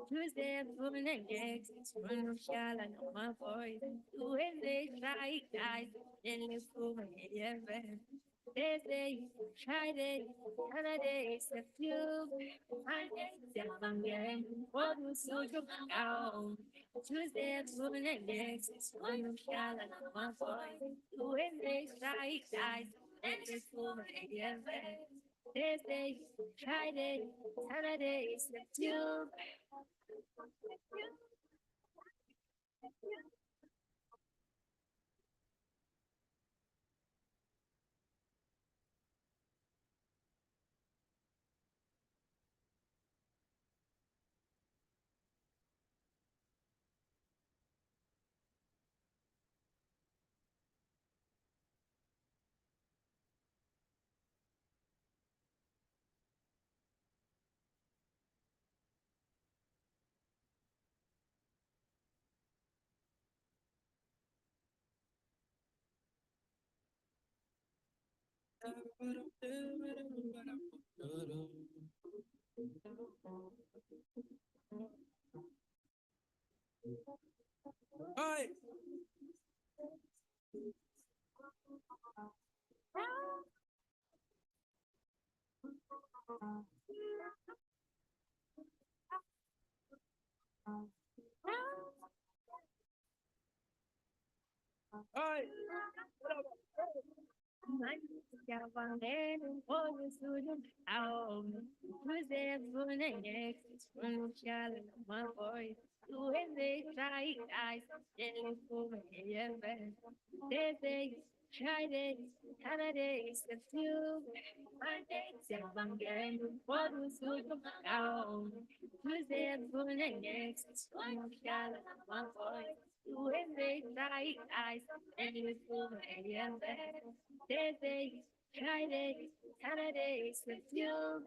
Tuesday, for the next, one of shall and my voice. Wednesday, try guys, then you for my Thursday, Friday, Saturday, September, Monday, September, what was so down? Tuesday, for the next, one of shall and my voice. Wednesday, try guys, then you for my Thursday, Friday, Saturday, September. Tuesday, for the next, one of shall and my voice. Wednesday, try guys, then you for my Thursday, Friday, Saturday, September, Monday, September, what was so down? Tuesday, for the next, one of shall and my voice. Wednesday, try guys, then you for my Thursday, Friday, Saturday, September.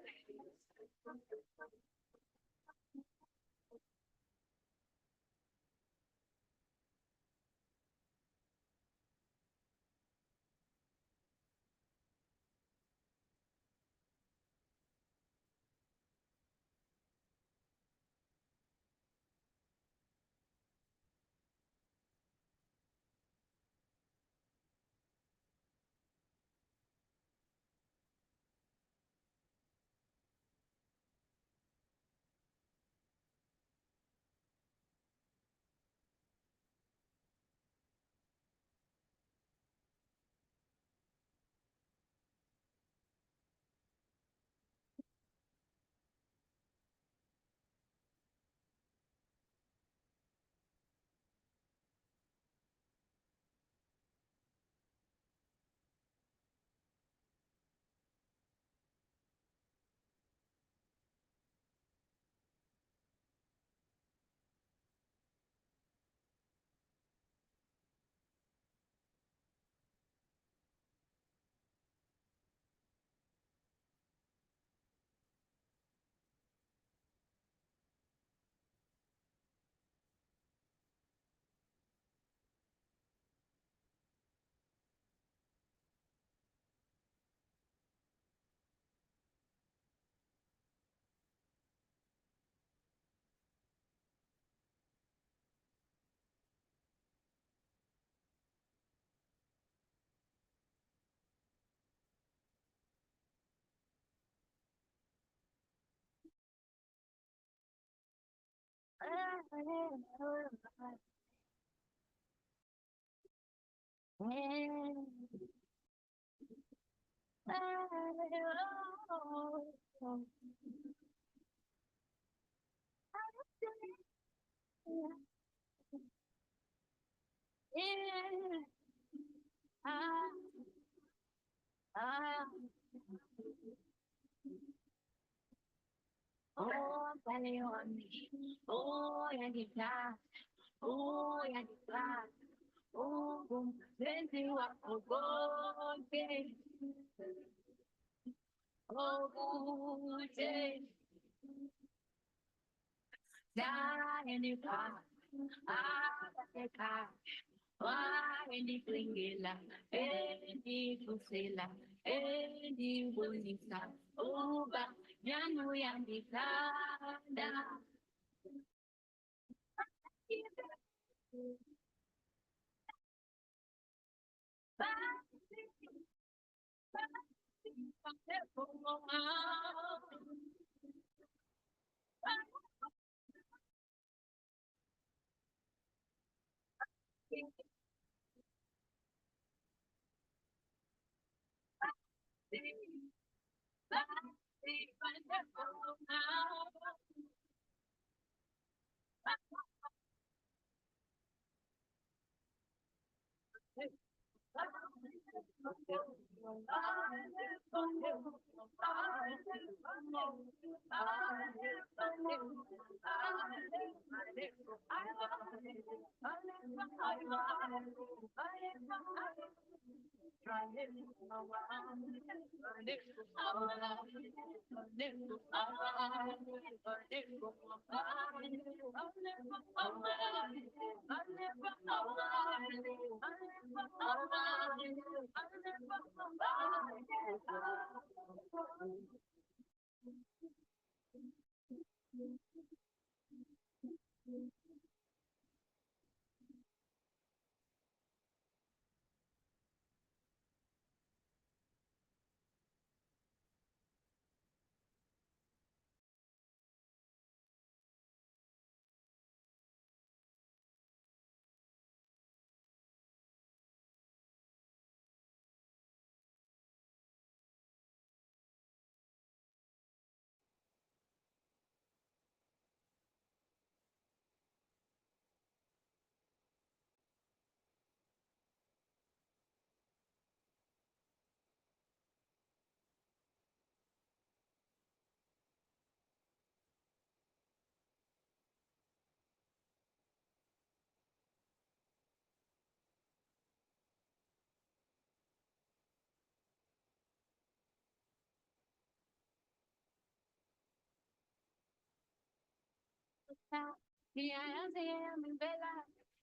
Oh, vale on me. Oh, yeah, the glass. Oh, yeah, the glass. Oh, boom. Then you are oh, good. Oh, good. Die in the car. Ah, the car. Why in the flingilla? Any fusilla. Any bonita. Oh, but Yanu Yamika. Yeah, I am in Bella.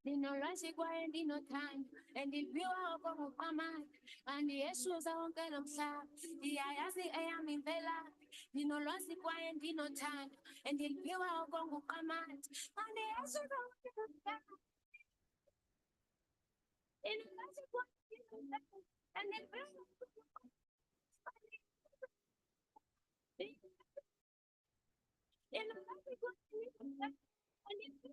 Dino Rashi Quiet, Dino time, and the view of Obama, and the issues are on Galamsa. Yeah, I am in Bella. Dino Rashi Quiet, Dino time, and the view of Obama, and the issues are on Galamsa. In Rashi Quiet, and the view in Rashi Quiet, and the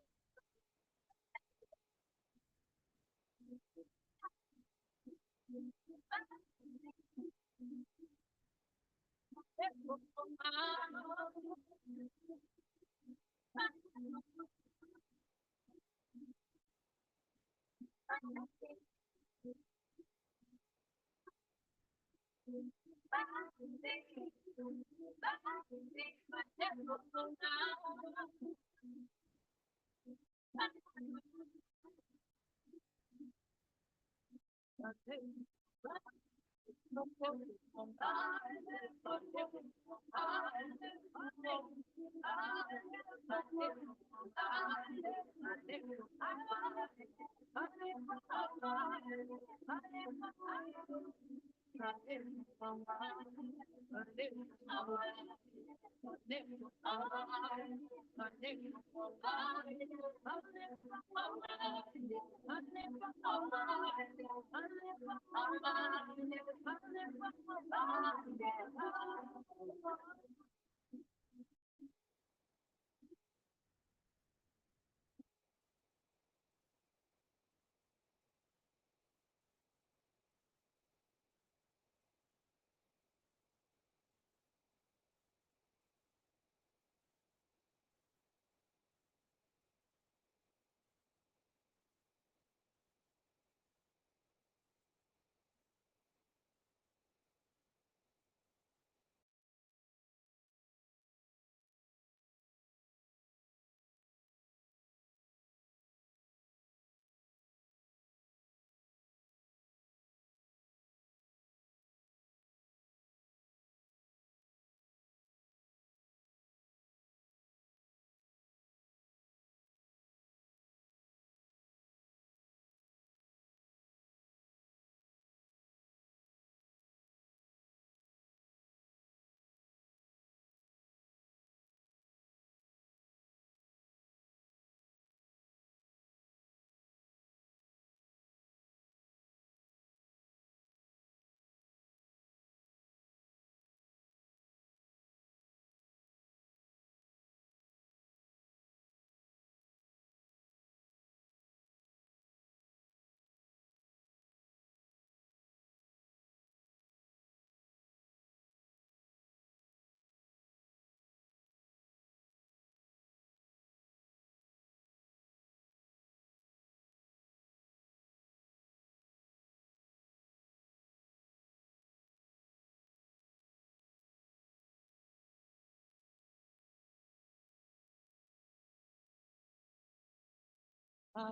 Oh,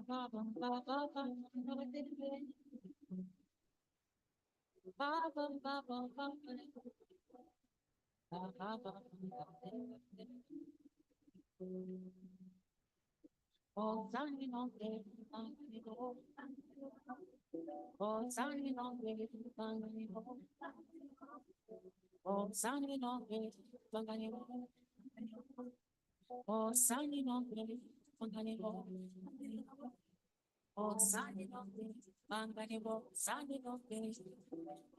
sunny no day, bangani ho. Oh, sunny no day, bangani ho. Oh, sunny no day, bangani ho. Oh, sunny no day, bangani ho. Oh, sunny no day, bangani ho. Sunny no day.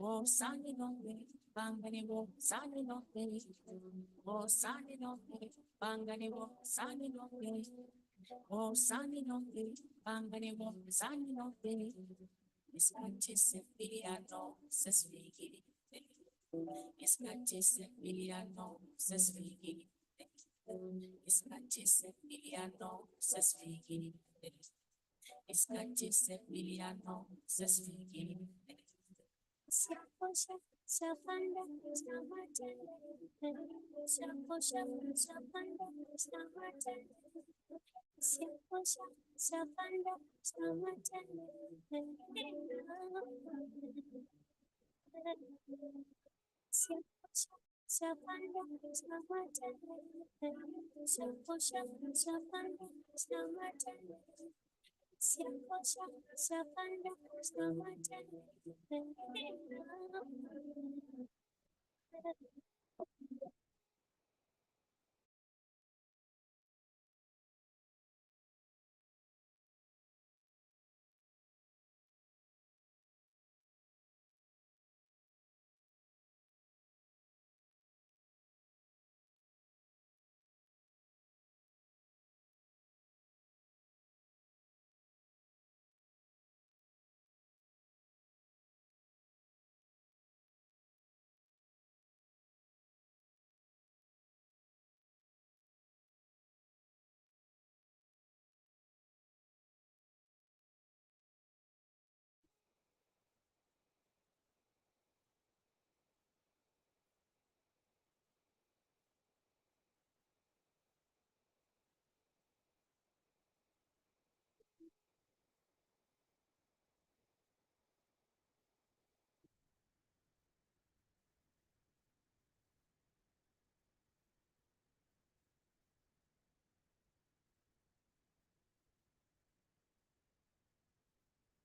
Oh, sunny no day, bangani ho. Sunny no day. Oh, sunny no day, bangani ho. Sunny no day. Oh, sunny no day, bangani ho. Sunny no day. It's not just a piano, says Vicky. It's not just a piano, says Vicky. It's not just a piano, says Vicky. It's not just a piano, says Vicky. Saposha, sapanda, samata, saposha, sapanda, samata, saposha, sapanda, samata, saposha, sapanda, samata, saposha, sapanda, samata, saposha, sapanda, samata.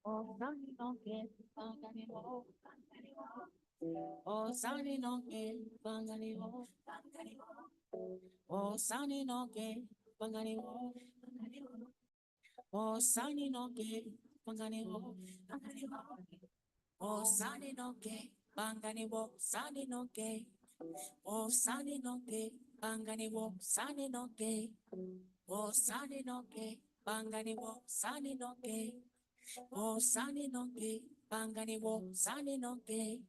Oh, sunny no get, bangani ho. Oh, sunny no get, bangani ho. Oh, sunny no get, bangani ho. Oh, sunny no get, bangani ho. Oh, sunny no get, bangani ho. Sunny no get. Oh, sunny no get, bangani ho. Sunny no get. Oh, sunny no get, bangani ho. Sunny no get. Oh, sunny no get, bangani ho. Sunny no get.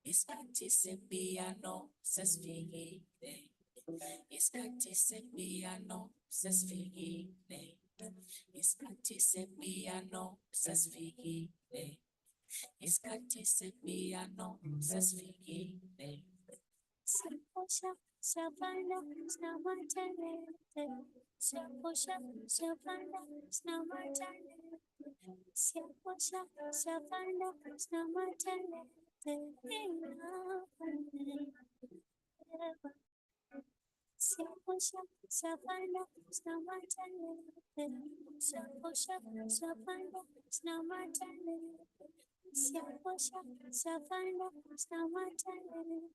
Iskati sembiano sesvigi ne. Iskati sembiano sesvigi ne. Iskati sembiano sesvigi ne. Iskati sembiano sesvigi ne. Saposha savana snamatane. Saposha savana snamatane. Saposha savana snamatane. Saposha savana snamatane. Saposha savana snamatane. Saposha savana snamatane.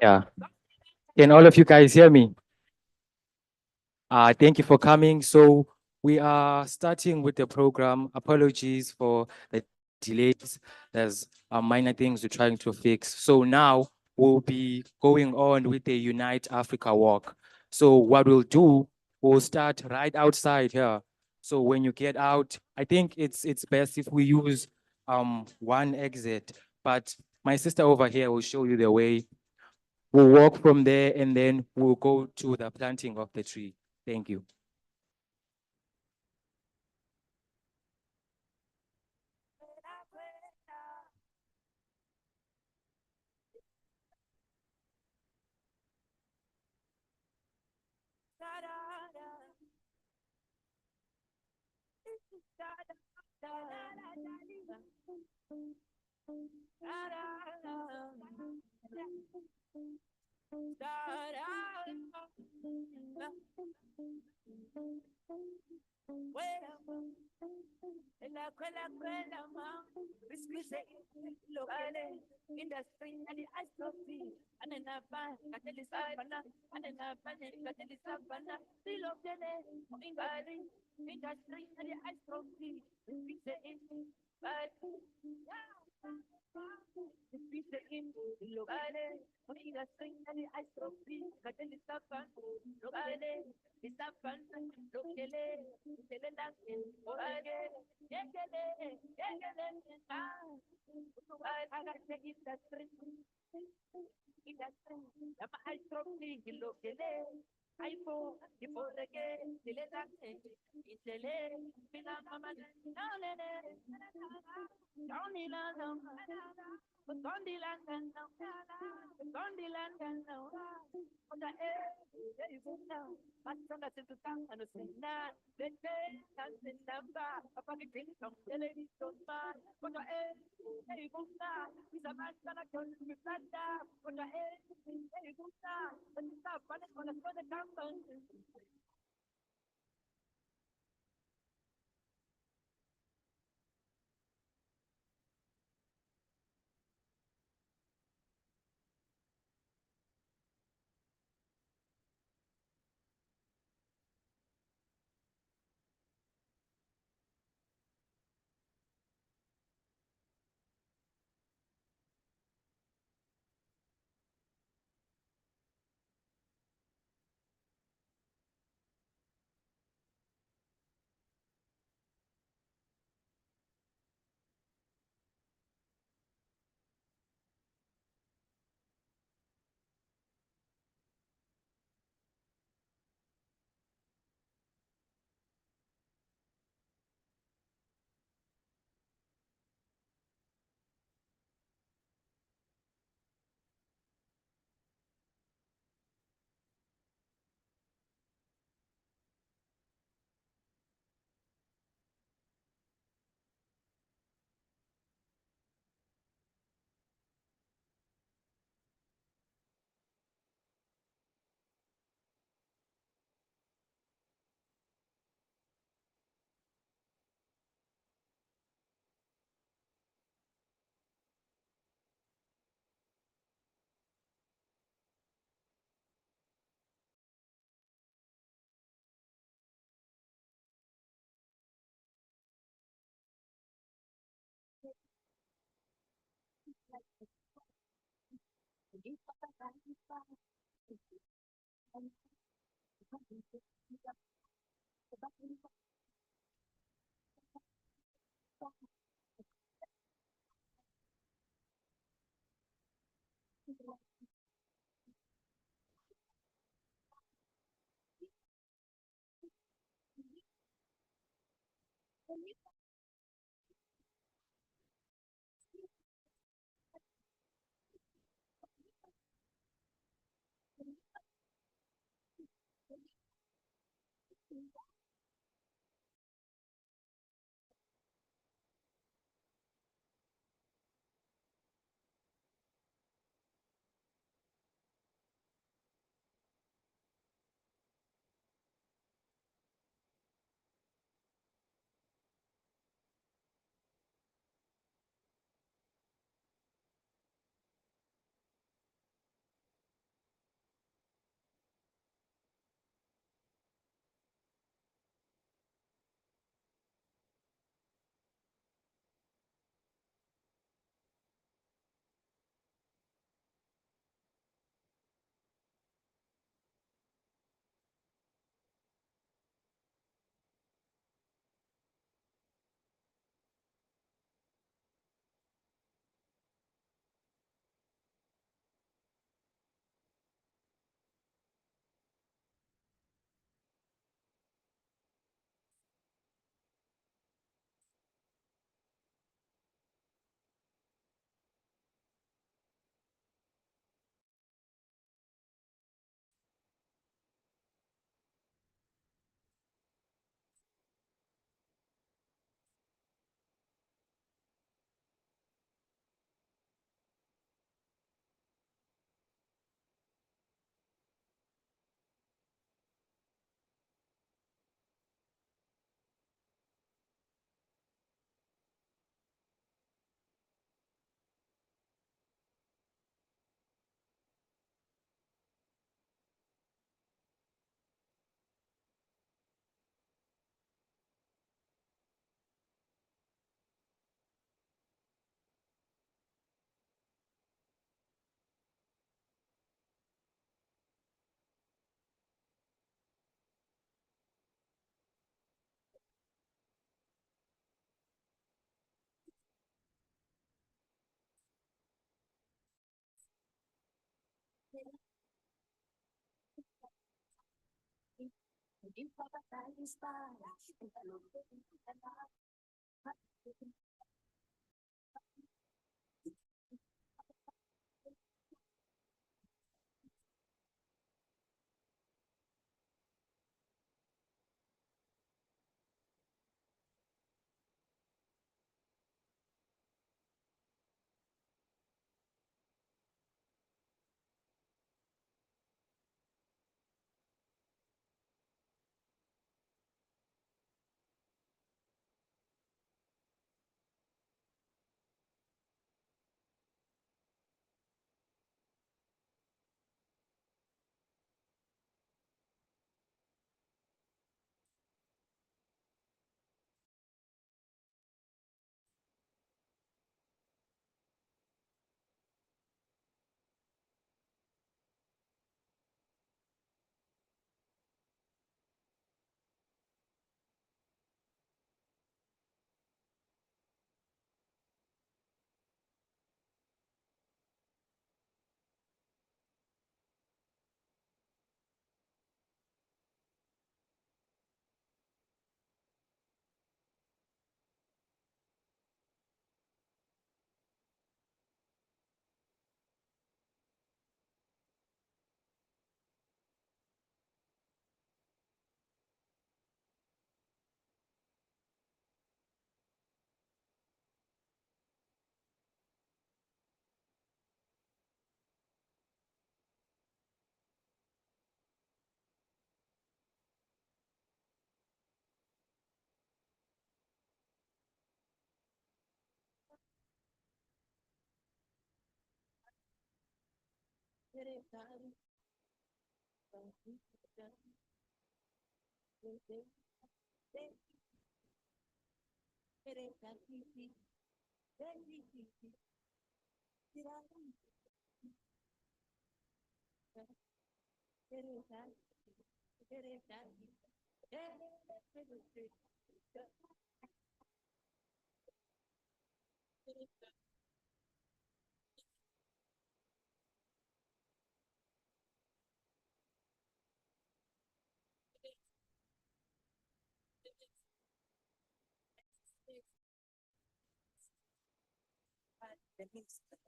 Yeah. Can all of you guys hear me? Thank you for coming. So we are starting with the program. Apologies for the delays. There's minor things we're trying to fix. So now we'll be going on with the Unite Africa walk. So what we'll do, we'll start right outside here. So when you get out, I think it's best if we use one exit. But my sister over here will show you the way. We'll walk from there and then we'll go to the planting of the tree. Thank you.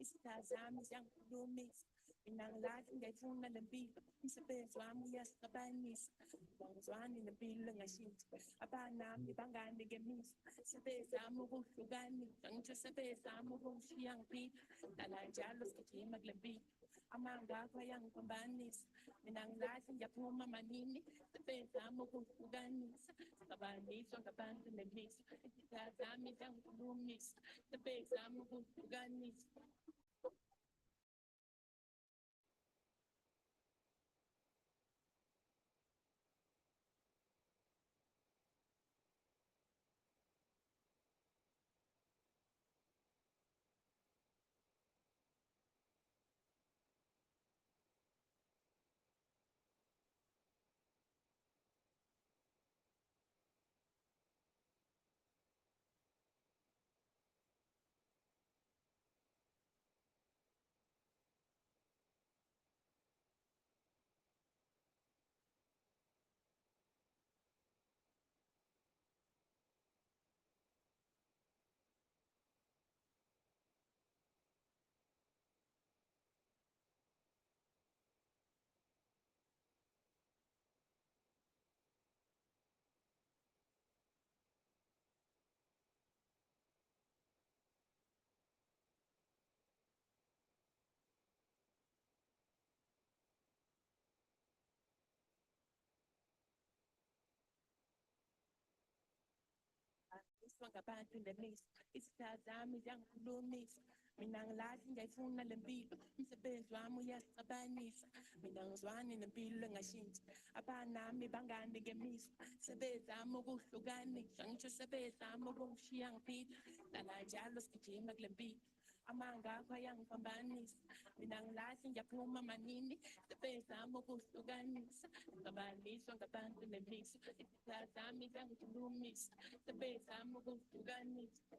Isitazami siyangikhulumisa mina ngilahle ngiyayifuna le mpilo umsebenzi wami uyasicabanisa angizwani nempilo engashintshi abanami banganikemise sebezama ukuhlukanisa ngisho sebezama ukungishiya ngiphila dala njalo sigijima kule mpilo amangakho ayangiphambanisa mina ngilahle ngiyaphuma manini sebezama ukuhlukanisa sicabaniswa ngabantu nemizwa isitazami siyangikhulumisa sebezama ukuhlukanisa. Ngabantu nemizwa isitazami siyangikhulumisa mina ngilahle ngiyayifuna le mpilo umsebenzi wami uyasicabanisa mina ngizwani nempilo engashintshi abanami banganikemiswa sebezama ukuhlukanisa ngisho sebezama ukungishiya ngiphila dala njalo sigijima kule mpilo amangakho ayangiphambanisa mina ngilahle ngiyaphuma manini sebezama ukuhlukanisa ngabaniswa ngabantu nemizwa isitazami siyangikhulumisa sebezama ukuhlukanisa.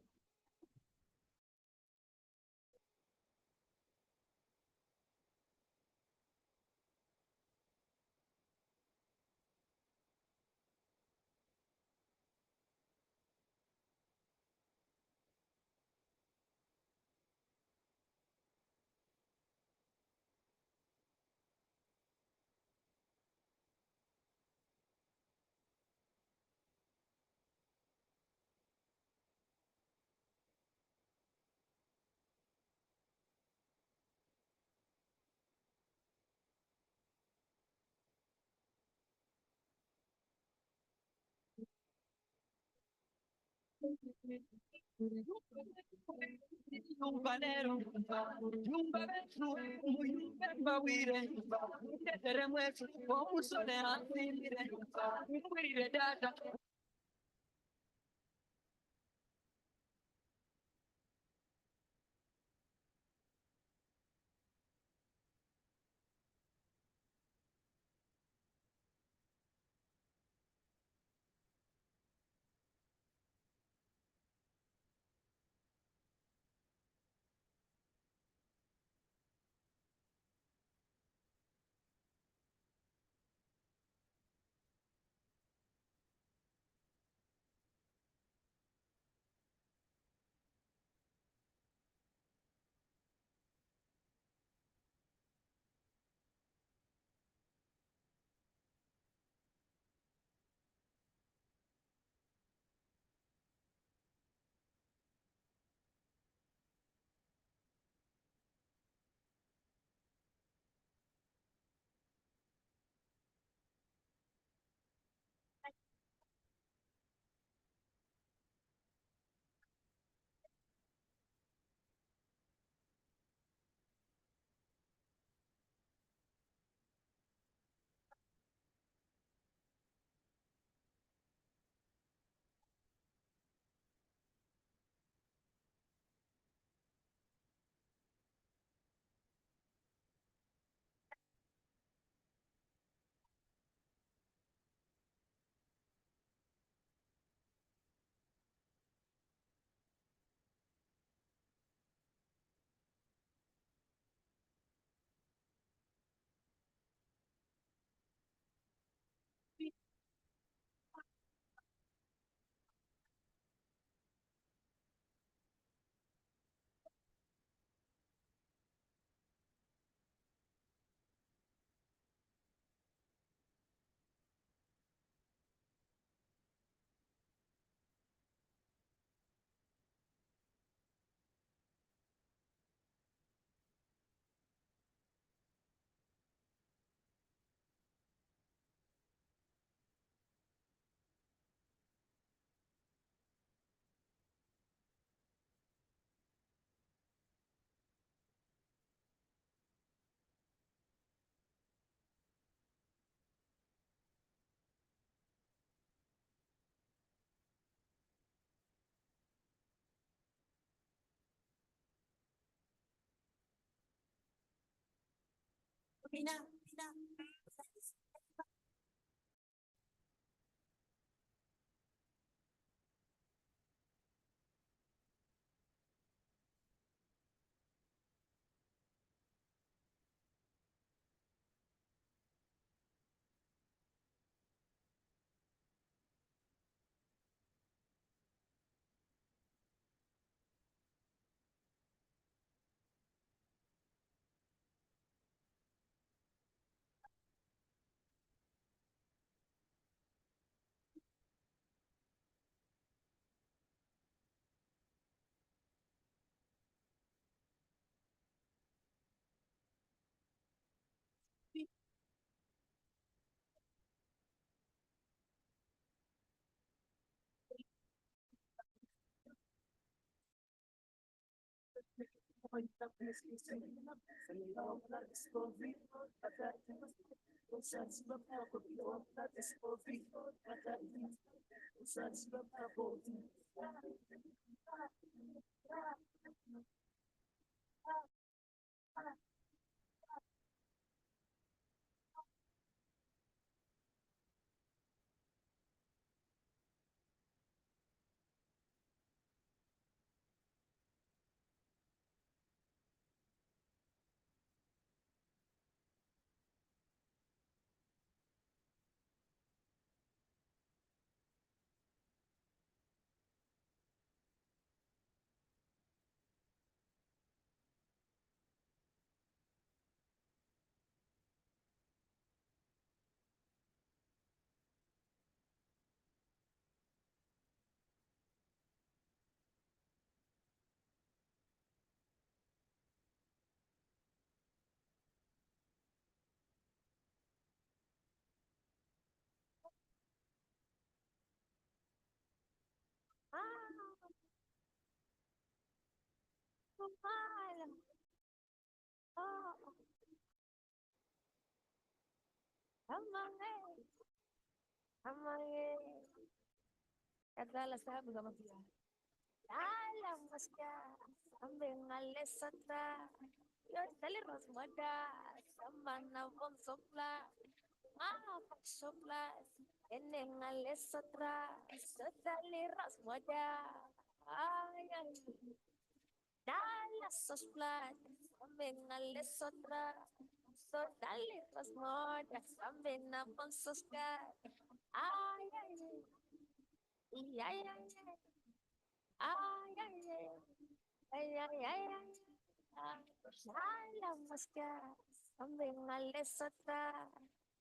Kadala sabu gama pia. Dala maska. Ambe ngale satra. Yo dali rasmada. Samana vom sopla. Sopla. Ene ngale satra. Sadali rasmada. Ay ay. Dala sopla. Ambe ngale satra. So dali rasmada. Ambe na vom soska. Ay ay. Ay ay ay. Ay ay ay. Ay ay ay ay. Shala maska. Ambe ngale satra.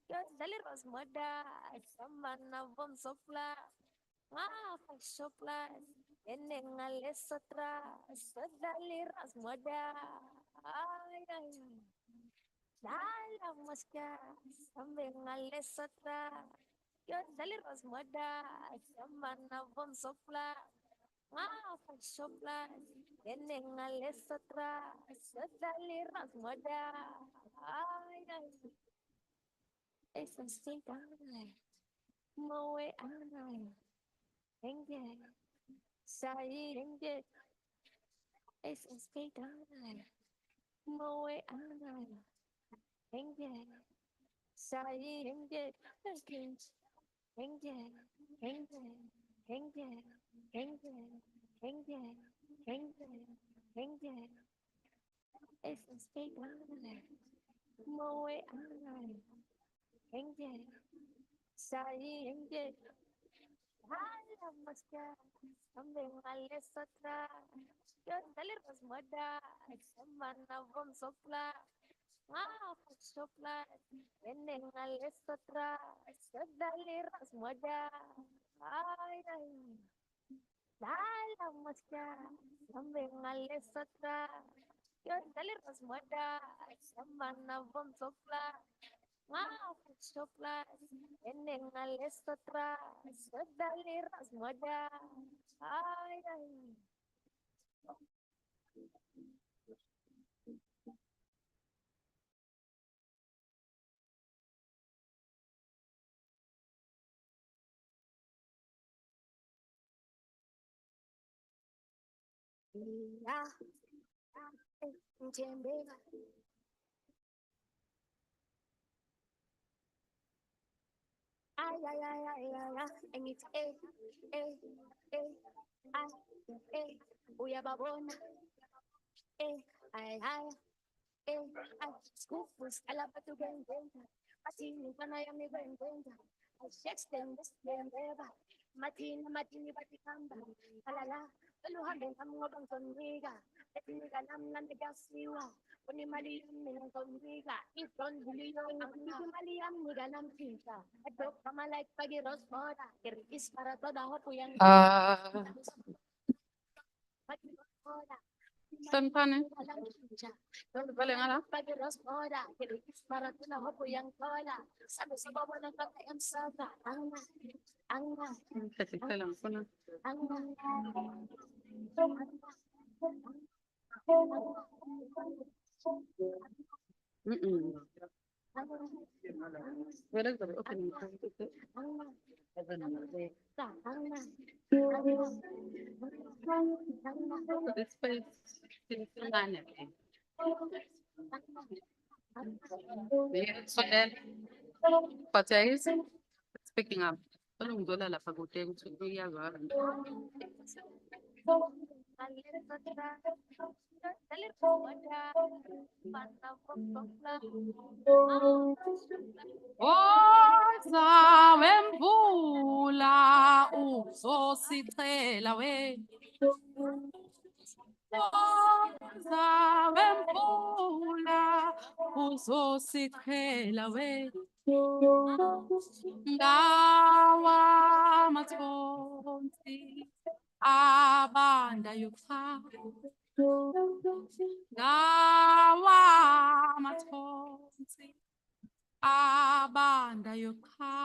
Yo dali rasmada. Samana vom sopla. Sopla. Ene ngale satra. Sadali rasmada. Ay ay. Shala maska. Ambe ngale satra. Yo dali rasmada. Samana vom sopla. Sopla. Ene ngale satra. Sadali rasmada. Ay ay. It's still down. Moe anai. Enge. Sai enge. It's still down. Moe anai. Enge. Sai enge. Enge. Enge. Enge. Enge. Enge. Enge. Enge. Enge. It's still down. Moe anai. Enge. Sai enge. Hala maska. Ambe ngale satra. Yo dali rasmada. Samana vom sopla. Sopla. Ene ngale satra. Sadali rasmada. Ay ay. Hala maska. Ambe ngale satra. Yo dali rasmada. Samana vom sopla. Sopla. Ene ngale satra. Sadali rasmada. Ay ay. Ya. Njembeka. And it's uyababona, ay, skufus, alapatugengenza, matini panayami bengenza, shexten, desdembeba, matini batikamba, alala, kaluhamben kamngobang sonriga, etiniga namnan negasiwa, Unimaliam Mingonriga, Ifron Bullion, Maliam Niganam Pinta, a dog Kamalak Pagiros Moda, is para toda Hopuyang Saan Balik nga lang? Pagiros Moda, is para toda Hopuyang Tola, sabi sa baba ng pagkayam sada, Anga, Kasi lang ko na. Wala ka ba? Okay naman. This place, sinisinganan eh. So then, Pachays, speaking up, anong dola la pag-utay ko sa kuya ba? Oza wemvula uzosithela we. Oza wemvula uzosithela we. Ngawa mathonsi abanda yokha. Ngawa mathonsi abanda yokha.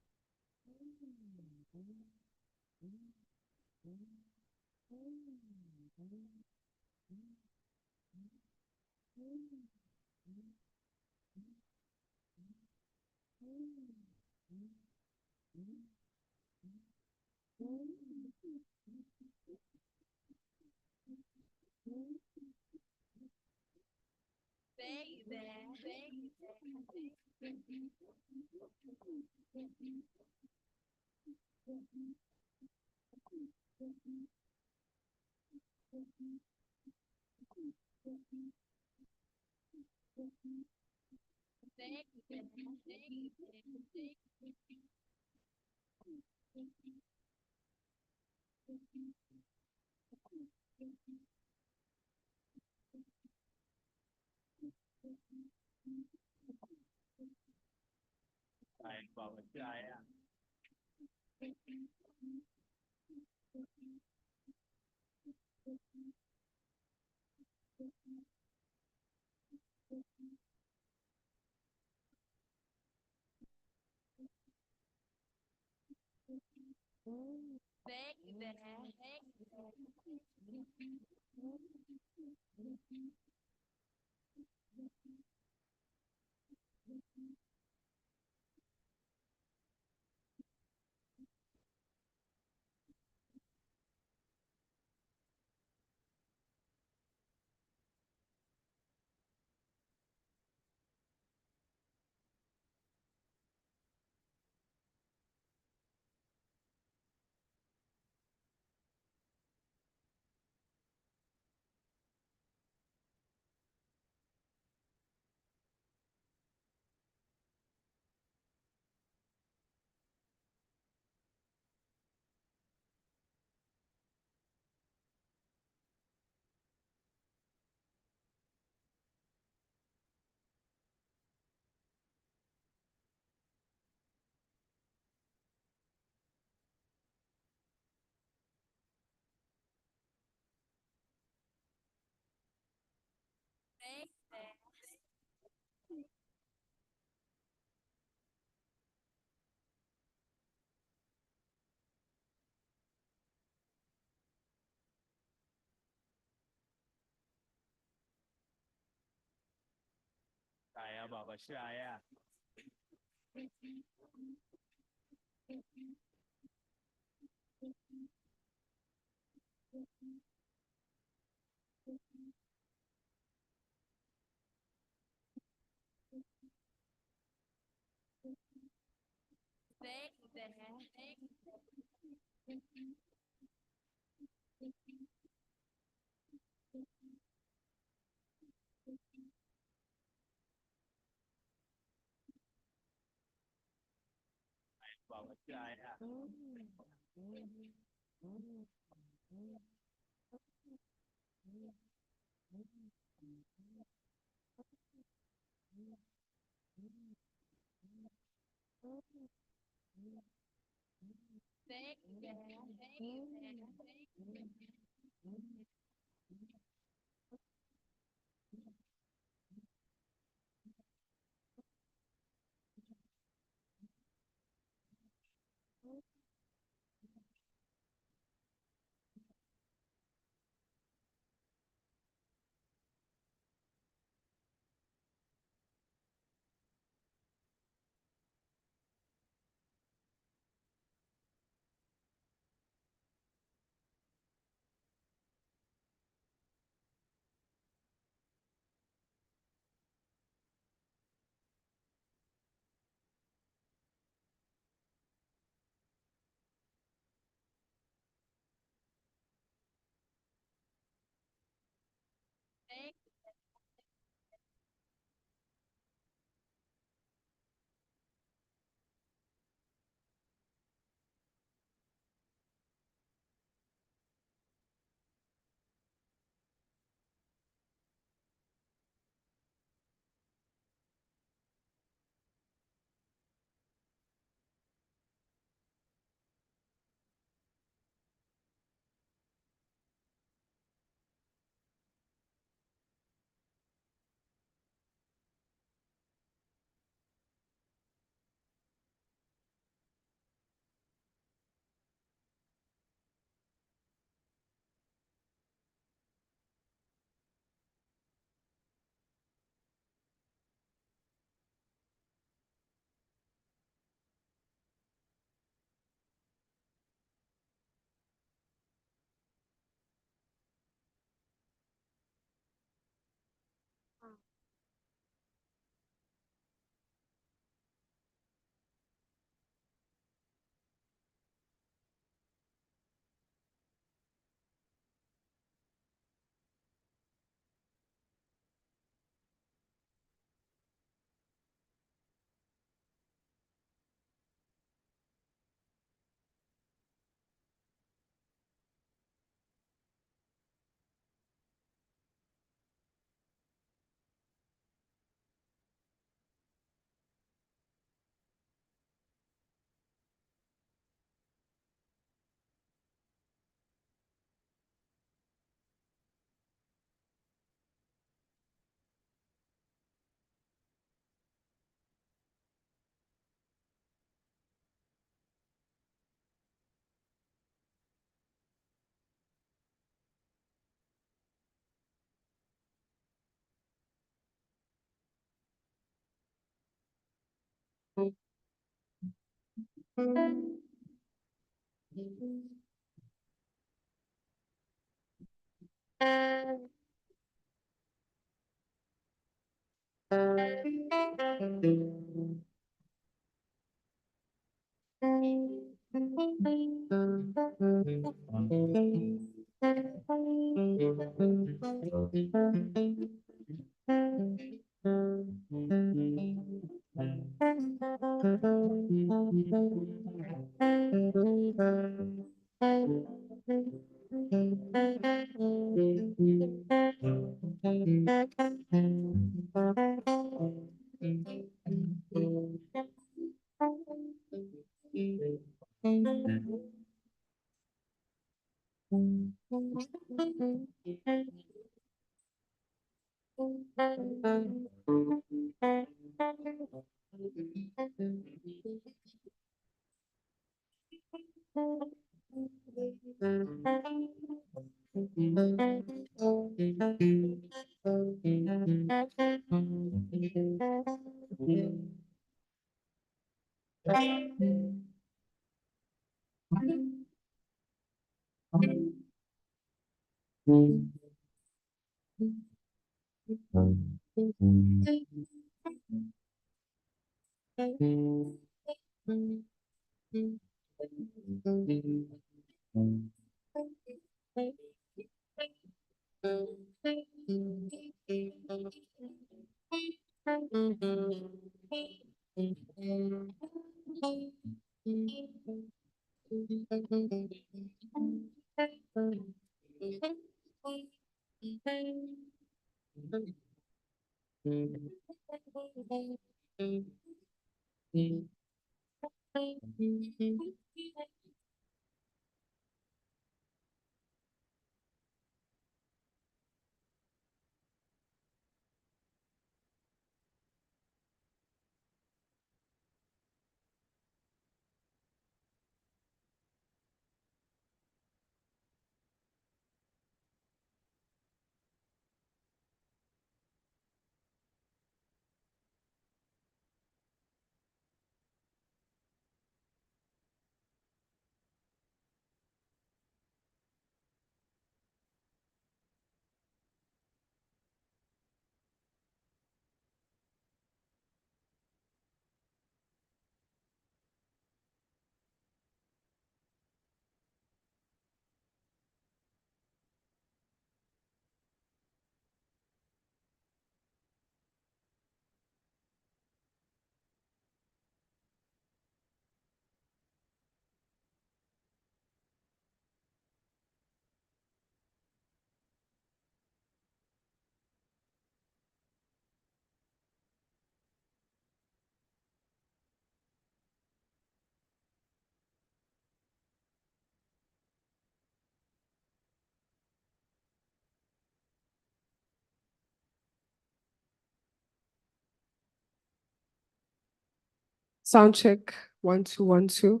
Sound check, 1 2 1 2.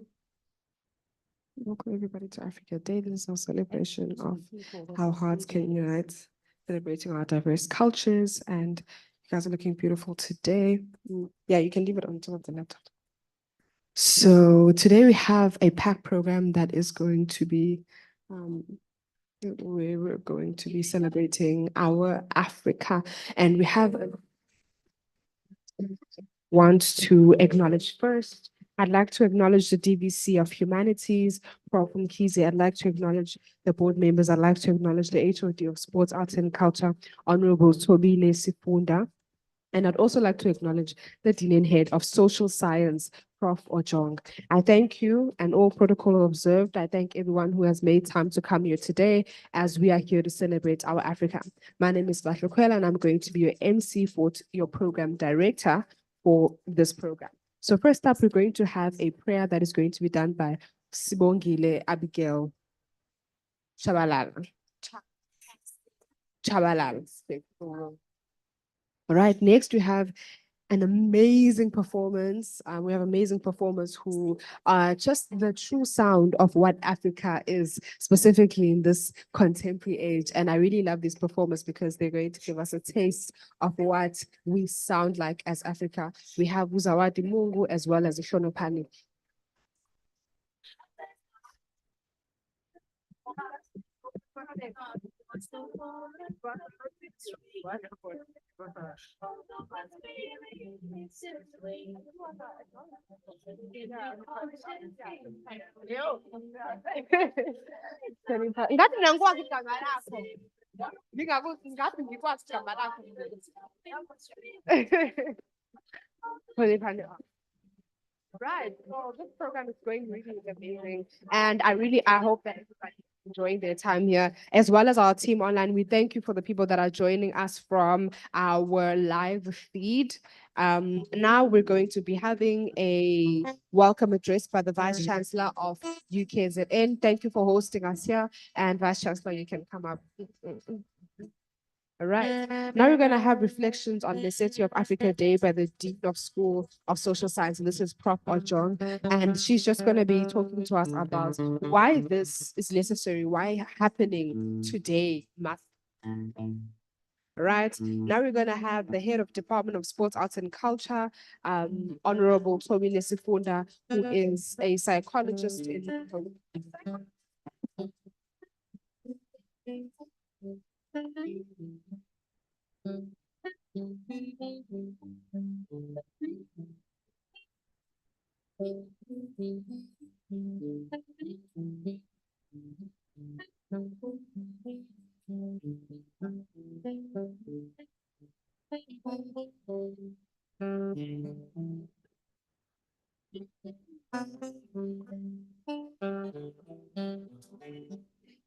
Welcome everybody to Africa Day. This is our celebration of how hearts can unite, celebrating our diverse cultures, and you guys are looking beautiful today. Yeah, you can leave it on top of the laptop. So today we have a packed program that is going to be we're going to be celebrating our Africa, and we have want to acknowledge first. I'd like to acknowledge the DVC of Humanities, Prof. Mkhize. I'd like to acknowledge the board members. I'd like to acknowledge the HOD of Sports, Arts and Culture, Honorable Tobile Sifunda. And I'd also like to acknowledge the Dean and Head of Social Science, Prof. Ojong. I thank you and all protocol observed. I thank everyone who has made time to come here today as we are here to celebrate our Africa. My name is Vatlokwela and I'm going to be your MC for your program director for this program. So first up, we're going to have a prayer that is going to be done by Sibongile Abigail Chabalala. All right, next we have an amazing performance. We have amazing performers who are just the true sound of what Africa is, specifically in this contemporary age. And I really love these performers because they're going to give us a taste of what we sound like as Africa. We have Uzawadi Mungu as well as Shonopani. Ngathi nangikwazi igama lakho. Ngathi ngikwazi igama lakho. Right. Well, this program is going really amazing. And I hope that everybody is enjoying their time here, as well as our team online. We thank you for the people that are joining us from our live feed. Now we're going to be having a welcome address by the Vice Chancellor of UKZN. Thank you for hosting us here. And Vice Chancellor, you can come up. All right. Now we're going to have reflections on the City of Africa Day by the Dean of School of Social Science. And this is Prof. Ojong. And she's just going to be talking to us about why this is necessary, why happening today. right? Now we're gonna have the head of Department of Sports, Arts and Culture, Honorable Toby Nesifunda, who is a psychologist in.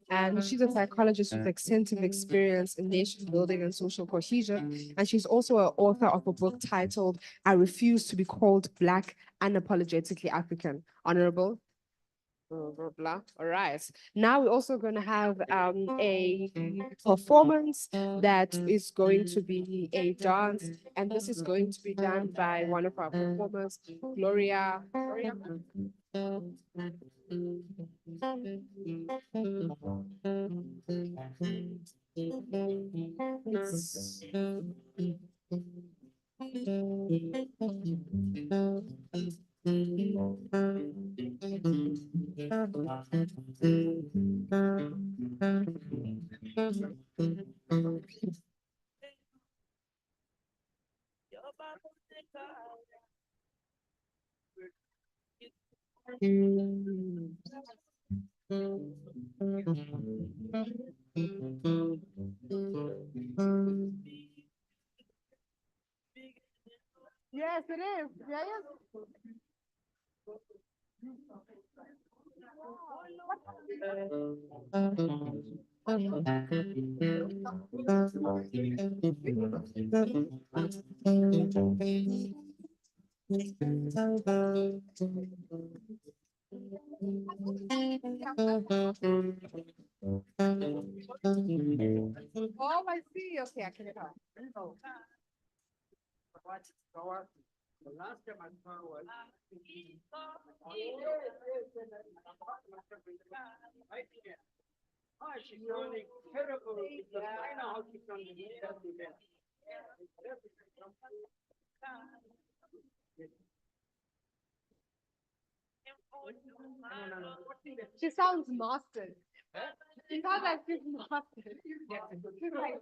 And she's a psychologist with extensive experience in nation building and social cohesion. And she's also an author of a book titled I Refuse to Be Called Black Unapologetically African. Honorable. Blah, blah, blah. All right. Now we're also going to have a performance that is going to be a dance, and this is going to be done by one of our performers, Gloria. Gloria? It's- Yes, it is. Yeah, yes. Oh, I see. Okay, I can help. Oh. She sounds mastered. She sounds like she's mastered. She's like,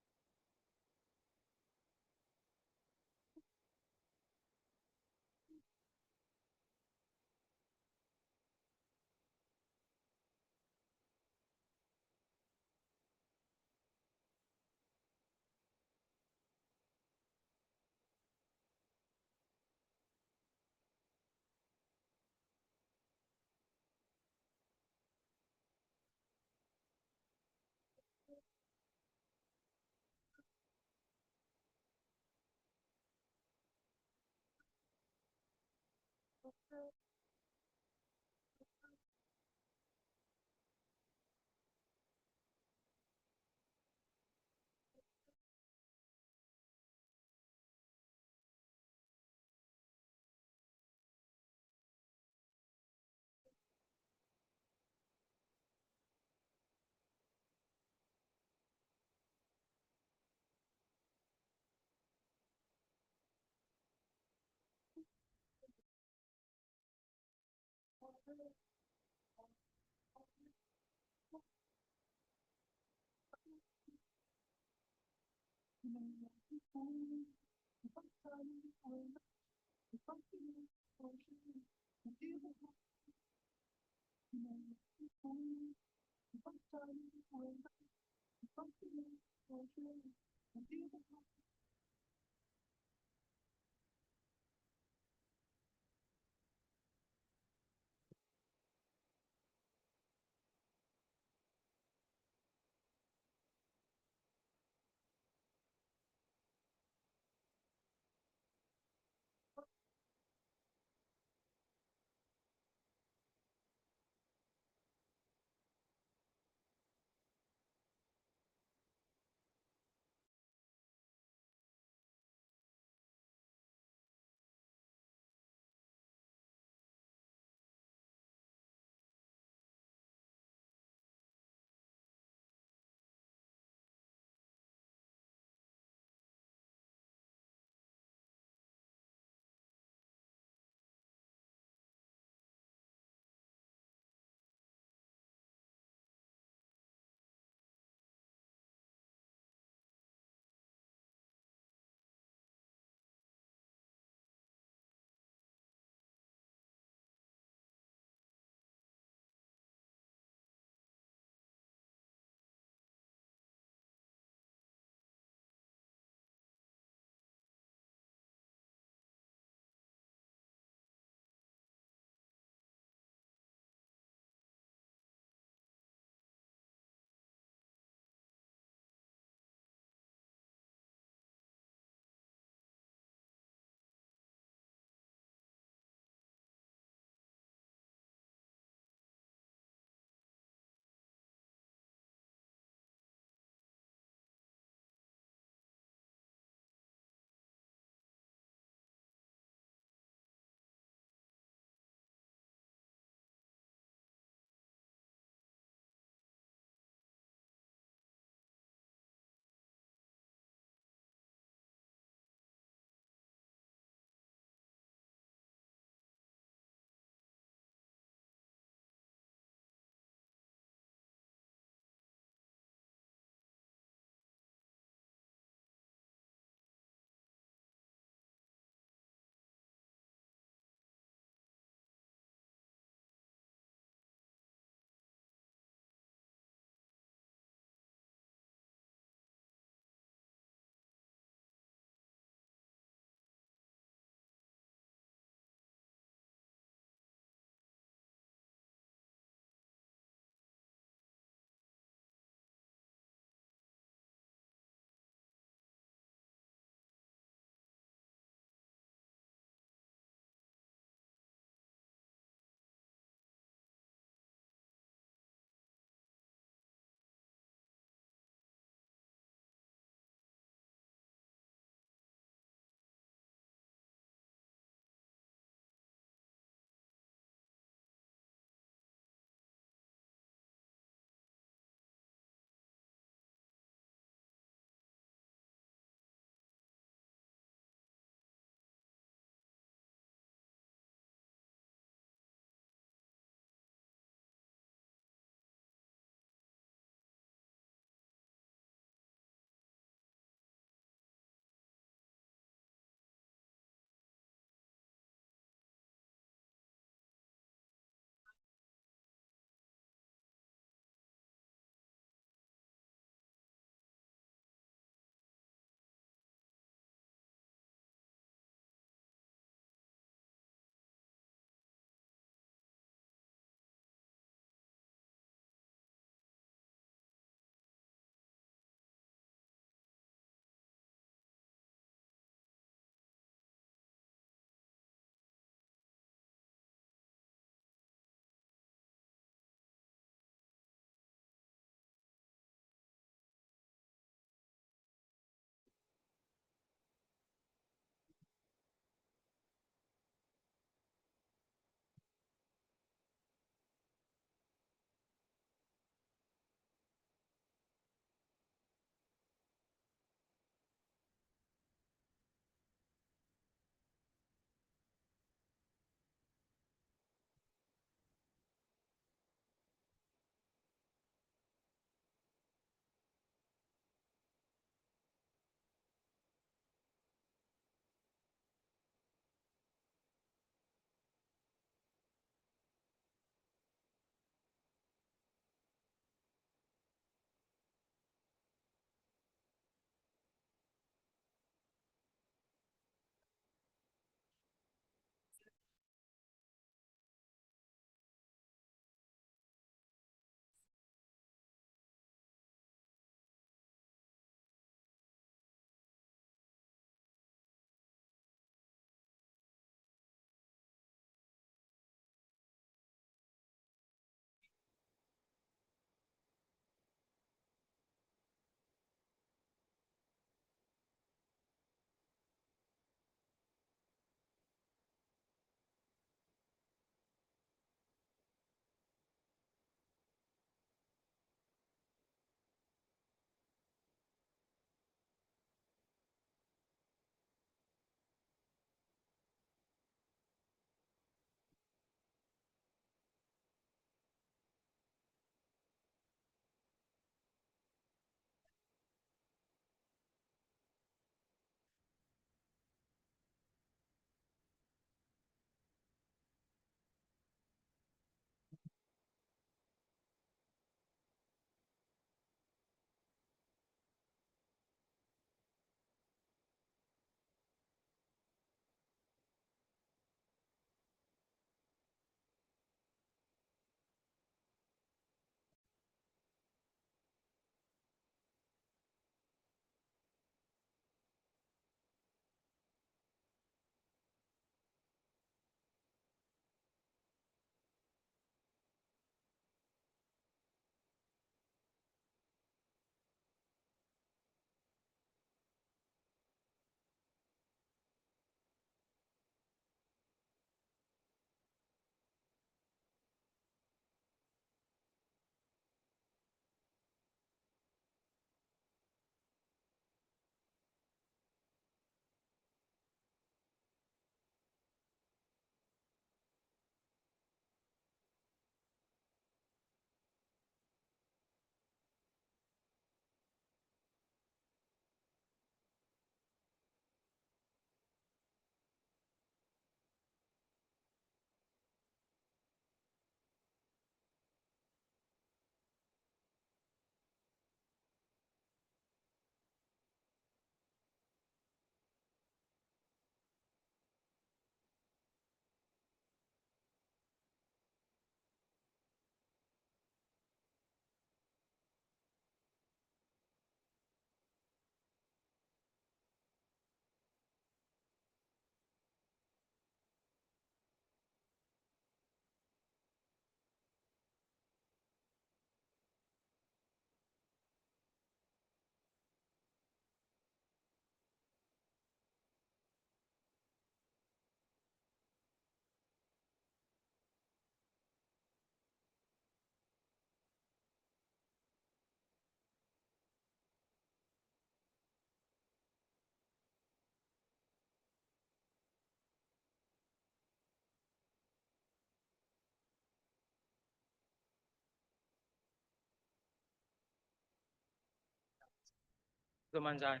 Zumanjani.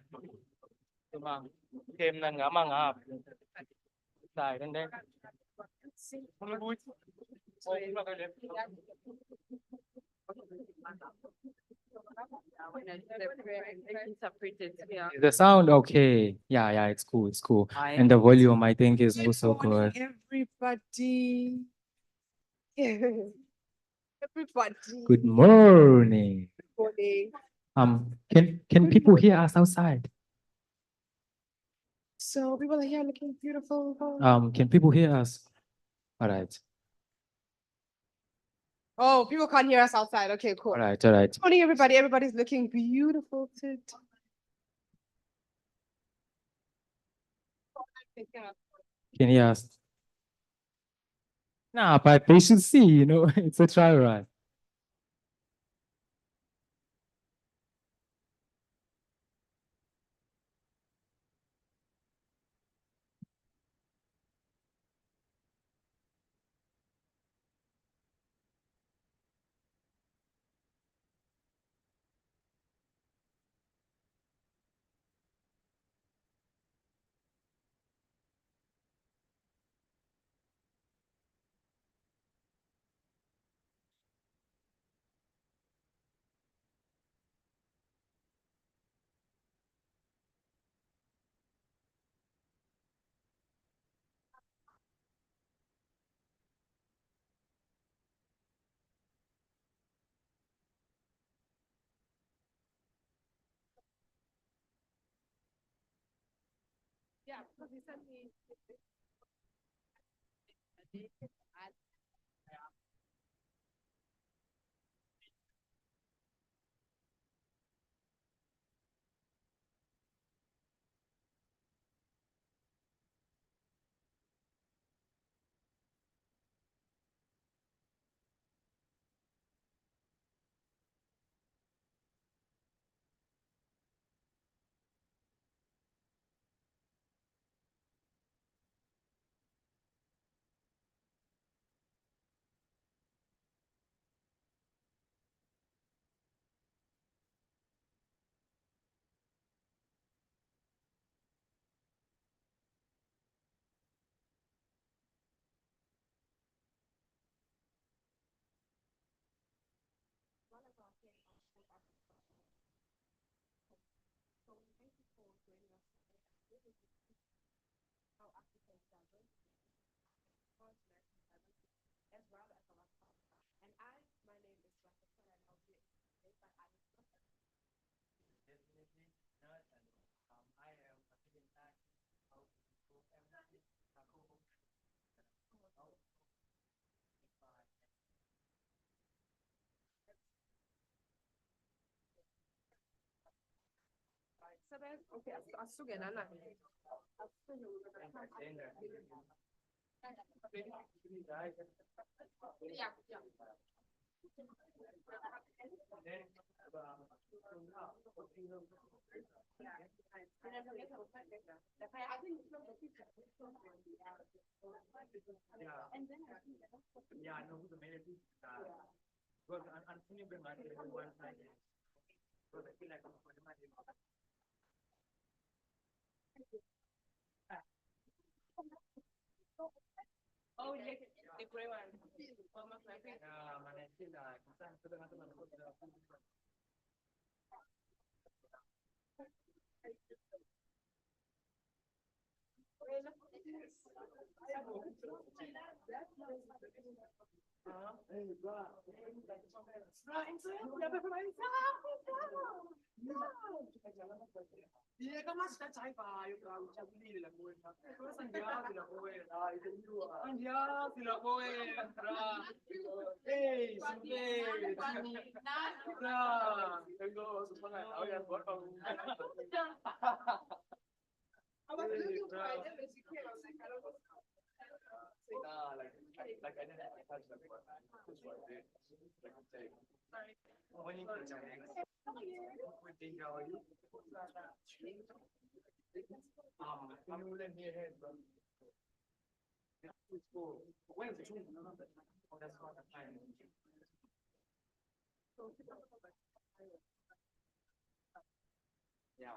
Zuma. Kem na nga mga. Dai, then. Is the sound okay? Yeah, it's cool, it's cool. And the volume, I think, is also good. Everybody. Everybody. Good morning. Morning. Can people hear us outside? So people are here looking beautiful. Can people hear us? All right, Oh, people can't hear us outside. Okay, cool. all right, all right. Morning, everybody. Everybody's looking beautiful today. Can you hear us? Nah, but they should see, it's a try run. Yeah, because he sent me. Okay, asugena na. Yeah, yeah. Yeah, I know who the melody is. Because I'm feeling the money one time. Because I feel like I'm for the money. Oh, yeah, the gray one. Almost like it. Yeah, man, I feel like I'm so the other one. Kama sitachaiva ujabulile la kuwe. Sasa ngiyazi la kuwe. Ngiyazi la kuwe. Hey, hey. Nah, tengo supongo ahora por favor. I was looking for it, but she came. I was like, I don't know. Nah, like I didn't touch that part. That's what I did. Like I'm saying. Sorry. When you put your hands. What thing are you? I'm gonna hear head, bro. It's cool. When's the tune? Oh, that's not the time. Yeah.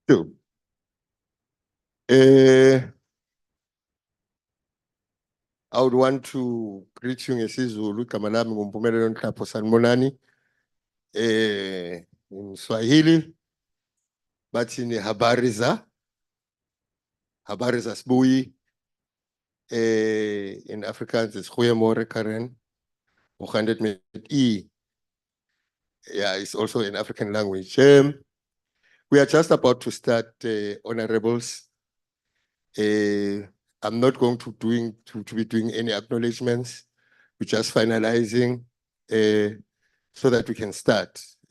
Sure. I would want to greet you ngesizulu igama lami nguMpumelelo Nhlapho Sanibonani. In Swahili bathi ni habari za sibuyi. In Afrikaans it's goeiemôre Karen. Hoe gaan dit met u? Yeah, it's also an African language. We are just about to start, honorables. I'm not going to be doing any acknowledgements. We're just finalizing so that we can start.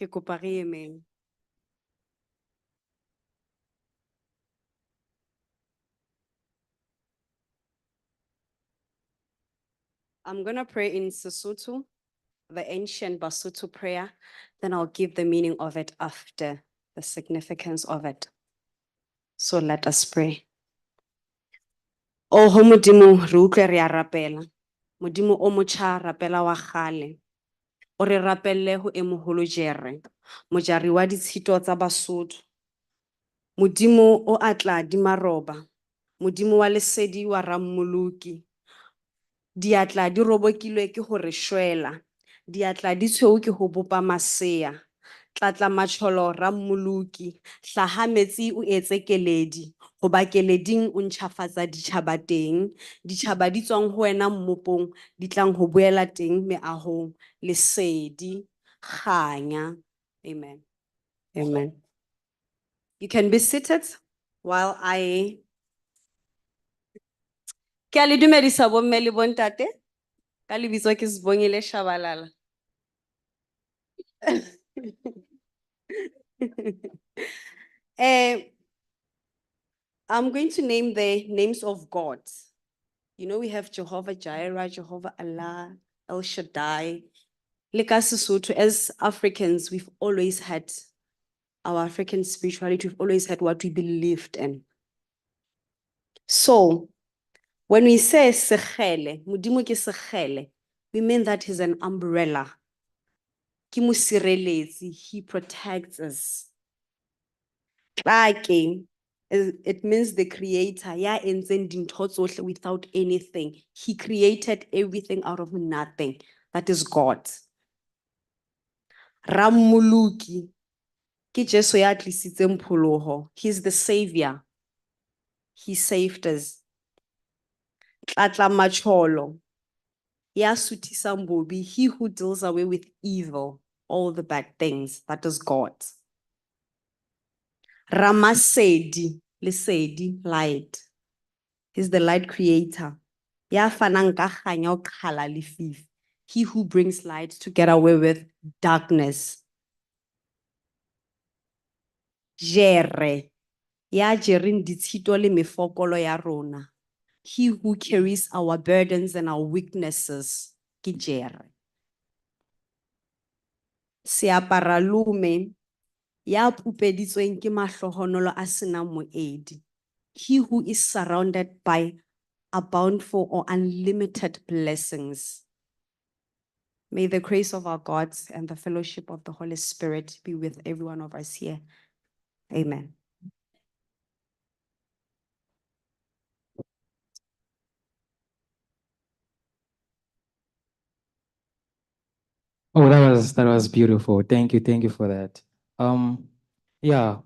Ke kopa re emeng. I'm gonna pray in Sesotho, the ancient Basotho prayer, then I'll give the meaning of it after, the significance of it. So let us pray. Oh, Modimo, re utlwe re a rapela. Modimo o motjha rapela wa kgale. O re rapelle ho e moholo Jere, mojari wa ditshito tsa Basotho. Modimo o atla di maroba, Modimo wa lesedi wa Rammoloki. Diatla di robokilwe ke ho re shwela, diatla di tshweu ke ho bopa masea. Tlatla matsholo Rammoloki, hlaha metsi o etse keledi, hoba keleding o ntjhafatsa ditjhaba teng, ditjhaba di tswang ho wena mmopong, di tlang ho boela teng meahong, lesedi, kganya. Amen. Amen. You can be seated while I... Ke a le dumedisa bomme le bontate, ka lebitso ke Sibongile Shabalala. I'm going to name the names of God. You know, we have Jehovah Jireh, Jehovah Allah, El Shaddai. Like us, Sesotho, as Africans, we've always had our African spirituality, we've always had what we believed in. So, when we say Sekgele, Modimo ke Sekgele, we mean that he's an umbrella. Ke mosireletsi, he protects us. It means the creator, yeah, entseng dintho tsohle without anything. He created everything out of nothing. That is God. Rammoloki, ke Jesu ya tlisitseng pholoho. He's the savior. He saved us. Tlatla matsholo, ya suthisang bobi, he who deals away with evil, all the bad things. That is God. Ramasedi, lesedi, light. He's the light creator. Ya fanang ka kganya o qhala lefifi. He who brings light to get away with darkness. Jere, ya jereng ditshito le mefokolo ya rona. He who carries our burdens and our weaknesses. Ke Jere. Seaparalume, ya pupeditsweng ke mahlohonolo a senang moedi. He who is surrounded by a bountiful or unlimited blessings. May the grace of our God and the fellowship of the Holy Spirit be with every one of us here. Amen. Oh, that was beautiful. Thank you for that. Yeah,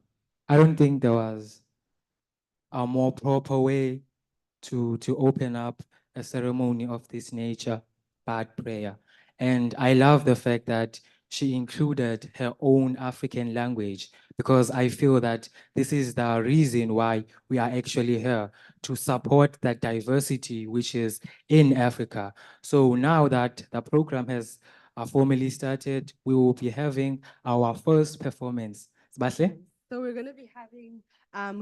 I don't think there was a more proper way to open up a ceremony of this nature, but prayer. And I love the fact that she included her own African language, because I feel that this is the reason why we are actually here, to support that diversity which is in Africa. So now that the program has formally started, we will be having our first performance. Sbahle? So we're going to be having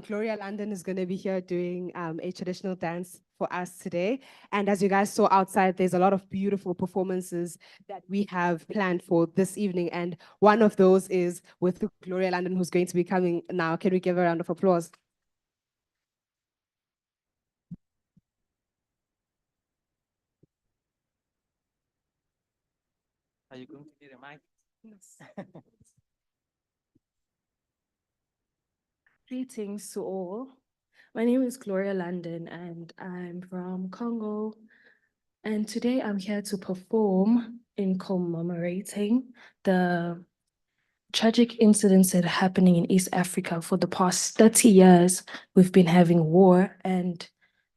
Gloria London is going to be here doing a traditional dance for us today. And as you guys saw outside, there's a lot of beautiful performances that we have planned for this evening. And one of those is with Gloria London, who's going to be coming now. Can we give her a round of applause? Are you going to be the mic? Yes. Greetings to all. My name is Gloria London and I'm from Congo. And today I'm here to perform in commemorating the tragic incidents that are happening in East Africa. For the past 30 years, we've been having war and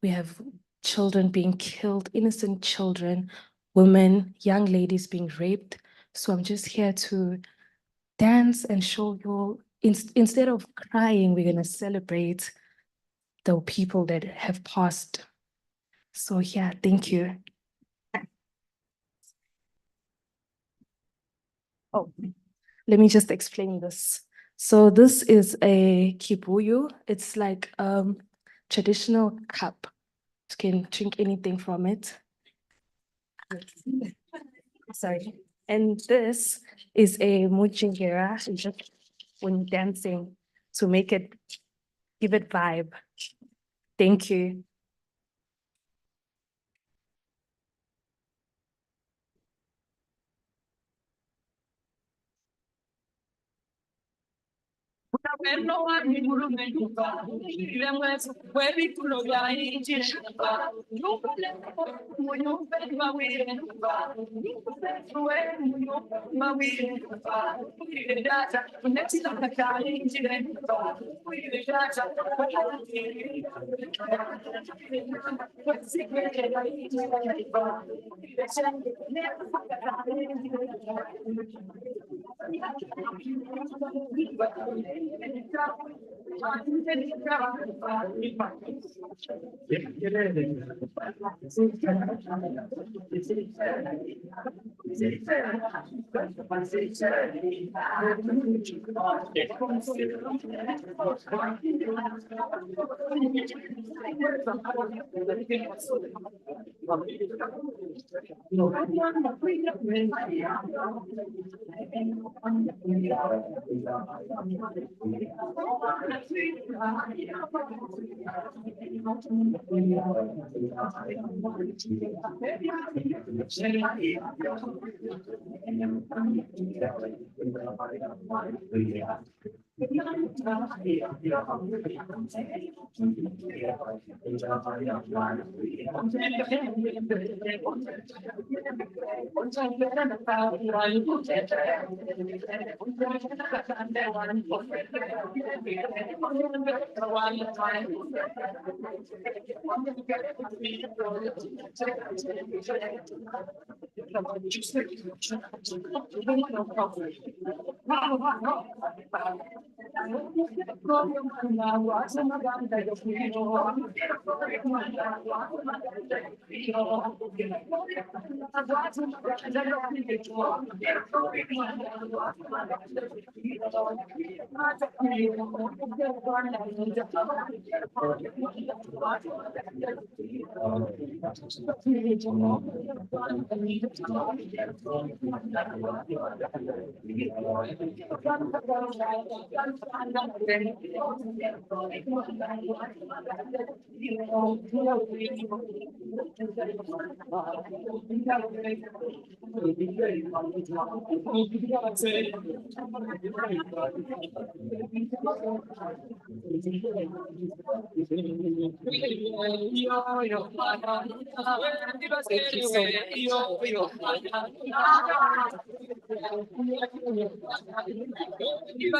we have children being killed, innocent children, women, young ladies being raped. So I'm just here to dance and show you, instead of crying, we're gonna celebrate the people that have passed. So yeah, thank you. Oh, let me just explain this. So this is a kibuyu. It's like traditional cup. You can drink anything from it. Sorry. And this is a mujingira, just when dancing to make it, give it vibe. Thank you.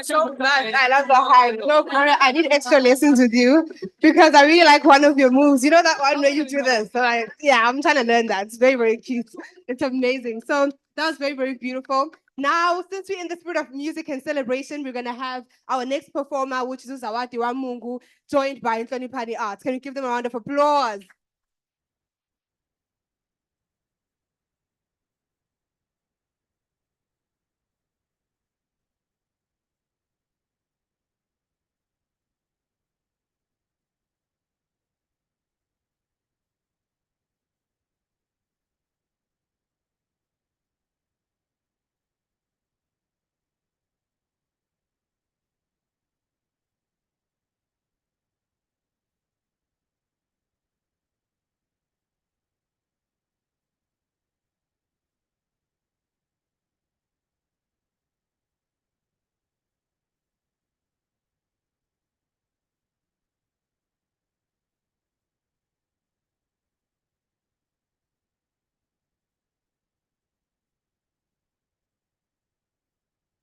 So glad. I love the hype. No, Gloria, I need extra lessons with you because I really like one of your moves. You know that one where you do this. So yeah, I'm trying to learn that. It's very, very cute. It's amazing. So that was very, very beautiful. Now, since we're in the spirit of music and celebration, we're gonna have our next performer, which is Zawadi Wamungu, joined by Nhloni Party Arts. Can you give them a round of applause?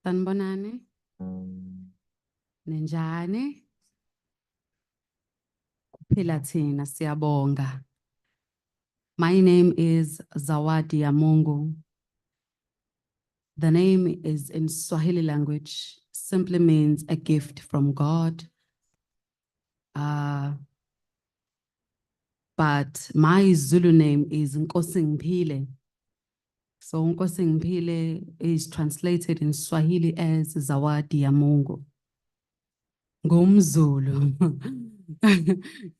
Sanibonani. Ninjani? Kuphila thina siyabonga. My name is Zawadi Amungu. The name is in Swahili language, simply means a gift from God. But my Zulu name is Nkosi Ngiphile, So Nkosi Ngiphile is translated in Swahili as Zawadi ya Mungu. Ngumzulu.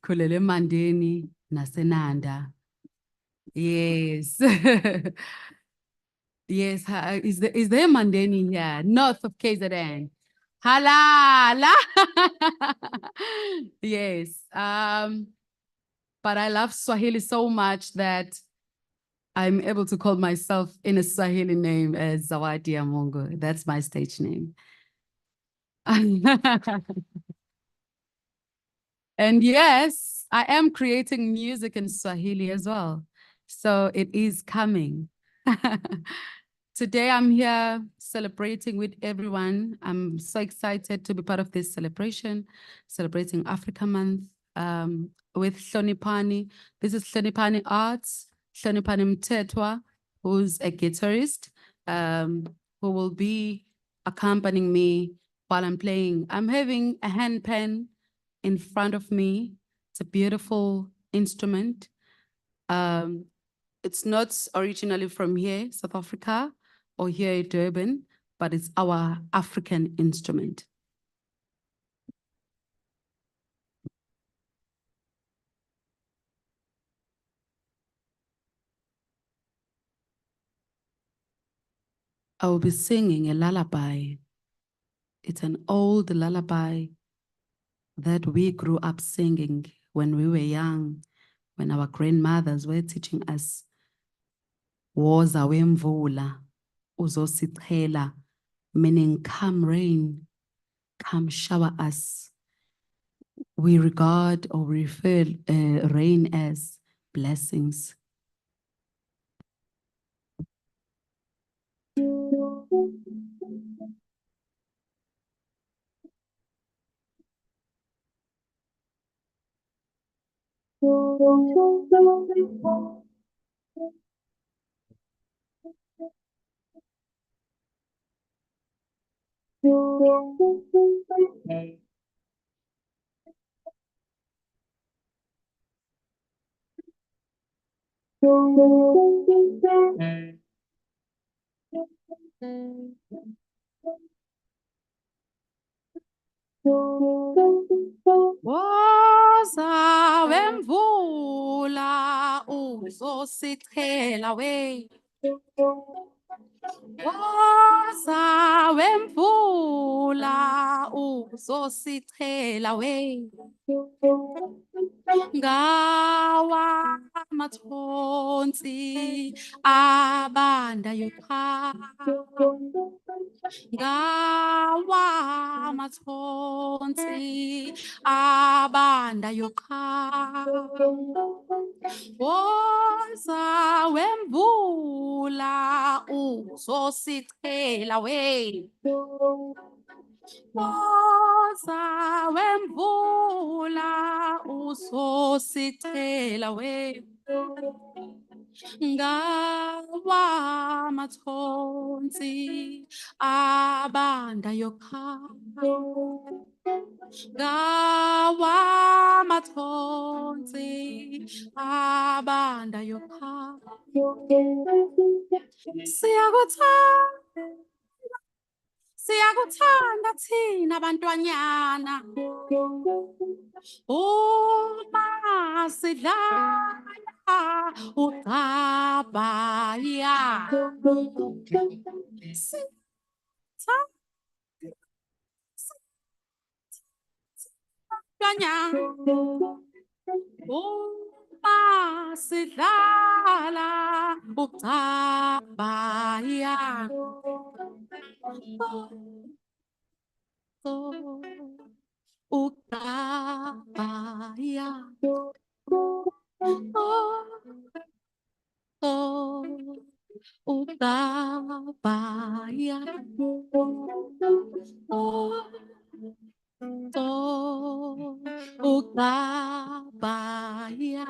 Khulele Mandeni nasenanda. Yes. Yes, is there Mandeni here, north of KZN? Halala. Yes. But I love Swahili so much that I'm able to call myself in a Swahili name as Zawadi ya Mungu. That's my stage name. And yes, I am creating music in Swahili as well. So it is coming. Today I'm here celebrating with everyone. I'm so excited to be part of this celebration, celebrating Africa Month with Hlonipani. This is Hlonipani Arts, Hlonipani Mtetwa, who's a guitarist, who will be accompanying me while I'm playing. I'm having a handpan in front of me. It's a beautiful instrument. It's not originally from here, South Africa, or here in Durban, but it's our African instrument. I will be singing a lullaby. It's an old lullaby that we grew up singing when we were young, when our grandmothers were teaching us. Woza wemvula, uzosichela, meaning come rain, come shower us. We regard or refer rain as blessings. Woza wemvula uzosichela we. Woza wemvula uzosichela we. Ngawa mathonsi abanda yokha. Ngawa mathonsi abanda yokha. Woza wemvula uzosichela we. Woza wemvula uzosichela we. Ngawa mathonsi abanda yokha. Ngawa mathonsi abanda yokha. Siyakuthanda thina bantwanyana. Uma sidlala ucabaya. Bantwanyana. Uma sidlala ucabaya. Ucabaya. Ucabaya. Ucabaya.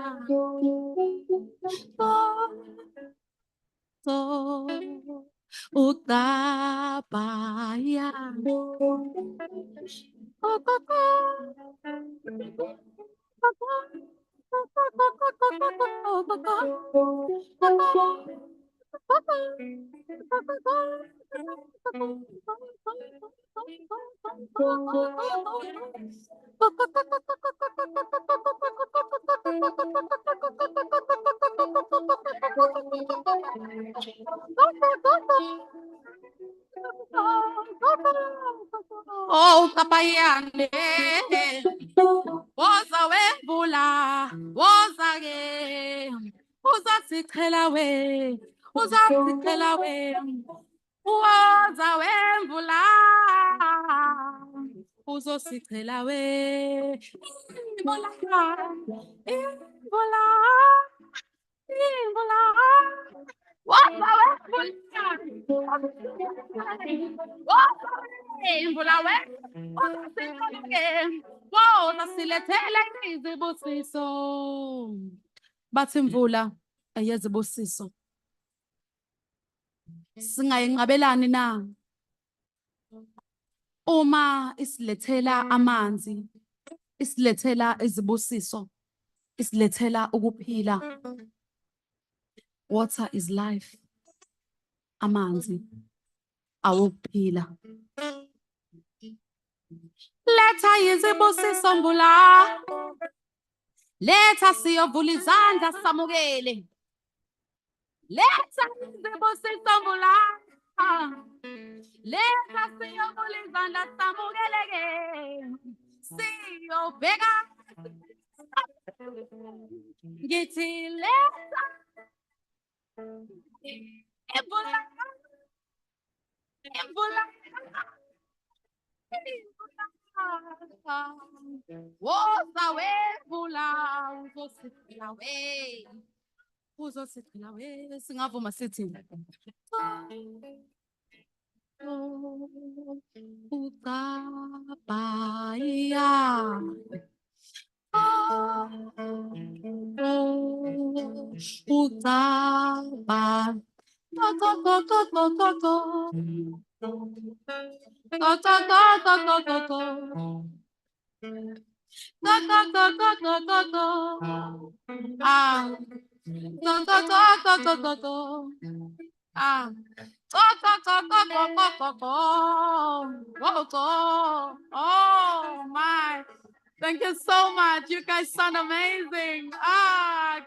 Ucabaya. Oh, kapayane. Woza wembula, woza ke. Woza sikhela we, woza sikhela we. Woza wembula, uzosikhela we. Imbula, imbula, imbula. Woza wembula, woza wembula we. Uzosikhela we. Woza silethele izibusiso. Bathi imvula eyezibusiso. Singayinqabelani na? Uma isilethela amanzi, isilethela izibusiso, isilethela ukuphila. Water is life. Amanzi awokuphila. Letha izibusiso mvula. Letha siyovula izandla samukele. Letha izibusiso mvula. Letha siyovula izandla samukeleke. Siyobheka. Ngithi letha. Imvula. Imvula. Woza wembula, uzosikhela we. Uzosikhela we. Singavuma sithi. Ucabaya. Ucaba. Oh my. Thank you so much. You guys sound amazing. God.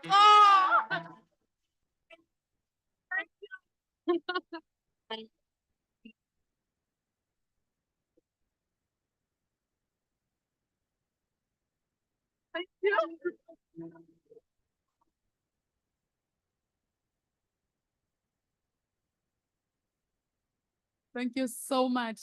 Thank you. Thank you so much.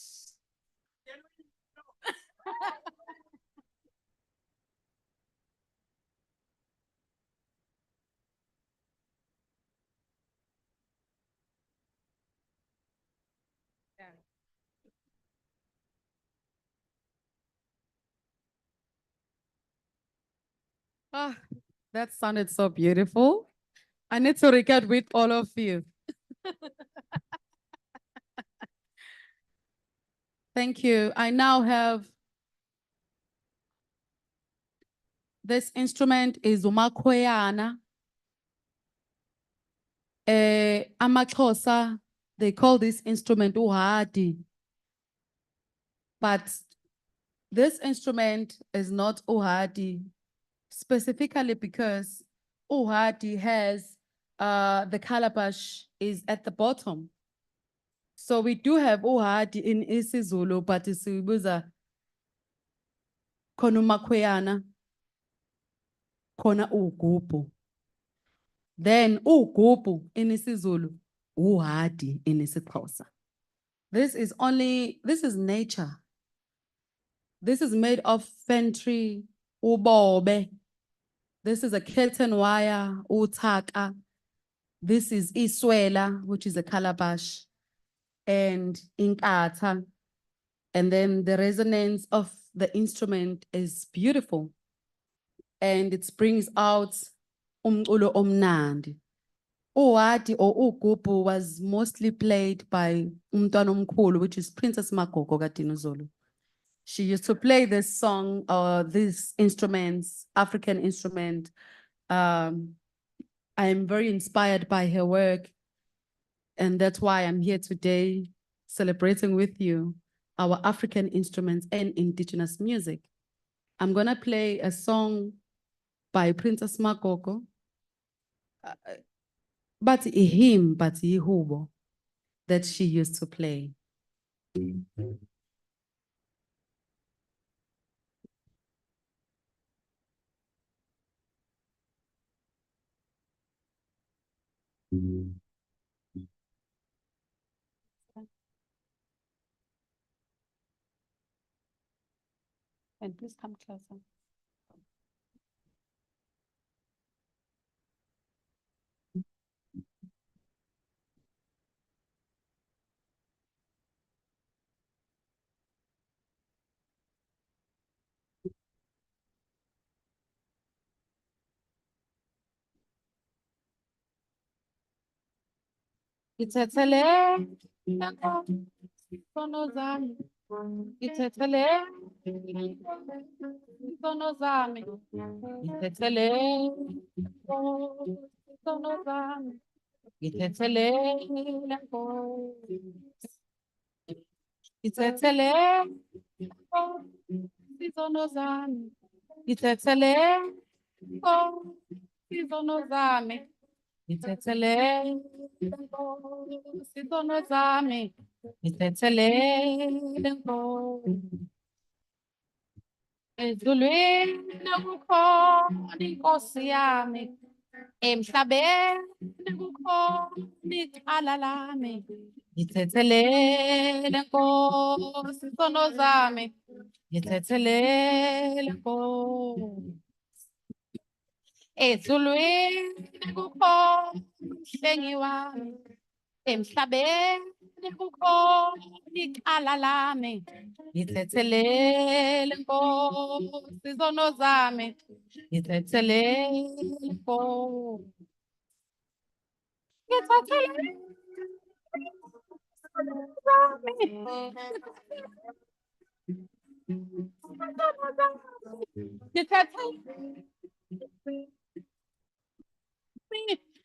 Ah, that sounded so beautiful. I need to record with all of you. Thank you. I now have this instrument is umakweyana. AmaXhosa, they call this instrument uhadi. But this instrument is not uhadi, specifically because uhadi has the calabash is at the bottom. So we do have uhadi in isiZulu, but isibuza khona umakhweyana, khona ugubu. Then ugubu in isiZulu, uhadi in isiXhosa. This is nature. This is made of fen tree, ubobe. This is a curtain wire, utaka. This is iswela, which is a calabash, and inkatha. And then the resonance of the instrument is beautiful. And it brings out umculo omnandi. Uwadi or ugubu was mostly played by umntwana omkhulu, which is Princess Makoko kaDinuzulu. She used to play this song or these instruments, African instrument. I am very inspired by her work. And that's why I'm here today celebrating with you our African instruments and indigenous music. I'm gonna play a song by Princess Makoko, but a hymn, but a hubo that she used to play. And please come closer. Ngithathele izono zami, ngithathele izono zami, ngithathele izono zami, ngithathele ngithathele izono zami, ngithathele izono zami. Ngithathele izono zami, ngithathele ezulwini kukhona inkosi yami, emhlabeni kukhona icala lami. Ngithathele Nkosi izono zami, ngithathele Nkosi. Ezulwini kukhona umhlengi wami, emhlabeni kukhona icala lami. Ngithethele Nkosi izono zami, ngithethele Nkosi. Ngithethele izono zami, ngithethele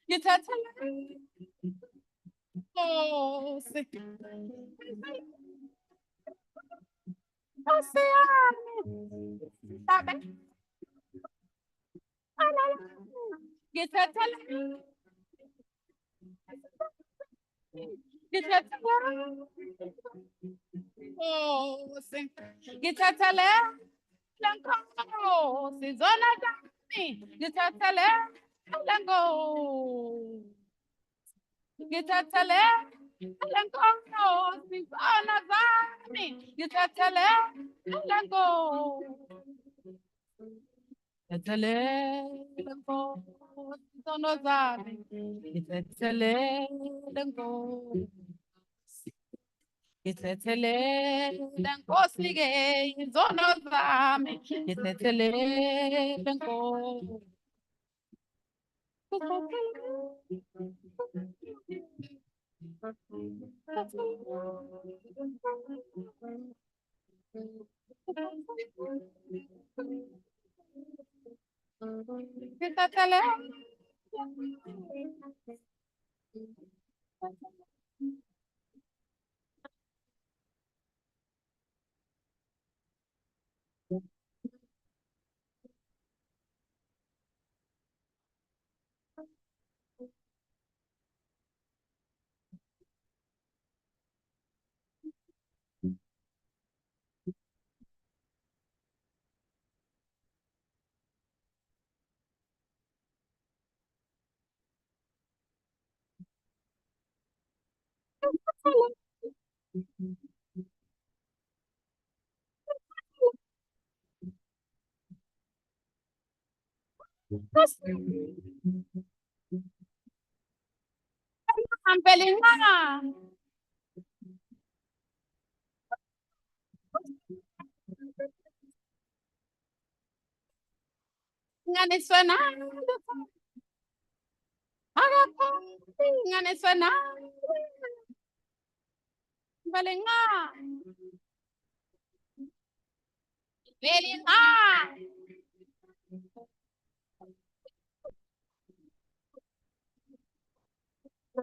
ngithathele Nkosi, Nkosi yami, mhlabe ngithathele Nkosi, ngithathele Nkosi izono zami, ngithathele Nkosi. Ngithathele Nkosi izono zami, ngithathele Nkosi. Ngithathele Nkosi izono zami, ngithathele Nkosi. Ngithathele Nkosi ke izono zami, ngithathele Nkosi. Ngithathele Ampelinga. Nganiswe nami, akakhona nganiswe nami, Ampelinga. Ampelinga. The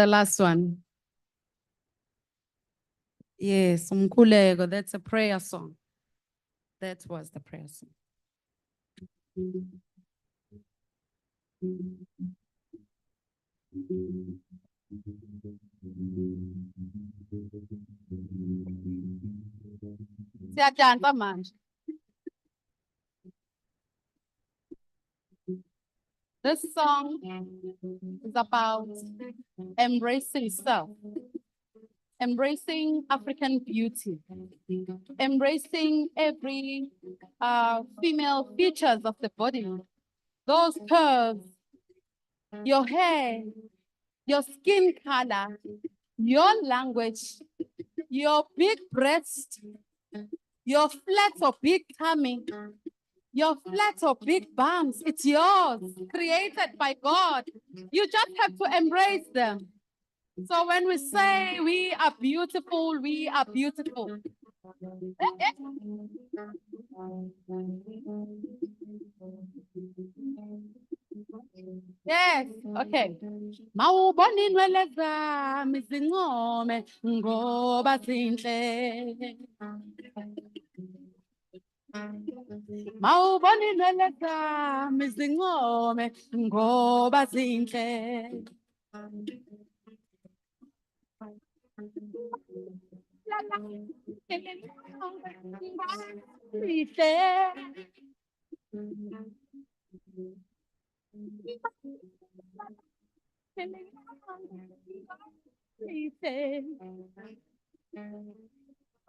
last one. Yes, umkhuleko, that's a prayer song. That was the prayer song. Siyadansa manje. This song is about embracing self, embracing African beauty, embracing every female features of the body, those curves, your hair, your skin color, your language, your big breast, your flat or big tummy, your flat or big bums. It's yours, created by God. You just have to embrace them. So when we say we are beautiful, we are beautiful. Yes, okay. Mawubona inwele zami zincome ngoba zinhle. Mawubona inwele zami zincome ngoba zinhle.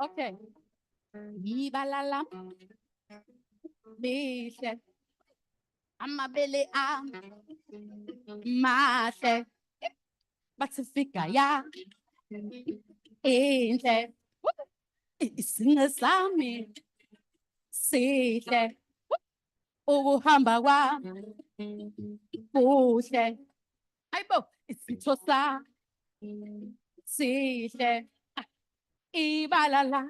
Okay. Ibalala lihle amabele ami mahle bathi fika ya inhle isinge sami sihle ukuhamba kwami kuhle ayibo isitho sami sihle ibalala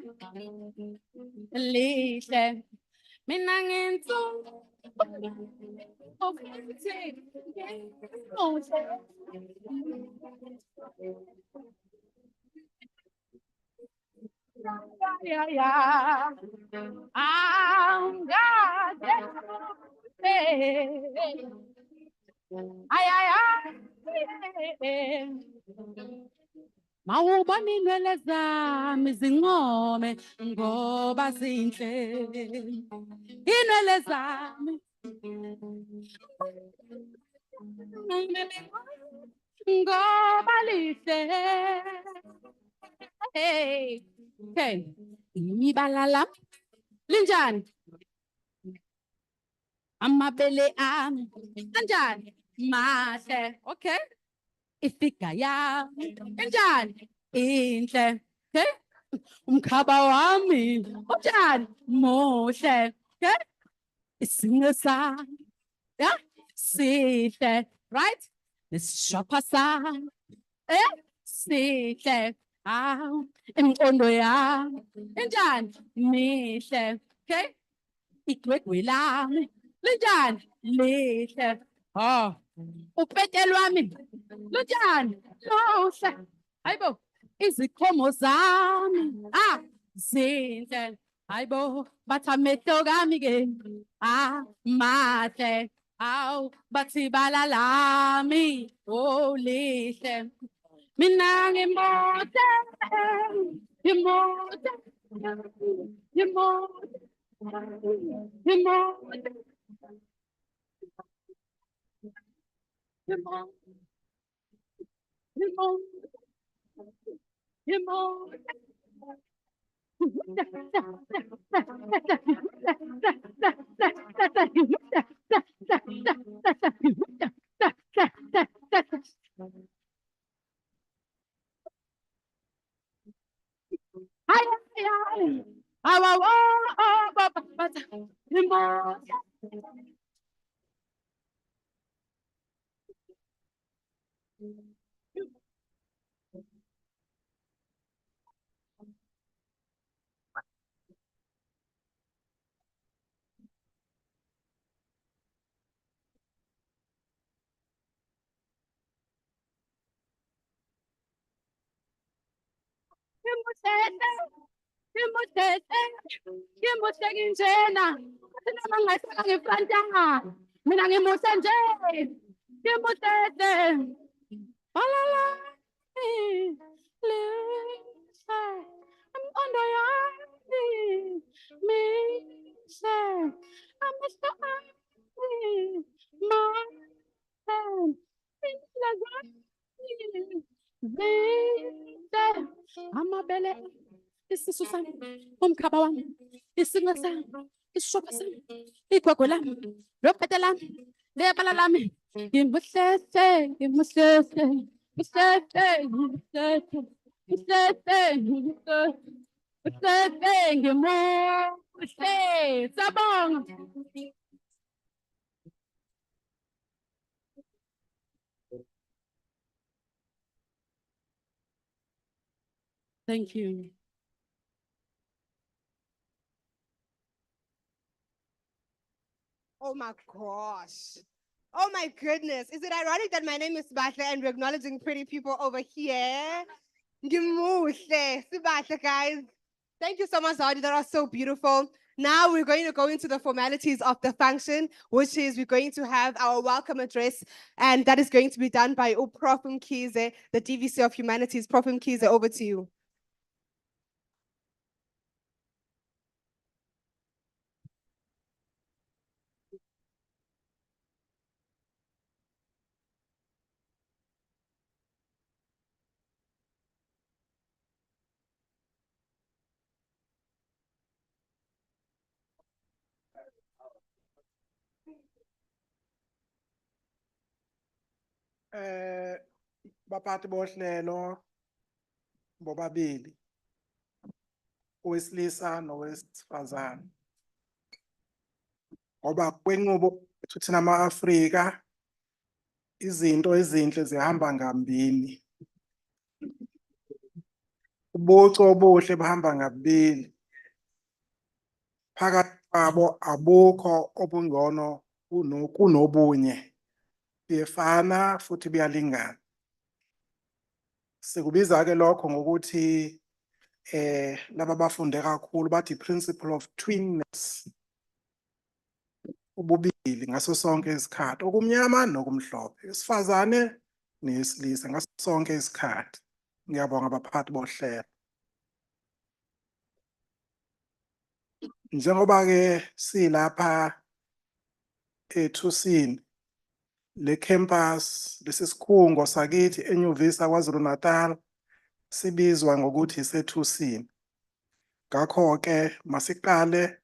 lihle mina ngenzu yeah, yeah. I'm God. Ay, ay, ay. Mawubona inwele zami zincome ngoba zinhle. Inwele zami ngoba lihle. Hey, okay. Ibalala linjani? Amabele ami kanjani? Mahle. Okay. Ifika yami kanjani? Inhle. Okay. Umkhaba wami unjani? Muhle. Okay. Isinge sami. Yeah. Sihle. Right? Nesishopha sami. Sihle. Imqondo yami injani? Mihle. Okay. Igwegwe lami linjani? Lihle. Upete lwami lunjani? Luhle. Hayibo, izikhomo zami zinhle. Hayibo, bathi amehlo kami ke mahle. Awu, bathi ibala lami lihle. Mina ngimote, ngimote, ngimote, ngimote, Thank you. Oh my gosh. Oh my goodness. Is it ironic that my name is Sibahle and we're acknowledging pretty people over here? Ngimuhle, Sibahle, guys. Thank you so much, Zadi. That was so beautiful. Now we're going to go into the formalities of the function, which is we're going to have our welcome address, and that is going to be done by Prof Mkhize, the DVC of Humanities. Prof Mkhize, over to you. Baphathi bohlelo bobabili owesilisa nowesifazane ngoba kwenqubo ethu thina ama-Afrika izinto ezinhle zihamba ngambini, ubuco obuhle bahamba ngabili, phakathi kwabo abukho obungcono kunobunye, buyefana futhi buyalingana. Sikubiza-ke lokho ngokuthi laba bafunde kakhulu bathi principle of twinness, ububili ngaso sonke isikhathi, okumnyama nokumhlophe, isifazane nesilisa ngaso sonke isikhathi. Ngiyabonga abaphathi bohlelo. Njengoba-ke silapha ethusini le campus, lesi sikhungo sakithi enyuvesi KwaZulu-Natal sibizwa ngokuthi isethusini. Ngakho-ke masiqale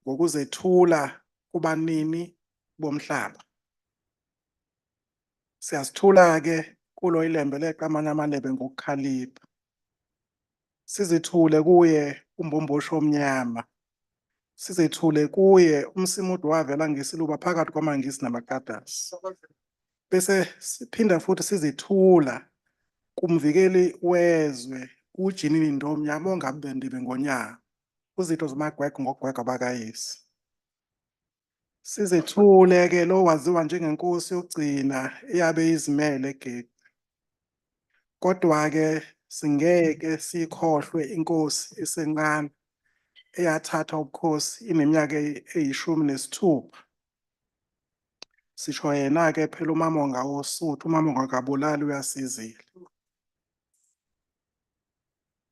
ngokuzethula kubanini bomhlaba. Siyasithula-ke kulo ilembe leqa amanye amalebe ngokukhalipha. Sizithule kuye umbombosho omnyama. Sizethule kuye umsimudu wavela ngesiluba phakathi kwamangisi namakadasi. Bese siphinda futhi sizithula kumvikeli wezwe uJinini Ndomnyama ongabendibe ngonyaka uzitho zomagwegwe ngogwegwe abakayise. Sizethule-ke lo waziwa njengenkosi yokugcina eyabe izimele eGeqe. Kodwa-ke singeke sikhohlwe inkosi esencane eyathatha ubukhosi ineminyaka eyi-16. Sisho yena-ke phela uMamonga woSuthu, uMamonga kaBulali uyasizile.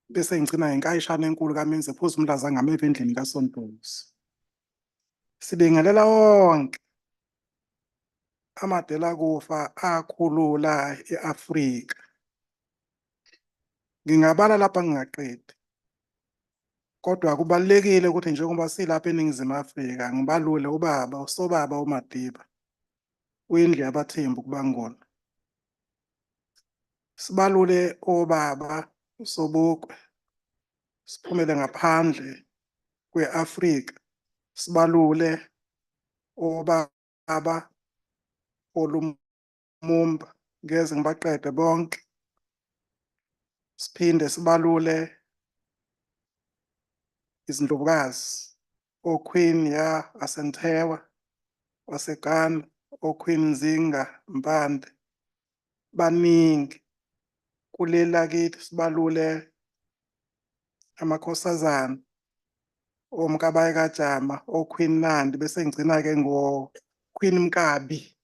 Bese ngicina ngenkayishana enkulu kaMenze phuzu umlaza ngameva endlini kaSontusi. Sibingelela wonke amadela kufa akhulula e-Afrika. Ngingabala lapha ngingaqedi. Kodwa kubalulekile ukuthi njengoba silapha eNingizimu Afrika ngibalule ubaba, usobaba uMadiba. Uyindlu yabathembu kubangona. Sibalule obaba uSobukwe. Siphumele ngaphandle kwe-Afrika. Sibalule obaba olumumba ngeze ngibaqede bonke. Siphinde sibalule izindlovukazi oQueen ya Asentewa waseGhana, oQueen Nzinga Mpande, baningi kuleli lakithi. Sibalule amakhosazana omkabayi kaJama, oQueen Nandi, bese ngigcina-ke ngoQueen Mkabi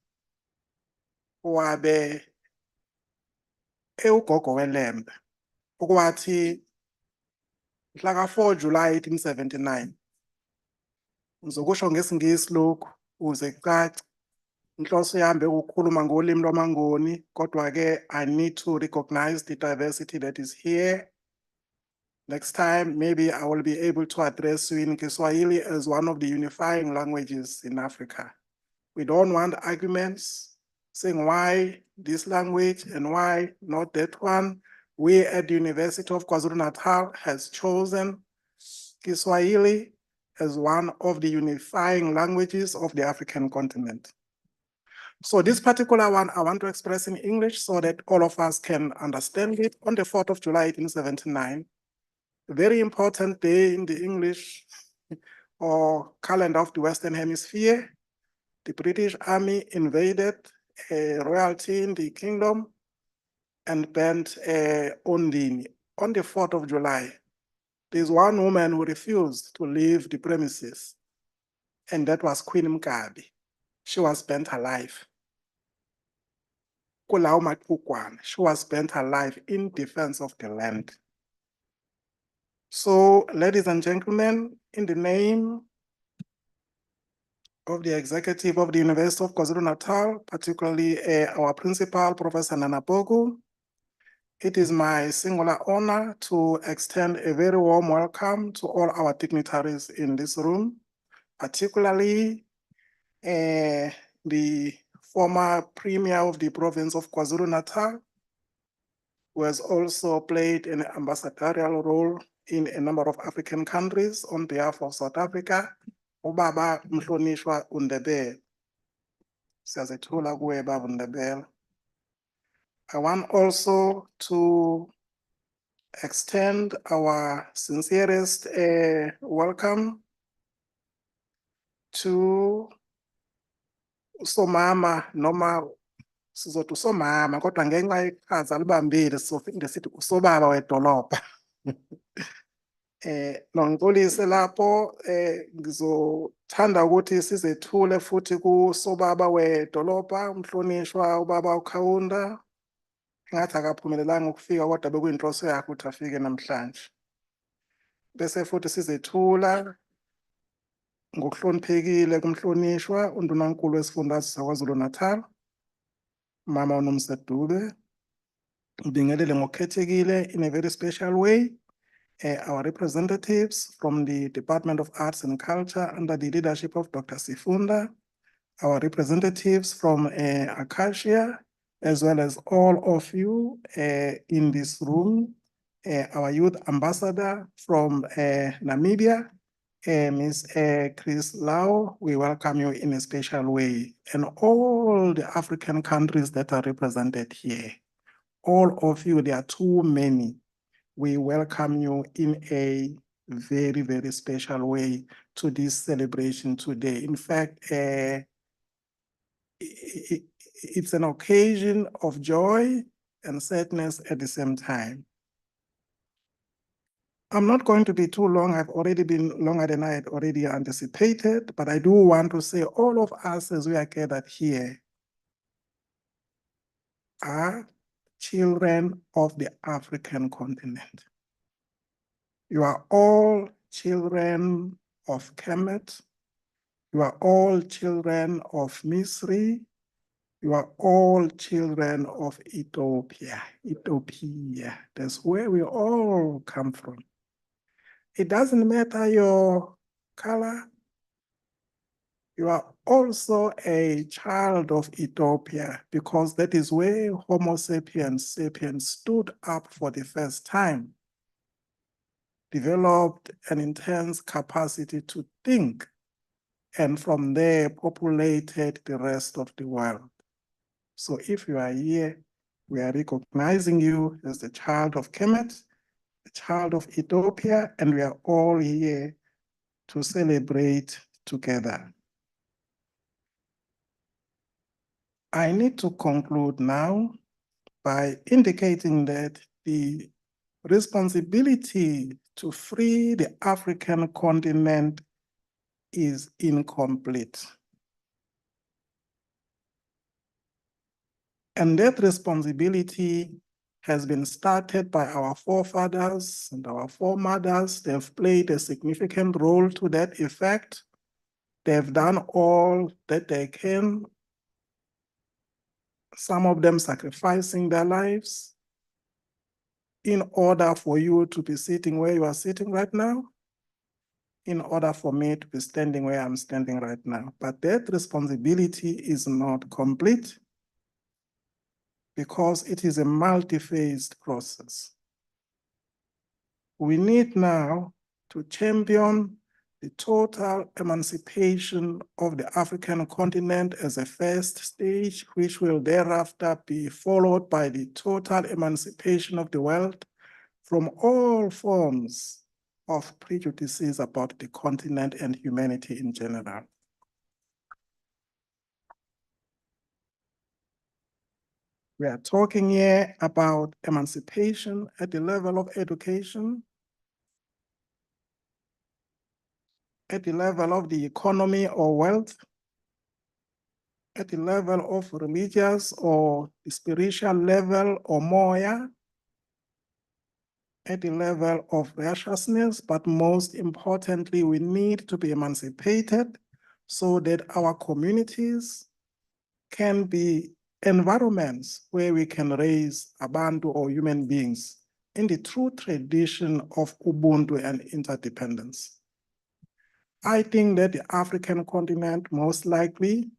owabe ugogo weLembe, okwathi mhla ka-4 July 1879. Ngizokusho ngesiNgisi lokhu ukuze kucace. Inhloso yami ukukhuluma ngolimi lwamaNgoni, kodwa-ke I need to recognize the diversity that is here. Next time, maybe I will be able to address you in Kiswahili as one of the unifying languages in Africa. We don't want arguments saying why this language and why not that one. We at the University of KwaZulu-Natal has chosen Kiswahili as one of the unifying languages of the African continent. So this particular one, I want to express in English so that all of us can understand it. On the 4th of July, 1879, a very important day in the English or calendar of the Western Hemisphere, the British Army invaded royalty in the kingdom and banned Ondini. On the 4th of July, there's one woman who refused to leave the premises, and that was Queen Mkabi. She was burnt alive. She was burnt alive in defense of the land. So, ladies and gentlemen, in the name of the executive of the University of KwaZulu-Natal, particularly our principal, Professor Nana Bogu, it is my singular honor to extend a very warm welcome to all our dignitaries in this room, particularly the former Premier of the province of KwaZulu-Natal, who has also played an ambassadorial role in a number of African countries on behalf of South Africa, Ubaba Mhlonishwa Undebele. Siyazethula kuwe Baba Undebele. I want also to extend our sincerest welcome to Somama noma sizothi usomama kodwa ngenxa yeqhaza libambile sizofinde sithi usobaba wedolobha. Nongixolise lapho ngizothanda ukuthi sizethule futhi kusobaba wedolobha umhlonishwa ubaba uKhawunda. Ngathi akaphumelelanga ukufika kodwa bekuyinhloso yakhe ukuthi afike namhlanje. Bese futhi sizethula ngokuhloniphekile kumhlonishwa undunankulu wesifundazwe saKwaZulu-Natal, Mama uNomsedube. Ngibingelele ngokukhethekile in a very special way our representatives from the Department of Arts and Culture under the leadership of Dr. Sifunda, our representatives from Acacia, as well as all of you in this room, our youth ambassador from Namibia, Ms. Chris Lau, we welcome you in a special way, and all the African countries that are represented here. All of you, there are too many. We welcome you in a very, very special way to this celebration today. In fact, it's an occasion of joy and sadness at the same time. I'm not going to be too long. I've already been longer than I had already anticipated, but I do want to say all of us as we are gathered here are children of the African continent. You are all children of Kemet. You are all children of Misri. You are all children of Ethiopia. Ethiopia, that's where we all come from. It doesn't matter your color. You are also a child of Ethiopia because that is where Homo sapiens stood up for the first time. developed an intense capacity to think, and from there populated the rest of the world. So if you are here, we are recognizing you as the child of Kemet, the child of Ethiopia, and we are all here to celebrate together. I need to conclude now by indicating that the responsibility to free the African continent is incomplete. And that responsibility has been started by our forefathers and our foremothers. They've played a significant role to that effect. They've done all that they can, some of them sacrificing their lives in order for you to be sitting where you are sitting right now, in order for me to be standing where I'm standing right now. But that responsibility is not complete because it is a multi-phased process. We need now to champion the total emancipation of the African continent as a first stage, which will thereafter be followed by the total emancipation of the world from all forms of prejudices about the continent and humanity in general. We are talking here about emancipation at the level of education, at the level of the economy or wealth, at the level of religious or spiritual level or moya, at the level of righteousness, but most importantly, we need to be emancipated so that our communities can be environments where we can raise abantu or human beings in the true tradition of Ubuntu and interdependence. I think that the African continent most likely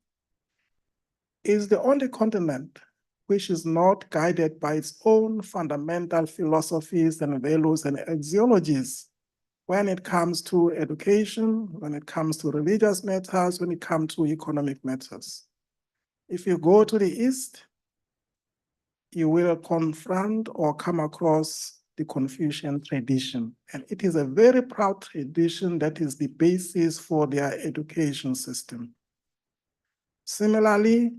is the only continent which is not guided by its own fundamental philosophies and values and ideologies when it comes to education, when it comes to religious matters, when it comes to economic matters. If you go to the East, you will confront or come across the Confucian tradition. And it is a very proud tradition that is the basis for their education system. Similarly,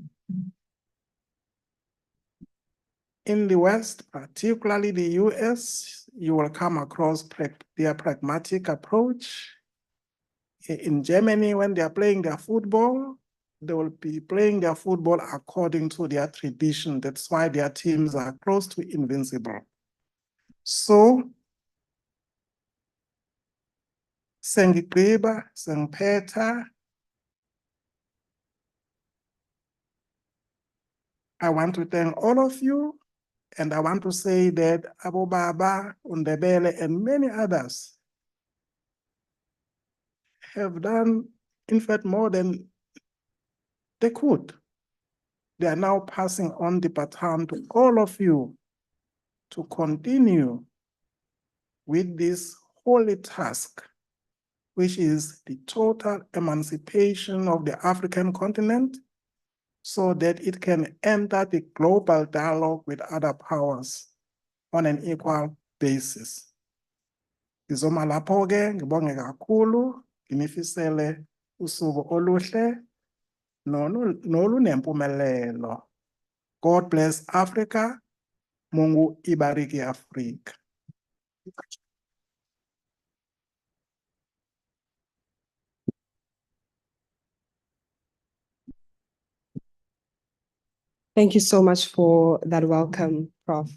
in the West, particularly the US, you will come across their pragmatic approach. In Germany, when they are playing their football, they will be playing their football according to their tradition. That's why their teams are close to invincible. So, sengigqiba, sengiphetha. I want to thank all of you, and I want to say that Abu Baba, Undebele, and many others have done, in fact, more than they could. They are now passing on the baton to all of you to continue with this holy task, which is the total emancipation of the African continent so that it can enter the global dialogue with other powers on an equal basis. Ngizoma lapho-ke, ngibonge kakhulu, nginifisele usuku oluhle nolunempumelelo. God bless Africa. Mungu ibariki Afrika. Thank you so much for that welcome, Prof.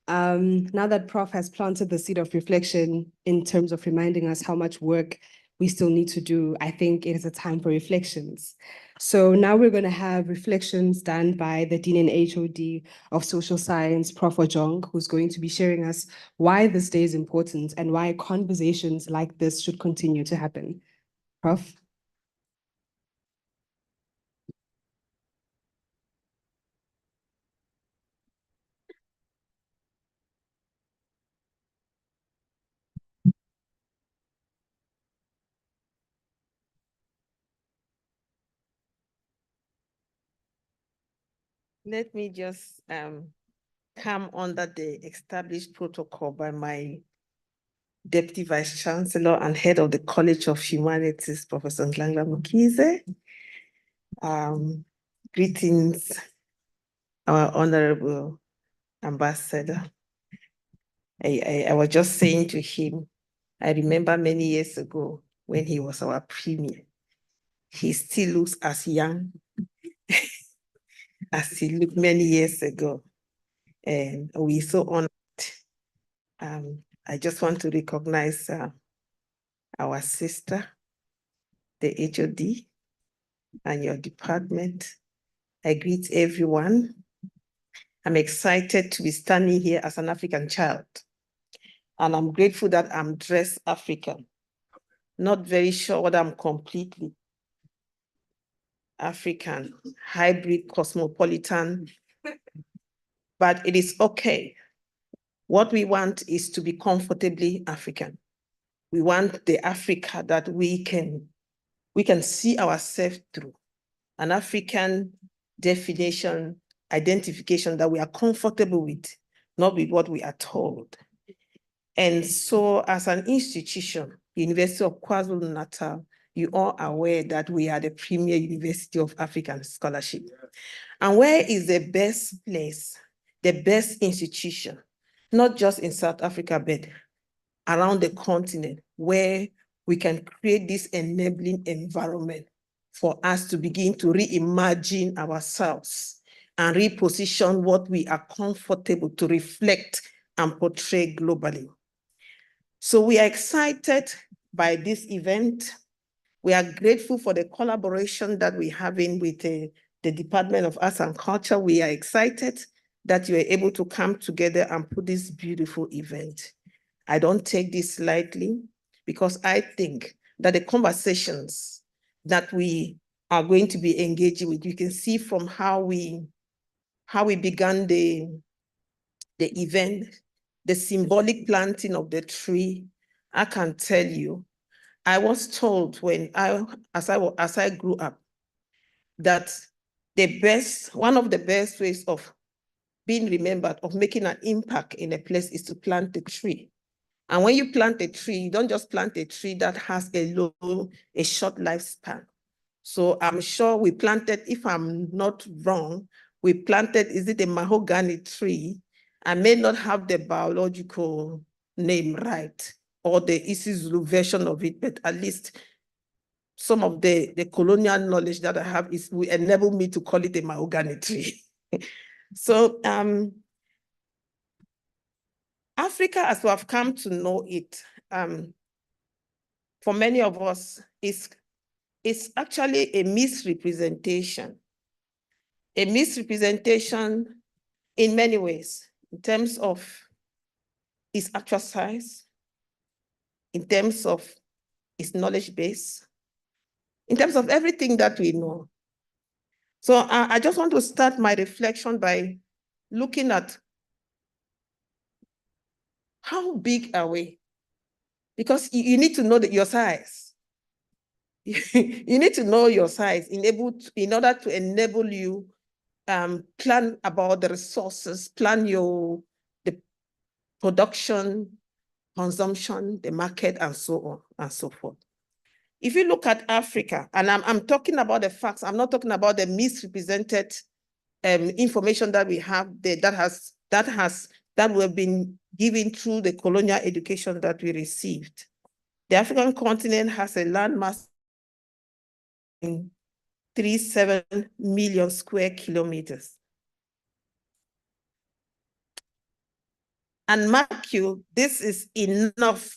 Now that Prof has planted the seed of reflection in terms of reminding us how much work we still need to do, I think it is a time for reflections. So now we're going to have reflections done by the Dean and HOD of Social Science, Prof. Ojong, who's going to be sharing us why this day is important and why conversations like this should continue to happen. Prof. let me just come under the established protocol by my Deputy Vice Chancellor and Head of the College of Humanities, Professor Nhlangla Mkhize. Greetings, our Honorable Ambassador. I was just saying to him, I remember many years ago when he was our premier, he still looks as young as he looked many years ago. And we're so honored. I just want to recognize our sister, the HOD, and your department. I greet everyone. I'm excited to be standing here as an African child. And I'm grateful that I'm dressed African. Not very sure whether I'm completely African, hybrid, cosmopolitan, but it is okay. What we want is to be comfortably African. We want the Africa that we can see ourselves through. An African definition, identification that we are comfortable with, not with what we are told. And so as an institution, University of KwaZulu-Natal, you are aware that we are the premier University of African Scholarship. And where is the best place, the best institution, not just in South Africa, but around the continent, where we can create this enabling environment for us to begin to reimagine ourselves and reposition what we are comfortable to reflect and portray globally. So we are excited by this event. We are grateful for the collaboration that we're having with the Department of Arts and Culture. We are excited that you are able to come together and put this beautiful event. I don't take this lightly because I think that the conversations that we are going to be engaging with, you can see from how we began the event, the symbolic planting of the tree. I can tell you, I was told as I grew up, that one of the best ways of being remembered, of making an impact in a place, is to plant a tree. And when you plant a tree, you don't just plant a tree that has a short lifespan. So I'm sure we planted, if I'm not wrong, we planted, is it a mahogany tree? I may not have the biological name right, or the isiZulu version of it, but at least some of the colonial knowledge that I have will enable me to call it a mahogany tree. So Africa, as we have come to know it, for many of us, is actually a misrepresentation. A misrepresentation in many ways, in terms of its actual size, in terms of its knowledge base, in terms of everything that we know. So I just want to start my reflection by looking at how big are we? Because you need to know your size. You need to know your size in order to enable you plan about the resources, plan the production, consumption, the market, and so on and so forth. If you look at Africa, and I'm talking about the facts, I'm not talking about the misrepresented information that we have there that we've been given through the colonial education that we received. The African continent has a landmass in 37 million square kilometers. And mark you, this is enough.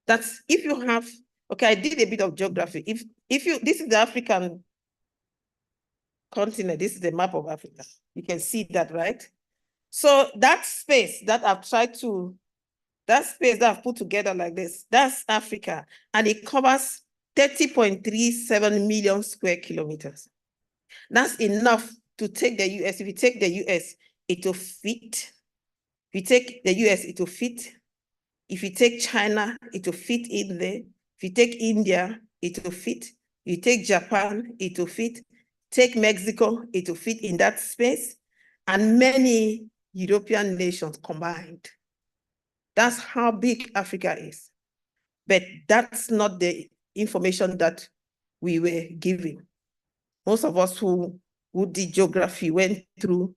That's if you have, okay, I did a bit of geography. This is the African continent, this is the map of Africa. You can see that, right? So that space that I've put together like this, that's Africa. And it covers 30.37 million square kilometers. That's enough to take the US. If you take the US, it will fit. If you take the US, it will fit. If you take China, it will fit in there. If you take India, it will fit. You take Japan, it will fit. Take Mexico, it will fit in that space. and many European nations combined. That's how big Africa is. But that's not the information that we were given. Most of us who did geography went through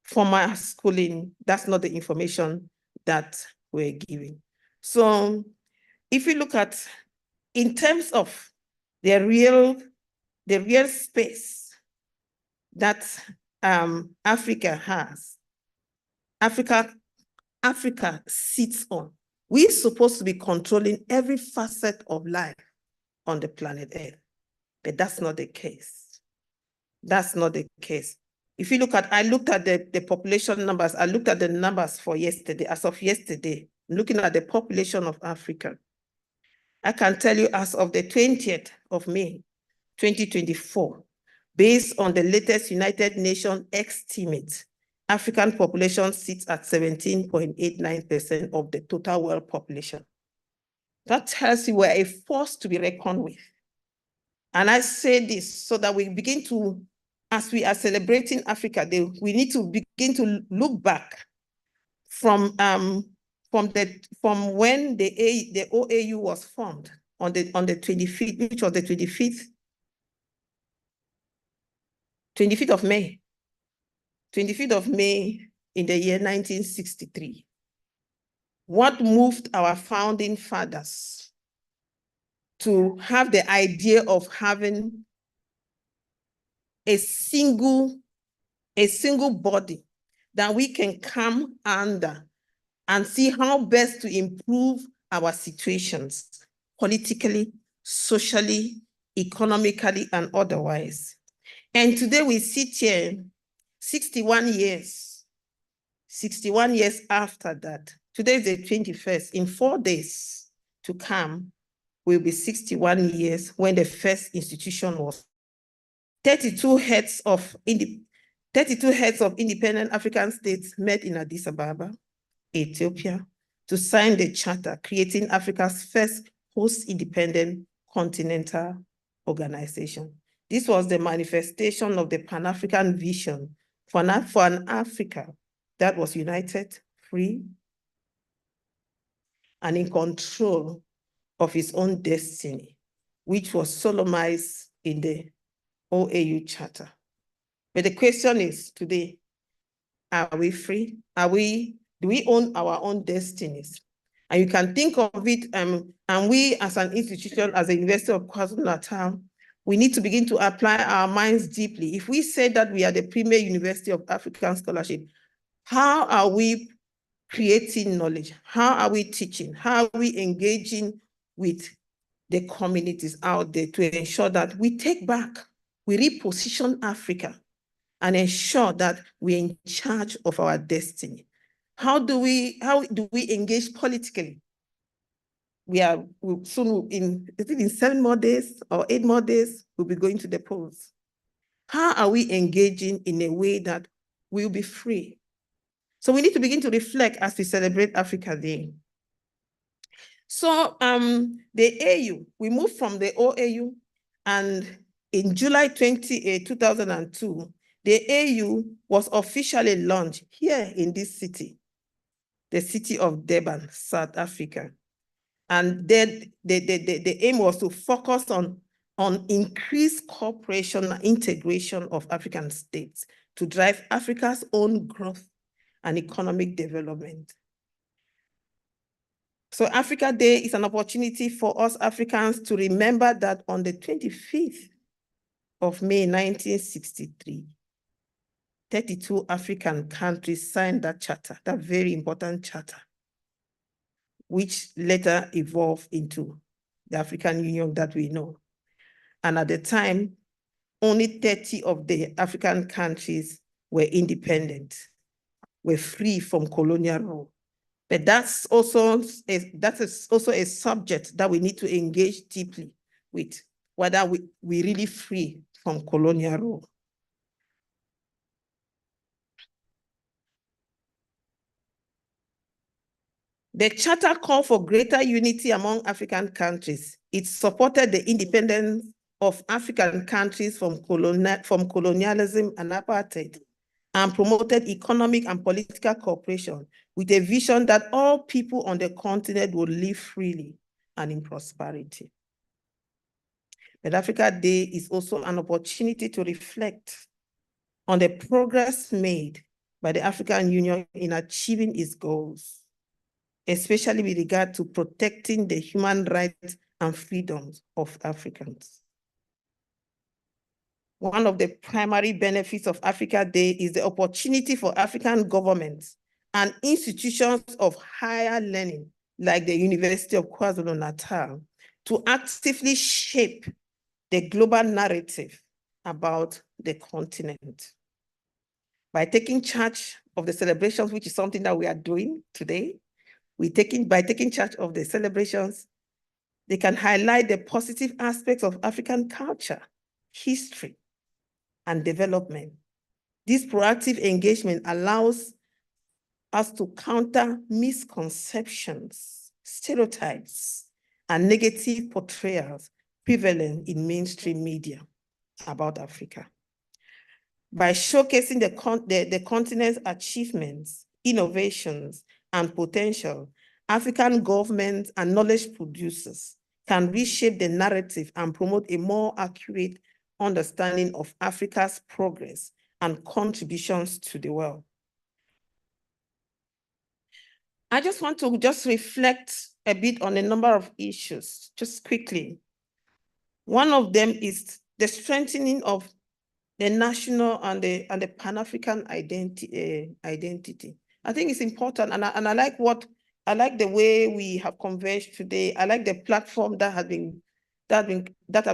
formal schooling. That's not the information that we're given. So if we look at, in terms of the real space that Africa has, Africa sits on, we're supposed to be controlling every facet of life on the planet Earth, but that's not the case. That's not the case. If you look at, I looked at the population numbers, I looked at the numbers for yesterday, as of yesterday, looking at the population of Africa. I can tell you as of the 20th of May, 2024, based on the latest United Nations estimate, African population sits at 17.89% of the total world population. That tells you we're a force to be reckoned with. And I say this so that we begin to, as we are celebrating Africa Day, we need to begin to look back from when the OAU was formed on the 25th, which was the 25th of May. 25th of May in the year 1963. What moved our founding fathers to have the idea of having a single body that we can come under and see how best to improve our situations politically, socially, economically, and otherwise. And today we sit here 61 years after that. Today is the 21st. In 4 days to come, will be 61 years when the first institution was. 32 heads of independent African states met in Addis Ababa, Ethiopia, to sign the charter, creating Africa's first post-independent continental organization. This was the manifestation of the Pan-African vision for an Africa that was united, free, and in control of its own destiny, which was solemnized in the OAU Charter. But the question is today, are we free? Do we own our own destinies? And you can think of it, and we as an institution, as the University of KwaZulu-Natal, we need to begin to apply our minds deeply. If we say that we are the premier university of African scholarship, how are we creating knowledge? How are we teaching? How are we engaging with the communities out there to ensure that we take back, we reposition Africa and ensure that we're in charge of our destiny? How do we engage politically? We'll soon, in 7 more days or 8 more days, we'll be going to the polls. How are we engaging in a way that we'll be free? So we need to begin to reflect as we celebrate Africa Day. So the AU, we moved from the OAU, and in July 2002, the AU was officially launched here in this city, the city of Durban, South Africa. And then the aim was to focus on increased cooperation and integration of African states to drive Africa's own growth and economic development. So Africa Day is an opportunity for us Africans to remember that on the 25th of May, 1963, 32 African countries signed that charter, that very important charter, which later evolved into the African Union that we know. And at the time, only 30 of the African countries were independent, were free from colonial rule. But that's also a subject that we need to engage deeply with, whether we're really free from colonial rule. The charter called for greater unity among African countries. It supported the independence of African countries from colonialism and apartheid, and promoted economic and political cooperation with a vision that all people on the continent would live freely and in prosperity. But Africa Day is also an opportunity to reflect on the progress made by the African Union in achieving its goals, especially with regard to protecting the human rights and freedoms of Africans. One of the primary benefits of Africa Day is the opportunity for African governments and institutions of higher learning, like the University of KwaZulu-Natal, to actively shape the global narrative about the continent. By taking charge of the celebrations, which is something that we are doing today, by taking charge of the celebrations, they can highlight the positive aspects of African culture, history, and development. This proactive engagement allows us to counter misconceptions, stereotypes, and negative portrayals prevalent in mainstream media about Africa. By showcasing the continent's achievements, innovations, and potential, African governments and knowledge producers can reshape the narrative and promote a more accurate understanding of Africa's progress and contributions to the world. I just want to reflect a bit on a number of issues, just quickly. One of them is the strengthening of the national and the Pan-African identity. I think it's important, and I like the way we have converged today. I like the platform that have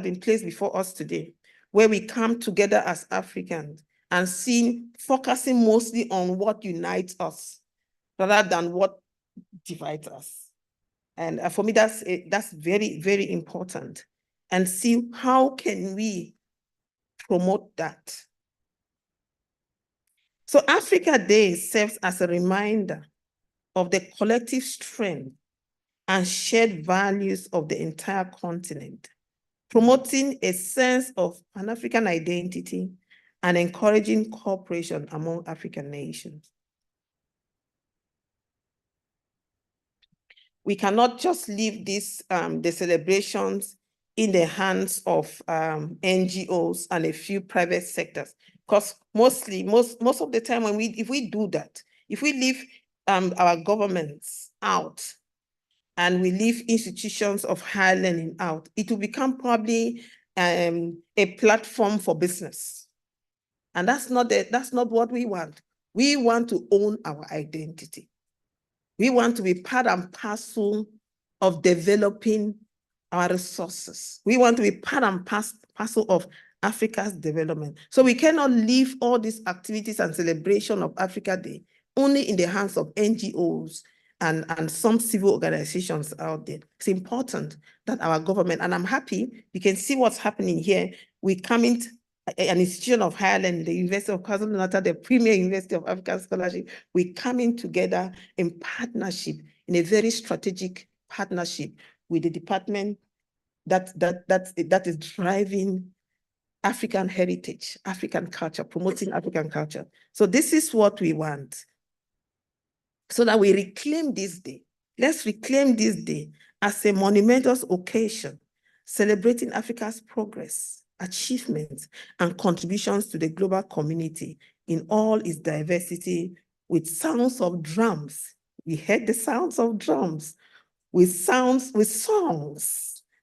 been placed before us today, where we come together as Africans and focusing mostly on what unites us rather than what divides us. And for me, that's very, very important. And see how can we promote that. So Africa Day serves as a reminder of the collective strength and shared values of the entire continent, promoting a sense of Pan-African identity and encouraging cooperation among African nations. We cannot just leave the celebrations in the hands of NGOs and a few private sectors, because most of the time if we do that, if we leave our governments out and we leave institutions of higher learning out, it will become probably a platform for business. And that's not what we want. We want to own our identity. We want to be part and parcel of developing our resources. We want to be part and parcel of Africa's development. So we cannot leave all these activities and celebration of Africa Day only in the hands of NGOs and some civil organizations out there. It's important that our government, and I'm happy, you can see what's happening here. We come into an institution of higher learning, the University of KwaZulu-Natal, the premier University of African Scholarship. We coming together in partnership, in a very strategic partnership with the department that is driving African heritage, African culture, promoting African culture. So this is what we want, so that we reclaim this day. Let's reclaim this day as a monumentous occasion, celebrating Africa's progress, achievements, and contributions to the global community in all its diversity, with sounds of drums. We heard the sounds of drums, with songs,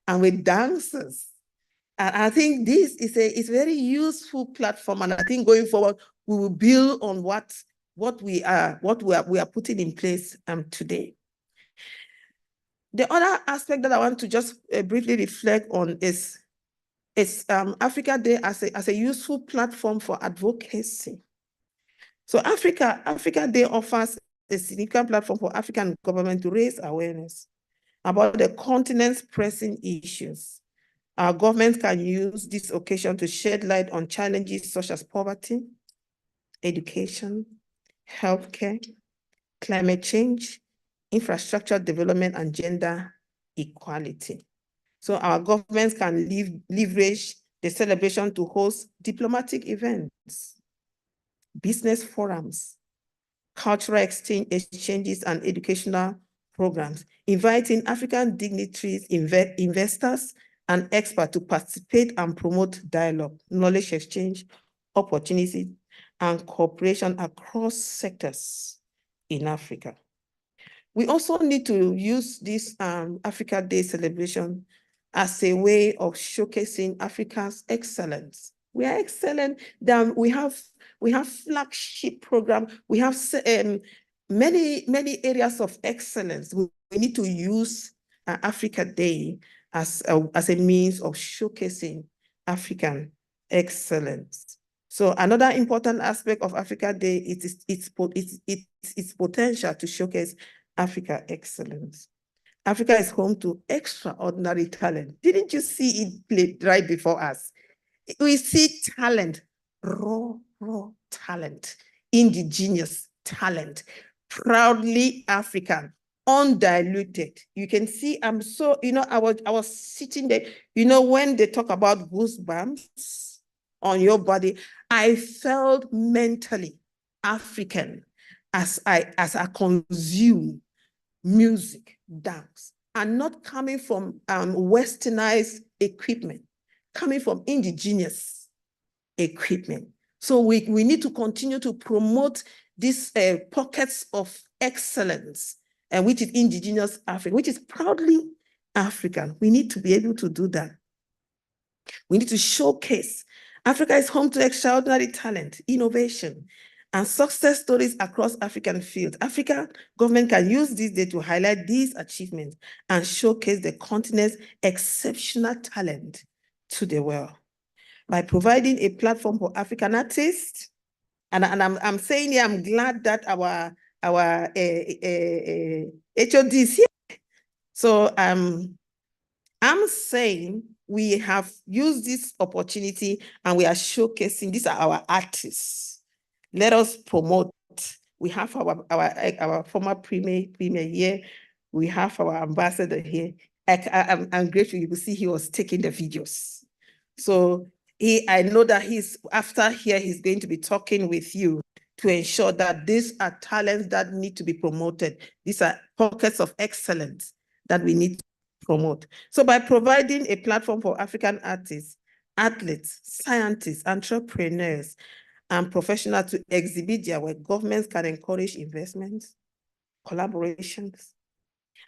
and with dances. And I think this is a very useful platform, and I think going forward, we will build on what we are putting in place today. The other aspect that I want to just briefly reflect on is Africa Day as a useful platform for advocacy. So Africa Day offers a significant platform for African government to raise awareness about the continent's pressing issues. Our government can use this occasion to shed light on challenges such as poverty, education, healthcare, climate change, infrastructure development, and gender equality. So our governments can leverage the celebration to host diplomatic events, business forums, cultural exchanges, and educational programs, inviting African dignitaries, investors, and experts to participate and promote dialogue, knowledge exchange, opportunity, and cooperation across sectors in Africa. We also need to use this Africa Day celebration as a way of showcasing Africa's excellence. We are excellent. We have flagship program. We have many areas of excellence. We need to use Africa Day as a means of showcasing African excellence. So another important aspect of Africa Day is its potential to showcase Africa excellence. Africa is home to extraordinary talent. Didn't you see it played right before us? We see talent, raw talent, indigenous talent, proudly African, undiluted. You can see, I was sitting there, when they talk about goosebumps on your body, I felt mentally African as I consume music, dance, and not coming from westernized equipment, coming from indigenous equipment. So we need to continue to promote these pockets of excellence, and which is indigenous Africa, which is proudly African. We need to be able to do that. We need to showcase Africa is home to extraordinary talent, innovation, and success stories across African fields. African government can use this day to highlight these achievements and showcase the continent's exceptional talent to the world. By providing a platform for African artists, and I'm saying here, I'm glad that our HOD is here. So I'm saying we have used this opportunity and we are showcasing, these are our artists. Let us promote. We have our former premier here. We have our ambassador here. I'm grateful. You can see he was taking the videos. So I know that after here, he's going to be talking with you to ensure that these are talents that need to be promoted. These are pockets of excellence that we need to promote. So by providing a platform for African artists, athletes, scientists, entrepreneurs, and professionals to exhibit their work, governments can encourage investments, collaborations,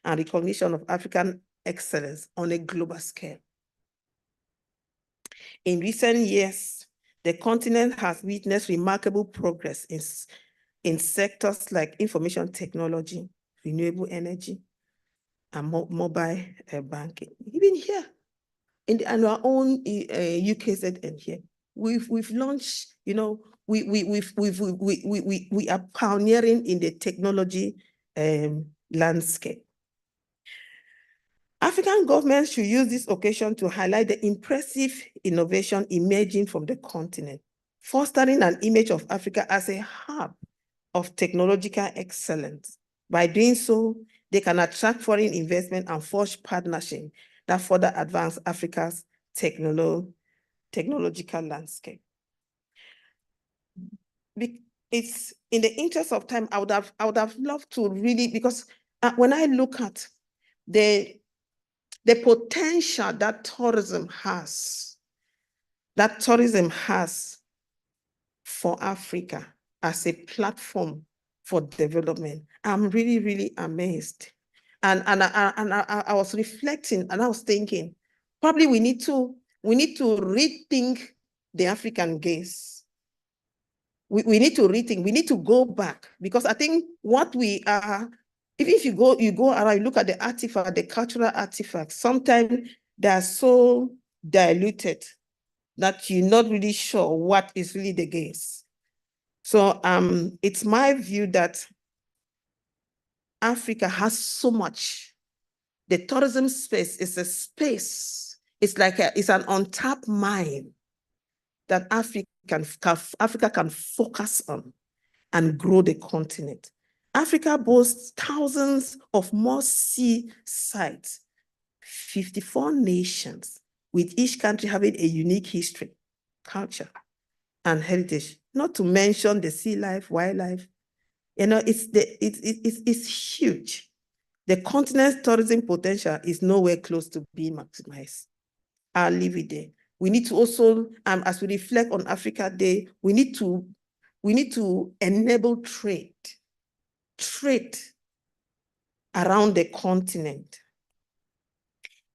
and recognition of African excellence on a global scale. In recent years, the continent has witnessed remarkable progress in sectors like information technology, renewable energy, and mobile banking. Even here, in our own UKZN here, we've launched, we are pioneering in the technology landscape. African governments should use this occasion to highlight the impressive innovation emerging from the continent, fostering an image of Africa as a hub of technological excellence. By doing so, they can attract foreign investment and forge partnerships that further advance Africa's technological landscape. It's in the interest of time, I would have loved to really, because when I look at the potential that tourism has for Africa as a platform for development, I'm really, really amazed. And I was reflecting and I was thinking, probably we need to rethink the African gaze. We need to rethink, we need to go back, because I think what we are, even if you go around, you look at the artifact, the cultural artifacts, sometimes they are so diluted that you're not really sure what is really the gaze. So it's my view that Africa has so much. The tourism space is a space, it's an untapped mine that Africa can focus on and grow the continent. Africa boasts thousands of must-see sites 54 nations, with each country having a unique history, culture, and heritage, not to mention the sea life, wildlife. You know, it's huge. The continent's tourism potential is nowhere close to being maximized. I'll leave it there. We need to also, as we reflect on Africa Day, we need to enable trade around the continent.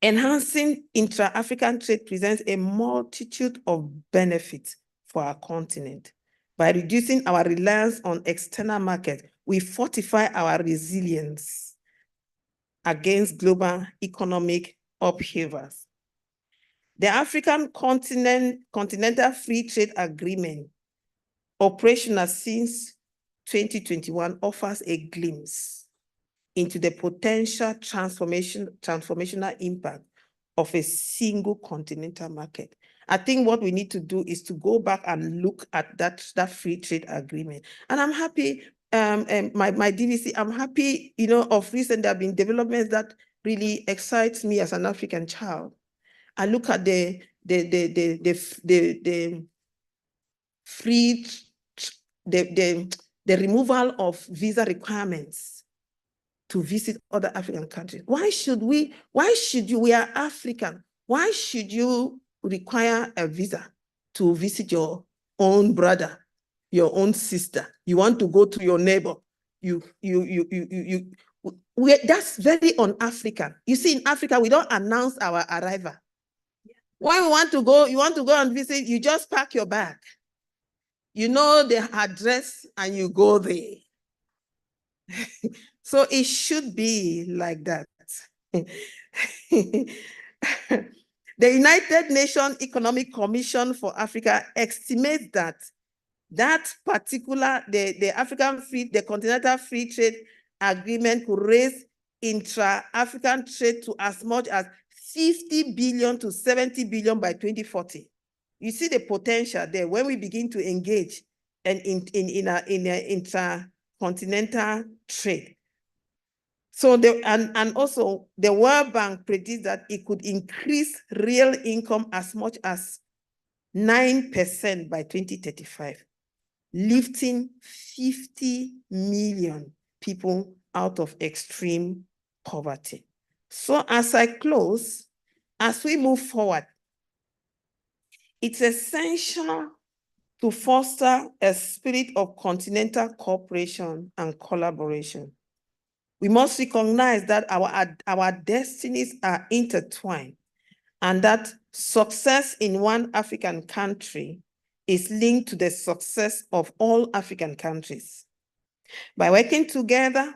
Enhancing intra-African trade presents a multitude of benefits for our continent. By reducing our reliance on external markets, we fortify our resilience against global economic upheavals. The African Continental Free Trade Agreement, operational since 2021, offers a glimpse into the potential transformational impact of a single continental market. I think what we need to do is to go back and look at that free trade agreement. And I'm happy, my DVC, I'm happy, you know, of recent there have been developments that really excites me as an African child. I look at the removal of visa requirements to visit other African countries. Why should we are African. Why should you require a visa to visit your own brother, your own sister? You want to go to your neighbor. That's very un-African. You see, in Africa, we don't announce our arrival. When we want to go, you want to go and visit, you just pack your bag. You know the address and you go there. So it should be like that. The United Nations Economic Commission for Africa estimates that particular, the Continental Free Trade Agreement could raise intra-African trade to as much as 50 billion to 70 billion by 2040. You see the potential there when we begin to engage in intra-continental trade. So and also the World Bank predicts that it could increase real income as much as 9% by 2035, lifting 50 million people out of extreme poverty. So as I close, as we move forward, it's essential to foster a spirit of continental cooperation and collaboration. We must recognize that our destinies are intertwined and that success in one African country is linked to the success of all African countries. By working together,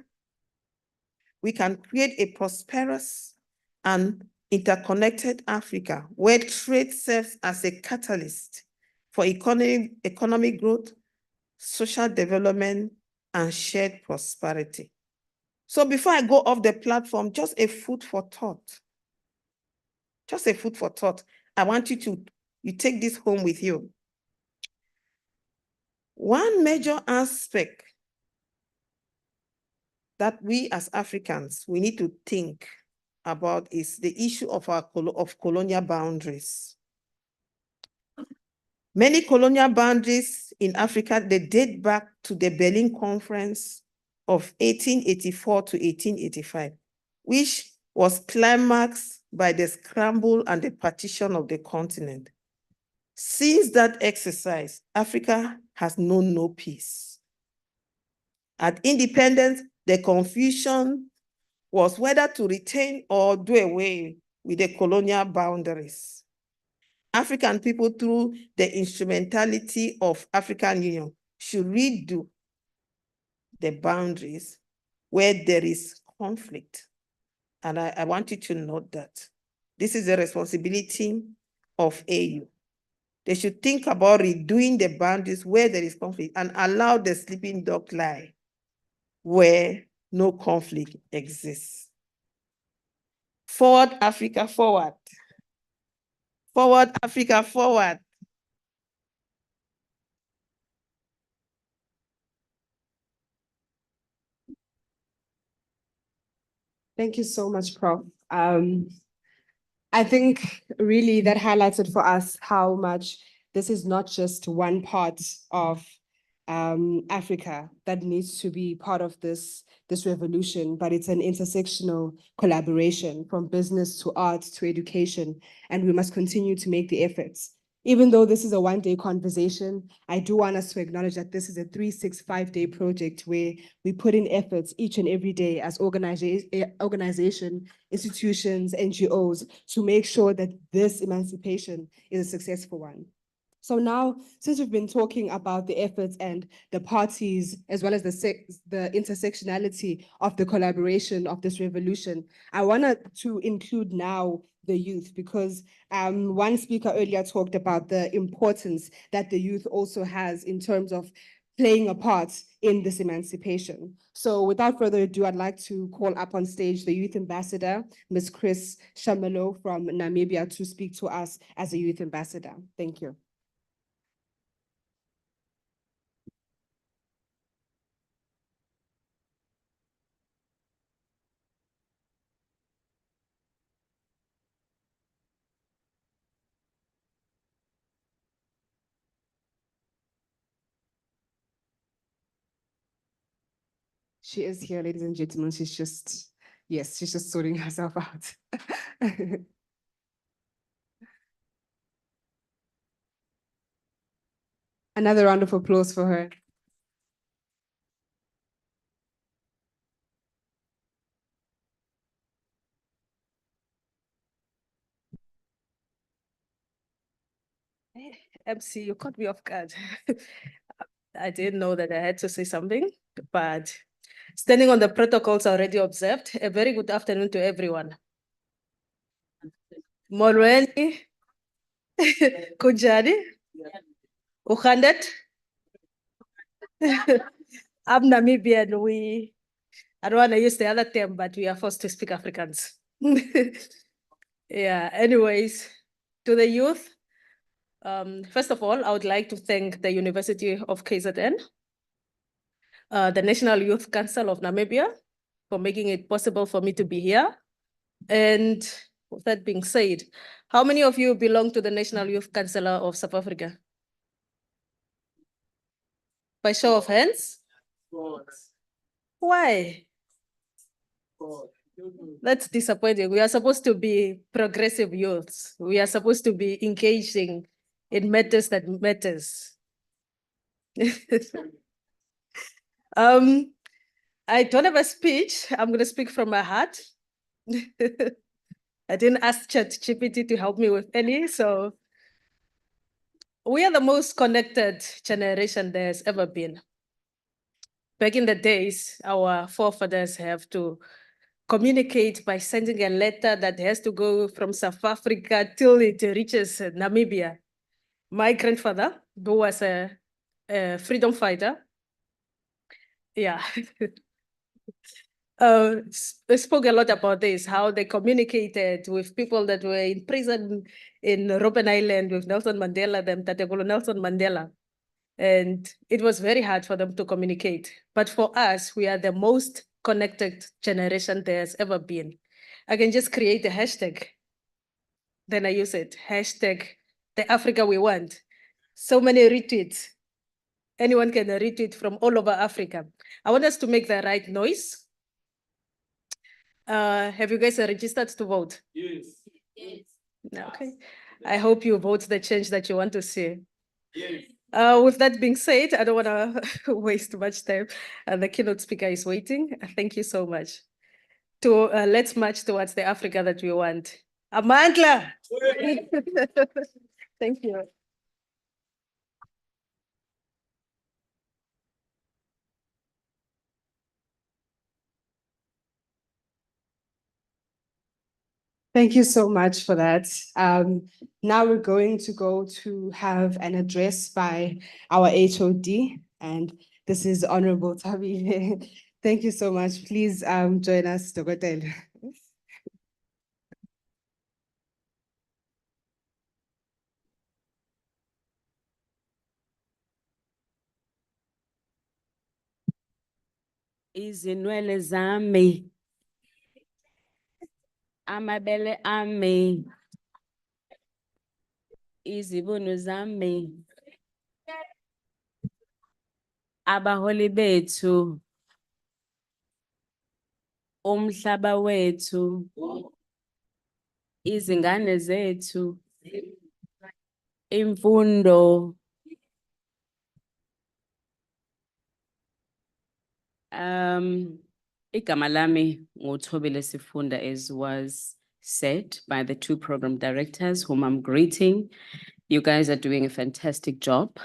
we can create a prosperous and interconnected Africa where trade serves as a catalyst for economic growth, social development, and shared prosperity. So before I go off the platform, just a food for thought. Just a food for thought. I want you to take this home with you. One major aspect that we as Africans, we need to think about is the issue of colonial boundaries. Many colonial boundaries in Africa, they date back to the Berlin Conference of 1884 to 1885, which was climaxed by the scramble and the partition of the continent. Since that exercise, Africa has known no peace. At independence, the confusion was whether to retain or do away with the colonial boundaries. African people, through the instrumentality of African Union, should redo the boundaries where there is conflict. And I want you to note that this is a responsibility of AU. They should think about redoing the boundaries where there is conflict and allow the sleeping dog lie where no conflict exists. Forward, Africa, forward. Forward, Africa, forward. Thank you so much, Prof. I think really that highlighted for us how much this is not just one part of Africa that needs to be part of this revolution, but it's an intersectional collaboration from business to art to education, and we must continue to make the efforts. Even though this is a one-day conversation, I do want us to acknowledge that this is a 365-day project where we put in efforts each and every day as organization, institutions, NGOs, to make sure that this emancipation is a successful one. So now, since we've been talking about the efforts and the parties, as well as the intersectionality of the collaboration of this revolution, I wanted to include now the youth, because one speaker earlier talked about the importance that the youth also has in terms of playing a part in this emancipation. So without further ado, I'd like to call up on stage the youth ambassador, Ms. Chris Shamelo from Namibia, to speak to us as a youth ambassador. Thank you. She is here, ladies and gentlemen. She's just sorting herself out. Another round of applause for her. MC, you caught me off guard. I didn't know that I had to say something, but standing on the protocols already observed, a very good afternoon to everyone. Molweni, Kunjani, Ukhandet. I'm Namibian. I don't want to use the other term, but we are forced to speak Afrikaans. Yeah, anyways, to the youth, first of all, I would like to thank the University of KZN, the National Youth Council of Namibia, for making it possible for me to be here. And with that being said, how many of you belong to the National Youth Council of South Africa? By show of hands? Why? That's disappointing. We are supposed to be progressive youths. We are supposed to be engaging in matters that matters. I don't have a speech. I'm going to speak from my heart. I didn't ask ChatGPT to help me with any, so we are the most connected generation there's ever been. Back in the days, our forefathers have to communicate by sending a letter that has to go from South Africa till it reaches Namibia. My grandfather, who was a freedom fighter, yeah, spoke a lot about this, how they communicated with people that were in prison in Robben Island with Nelson Mandela, Nelson Mandela. And it was very hard for them to communicate. But for us, we are the most connected generation there's ever been. I can just create a hashtag, then I use it, hashtag the Africa we want. So many retweets. Anyone can retweet from all over Africa. I want us to make the right noise. Have you guys registered to vote? Yes. Yes. Okay. I hope you vote the change that you want to see. Yes. With that being said, I don't want to waste much time. The keynote speaker is waiting. Thank you so much. Let's march towards the Africa that we want. Amandla! Thank you. Thank you so much for that. Now we're going to go to have an address by our HOD, and this is Honorable Tabi. Thank you so much. Please join us, Dogotel. Izinwele zami, amabele ami, Izibono zami. Abaholi bethu. Umhlaba wethu. Izingane zethu. Imfundo. Igama lami nguThobile Sifunda, as was said by the two program directors whom I'm greeting. You guys are doing a fantastic job.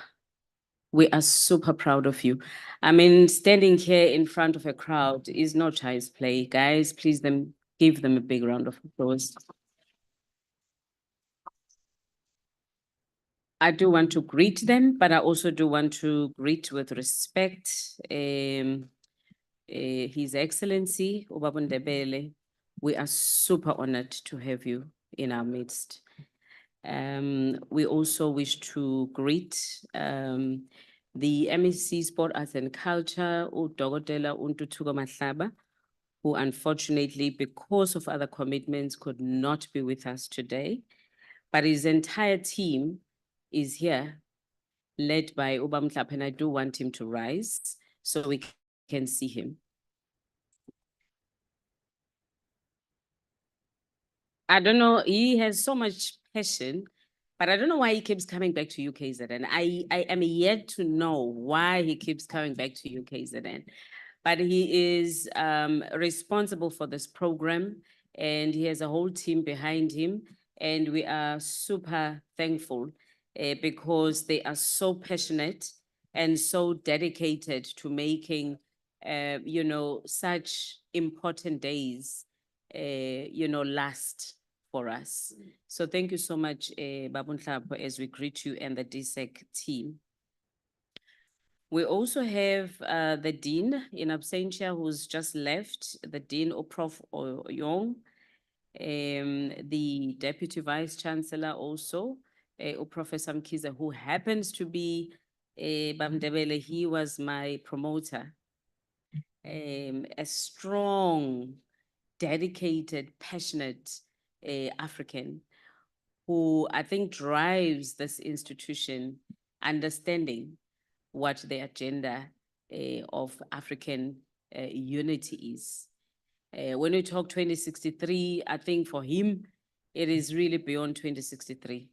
We are super proud of you. I mean, standing here in front of a crowd is no child's play. Guys, please give them a big round of applause. I do want to greet them, but I also do want to greet with respect His Excellency, Ubaba Ndebele. We are super honored to have you in our midst. We also wish to greet the MEC Sport, Arts and Culture, Udokotela Untuthuko Mahlaba, who unfortunately, because of other commitments, could not be with us today. But his entire team is here, led by Ubaba Mhlapha, and I do want him to rise so we can see him. I don't know, he has so much passion, but I don't know why he keeps coming back to UKZN. I am yet to know why he keeps coming back to UKZN. But he is responsible for this program, and he has a whole team behind him. And we are super thankful because they are so passionate and so dedicated to making, you know, such important days, you know, last for us. So thank you so much, Babu Nhlapho, as we greet you and the DSEC team. We also have the Dean in absentia who's just left, the Dean Prof. Oyong, the Deputy Vice Chancellor also, Professor Mkhize, who happens to be Bamdebele. He was my promoter, a strong, dedicated, passionate African who I think drives this institution, understanding what the agenda of African unity is. When we talk 2063, I think for him, it is really beyond 2063.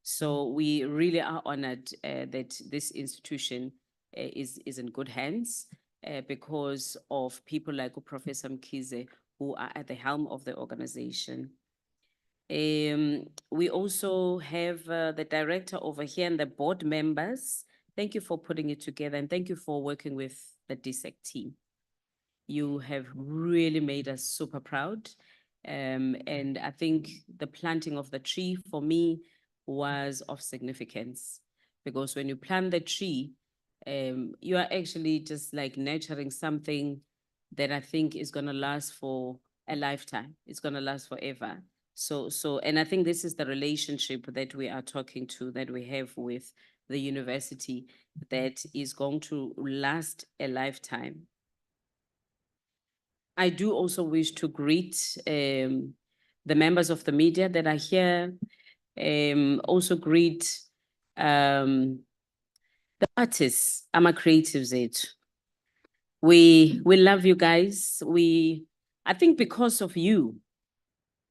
So we really are honored that this institution is in good hands because of people like Professor Mkhize, who are at the helm of the organization. We also have the director over here and the board members. Thank you for putting it together, and thank you for working with the DSEC team. You have really made us super proud. And I think the planting of the tree for me was of significance, because when you plant the tree, you are actually just like nurturing something that I think is going to last for a lifetime. It's going to last forever. And I think this is the relationship that we are talking to, that we have with the university, that is going to last a lifetime. I do also wish to greet the members of the media that are here, also greet the artists, our creatives. We love you guys. I think because of you,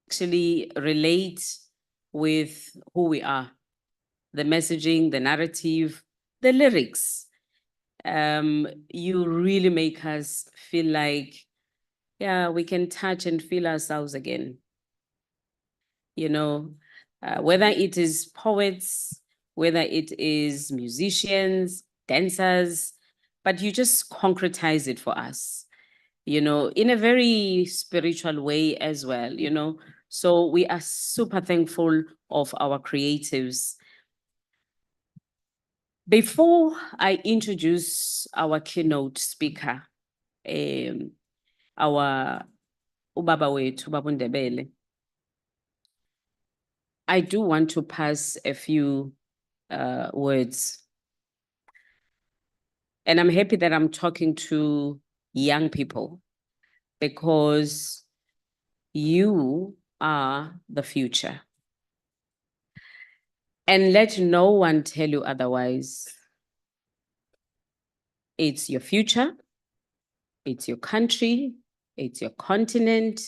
actually relate with who we are, the messaging, the narrative, the lyrics. You really make us feel like, yeah, we can touch and feel ourselves again. You know, whether it is poets, whether it is musicians, dancers, but you just concretize it for us, you know, in a very spiritual way as well, you know. So we are super thankful of our creatives. Before I introduce our keynote speaker, our Ubaba wethu, Ubaba Ndebele, I do want to pass a few words. And I'm happy that I'm talking to young people, because you are the future. And let no one tell you otherwise. It's your future, it's your country, it's your continent,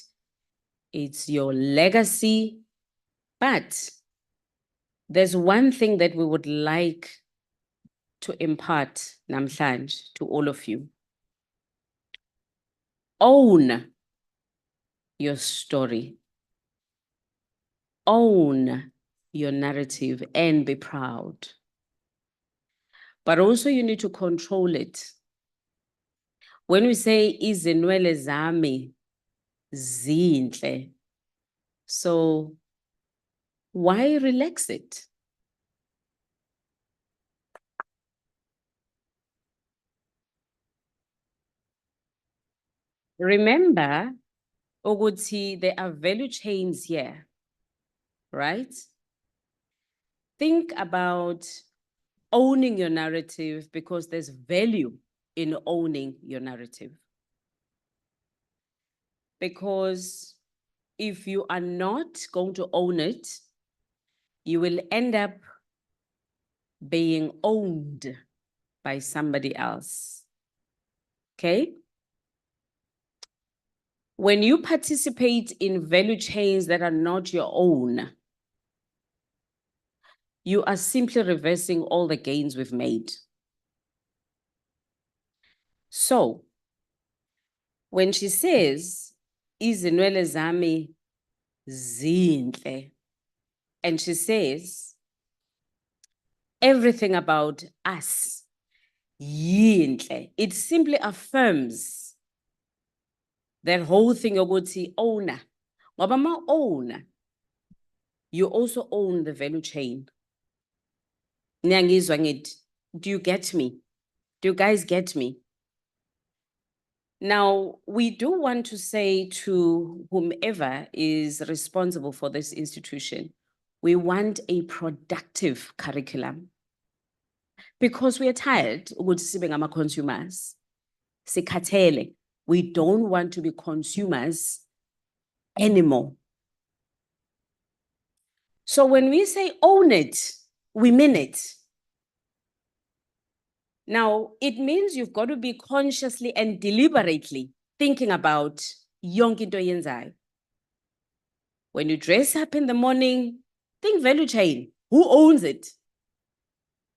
it's your legacy. But there's one thing that we would like to impart, namhlanje, to all of you. Own your story. Own your narrative and be proud. But also you need to control it. When we say izinwele zami zinhle, so why relax it? Remember, ukuthi, there are value chains here, right? Think about owning your narrative because there's value in owning your narrative. Because if you are not going to own it, you will end up being owned by somebody else. Okay? When you participate in value chains that are not your own, you are simply reversing all the gains we've made. So, when she says, izinwele zami zinhle, and she says, everything about us, yinhle, it simply affirms that whole thing yokuthi owner. Ngoba ma owner, you also own the value chain. Niyangizwa ngithi, do you get me? Do you guys get me? Now, we do want to say to whomever is responsible for this institution, we want a productive curriculum. Because we are tired ukuthi sibe ngama-consumers. Sikhathele. We don't want to be consumers anymore. So when we say own it, we mean it. Now, it means you've got to be consciously and deliberately thinking about yonke into oyenzayo. When you dress up in the morning, think value chain. Who owns it?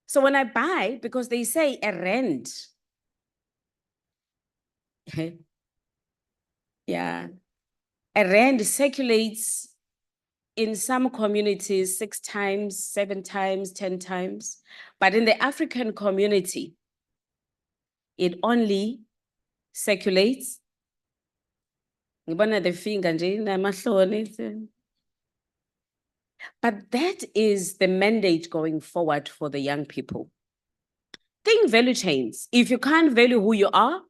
So when I buy, because they say a rent. Yeah. A rand circulates in some communities 6 times, 7 times, 10 times. But in the African community, it only circulates. Ngibona the finger nje namahloni. But that is the mandate going forward for the young people. Think value chains. If you can't value who you are,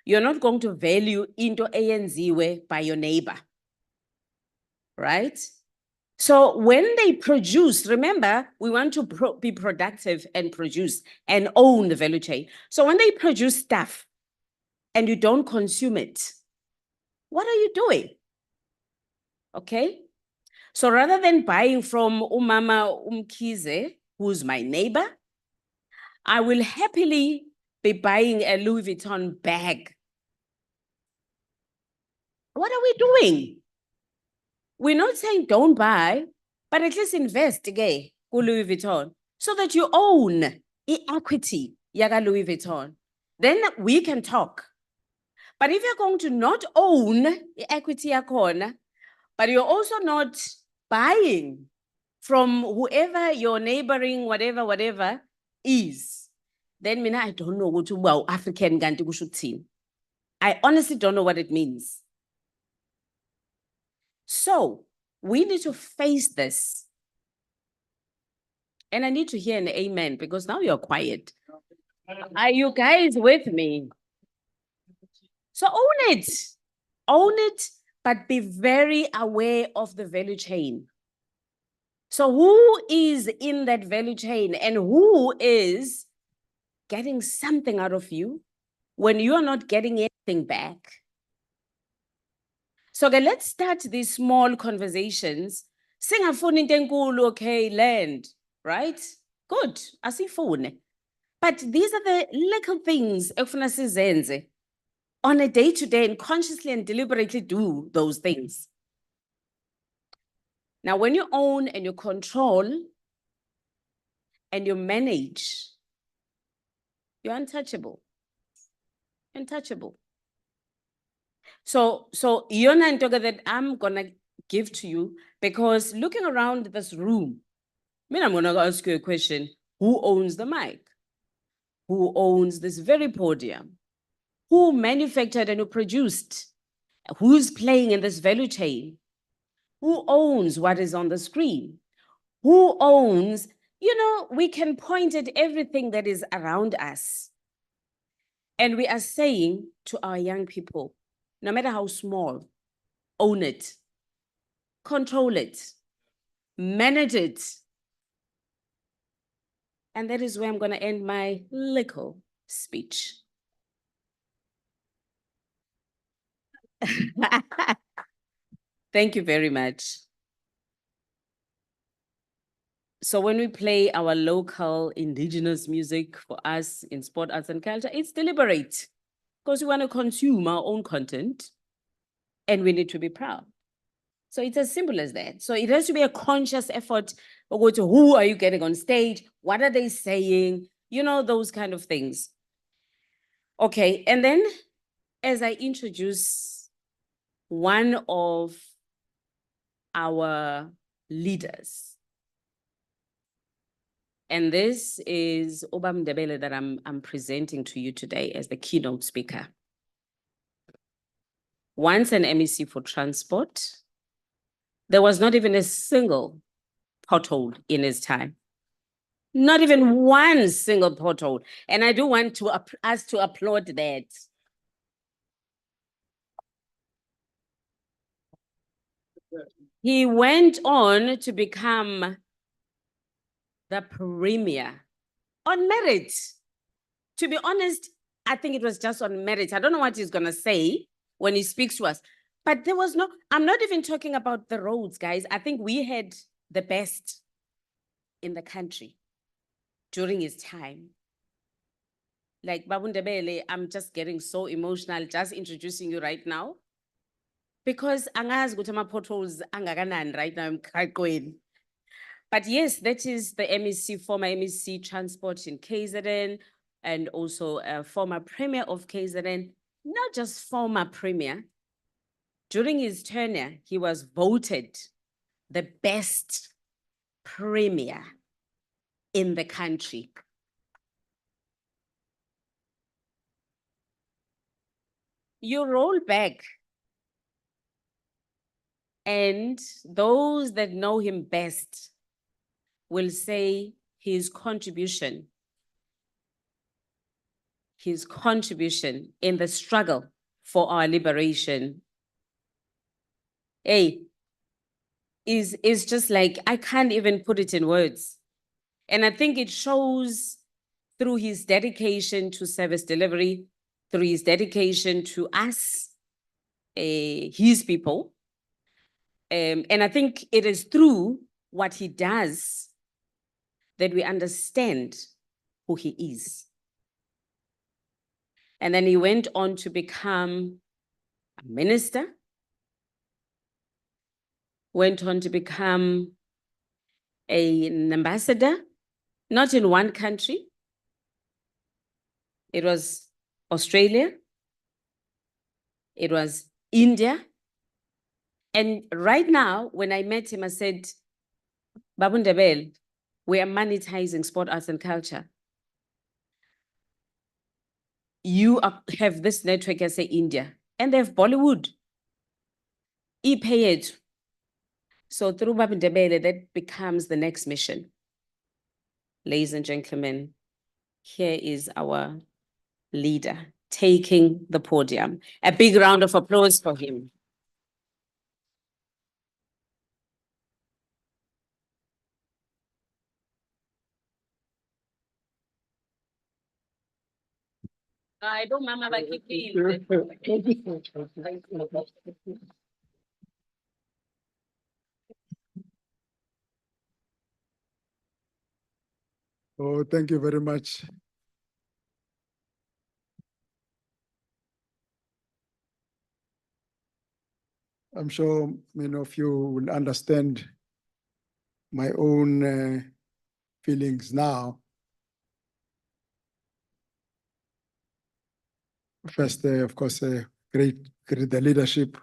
you're not going to value into eyenziwe by your neighbor. Right? So when they produce, remember, we want to be productive and produce and own the value chain. So when they produce stuff and you don't consume it, what are you doing? Okay? So rather than buying from Umama Umkize, who's my neighbor, I will happily be buying a Louis Vuitton bag. What are we doing? We're not saying don't buy, but at least invest again with Louis Vuitton so that you own the equity yaga Louis Vuitton. Then we can talk. But if you're going to not own the equity yakona, but you're also not buying from whoever your neighboring whatever is, then mina I don't know what to wow African ganti kushuthini. I honestly don't know what it means. So we need to face this. And I need to hear an amen because now you're quiet. Are you guys with me? So own it. Own it, but be very aware of the value chain. So who is in that value chain and who is getting something out of you when you are not getting anything back? So let's start these small conversations. Singafuni into enkulu, okay, land. right? Good, asifune. But these are the little things ekufuna sizenze on a day-to-day and consciously and deliberately do those things. Now, when you own and you control and you manage, you're untouchable. Untouchable. So yona ntoga that I'm gonna give to you, because looking around this room, I'm gonna ask you a question. Who owns the mic? Who owns this very podium? Who manufactured and who produced? Who's playing in this value chain? Who owns what is on the screen? Who owns, we can point at everything that is around us. And we are saying to our young people, no matter how small, own it, control it, manage it. And that is where I'm going to end my little speech. Thank you very much. So when we play our local indigenous music for us in sport, arts and culture, it's deliberate because we want to consume our own content and we need to be proud. So it's as simple as that. So it has to be a conscious effort. Go to who are you getting on stage? What are they saying? Those kind of things. Okay, and then as I introduce one of our leaders, and this is Obam Ndebele that I'm presenting to you today as the keynote speaker. Once an MEC for transport, there was not even a single pothole in his time. Not even one single pothole. And I do want us to applaud that. He went on to become the premier on merit. To be honest, I think it was just on merit. I don't know what he's going to say when he speaks to us. But there was I'm not even talking about the roads, guys. I think we had the best in the country during his time. Like Babu Ndebele, I'm just getting so emotional just introducing you right now. Because angazi ukuthi ama-potholes angakanani right now emgaqweni. But yes, that is the MEC, former MEC transport in KZN, and also a former premier of KZN. Not just former premier. During his tenure, he was voted the best premier in the country. You roll back, and those that know him best will say his contribution in the struggle for our liberation, is just like, I can't even put it in words. And I think it shows through his dedication to service delivery, through his dedication to us, his people. And I think it is through what he does that we understand who he is. And then he went on to become a minister, went on to become an ambassador, not in one country. It was Australia. It was India. And right now, when I met him, I said, Babu Ndebele, we are monetizing sport, arts, and culture. You have this network, I say India, and they have Bollywood. E-pay it. So through Babu Ndebele, that becomes the next mission. Ladies and gentlemen, here is our leader taking the podium. A big round of applause for him. I don't remember like So thank you very much. I'm sure many of you will understand my own feelings now. First, of course, great the leadership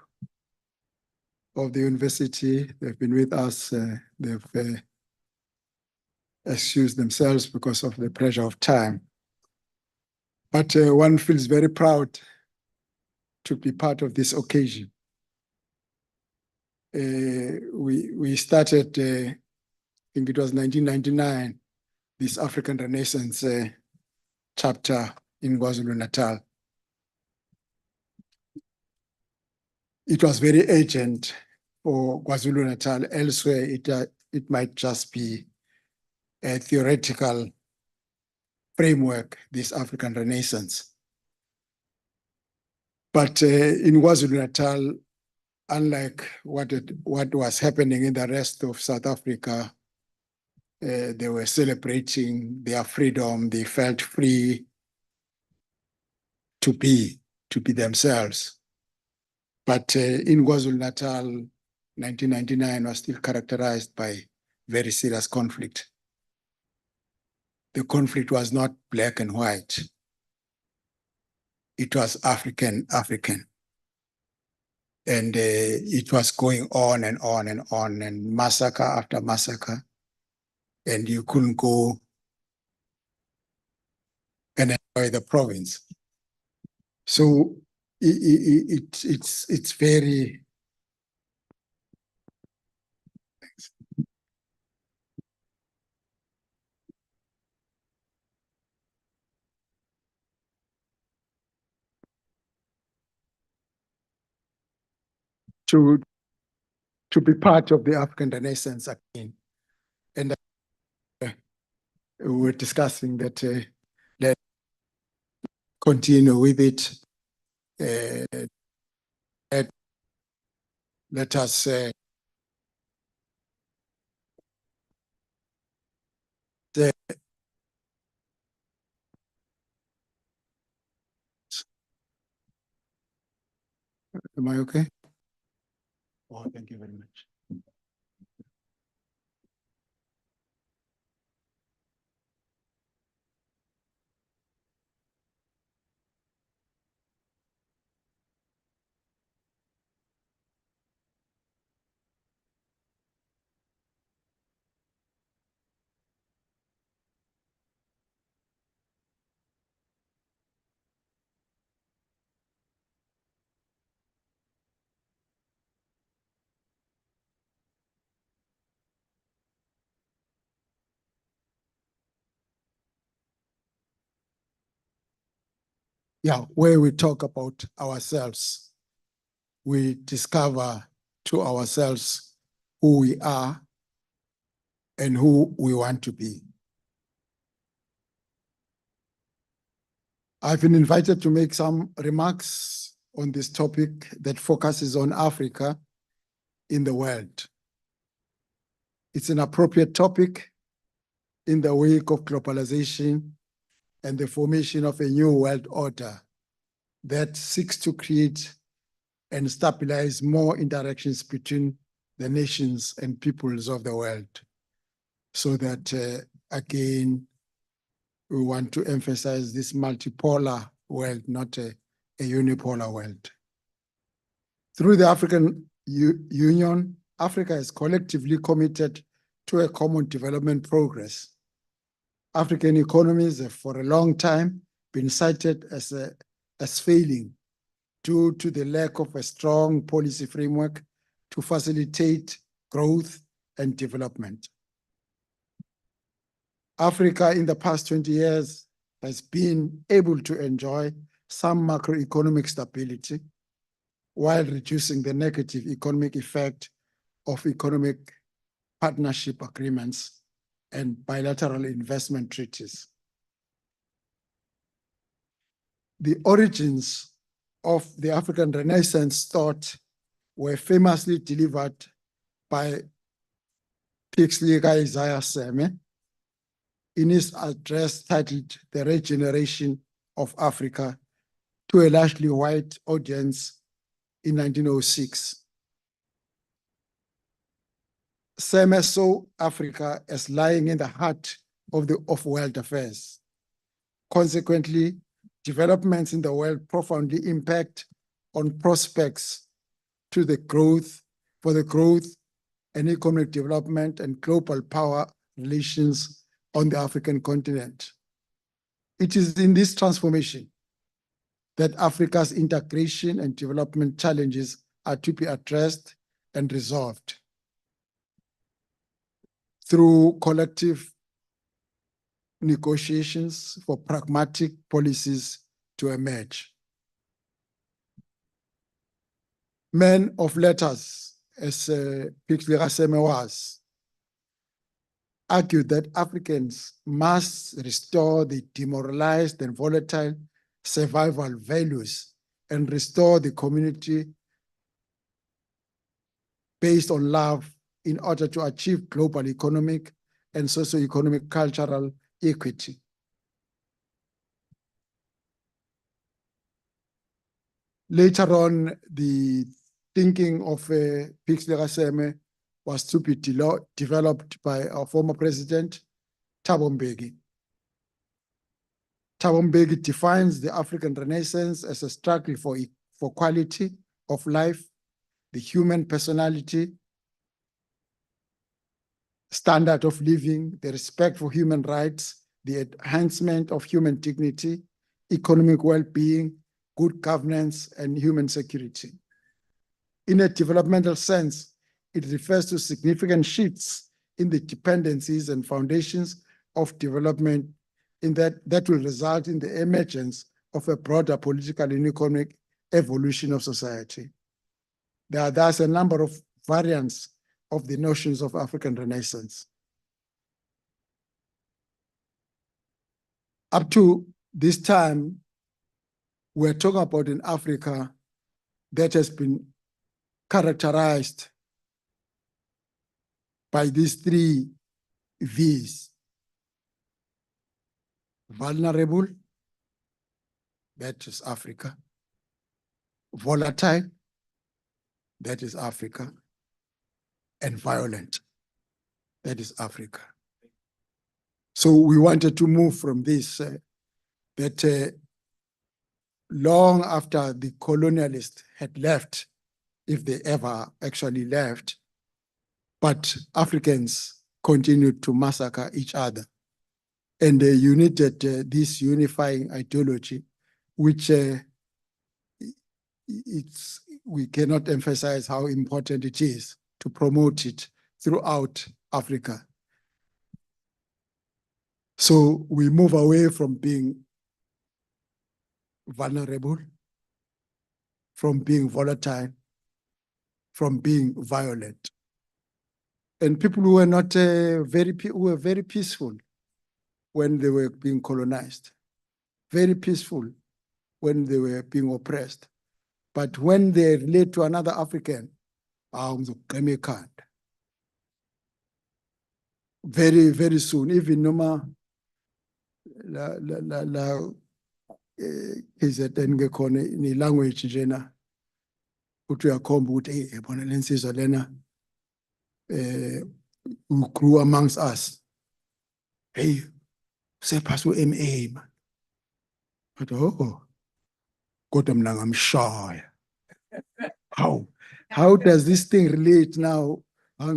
of the university. They've been with us. They've excused themselves because of the pressure of time. But one feels very proud to be part of this occasion. We started, I think it was 1999, this African Renaissance chapter in KwaZulu-Natal. It was very urgent for KwaZulu-Natal. Elsewhere, it might just be a theoretical framework, this African Renaissance. But in KwaZulu-Natal, unlike what was happening in the rest of South Africa, they were celebrating their freedom. They felt free to be themselves. But in KwaZulu-Natal, 1999 was still characterized by very serious conflict. The conflict was not black and white. It was African. And it was going on and on and on, and massacre after massacre. And you couldn't go and enjoy the province. So it's very... Thanks. To be part of the African Renaissance again. And we were discussing that let's continue with it. Let us am I okay? Oh, thank you very much. Yeah, where we talk about ourselves, we discover to ourselves who we are and who we want to be. I've been invited to make some remarks on this topic that focuses on Africa in the world. It's an appropriate topic in the wake of globalization and the formation of a new world order that seeks to create and stabilize more interactions between the nations and peoples of the world. So that, again, we want to emphasize this multipolar world, not a unipolar world. Through the African Union, Africa is collectively committed to a common development progress. African economies have for a long time been cited as failing due to the lack of a strong policy framework to facilitate growth and development. Africa in the past 20 years has been able to enjoy some macroeconomic stability while reducing the negative economic effect of economic partnership agreements and bilateral investment treaties. The origins of the African Renaissance thought were famously delivered by Pixley Isaiah Seme in his address titled The Regeneration of Africa to a largely white audience in 1906. Seme saw Africa as lying in the heart of world affairs. Consequently, developments in the world profoundly impact on prospects for the growth and economic development and global power relations on the African continent. It is in this transformation that Africa's integration and development challenges are to be addressed and resolved through collective negotiations for pragmatic policies to emerge. Men of letters, as Pixley Raseme was, argued that Africans must restore the demoralized and volatile survival values and restore the community based on love in order to achieve global economic and socio-economic cultural equity. Later on, the thinking of Pixley Raseme was to be developed by our former president, Thabo Mbeki. Thabo Mbeki defines the African Renaissance as a struggle for quality of life, the human personality, standard of living, the respect for human rights, the enhancement of human dignity, economic well-being, good governance, and human security. In a developmental sense, it refers to significant shifts in the dependencies and foundations of development that will result in the emergence of a broader political and economic evolution of society. There are thus a number of variants of the notions of African Renaissance. Up to this time, we're talking about an Africa that has been characterized by these three V's: vulnerable, that is Africa; volatile, that is Africa; and violent, that is Africa. So we wanted to move from this, long after the colonialists had left, if they ever actually left, but Africans continued to massacre each other. And you needed this unifying ideology, which we cannot emphasize how important it is to promote it throughout Africa. So we move away from being vulnerable, from being volatile, from being violent. And people who were not very peaceful when they were being colonized, very peaceful when they were being oppressed. But when they relate to another African, very, very soon, even Noma KZN ngekhona ni language njena uthi uyakhomba ukuthi hey yabona lensizwa lena who grew amongst us, hey sephasa uMA man, but oh kodwa mina ngamshaya. How does this thing relate now? How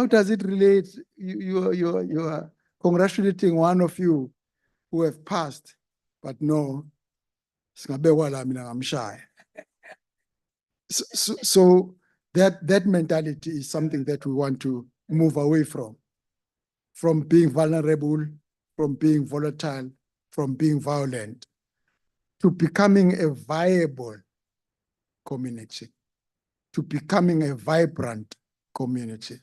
does it relate? You are congratulating one of you who have passed, but no, so that mentality is something that we want to move away from being vulnerable, from being volatile, from being violent, to becoming a viable community, to becoming a vibrant community,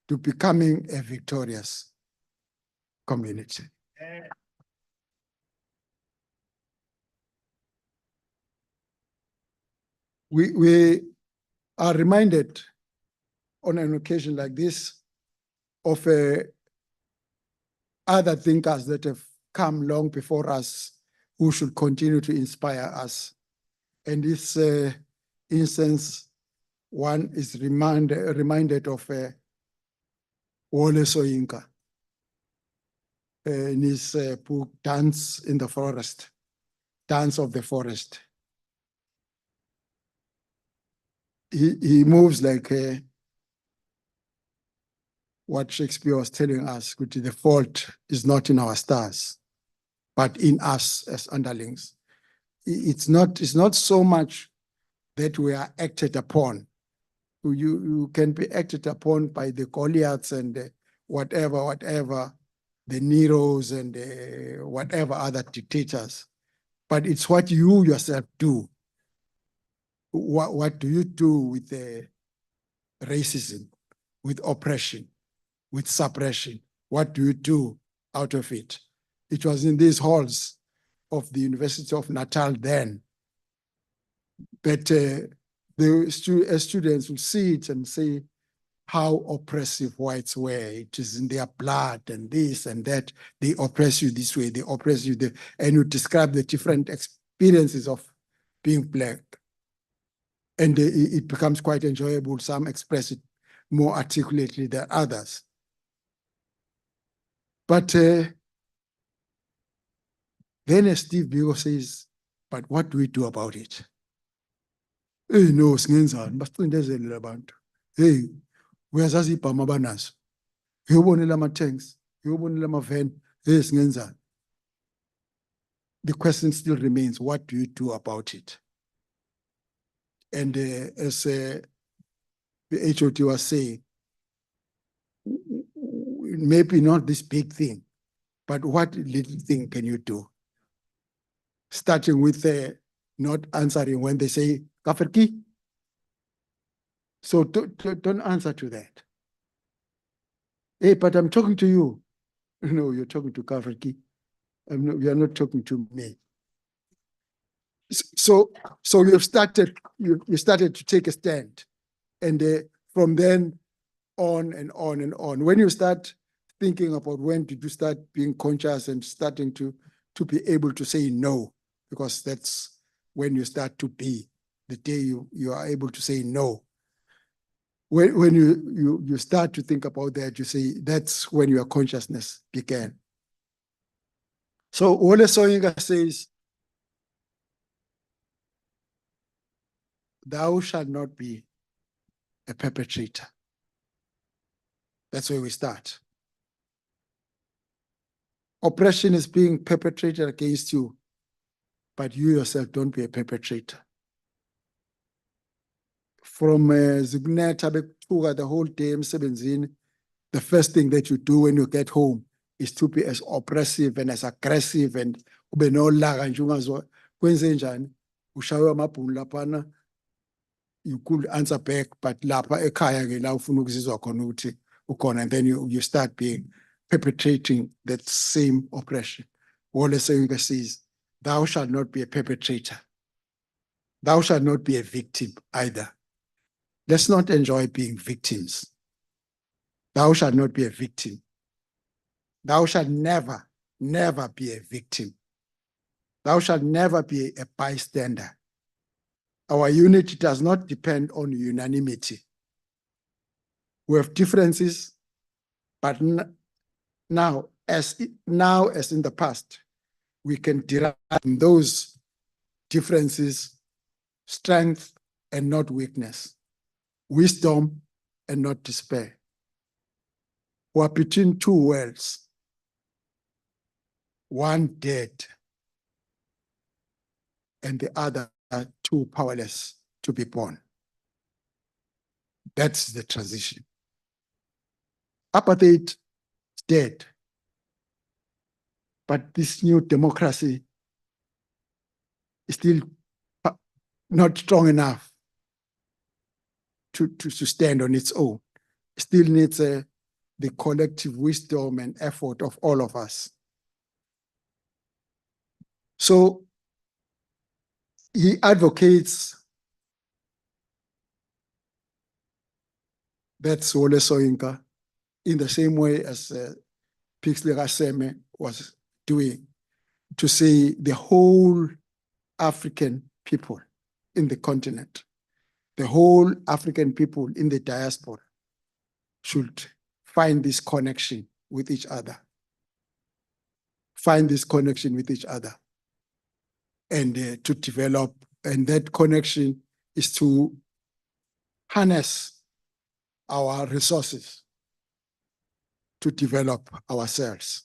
to becoming a victorious community. We are reminded on an occasion like this of other thinkers that have come long before us who should continue to inspire us. And this instance, one is reminded of Wole Soyinka in his book, Dance in the Forest, Dance of the Forest. He moves like what Shakespeare was telling us, which the fault is not in our stars, but in us as underlings. It's not so much that we are acted upon. You can be acted upon by the Goliaths and whatever, the Neros and whatever other dictators. But it's what you yourself do. What do you do with the racism, with oppression, with suppression? What do you do out of it? It was in these halls of the University of Natal then that the students will see it and say how oppressive whites were. It is in their blood and this and that. They oppress you this way, they oppress you there. And you describe the different experiences of being Black. And it becomes quite enjoyable. Some express it more articulately than others. But then as Steve Biko says, but what do we do about it? Hey, no, singenzani, basicindezele labantu. Hey, uyazazi ibhama abanazo. Uyobonela ama-tanks, uyobonela ama-van, hey, singenzani. The question still remains, what do you do about it? And as the HOT was saying, maybe not this big thing, but what little thing can you do? Starting with not answering when they say, Kaferki. So don't answer to that. Hey, but I'm talking to you. No, you're talking to Kaferki. You're not talking to me. So you started to take a stand, and from then on and on and on. When you start thinking about when did you start being conscious and starting to be able to say no, because that's when you start to be, the day you are able to say no. When you start to think about that, you say that's when your consciousness began. So Wole Soyinka says, thou shalt not be a perpetrator. That's where we start. Oppression is being perpetrated against you, but you yourself don't be a perpetrator. From Zigneta the whole day, the first thing that you do when you get home is to be as oppressive and as aggressive and ube nolaka nje kwenze njani ushawe amabhunu lapana, you could answer back, but lapha ekhaya ke la ufuna ukuzizwa khona ukuthi ukhona, and then you start perpetrating that same oppression. Wole Soyinka says, thou shalt not be a perpetrator. Thou shalt not be a victim either. Let's not enjoy being victims. Thou shalt not be a victim. Thou shalt never, never be a victim. Thou shalt never be a bystander. Our unity does not depend on unanimity. We have differences, but now, as in the past, we can derive from those differences strength and not weakness, wisdom and not despair. We are between two worlds, one dead and the other too powerless to be born. That's the transition. Apartheid is dead, but this new democracy is still not strong enough to stand on its own. It still needs the collective wisdom and effort of all of us. So he advocates, that's Wole Soyinka, in the same way as Pixley Raseme was doing, to say the whole African people in the continent, the whole African people in the diaspora should find this connection with each other. Find this connection with each other and to develop, and that connection is to harness our resources to develop ourselves.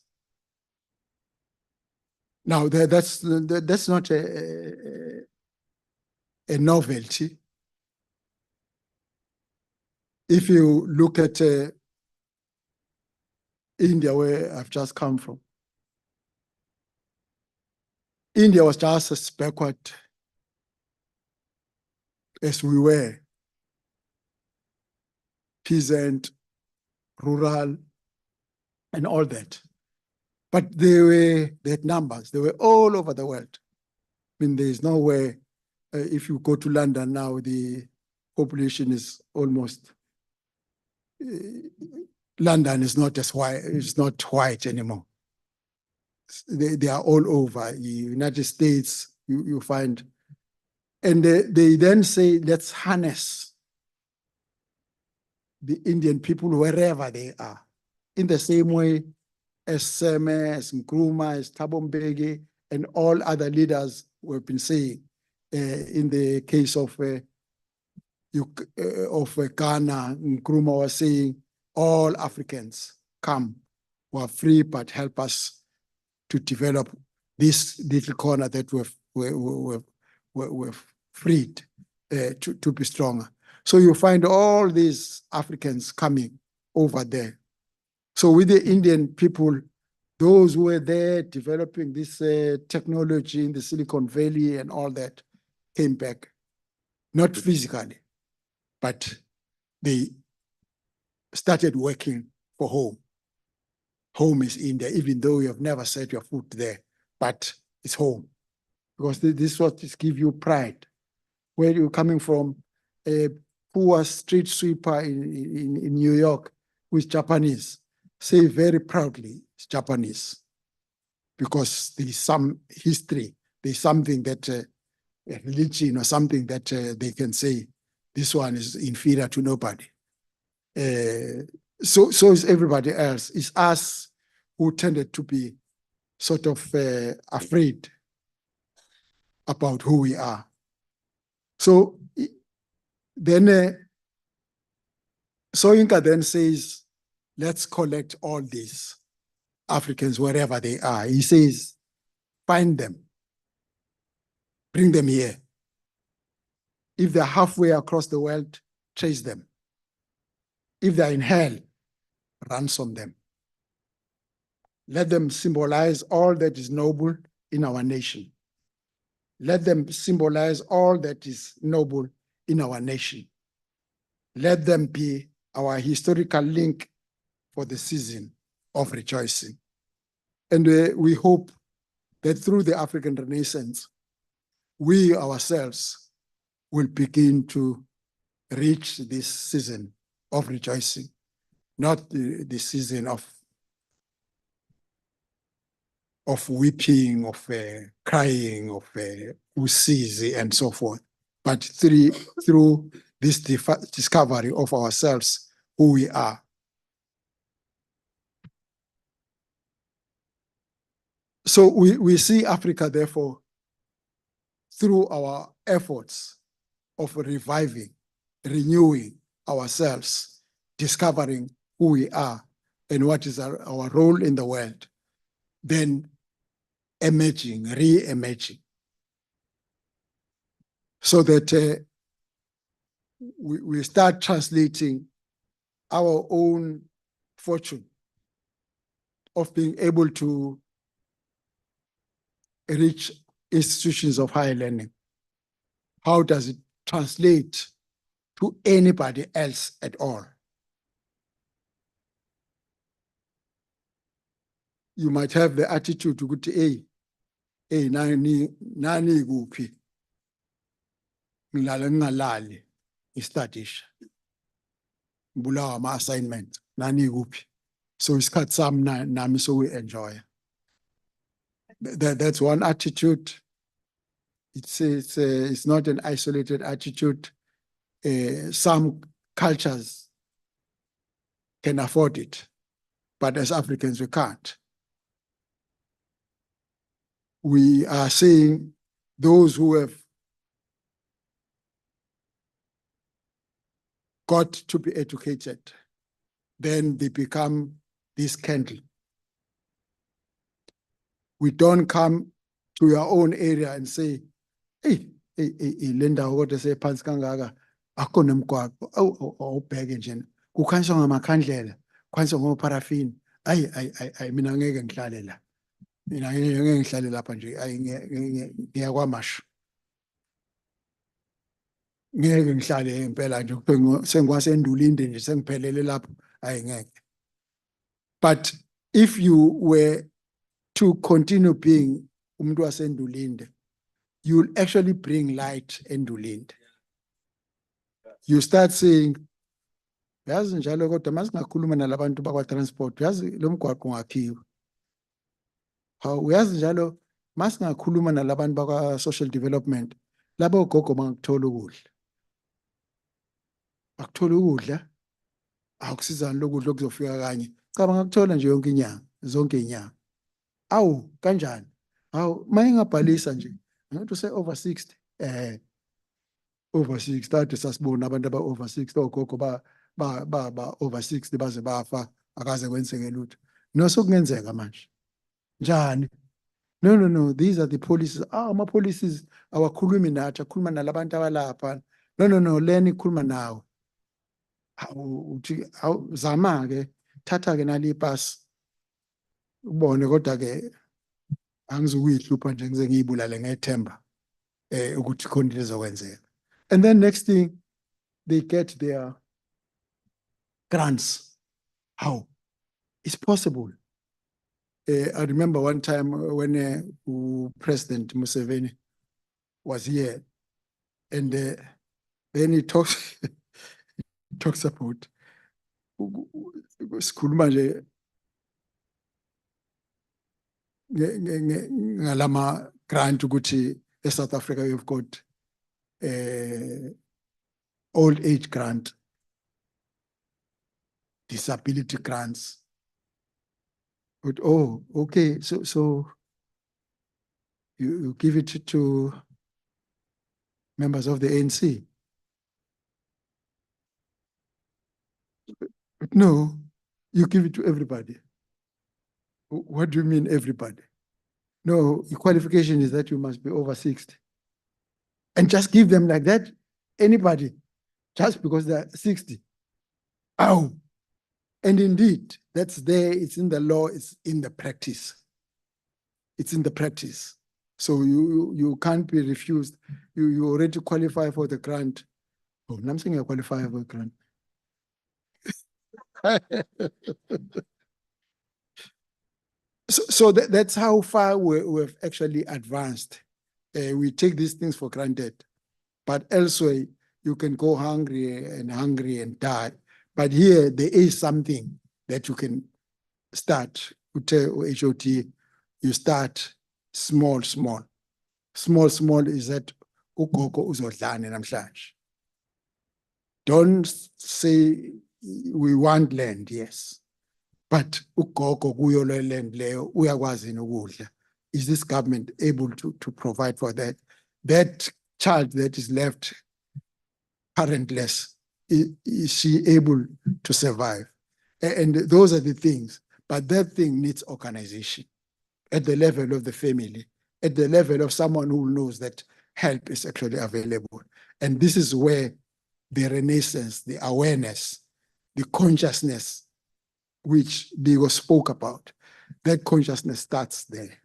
Now, that's not a novelty. If you look at India, where I've just come from, India was just as backward as we were, peasant, rural, and all that. But they had numbers. They were all over the world. I mean, there is nowhere, if you go to London now, the population is almost, London is not as white, it's not white anymore. They are all over. The United States, you find, and they then say, let's harness the Indian people wherever they are, in the same way as Seme, as Nkrumah, as Thabo Mbeki, and all other leaders who have been saying. In the case of Ghana, Nkrumah was saying, all Africans come, who are free, but help us to develop this little corner that we've freed to be stronger. So you find all these Africans coming over there. So with the Indian people, those who were there developing this technology in the Silicon Valley and all that came back, not physically, but they started working for home. Home is India, even though you have never set your foot there, but it's home. Because this is what gives you pride. Where you're coming from, a poor street sweeper in New York who is Japanese, say very proudly it's Japanese, because there is some history, there's something that, religion or something that they can say, this one is inferior to nobody. So is everybody else. It's us who tended to be sort of afraid about who we are. So then Soyinka then says, let's collect all these Africans wherever they are. He says, find them, bring them here. If they're halfway across the world, chase them. If they're in hell, ransom them. Let them symbolize all that is noble in our nation. Let them symbolize all that is noble in our nation. Let them be our historical link for the season of rejoicing. And we hope that through the African Renaissance, we ourselves will begin to reach this season of rejoicing, not the season of weeping, of crying, of usizi and so forth, but through this discovery of ourselves, who we are. So we see Africa, therefore, through our efforts of reviving, renewing ourselves, discovering who we are and what is our role in the world, then emerging, re-emerging, so that we start translating our own fortune of being able to reach institutions of higher learning. How does it translate to anybody else at all? You might have the attitude to go to nani kuphi ngilala ngingalali istudisha ngibulawa ama assignment nani kuphi. So it's got some nami, so we enjoy. That's one attitude. It's not an isolated attitude. Some cultures can afford it, but as Africans, we can't. We are saying those who have got to be educated, then they become this candle. We don't come to your own area and say, hey, Linda, what say pants kangaka, akho nemgwaqo, awubheke nje, kukhanyiswa ngamakhandlela, kukhanyiswa ngoparaffin, ay, mina ngeke ngihlale la. Mina ngeke ngihlale lapha nje, ay, ngiyakwamashu. Ngeke ngihlale impela nje, sengiwasendulinde nje, sengiphelele lapho, ay ngeke. But if you were to continue being umuntu wasendulinde, you will actually bring light endulinde. You start saying, yazi njalo kodwa masingakhuluma nalabantu bakwa transport, yazi lo mgwaqo ungakhiwa. Uyazi njalo masingakhuluma nalabantu bakwa social development, labo gogo bangakuthola ukudla. Bakuthola ukudla, akusizani lokudla okuzofika kanye. Cha bangakuthola nje yonke inyanga, zonke inyanga. Awu kanjani? Awu mayingabhalisa nje. Ngathi use over 60. Over 60 kade sasibona abantu aba over 60 ogogo ba over 60 baze bafa akaze kwenzeke lutho. No sokungenzeka manje. Njani? No, these are the policies. Ama policies awakhulumi nathi, akhuluma nalabantu abalapha. No, leni khuluma nawe. Uthi zama ke thatha ke nali pass. Ubone kodwa ke angizukuyihlupha nje ngize ngiyibulale ngethemba ukuthi khona lizokwenzeka. And then next thing they get their grants. How? It's possible. I remember one time when President Museveni was here, and then he talks about sikhuluma nje ngalama grant ukuthi eSouth Africa we've got old age grant, disability grants. But oh, okay, so you give it to members of the ANC. But no, you give it to everybody. What do you mean everybody? No, your qualification is that you must be over 60. And just give them like that, anybody, just because they're 60. Ow. And indeed, that's there, it's in the law, it's in the practice. It's in the practice. So you can't be refused. You already qualify for the grant. Oh, I'm saying you qualify for the grant. So that's how far we've actually advanced. We take these things for granted. But elsewhere, you can go hungry and die. But here, there is something that you can start. HOT, you start small. Small is that ugogo uzodlani namhlanje. Don't say we want land, yes. But ugogo kuyo le land leyo uyakwazi ukudla. Is this government able to provide for that? That child that is left parentless, is she able to survive? And those are the things. But that thing needs organization at the level of the family, at the level of someone who knows that help is actually available. And this is where the renaissance, the awareness, the consciousness, which Diego spoke about, that consciousness starts there.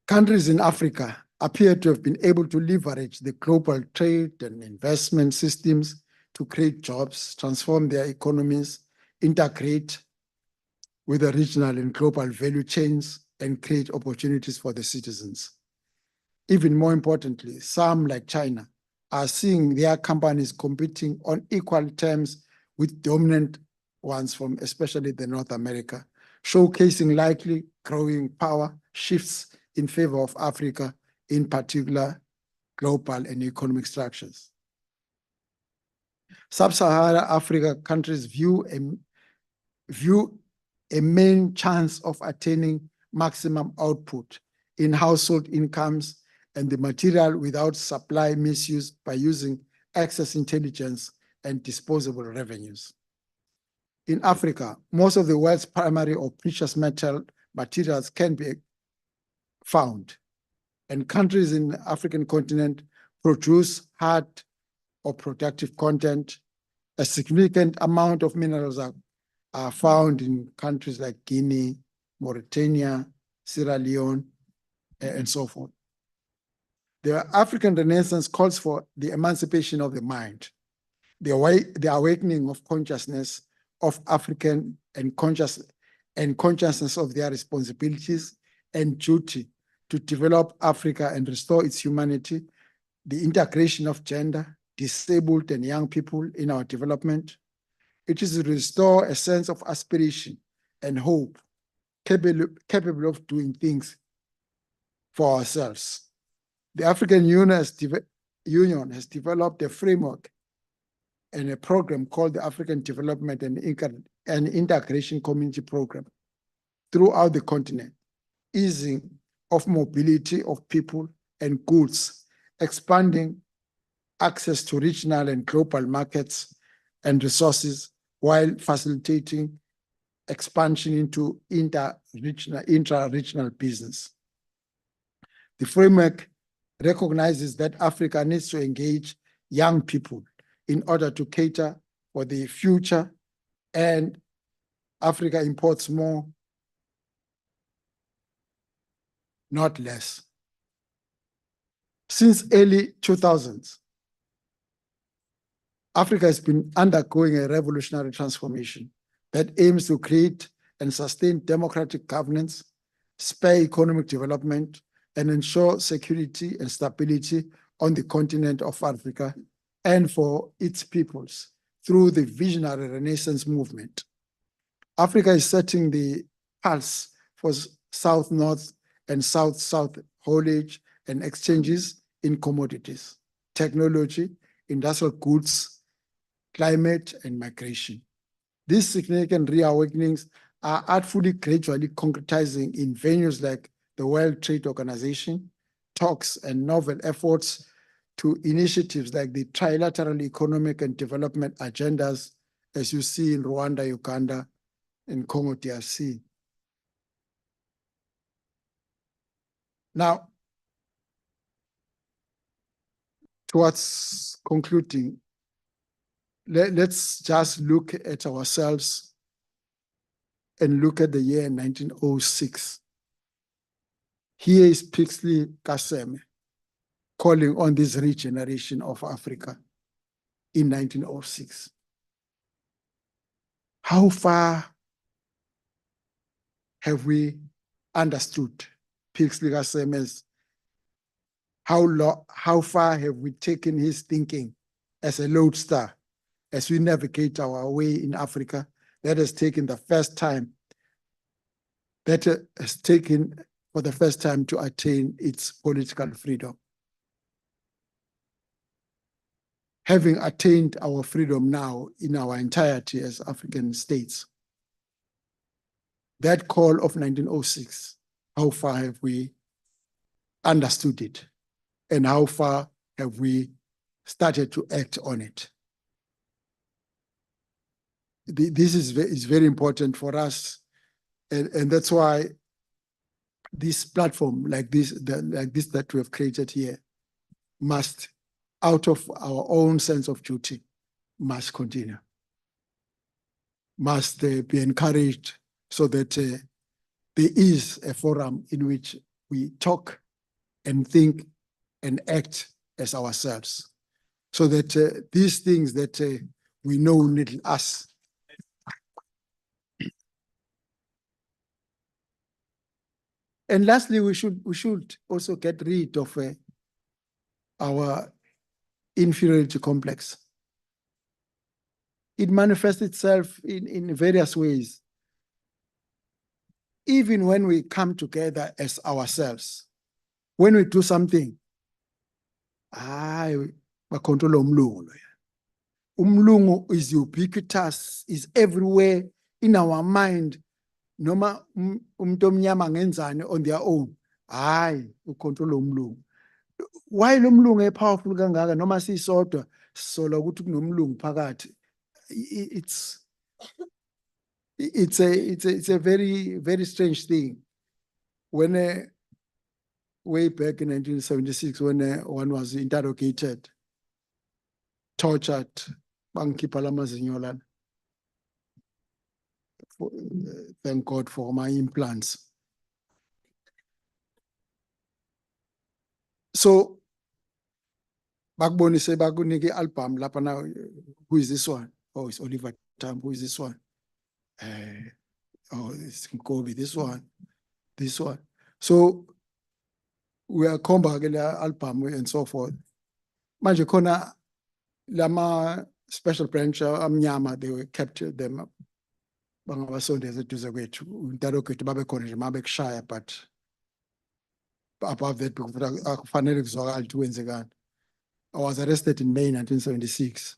Countries in Africa appear to have been able to leverage the global trade and investment systems to create jobs, transform their economies, integrate with the regional and global value chains, and create opportunities for the citizens. Even more importantly, some like China are seeing their companies competing on equal terms with dominant ones from especially the North America, showcasing likely growing power shifts in favor of Africa, in particular global and economic structures. Sub-Saharan Africa countries view a main chance of attaining maximum output in household incomes and the material without supply misuse by using excess intelligence and disposable revenues. In Africa, most of the world's primary or precious metal materials can be found, and countries in the African continent produce hard or productive content. A significant amount of minerals are found in countries like Guinea, Mauritania, Sierra Leone, and so forth. The African Renaissance calls for the emancipation of the mind, the awakening of consciousness of African and consciousness of their responsibilities and duty to develop Africa and restore its humanity, the integration of gender, disabled and young people in our development. It is to restore a sense of aspiration and hope, capable of doing things for ourselves. The African Union has developed a framework and a program called the African Development and Integration Community Program throughout the continent, easing of mobility of people and goods, expanding access to regional and global markets and resources while facilitating expansion into intra-regional business. The framework recognizes that Africa needs to engage young people in order to cater for the future, and Africa imports more, not less. Since early 2000s, Africa has been undergoing a revolutionary transformation that aims to create and sustain democratic governance, spur economic development, and ensure security and stability on the continent of Africa and for its peoples through the visionary Renaissance movement. Africa is setting the pulse for South-North and South-South haulage and exchanges in commodities, technology, industrial goods, climate, and migration. These significant reawakenings are artfully gradually concretizing in venues like the World Trade Organization, talks and novel efforts to initiatives like the trilateral economic and development agendas, as you see in Rwanda, Uganda, and Congo DRC. Now, towards concluding, let's just look at ourselves and look at the year 1906. Here is Pixley Kaseme calling on this regeneration of Africa in 1906. How far have we understood Pixley Kaseme's? How far have we taken his thinking as a lodestar as we navigate our way in Africa? That has taken the first time, that has taken for the first time to attain its political freedom. Having attained our freedom now in our entirety as African states, that call of 1906, how far have we understood it? And how far have we started to act on it? This is very important for us. And that's why this platform like this that we have created here must, out of our own sense of duty, must continue, must be encouraged so that there is a forum in which we talk and think and act as ourselves, so that these things that we know little us. And lastly, we should also get rid of our inferiority complex. it manifests itself in various ways. Even when we come together as ourselves, when we do something, bakontrola umlungu loya. Umlungu is ubiquitous, is everywhere in our mind. Noma umuntu omnyama ngenzani on their own. Ukontrola umlungu. Why lo mlungu epowerful kangaka noma sisodwa sola ukuthi kunomlungu phakathi. It's a very, very strange thing. When way back in 1976, when one was interrogated, tortured, bangikhipha lamazinyo lana. Thank God for my implants. So, bakubonise bakunike album lapha now. Who is this one? Oh, it's Oliver Tambo. Who is this one? Oh, it's Kobe. This one. This one. So we are coming back album and so forth. Manje khona lama special branch amnyama, they captured them. Bangabasondeza eduze kwethu. Intalo kwethu babe khona nje mabekushaya, but above that akufanele kuzwakala ukuthi wenzekani. I was arrested in May 1976.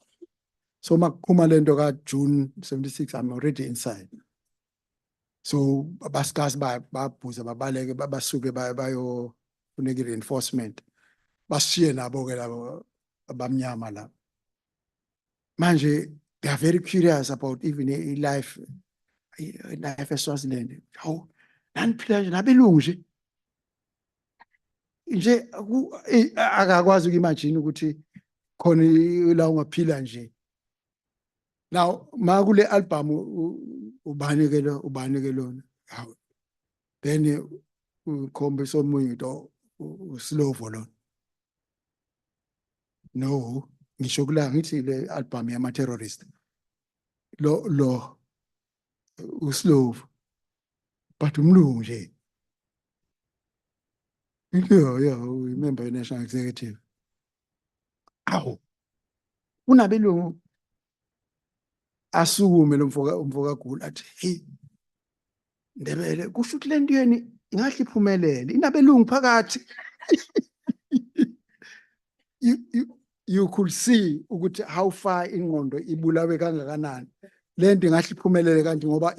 So makuphuma lento ka June 76, I'm already inside. So baskasi babhuza babaleke babasuke bayo funeka reinforcement. Bashiye nabo ke labo abamnyama la. Manje they are very curious about even a life eSwaziland. How naniphila nje nabelungu nje akakwazi ukimagine ukuthi khona la ungaphila nje. Now makule album ubani ke lona. Then ukhombe somunye to Slovo lona. No, ngisho kula ngithi le album yama terrorist. Lo uSlovo. But umlungu nje. Yeah, remember national executive. Awu. Unabelungu asukume lo mfoka gula athi hey Ndebele kusho ukuthi lento yeni ingahle iphumelele inabelungu phakathi. You could see ukuthi how far ingqondo ibulawe kangakanani. Lento ingahle iphumelele kanti ngoba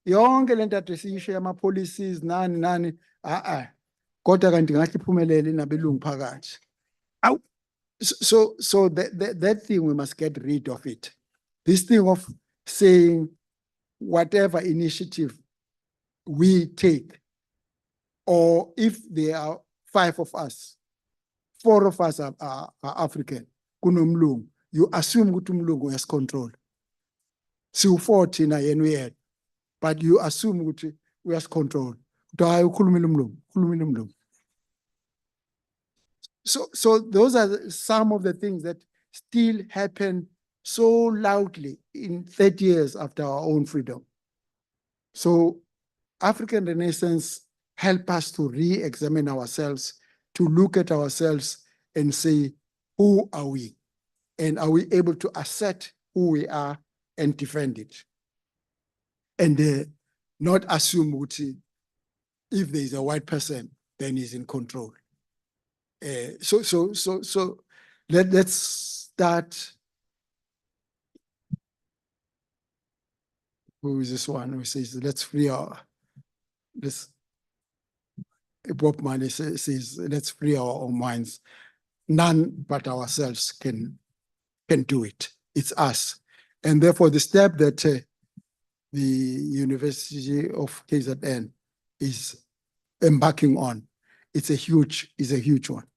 yonke lento ade siyisho ama policies nani kodwa kanti ingahle iphumelele inabelungu phakathi. So that thing we must get rid of it. This thing of saying whatever initiative we take, or if there are 5 of us, 4 of us are African, kunomlungu, you assume ukuthi umlungu has control. Siwu-40 na yena uyedwa, but you assume ukuthi we has control. Hayi ukhulumile umlungu. So those are some of the things that still happen so loudly in 30 years after our own freedom. So African Renaissance help us to re-examine ourselves, to look at ourselves and say, who are we? And are we able to assert who we are and defend it? And not assume if there is a white person, then he's in control. So let's start. Who is this one who says, let's free Bob Marley says, let's free our own minds. None but ourselves can do it. It's us. And therefore the step that the University of KZN is embarking on, is a huge one.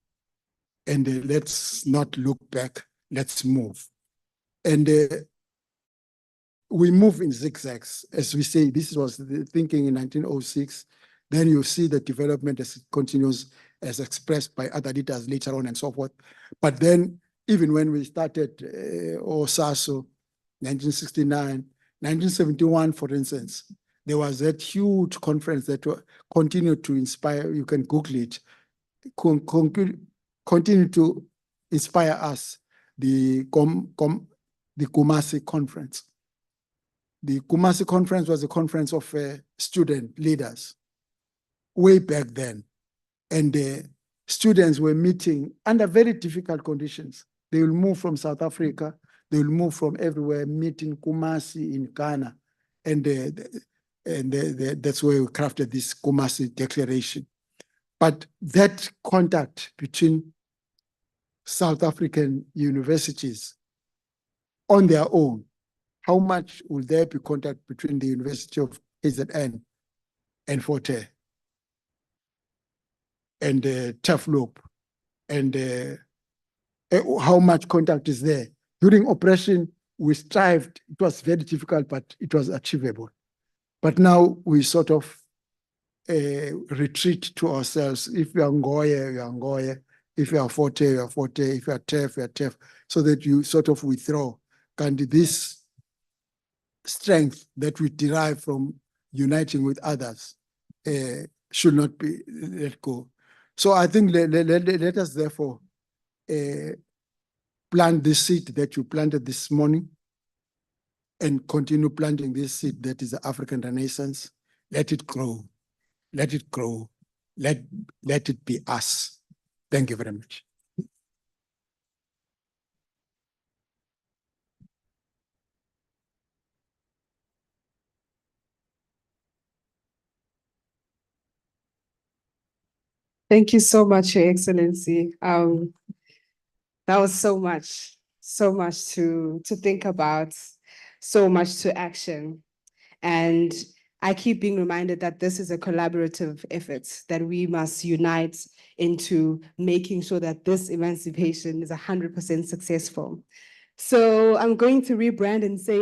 And let's not look back, let's move. And we move in zigzags. As we say, this was the thinking in 1906. Then you see the development as it continues, as expressed by other leaders later on and so forth. But then, even when we started OSASO, 1969, 1971, for instance, there was that huge conference that continued to inspire, you can Google it, continue to inspire us, the the Kumasi Conference. The Kumasi Conference was a conference of student leaders way back then. And the students were meeting under very difficult conditions. They will move from South Africa, they will move from everywhere, meet in Kumasi in Ghana. And that's where we crafted this Kumasi Declaration. But that contact between South African universities on their own, how much will there be contact between the University of KZN and Fort Hare and Tafloop, and how much contact is there? During operation, we strived. It was very difficult, but it was achievable. But now we sort of retreat to ourselves. If we are Ngoye, we are Ngoye. If you are Fort Hare, you are Fort Hare. If you are TEF, you are TEF. So that you sort of withdraw. And this strength that we derive from uniting with others should not be let go. So I think let us therefore plant this seed that you planted this morning and continue planting this seed that is the African Renaissance. Let it grow. Let it grow. Let it be us. Thank you very much. Thank you so much, Your Excellency. That was so much to think about, so much to action. And I keep being reminded that this is a collaborative effort, that we must unite into making sure that this emancipation is 100% successful. So I'm going to rebrand and say,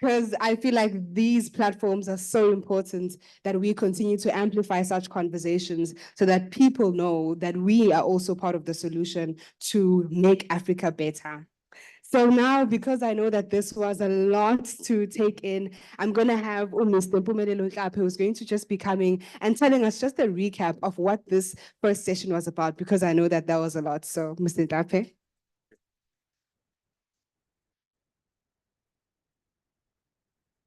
because I feel like these platforms are so important that we continue to amplify such conversations so that people know that we are also part of the solution to make Africa better. So now, because I know that this was a lot to take in, I'm going to have Mr. Mpumelelo Nhlape, who's going to just be coming and telling us just a recap of what this first session was about, because I know that was a lot. So, Mr. Nhlape.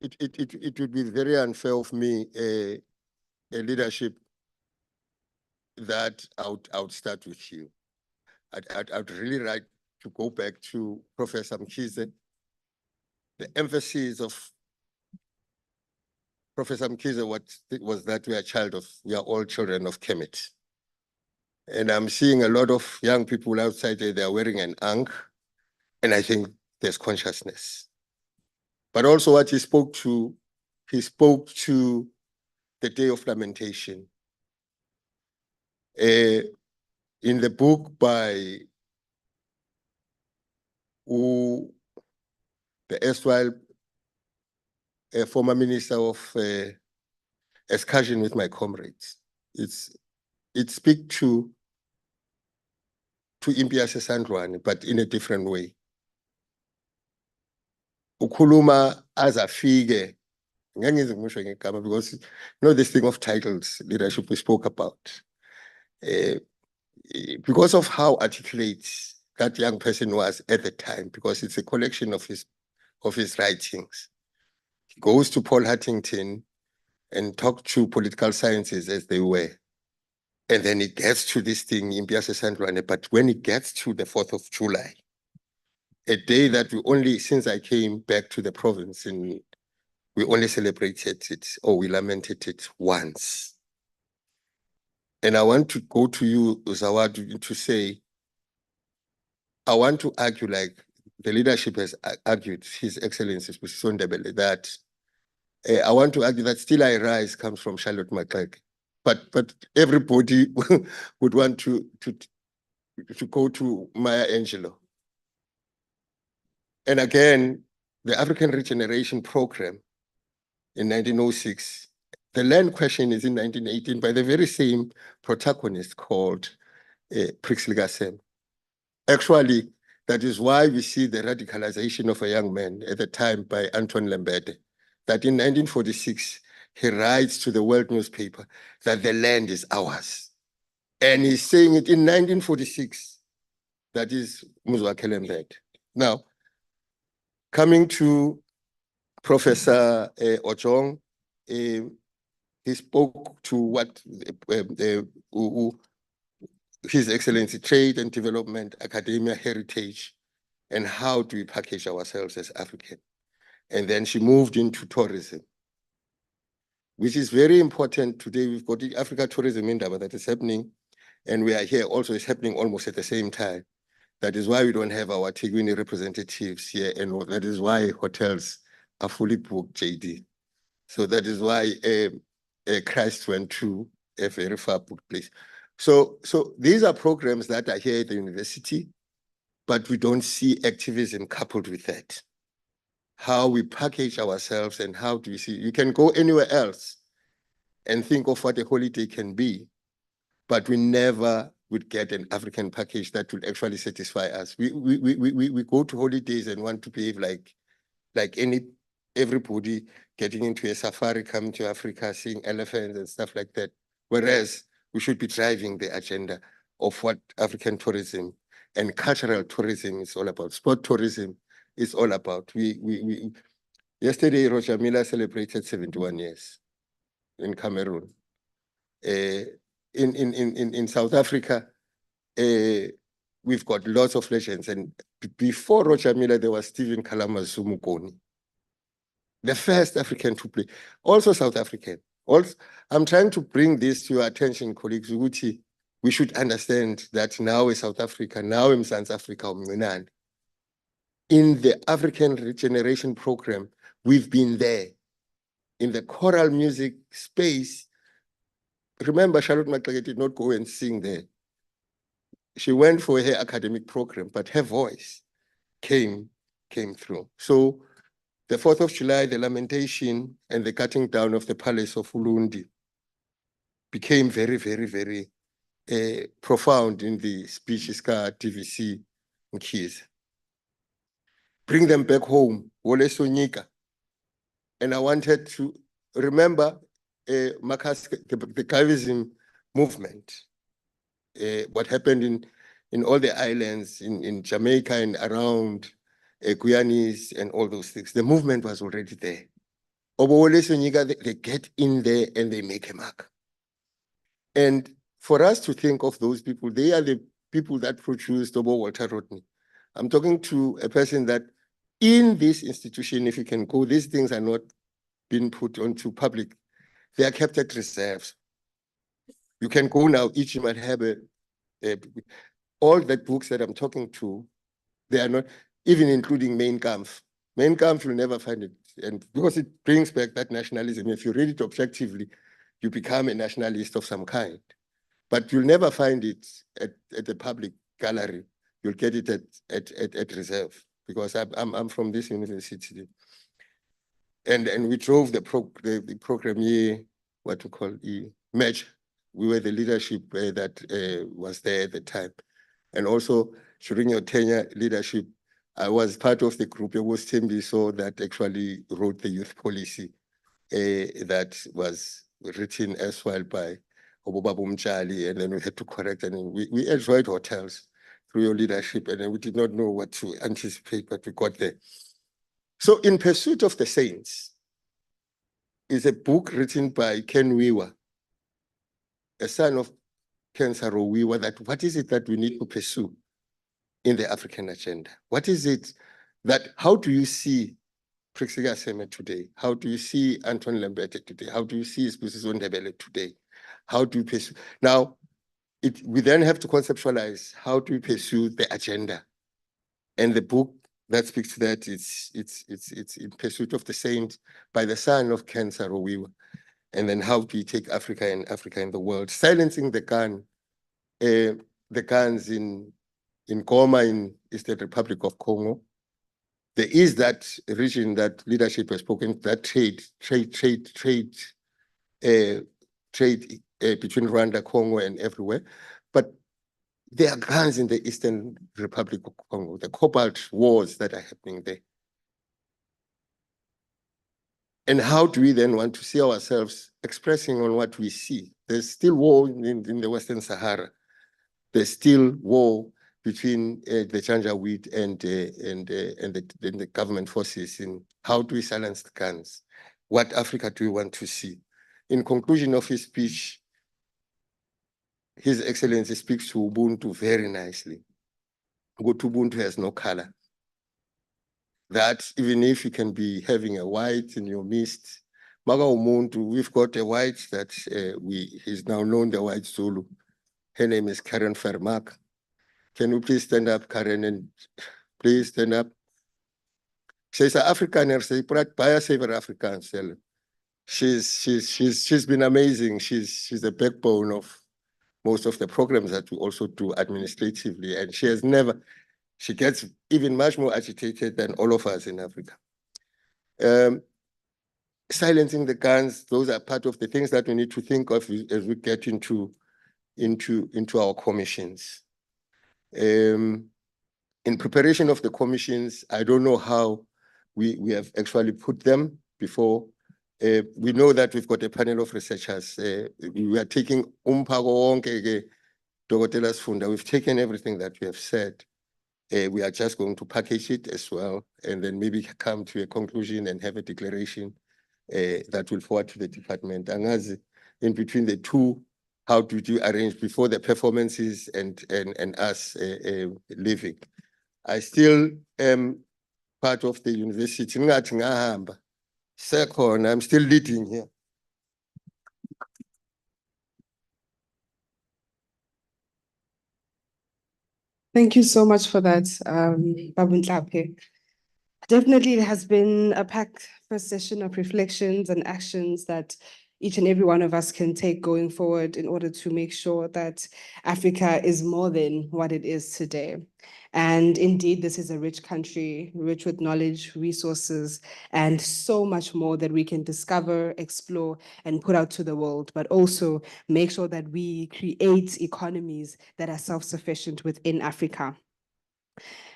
It would be very unfair of me, a leadership that I would start with you. I'd really like to go back to Professor Mkhize. The emphasis of Professor Mkhize was that we are all children of Kemet. And I'm seeing a lot of young people outside there, they're wearing an ankh, and I think there's consciousness. But also what he spoke to the Day of Lamentation. In the book by the erstwhile former minister of Excursion with My Comrades, it speaks to Impiase Sandwane, but in a different way. Ukhuluma azafike, because you know this thing of titles, leadership we spoke about. Because of how articulate that young person was at the time, because it's a collection of his writings. He goes to Paul Huntington and talks to political sciences as they were. And then it gets to this thing, Impiase Sandwane, but when it gets to the 4th of July, a day that since I came back to the province, we only celebrated it, or we lamented it once. And I want to go to you, Zawadi, to say, I want to argue, like the leadership has argued, His Excellency Sondebele, that I want to argue that Still I Rise comes from Charlotte McClurg. But everybody would want to go to Maya Angelou. And again, the African Regeneration Program in 1906, the land question is in 1918 by the very same protagonist called Prixley Gasem. Actually, that is why we see the radicalization of a young man at the time by Antoine Lembede, that in 1946, he writes to the world newspaper that the land is ours. And he's saying it in 1946, that is Muzwa Kelembet. Now, coming to Professor Ojong, he spoke to what His Excellency Trade and Development, Academia Heritage, and how do we package ourselves as African. And then she moved into tourism, which is very important today. We've got the Africa Tourism Indaba that is happening, and we are here also, it's happening almost at the same time. That is why we don't have our Tigwini representatives here, and that is why hotels are fully booked, JD. So that is why Christ went to a very far booked place. So these are programs that are here at the university, but we don't see activism coupled with that. How we package ourselves and how do we see, you can go anywhere else and think of what a holiday can be, but we never would get an African package that would actually satisfy us. We go to holidays and want to behave like everybody getting into a safari, coming to Africa, seeing elephants and stuff like that. Whereas we should be driving the agenda of what African tourism and cultural tourism is all about. Sport tourism is all about. Yesterday, Roger Miller celebrated 71 years in Cameroon. In South Africa, we've got lots of legends. And before Roger Miller, there was Stephen Kalamazoo Mukoni, the first African to play, also South African. Also, I'm trying to bring this to your attention, colleagues. We should understand that now in South Africa, now in South Africa, in the African Regeneration Program, we've been there. In the choral music space, remember Charlotte McLeod did not go and sing there. She went for her academic program, but her voice came through. So the 4th of July, the lamentation and the cutting down of the Palace of Ulundi became very, very, very profound in the speeches ka TVC Mkhize. Bring them back home, Wole Sonika. And I wanted to remember the Calvinism movement, what happened in all the islands, in Jamaica and around Guyanese and all those things. The movement was already there. They get in there and they make a mark. And for us to think of those people, they are the people that produced Obo Walter Rodney. I'm talking to a person that in this institution, if you can go, these things are not being put onto public. They are kept at reserves. You can go now, each might have all the books that I'm talking to, they are not, even including Mein Kampf. Mein Kampf, you'll never find it. And because it brings back that nationalism, if you read it objectively, you become a nationalist of some kind. But you'll never find it at the public gallery. You'll get it at reserve, because I'm from this university. And we drove the program here, what we call match. We were the leadership that was there at the time. And also during your tenure leadership, I was part of the group, it was Tembiso that actually wrote the youth policy that was written as well by Obobabu Mchali, and then we had to correct, and we enjoyed hotels through your leadership, and then we did not know what to anticipate, but we got there. So In Pursuit of the Saints is a book written by Ken Wiwa, a son of Ken Saro Wiwa, that what is it that we need to pursue in the African agenda? What is it that, how do you see Prixiga Seme today? How do you see Anton Lembete today? How do you see Spusiso Ndebele today? How do you pursue? Now, we then have to conceptualize how do we pursue the agenda? And the book that speaks to that, it's In Pursuit of the Saint by the son of Ken Saro Wiwa. And then how do you take Africa and Africa in the world? Silencing the gun, the guns in Goma, in Eastern Republic of Congo. There is that region that leadership has spoken, that trade between Rwanda, Congo, and everywhere. But there are guns in the Eastern Republic of Congo, the cobalt wars that are happening there. And how do we then want to see ourselves expressing on what we see? There's still war in the Western Sahara. There's still war between the Janjaweed and the government forces in how do we silence the guns? What Africa do we want to see? In conclusion of his speech, His Excellency speaks to Ubuntu very nicely. Ubuntu has no color. That even if you can be having a white in your midst, Maga Umuntu, we've got a white that he's now known the white Zulu. Her name is Karen Vermaak. Can you please stand up, Karen, and please stand up? She's an Afrikaner, she's a Afrikaans. She's been amazing. She's the backbone of most of the programs that we also do administratively, and she gets even much more agitated than all of us in Africa. Silencing the guns, those are part of the things that we need to think of as we get into our commissions. In preparation of the commissions, I don't know how we have actually put them before. We know that we've got a panel of researchers. We are taking we've taken everything that we have said. We are just going to package it as well, and then maybe come to a conclusion and have a declaration that will forward to the department. Angazi, in between the two, how do you arrange before the performances and us leaving? I still am part of the university. Second, I'm still leading here. Thank you so much for that, Babu Nhlape. Definitely, it has been a packed first session of reflections and actions that each and every one of us can take going forward in order to make sure that Africa is more than what it is today. And indeed, this is a rich country, rich with knowledge, resources, and so much more that we can discover, explore, and put out to the world, but also make sure that we create economies that are self-sufficient within Africa.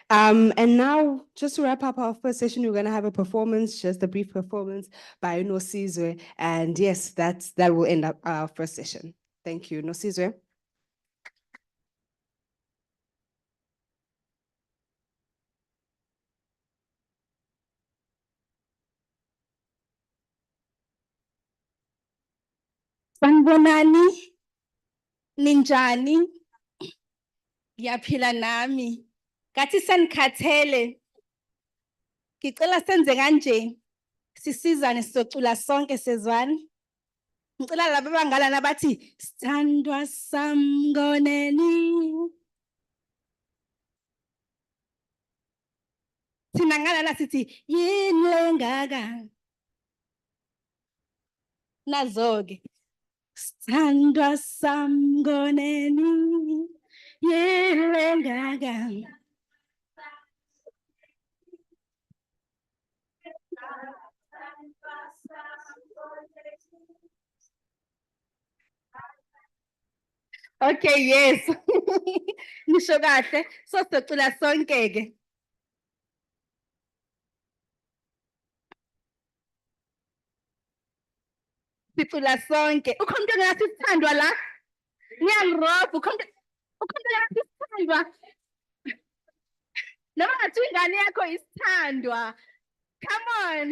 And now, just to wrap up our first session, we're going to have a performance, just a brief performance by Nosizwe. And yes, that will end up our first session. Thank you, Nosizwe. Sanibonani, ninjani, ngiyaphila nami. Kathi senikhathele. Ngicela senze kanje. Sisizane sizocula sonke sezwana. Ngicela laba abangala nabathi sithandwa samngoneni. Thina ngala sithi yini lengaka. Nazo-ke. Sithandwa samngoneni. Yini lengaka. Okay, yes. Nisho kahle, so sicula sonke-ke. Sicula sonke. Ukhona umuntu engathi sithandwa la? Ngiyangirobha, ukhona umuntu engathi sithandwa? Noma ngathi ingane yakho isithandwa. Come on.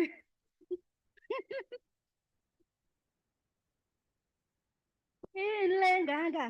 Ilengaka.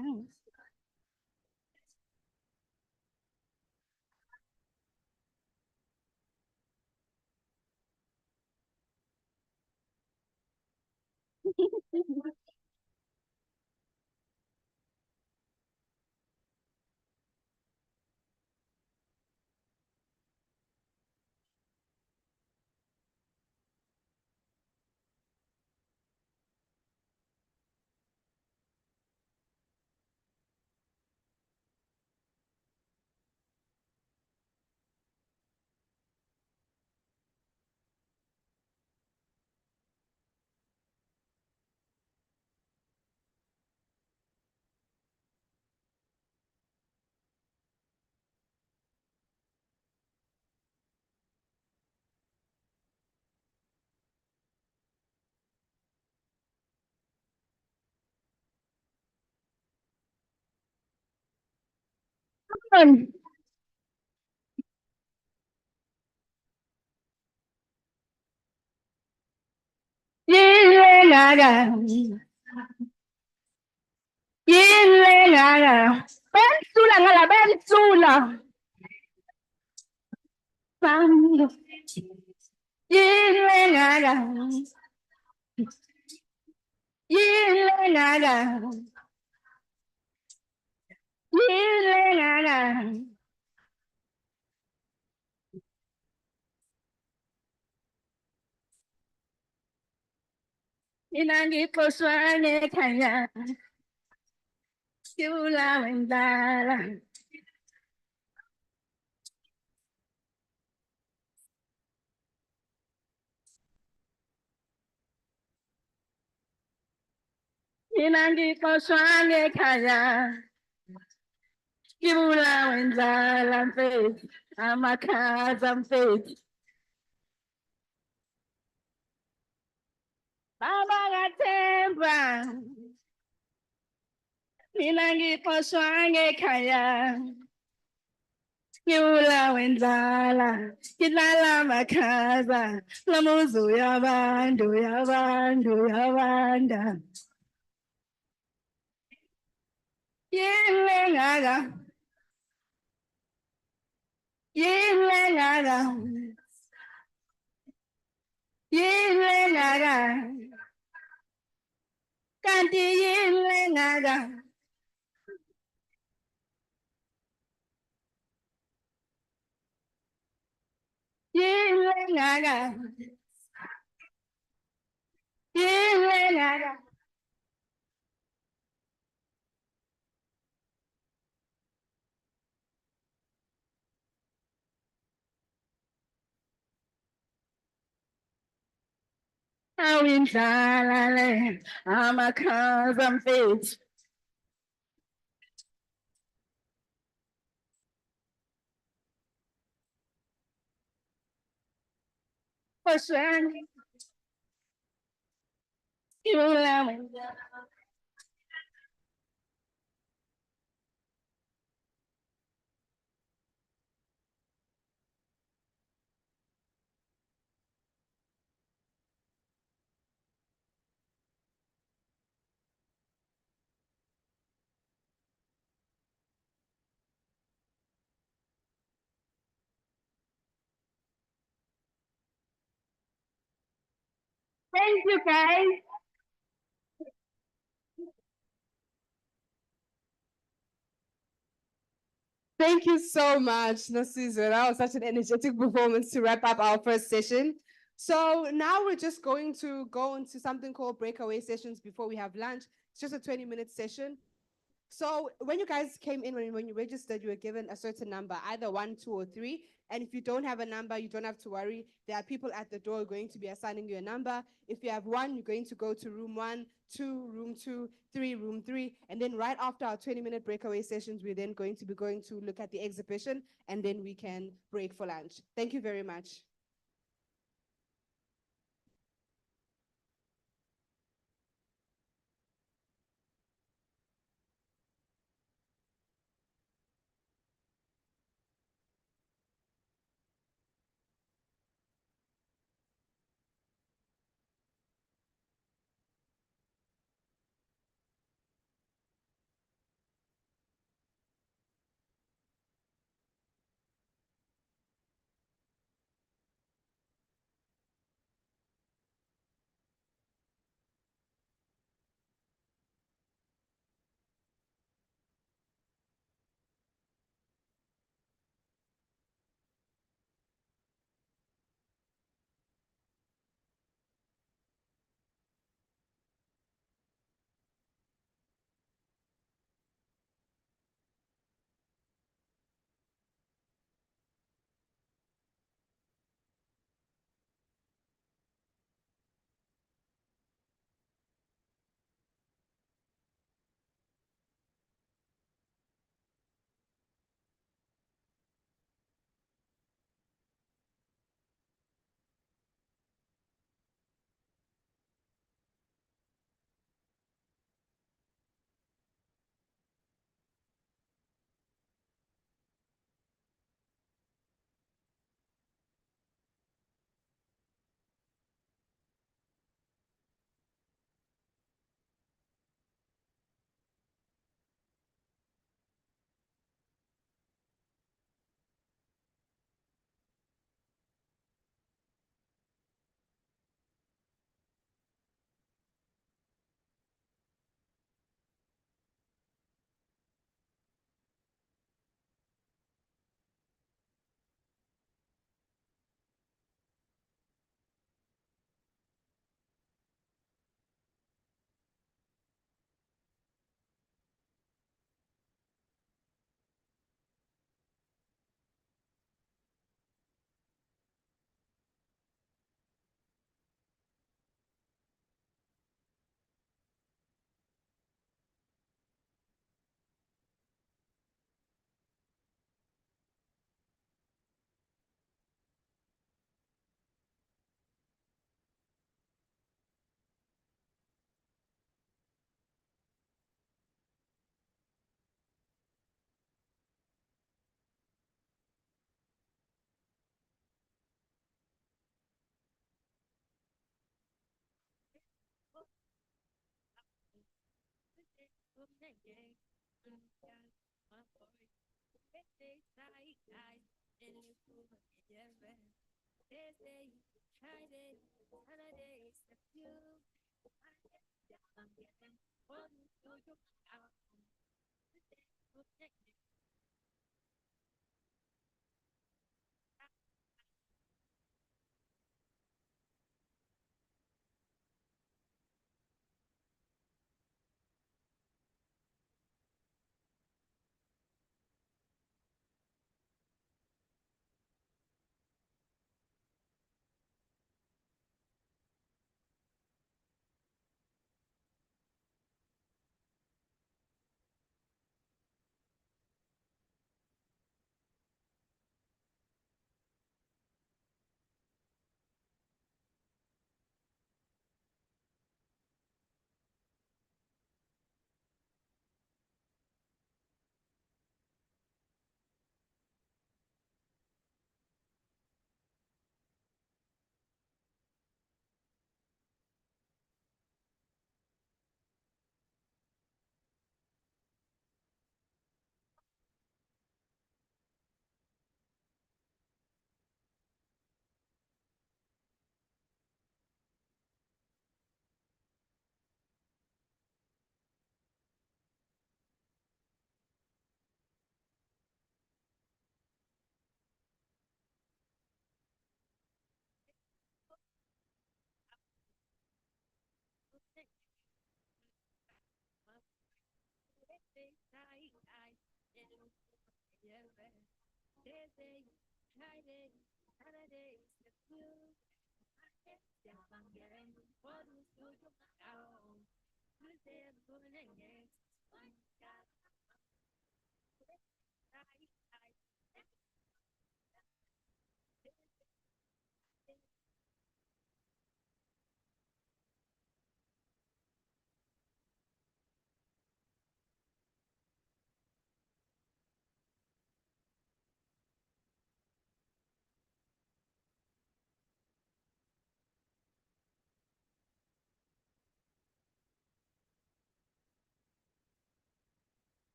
Come on. Gaga. Yile Gaga. Bensula ngala bensula. Bando. Yile Gaga. Yile Gaga. Yile Gaga. Inangi poswane kanya. Kula wendala. Inangi poswane kanya. Kula wendala faith. Amakaza faith. Baba gatemba. Inangi poswane kanya. Kula wendala. Kilala makaza. Lamuzu yabandu yabandu yabanda. Yile gaga. Yile gaga. Yile gaga. Kanti yile gaga. Yile gaga. Yile gaga. Awindlala amakhaza mfethu. Poswane. Kula wendala. Thank you, guys. Thank you so much, Nosizo. That was such an energetic performance to wrap up our first session. So now we're just going to go into something called breakaway sessions before we have lunch. It's just a 20-minute session. So when you guys came in, when you registered, you were given a certain number, either 1, 2, or 3. And if you don't have a number, you don't have to worry. There are people at the door going to be assigning you a number. If you have 1, you're going to go to room 1, 2, room 2, 3, room 3. And then right after our 20-minute breakaway sessions, we're then going to be going to look at the exhibition, and then we can break for lunch. Thank you very much.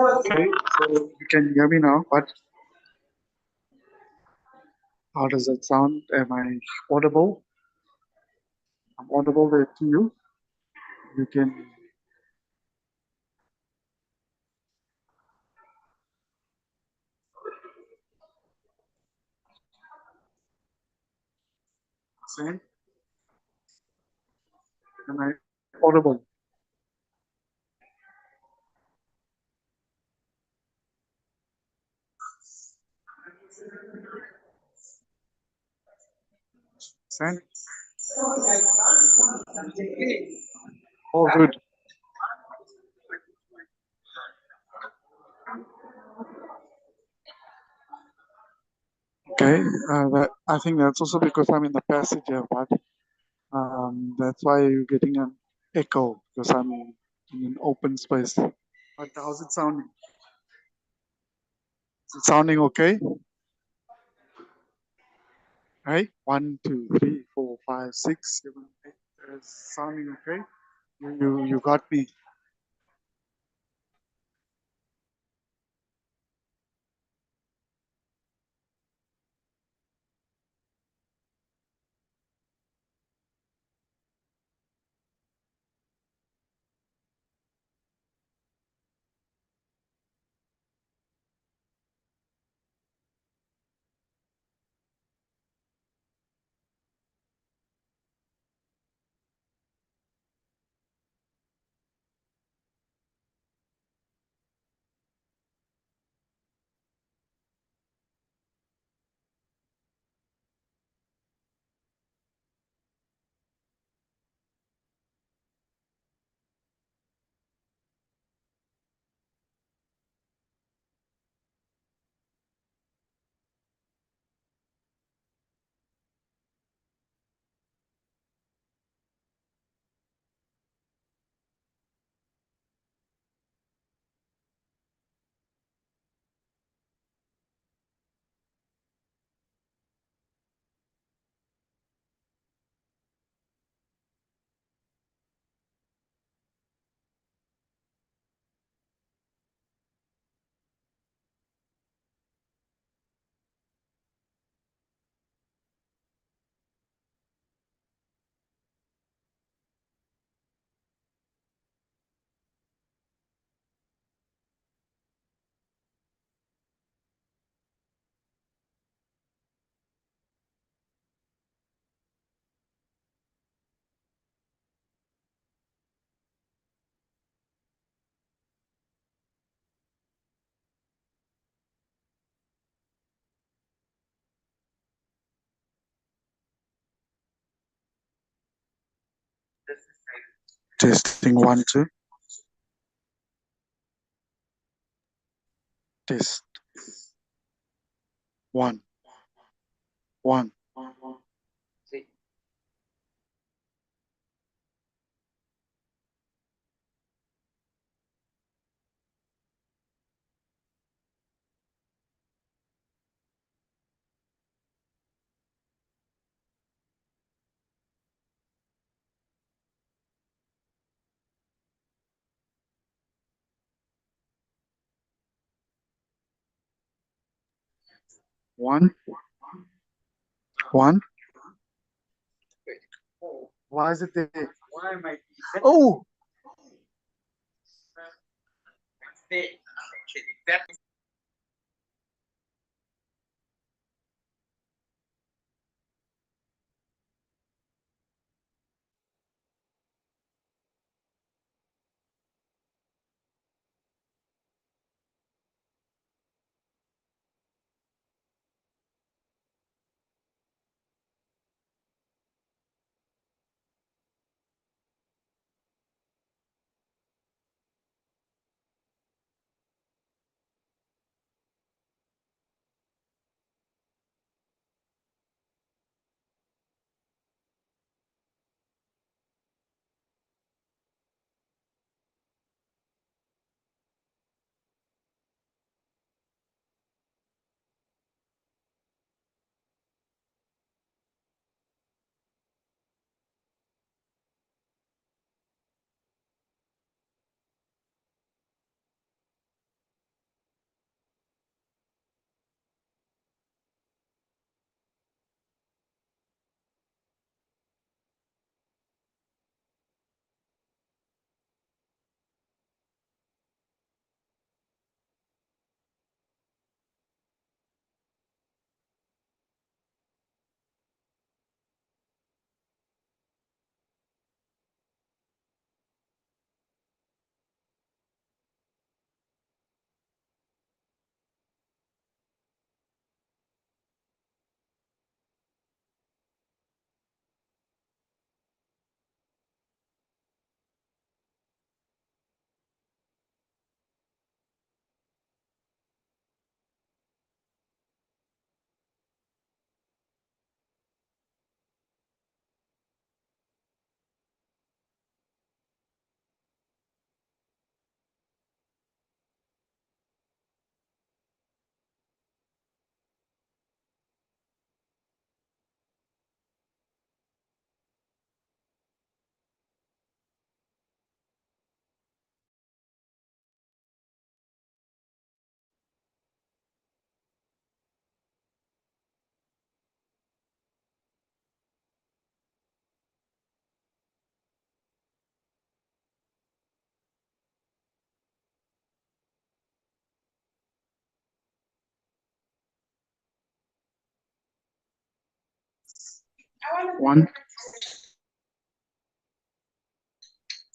Okay, so you can hear me now, but how does that sound? Am I audible? I'm audible there to you. You can say, am I audible? Say, all good. Okay, I think that's also because I'm in the passage here, but that's why you're getting an echo because I'm in an open space. But how's it sounding? Is it sounding okay? Right? 1, 2, 3, 4, 5, 6, 7, 8. It's sounding okay? You got me. Testing 1, 2. Test 1, 1. 1, 1. Why is it there? Why am I? Oh! One.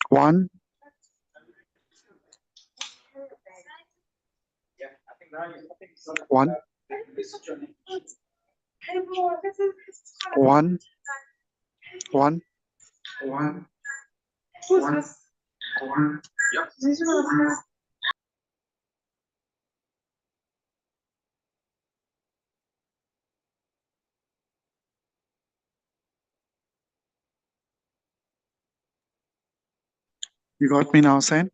One. One. One. One. One. You got me now, Sen?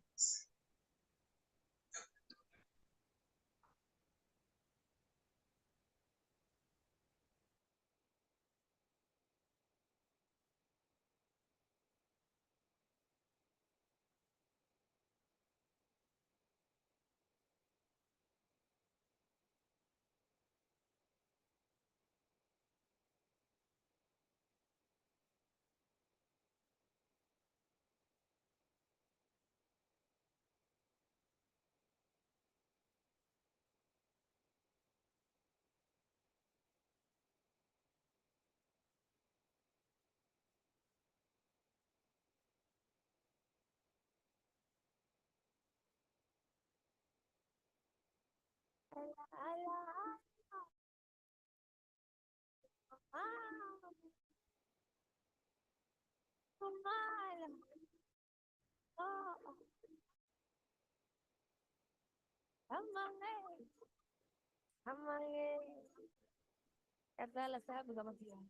Kadala sabi ka magyan.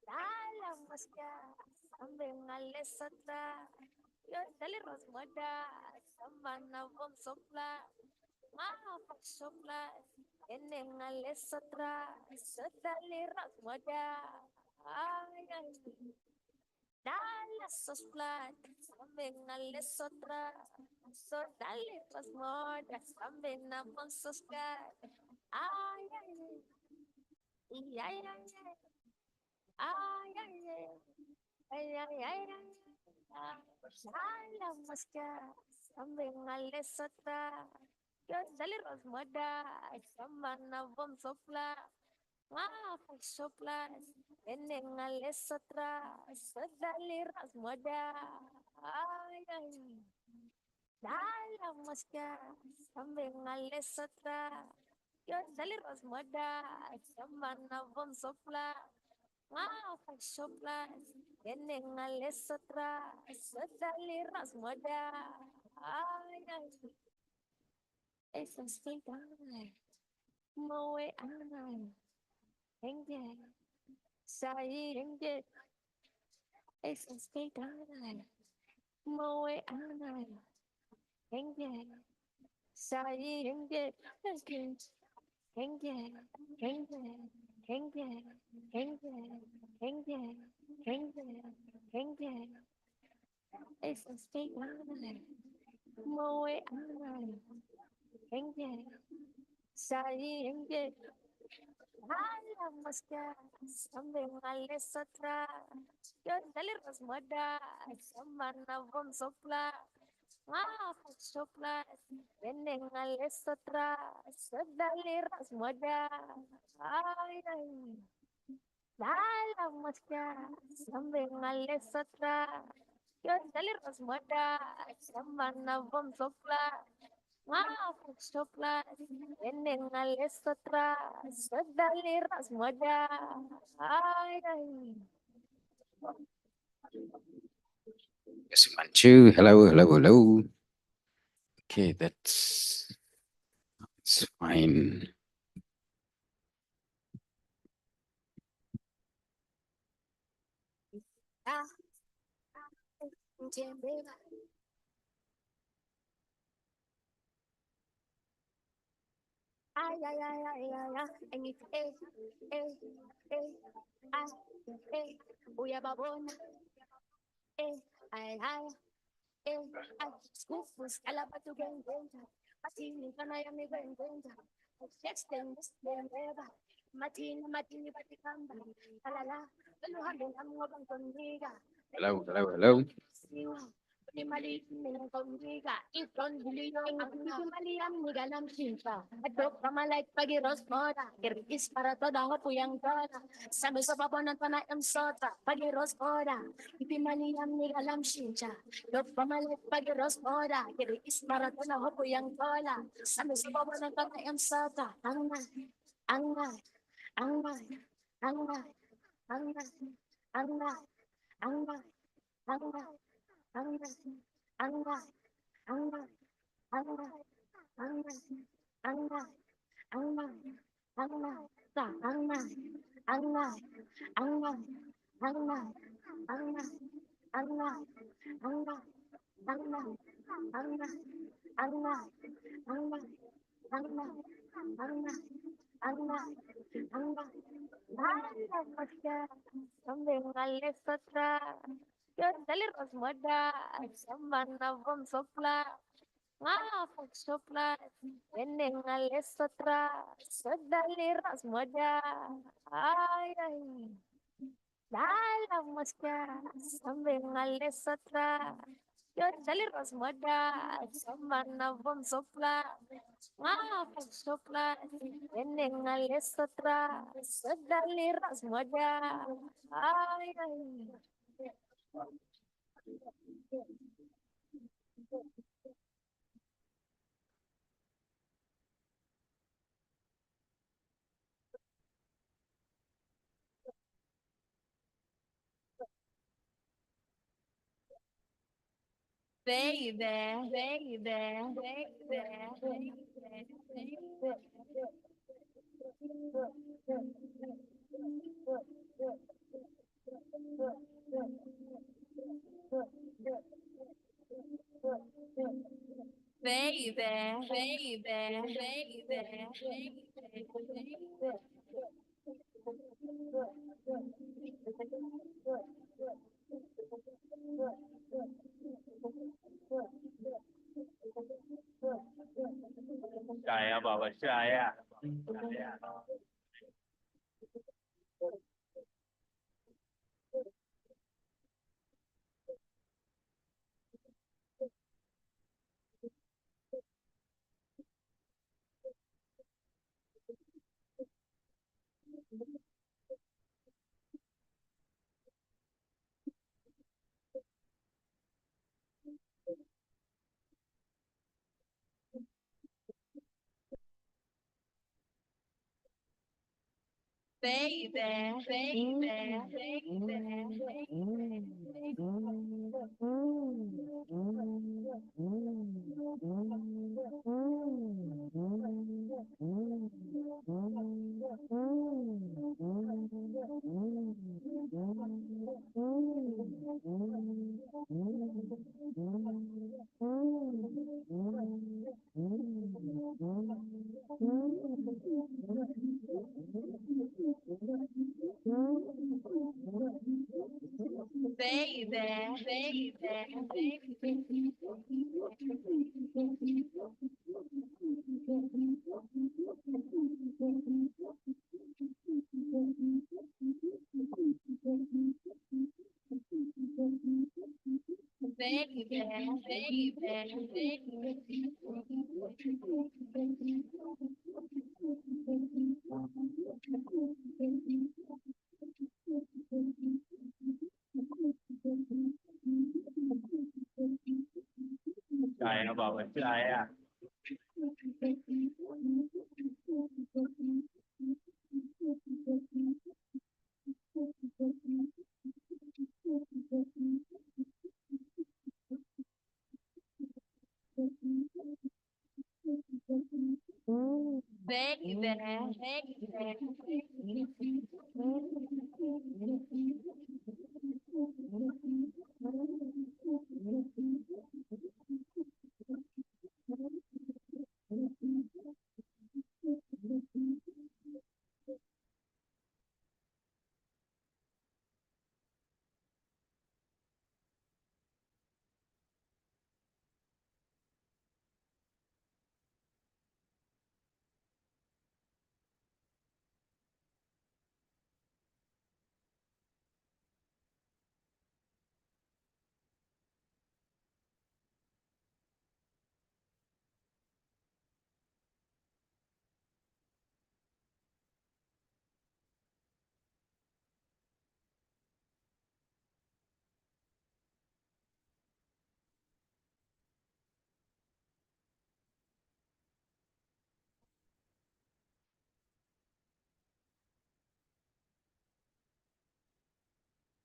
Dalam masya, sambil ngales sota. Yo dali rosmada, samana bom sopla. Maaf sopla, ene ngales sotra. Sodali rosmada. Ay ay. Dala sopla, sambil ngales sotra. Sodali rosmada, sambil nabom soska. Ay ay. Iya iya iya. Ay ay ay. Ay ay ay ay. Salam maska, sambil ngales sota. Yo dali rosmada, samana bom sopla. Maaf sopla, ene ngales sotra. Sodali rosmada. Ay ay. Dalam maska, sambil ngales sotra. Yo dali rosmada, samana bom sopla. Maaf sopla, ene ngales sotra. Sodali rosmada. Ay ay. Eso es feita. Moe anai. Enge. Sai enge. Eso es feita. Moe anai. Enge. Sai enge. Enge. Enge. Enge. Enge. Enge. Enge. Enge. Enge. Eso es feita. Moe anai. Enge. Sai enge. Alam maska, sambil ngales sotra. Yo dali rosmada, samana bom sopla. Maaf sopla, ene ngales sotra. Sodali rosmada. Ay ay. Dalam maska, sambil ngales sotra. Yo dali rosmada, samana bom sopla. Maaf sopla, ene ngales sotra. Sodali rosmada. Ay ay. Yes, 1, 2. Hello, hello, hello. Okay, that's fine. Ah, Jembeba. Ay, ay, ay, ay, ay, ay, and it's ah, uya babona, ay, ay, ay, scufus, calabatu gengenta, matini kanaya mi gengenta, extend Jembeba, matini batikamba, alala, peluhambe na mga bang kondiga, Hello, hello, hello. siwa, Mali nilikomika ikon biliyo mali am nigalam cinta adok pamalay pagiros moda is para toda ho puyang toda sabi sa paponan pa na sota pagiros moda iti mali am nigalam cinta adok pamalay pagiros moda is para toda ho puyang toda sabi sa paponan pa na sota angay angay angay angay angay angay angay angay angay angay angay angay angay angay angay angay ta angay angay angay angay angay angay angay angay angay angay angay angay angay angay angay ay namaskar sambil ngalir satra dalir osmoda samana vom sopla fok sopla enengal esotra dalir osmoda ay dalam maskara sambil ngalir satra dalir osmoda samana vom sopla fok sopla enengal esotra dalir osmoda ay baby, baby, baby, baby, baby, baby, Saya bawa saya. baby, Saya bawa saya.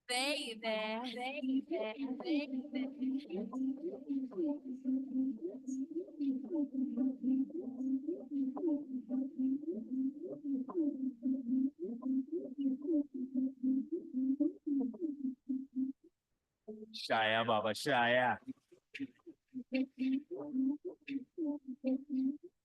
baby, baby, baby. Shaya, Baba, Shaya. Baby, Shaya, Baba, Shaya.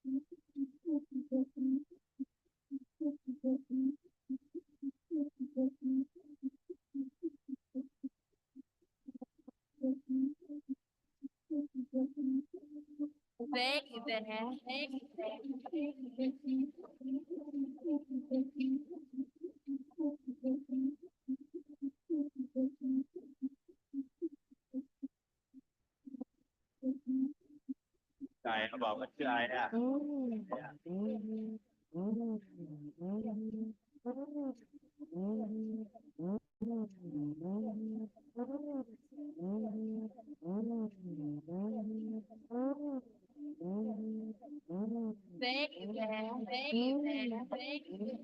baby, baby, baby.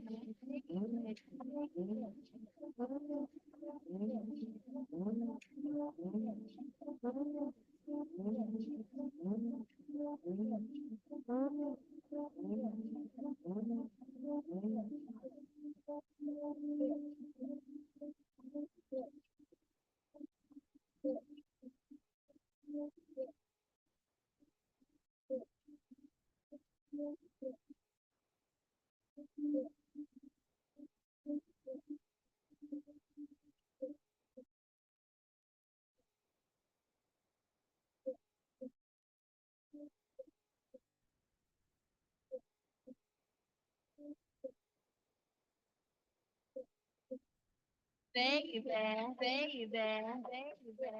Baby, baby, baby, baby.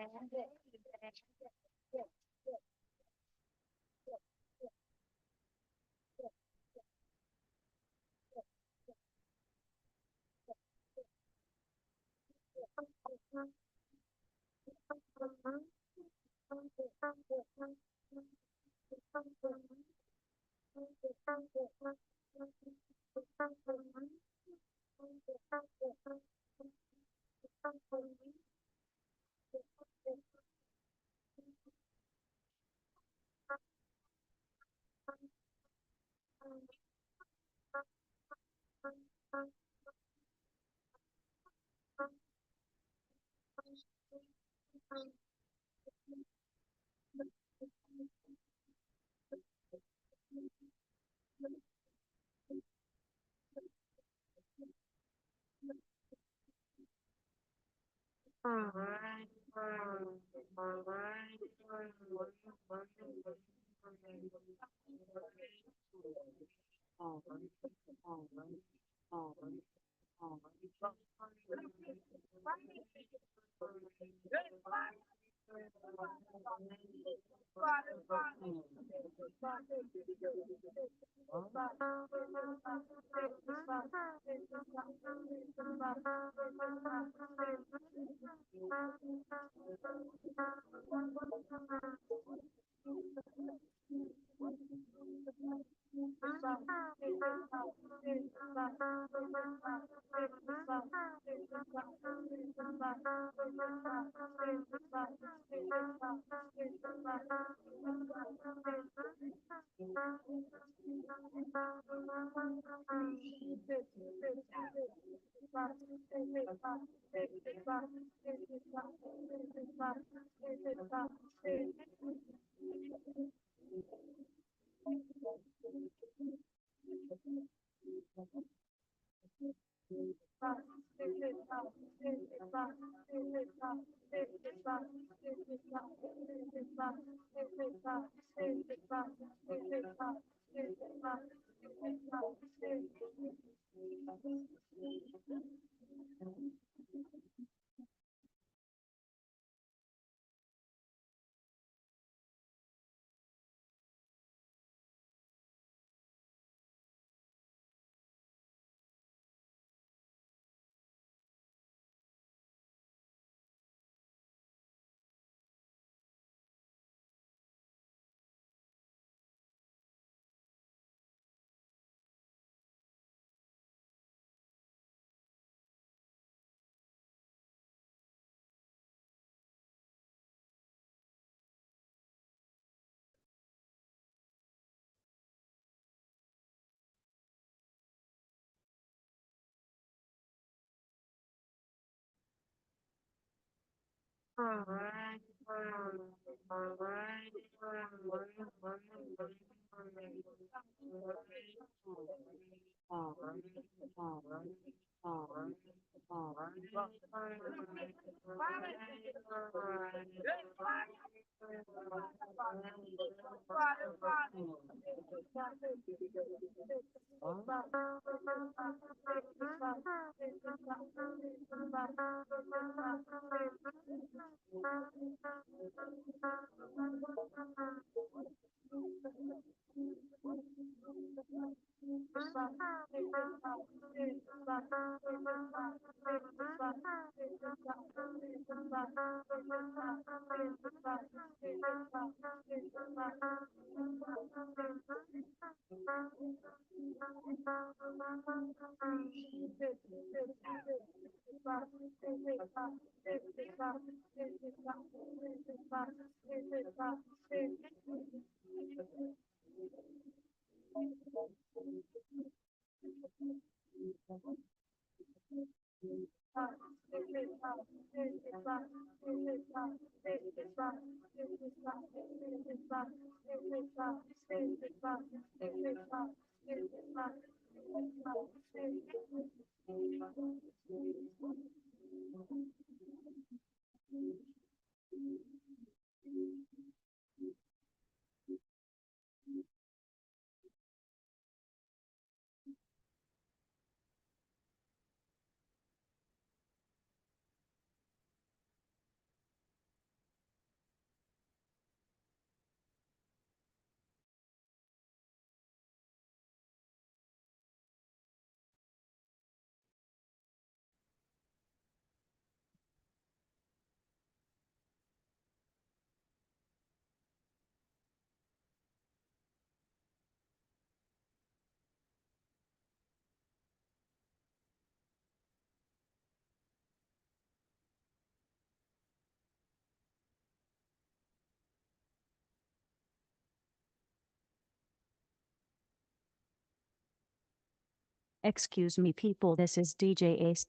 Excuse me, people, this is DJ Ace.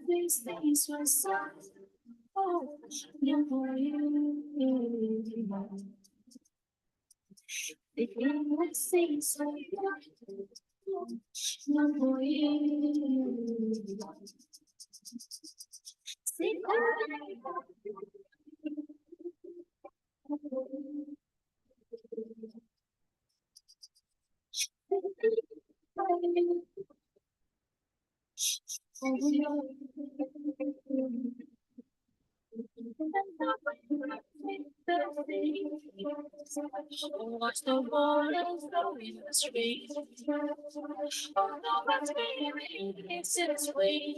These things were so watch the waters flow in the street. Oh, no, but baby, it's its way.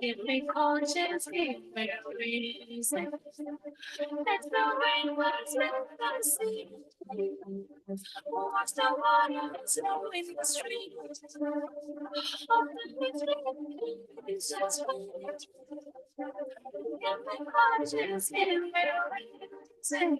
Give me conscience, give me reason. Let the rain was let the sea. Watch the waters flow in the street. Oh, it's its way. Give me conscience, give me reason.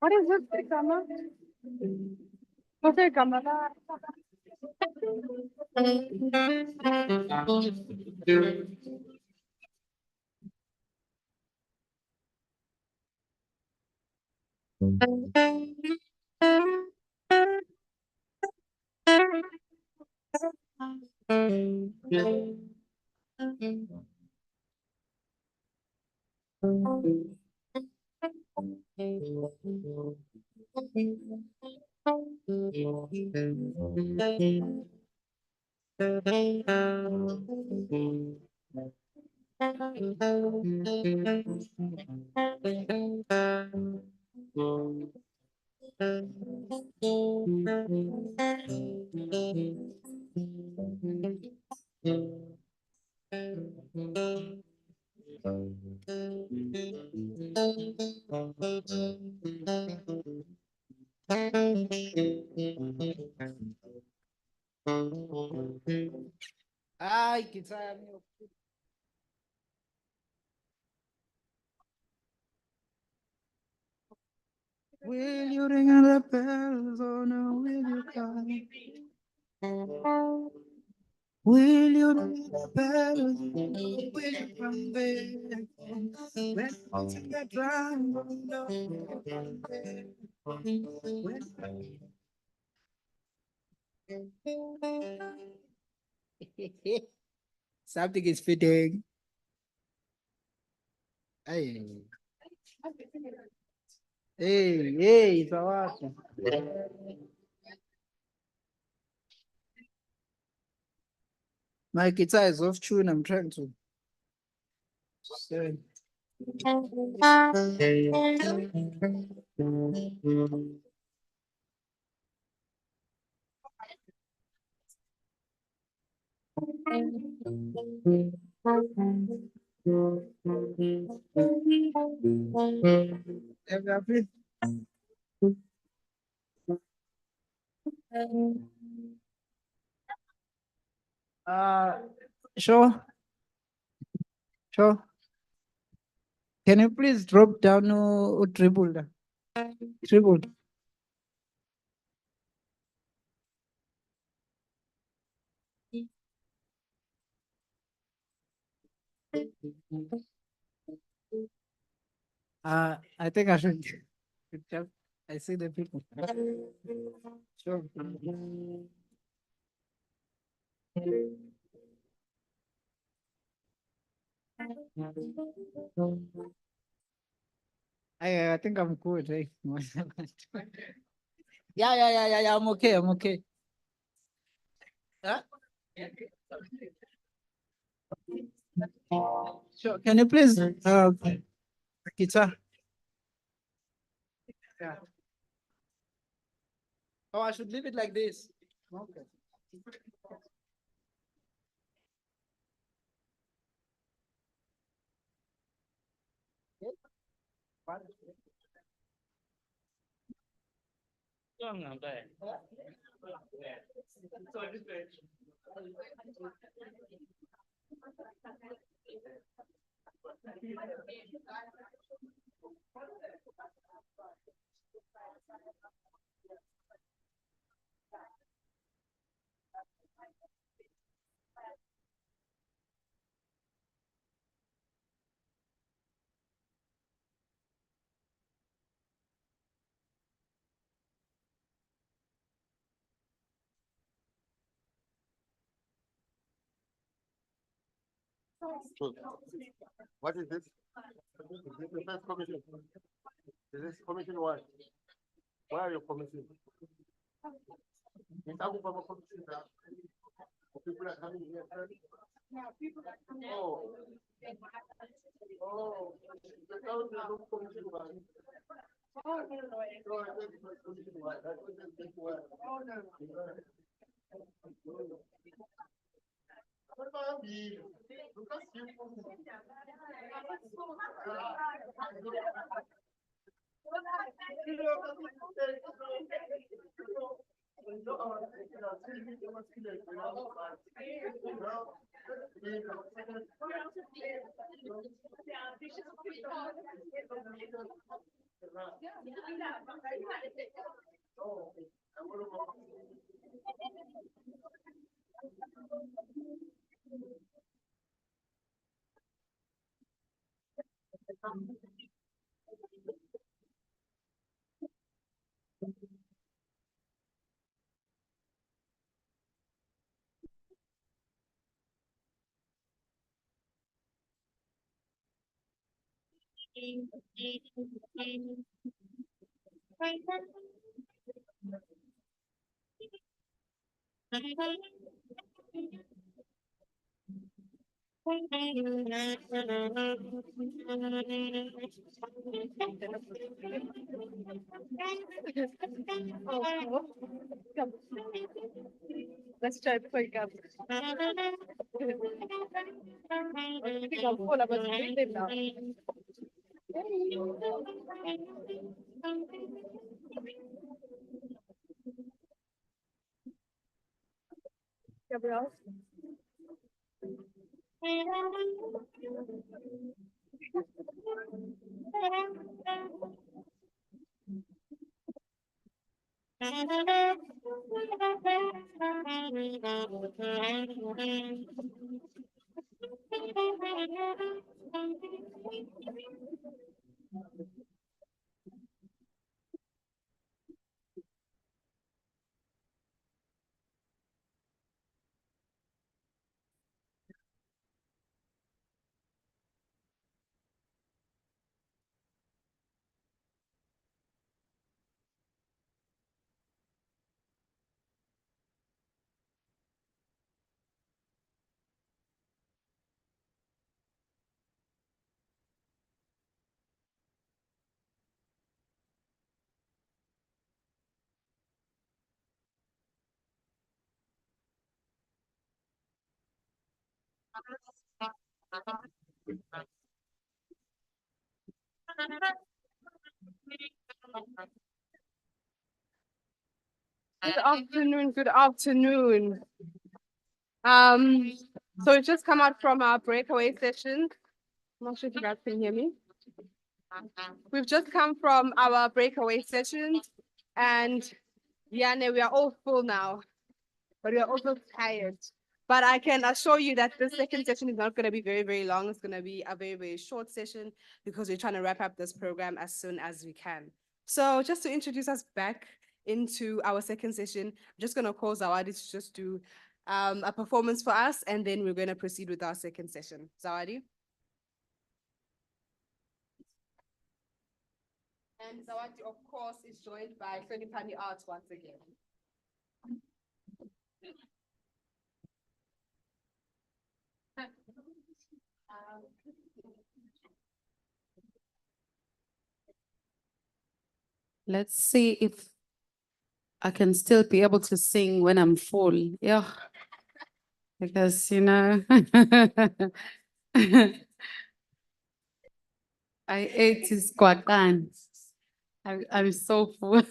What is this, Grandma? What's it, Grandma? Ay, guitar. Will you ring the bells or no? Will you come? Will you ring the bells? Will you come back? When it's in the drum, no, will you come back? Something is fitting. Hey, hey, Zawadi. My guitar is off tune. I'm trying to. Say. Uh, sure, sure. Can you please drop down or dribble? Dribble. I think I should just, I see the people. Sure. I think I'm good. Eh? Yeah, I'm okay. I'm okay. Huh? Sure. Can you please guitar? Yeah. Oh, I should leave it like this. Okay. What is this? Is this the first commission? Is this commission one? Why are you commission? People are coming here. Oh. Oh. The council is commission one. Oh, Oh, come. Let's try before you come. I think I'm full of it now. Gabriel? Good afternoon, good afternoon. So we just come out from our breakaway session. I'm not sure if you guys can hear me. We've just come from our breakaway session, and Yane, we are all full now, but we are also tired. But I can assure you that the second session is not going to be very, very long. It's going to be a very, very short session because we're trying to wrap up this program as soon as we can. So just to introduce us back into our second session, I'm just going to call Zawadi to just do a performance for us, and then we're going to proceed with our second session. Zawadi? And Zawadi, of course, is joined by Felipani Arts once again. Let's see if I can still be able to sing when I'm full. Yeah. Because, you know, I ate his kwakan. I'm so full.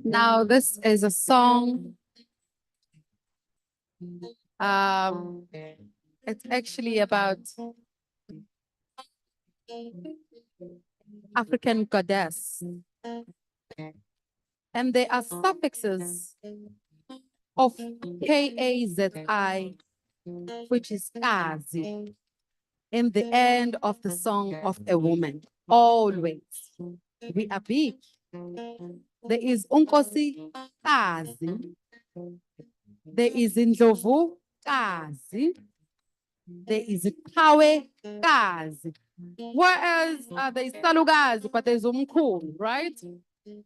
Now, this is a song. It's actually about African goddess. And there are suffixes of Kazi, which is Kazi, in the end of the song of a woman. Always. We are big. There is Unkosi Kazi. There is Ndlovu Kazi. There is Kawe Kazi. Whereas there is Salugazi, but there's Umkhulu, right?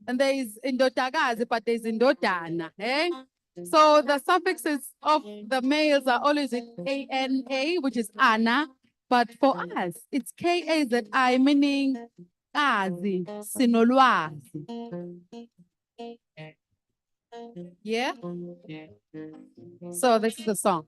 And there is Indodagazi, but there's Indodana. Eh? So the suffixes of the males are always ANA, which is Ana. But for us, it's KAZI, meaning Kazi, Sinolwazi. Yeah? So this is the song.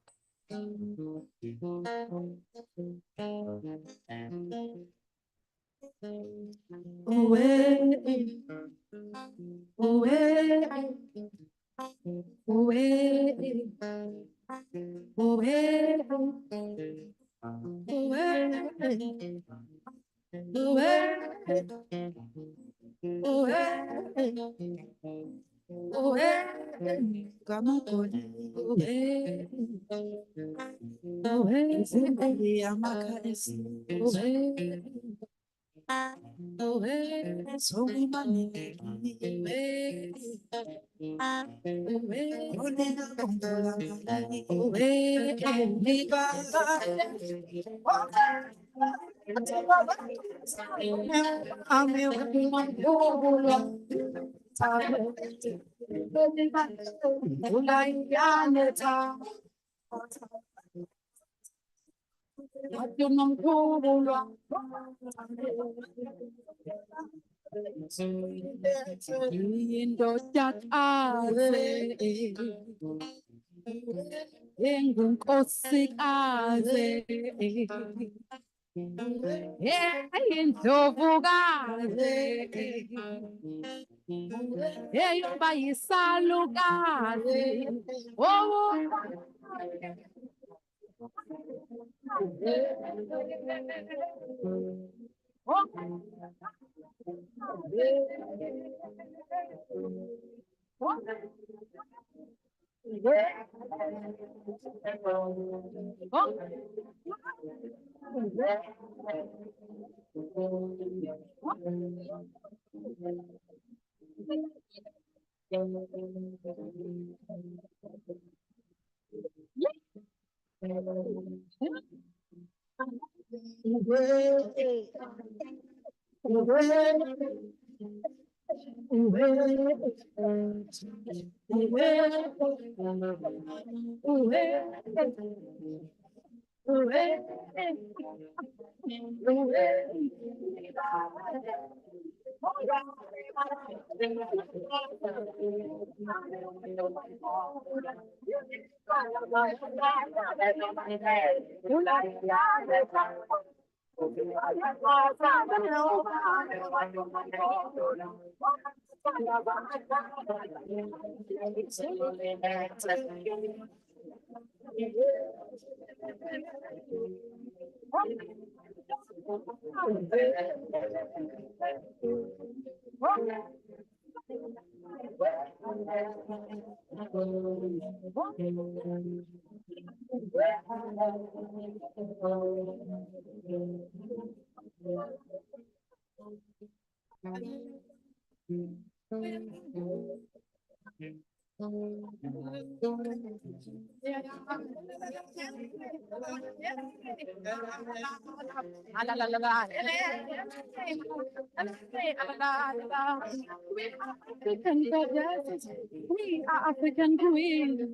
We are African queens.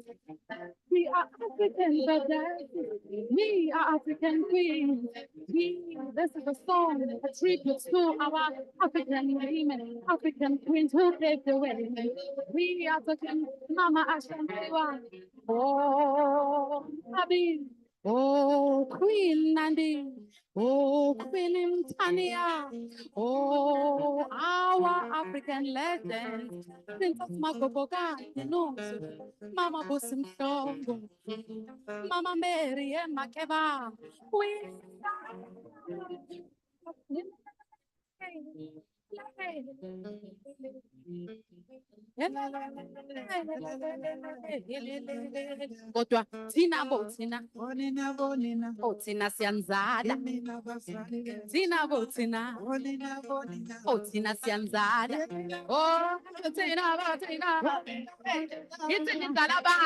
We are African brothers. We are African queens. This is a song, a tribute to our African women, African queens who paved the way. We are African Mama Ashantiwa. Oh, Abi. Oh, Queen Nandi. Oh, Queen Tania. Oh, our African legends. Princess Magoboga, you know. Mama Bosim Shongo. Mama Mary and Makeba. Kodwa thina bo thina oh thina siyanzala thina bo thina oh thina siyanzala oh thina bo thina ithi nizala ba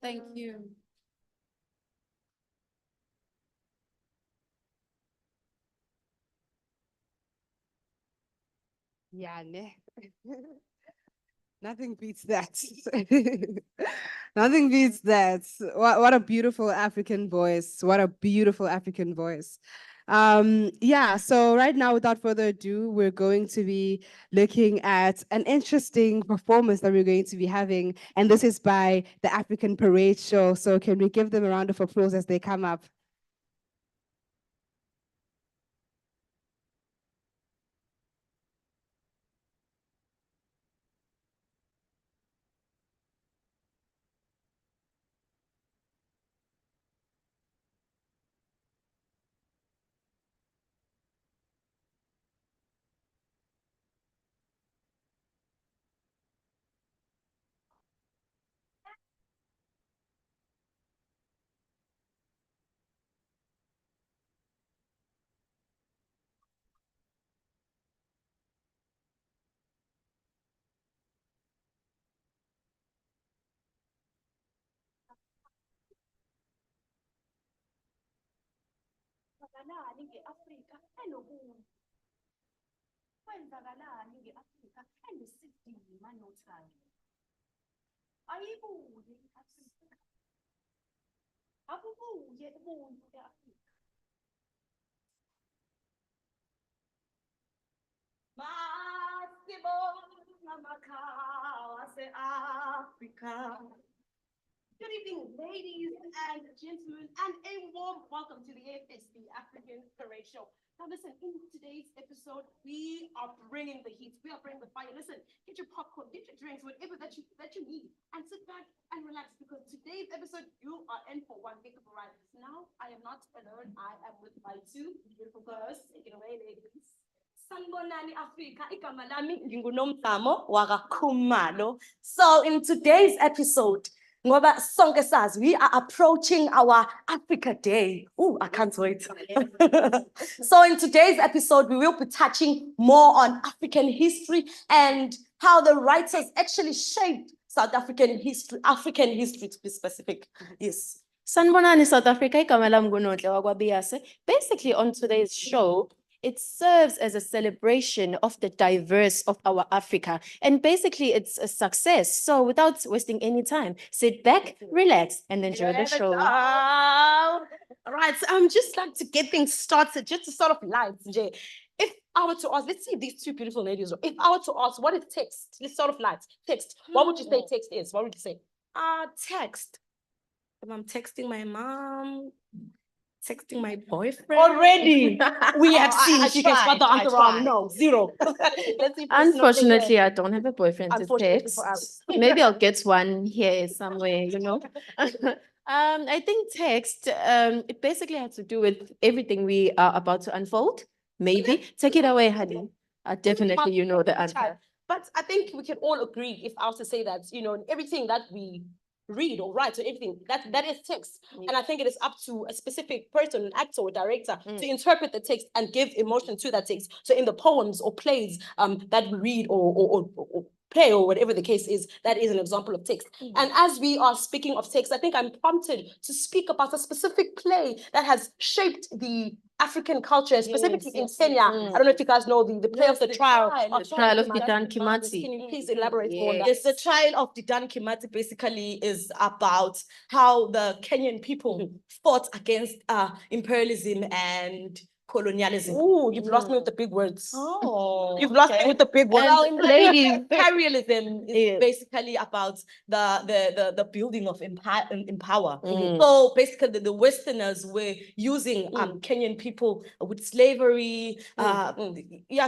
Thank you. Yeah, ne. Nothing beats that. Nothing beats that. What a beautiful African voice. What a beautiful African voice. Yeah, so right now, without further ado, we're going to be looking at an interesting performance that we're going to be having, and this is by the African Parade Show. So can we give them a round of applause as they come up? Kwenzakalani nge-Afrika enobuntu? Kwenzakalani nge-Afrika enesidima nothando? Ayibuye i-Afrika. Abubuye ubuntu e-Afrika. Masibonga amakhawa ase-Afrika. Good evening, ladies and gentlemen, and a warm welcome to the AFSB African Parade Show. Now listen, in today's episode, we are bringing the heat, we are bringing the fire. Listen, get your popcorn, get your drinks, whatever that you need, and sit back and relax, because today's episode, you are in for one heck of a ride. Now, I am not alone, I am with my two beautiful girls. Take it away, ladies. Sanibonani Afrika, igama lami nginguNomthamo wakaKhumalo. So in today's episode, ngoba sonke sazi, we are approaching our Africa Day. Oh, I can't wait. So in today's episode, we will be touching more on African history and how the writers actually shaped South African history to be specific. Yes. Sanibonani South Africa, igama lami nguNonhle wakwaBiyase. Basically on today's show, it serves as a celebration of the diverse of our Africa. And basically it's a success. So without wasting any time, sit back, relax, and enjoy the show. All right, so I'm just like to get things started, just to sort of light, Jay. If I were to ask, let's see these two beautiful ladies. If I were to ask, what is text? Let's sort of light. Text. What would you say text is? What would you say? Text. If I'm texting my mom, texting my boyfriend. Already, we have seen she can spot the answer wrong. No, zero. Let's see. Unfortunately, I don't have a boyfriend to Unfortunately text. for us. Maybe I'll get one here somewhere, you know. I think text, it basically has to do with everything we are about to unfold. Maybe. Take it away, honey. Definitely, you know the answer. But I think we can all agree, if I was to say that, you know, everything that we read or write or everything, that is text. And I think it is up to a specific person, an actor or director, to interpret the text and give emotion to that text. So in the poems or plays that we read or play or whatever the case is, that is an example of text. And as we are speaking of text, I think I'm prompted to speak about a specific play that has shaped the African culture, specifically in Kenya. I don't know if you guys know the play of the trial. The trial of Dedan Kimathi. Can you please elaborate more on that? Yes, the trial of Dedan Kimathi basically is about how the Kenyan people fought against imperialism and colonialism. Ooh, you've lost me with the big words. Oh, You've lost me with the big words. Well, ladies, imperialism is basically about the building of power. So basically, the Westerners were using Kenyan people with slavery,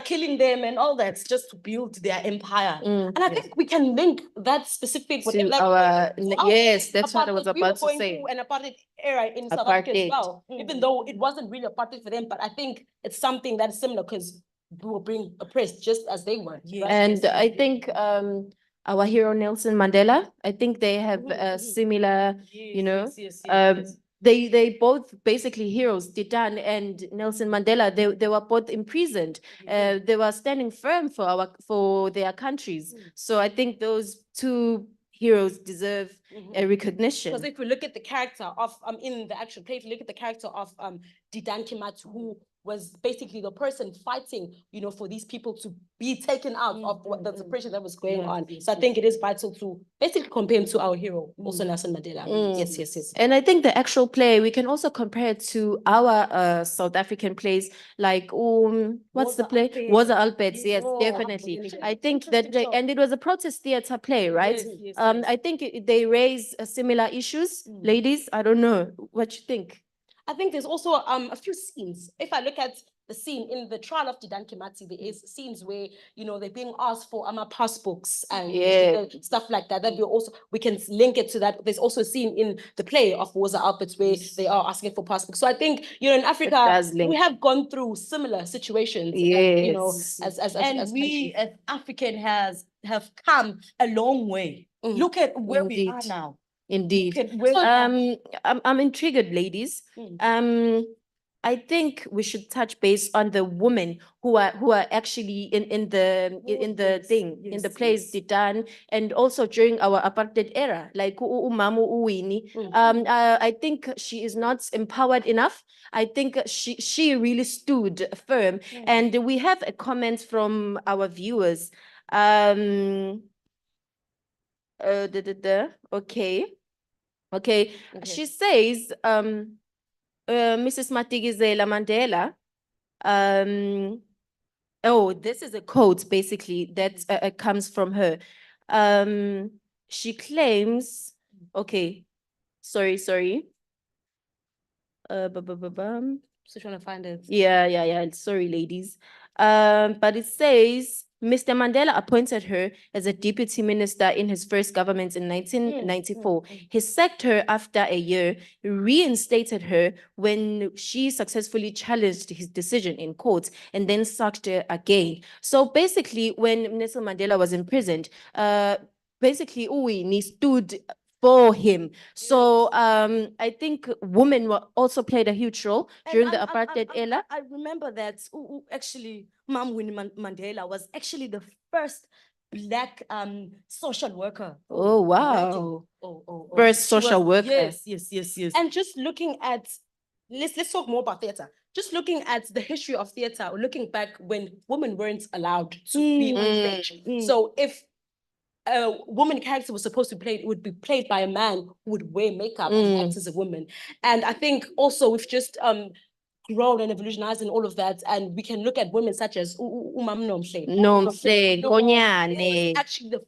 killing them and all that, just to build their empire. And I think we can link that specific To yes, that's what I was about to say. An apartheid era in South Africa as well, even though it wasn't really apartheid for them, but I think it's something that's similar because we were being oppressed just as they were. Right? And I think our hero Nelson Mandela, I think they have a similar, you know, they both basically heroes, Dedan and Nelson Mandela, they were both imprisoned. They were standing firm for their countries. So I think those two heroes deserve a recognition. Because if we look at the character of in the actual play, if you look at the character of Dedan Kimathi, who was basically the person fighting, for these people to be taken out of what the suppression that was going on. So I think it is vital to basically compare him to our hero, also Nelson Mandela. Yes. And I think the actual play, we can also compare it to our South African plays, like what's the play? Waza Alpets, yes, definitely. I think that and it was a protest theater play, right? Yes. I think they raise similar issues. Ladies, I don't know what you think. I think there's also a few scenes. If I look at the scene in the trial of Didan Kimati, there is scenes where, they're being asked for passbooks and stuff like that. That we can link it to that. There's also a scene in the play of Woza Alpert where they are asking for passbooks. So I think, in Africa, we have gone through similar situations. Yes. And we as African have come a long way. Look at where we are Indeed. now. Indeed. Look at where we are. I'm intrigued, ladies. I think we should touch base on the women who are actually in the plays done, and also during our apartheid era, like Mamu Uwini. I think she is not empowered enough. I think she really stood firm, and we have a comment from our viewers. Okay. She says, Mrs. Matigizela Mandela, this is a quote basically that comes from her. She claims, okay, sorry. So trying to find it. Yeah. Sorry, ladies. But it says Mr. Mandela appointed her as a deputy minister in his first government in 1994. He sacked her after a year, reinstated her when she successfully challenged his decision in court, and then sacked her again. So basically, when Nelson Mandela was imprisoned, basically Uwini stood for him. So I think women also played a huge role during the apartheid era. I remember that actually Mam Winnie Mandela was actually the first Black social worker. Oh, wow. Oh. First social worker. Yes. And just looking at, let's talk more about theater. Just looking at the history of theater, or looking back when women weren't allowed to be on stage. So if a woman character was supposed to play, it would be played by a man who would wear makeup and act as a woman. And I think also we've just grown and evolutionized and all of that, and we can look at women such as Umam Nomhle. Nomhle, Konyane. Actually the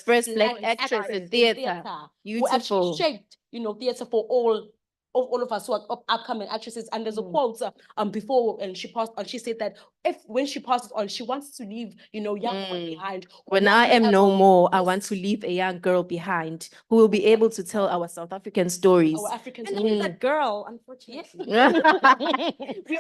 first Black actress in theater. Who actually Beautiful. shaped, theater for all of us who are upcoming actresses. And there's a quote before, and she passed on, she said that when she passes on, she wants to leave, young ones behind. When I am no more, I want to leave a young girl behind who will be able to tell our South African stories. Our African stories. That girl, unfortunately. We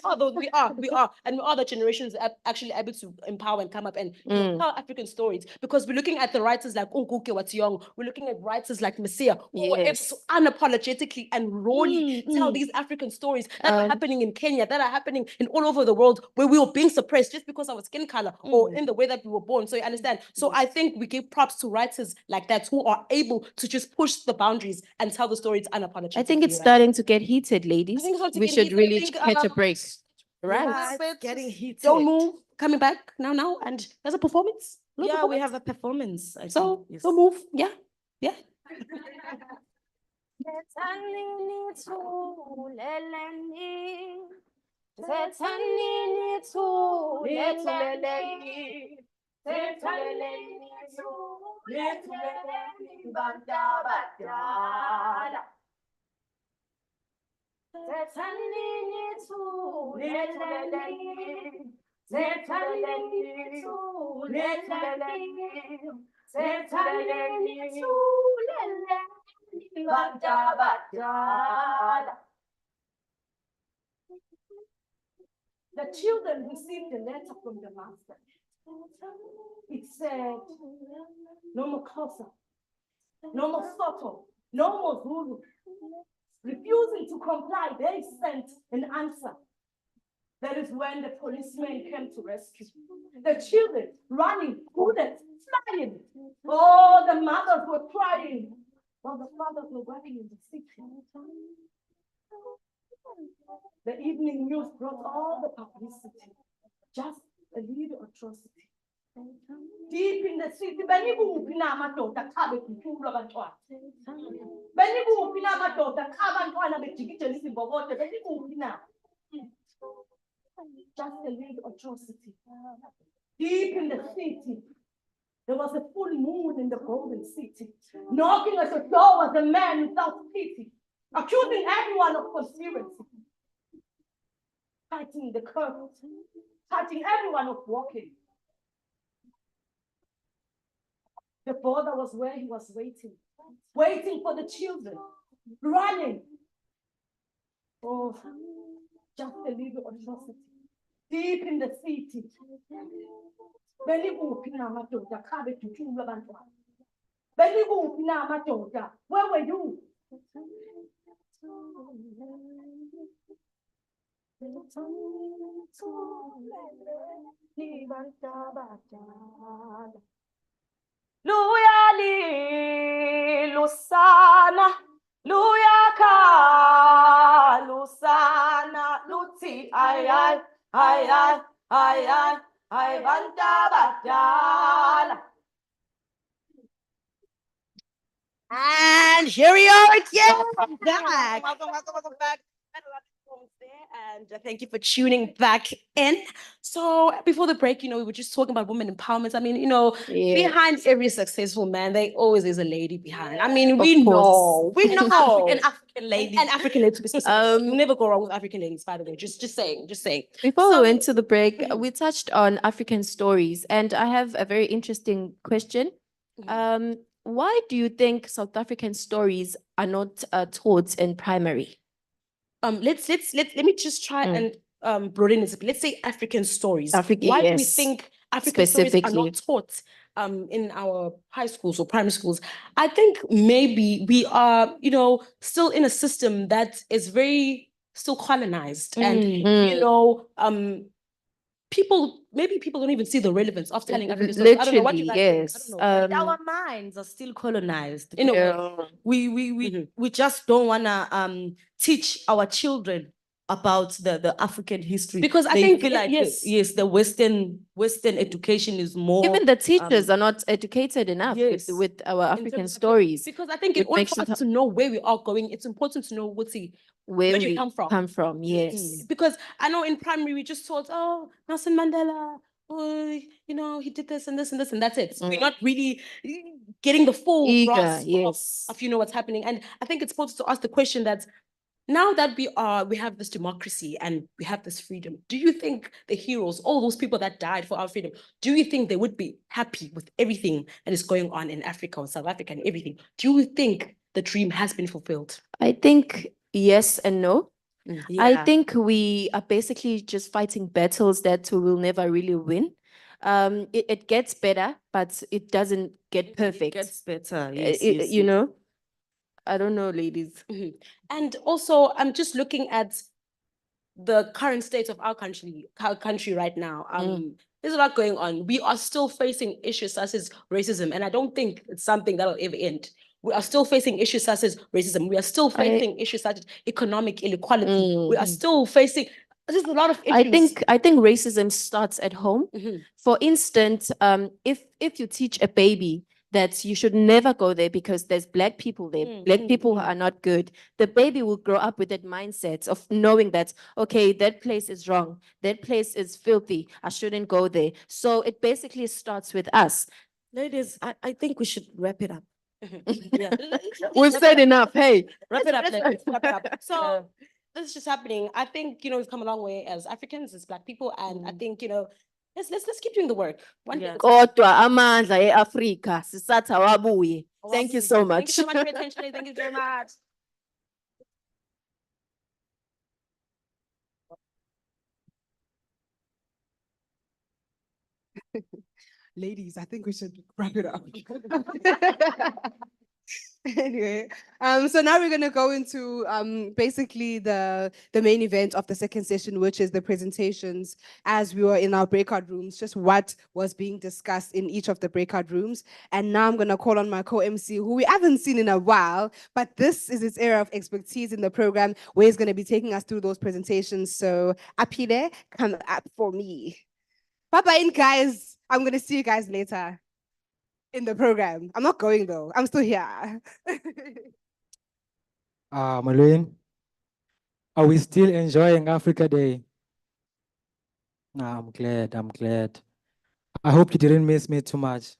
are. And we are the generations that are actually able to empower and come up and tell African stories. Because we're looking at the writers like Unkuke Wationg, we're looking at writers like Messiah, who were able to unapologetically and rawly tell these African stories that are happening in Kenya, that are happening in all over the world, where we were being suppressed just because of our skin color or in the way that we were born. So you understand? So I think we give props to writers like that who are able to just push the boundaries and tell the stories unapologetically. I think it's starting to get heated, ladies. We should heated. really catch a break. Right. Yeah, it's getting heated. Don't move. Coming back now. And there's a performance. Yeah, we have a performance. So don't move. Yeah. The children received a letter from the master. It said, no more Xhosa, no more Sotho, no more Zulu. Refusing to comply, they sent an answer. That is when the policemen came to rescue. The children running, bullets flying. Oh, the mothers were crying while the fathers were working in the city. The evening news brought all the publicity. Just a little atrocity. Deep in the city, benibuphi na amadoda achabe kuphula abantwana. Benibuphi na amadoda achabe abantwana bejikijela izimbokodo, benibuphi na? Just a little atrocity. Deep in the city, there was a full moon in the golden city. Knocking at the door was a man without pity, accusing everyone of conspiracy. Tightening the curtains, touching everyone of walking. The father was where he was waiting for the children, running. Oh, just a little atrocity. Deep in the city. Benibuphi na amadoda achabe edutyulwa abantwana. Benibuphi na amadoda? Where were you? Luyali lusana, luyaka lusana, luti ay bantabadala. And here we are again. Welcome back. Welcome back. And thank you for tuning back in. So before the break, we were just talking about women empowerment. I mean, behind every successful man, there always is a lady behind. I mean, we know. An African lady. An African lady to be specific. You never go wrong with African ladies, by the way. Just saying. Before we went to the break, we touched on African stories, and I have a very interesting question. Why do you think South African stories are not taught in primary? Let me just try and broaden it a bit. Let's say African stories. Why do we think African stories are not taught in our high schools or primary schools? I think maybe we are, still in a system that is very still colonized, and people don't even see the relevance of telling African stories. I don't know what you guys think. I don't know. Our minds are still colonized. In a way, we just don't wanna teach our children about the African history, because I They think feel like yes, the Western education is more. Even the teachers are not educated enough with our African stories. Because I think in order for us to know where we are going, it's important to know where we come from. Yes. Because I know in primary we just taught, oh, Nelson Mandela, he did this and this and this, and that's it. We're not really getting the full grasp of what's happening. And I think it's important to ask the question that now that we have this democracy and we have this freedom, do you think the heroes, all those people that died for our freedom, do you think they would be happy with everything that is going on in Africa or South Africa and everything? Do you think the dream has been fulfilled? I think yes and no. I Yeah. think we are basically just fighting battles that we will never really win. It gets better, but it doesn't get perfect. It gets better, I don't know, ladies. And also, I'm just looking at the current state of our country right now. There's a lot going on. We are still facing issues such as racism, and I don't think it's something that'll ever end. We are still facing issues such as racism. We are still facing issues such as economic inequality. We are still facing. There's a lot of issues. I think racism starts at home. For instance, if you teach a baby that you should never go there because there's Black people there, Black people are not good, the baby will grow up with that mindset of knowing that, okay, that place is wrong, that place is filthy, I shouldn't go there. So it basically starts with us. Ladies, I think we should wrap it up. We've said enough. Hey, wrap it up. Let's wrap it up. So this is just happening. I think we've come a long way as Africans, as Black people, and I think let's keep doing the work. Kodwa amandla e-Afrika sisatha wabuye. Thank you so much. Thank you so much for your attention. Thank you very much. Ladies, I think we should wrap it up. Anyway, so now we're gonna go into basically the main event of the second session, which is the presentations as we were in our breakout rooms, just what was being discussed in each of the breakout rooms. And now I'm gonna call on my co-MC, who we haven't seen in a while, but this is his area of expertise in the program, where he's gonna be taking us through those presentations. So Apile, come up for me. Bye-bye, guys. I'm gonna see you guys later in the program. I'm not going though. I'm still here. Malwin, are we still enjoying Africa Day? I'm glad, I'm glad. I hope you didn't miss me too much.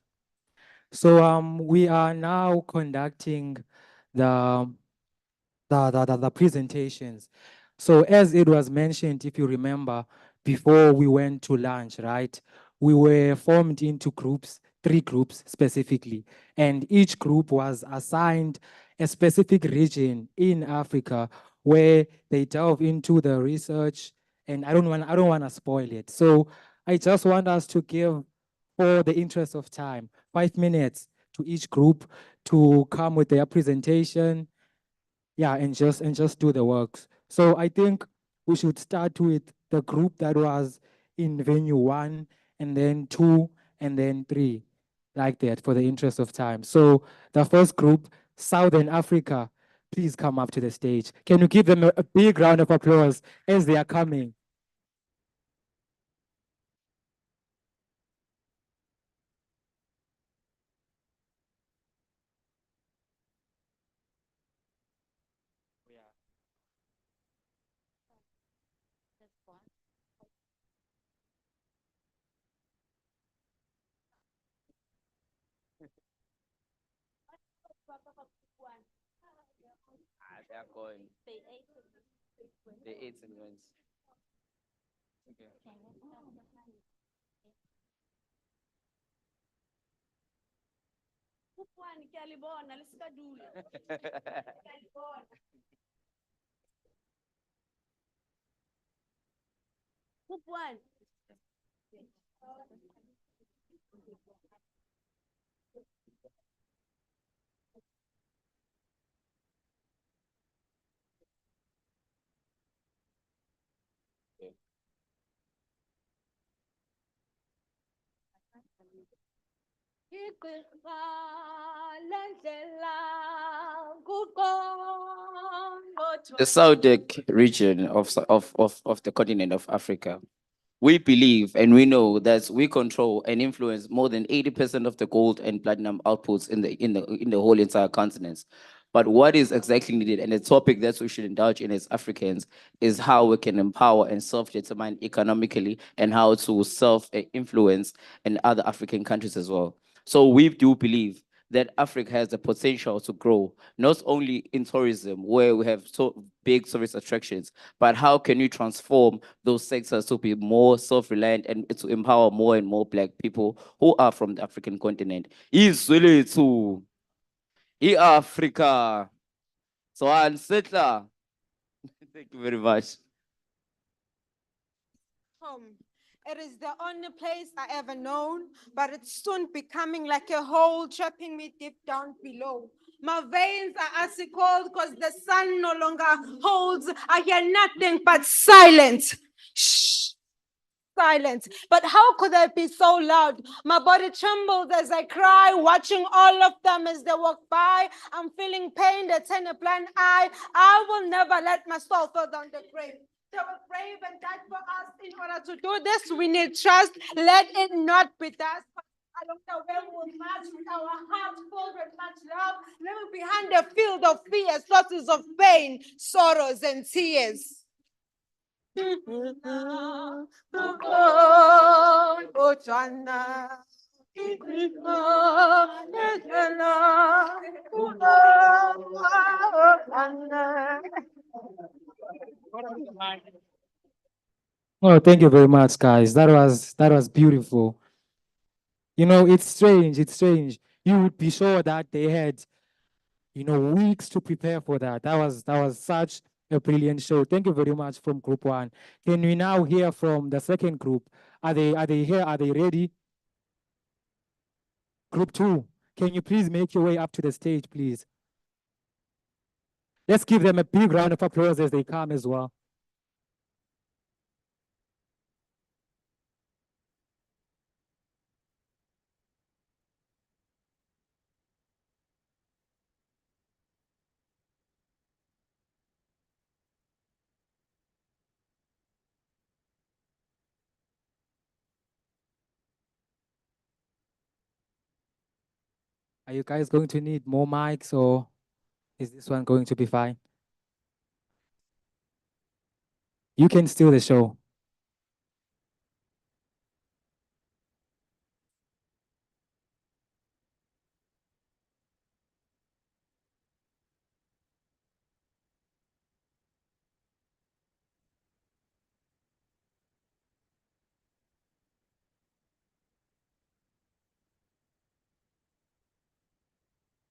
So we are now conducting the the presentations. So as it was mentioned, if you remember, before we went to lunch, right? We were formed into groups, 3 groups specifically, and each group was assigned a specific region in Africa where they delve into the research, and I don't want to spoil it. So I just want us to give, for the interest of time, 5 minutes to each group to come with their presentation, and just do the works. So I think we should start with the group that was in venue 1, and then 2, and then 3, like that, for the interest of time. So the first group, Southern Africa, please come up to the stage. Can you give them a big round of applause as they are coming? They're going. They ate and went. The Soudic region of the continent of Africa. We believe and we know that we control and influence more than 80% of the gold and platinum outputs in the whole entire continent. But what is exactly needed, and the topic that we should indulge in as Africans, is how we can empower and self-determine economically, and how to self-influence in other African countries as well. So we do believe that Africa has the potential to grow, not only in tourism, where we have so big tourist attractions, but how can you transform those sectors to be more self-reliant and to empower more and more Black people who are from the African continent? Izweletu, Africa. So I'm settler. Thank you very much. Home. It is the only place I ever known, but it's soon becoming like a hole, trapping me deep down below. My veins are icy cold because the sun no longer holds. I hear nothing but silence. Shh. Silence. But how could I be so loud? My body trembles as I cry, watching all of them as they walk by. I'm feeling pain that turn a blind eye. I will never let my soul fall down the grave. They were brave and died for us. In order to do this, we need trust. Let it not be dust. Along the way, we'll march with our hearts filled with much love, leaving behind a field of fears, sources of pain, sorrows, and tears. Oh, thank you very much, guys. That was beautiful. You know, it's strange. It's strange. You would be sure that they had, weeks to prepare for that. That was such a brilliant show. Thank you very much from Group 1. Can we now hear from the second group? Are they here? Are they ready? Group 2. can you please make your way up to the stage, please? Let's give them a big round of applause as they come as well. Are you guys going to need more mics, or is this one going to be fine? You can steal the show.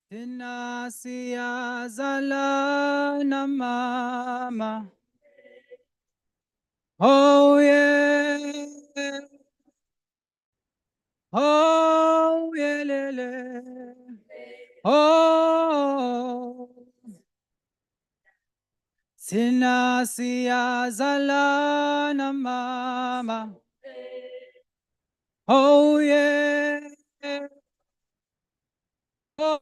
Thina siyazalana mama. Oh yeah. Oh yeah lele. Oh. Thina siyazalana mama. Oh yeah. Oh.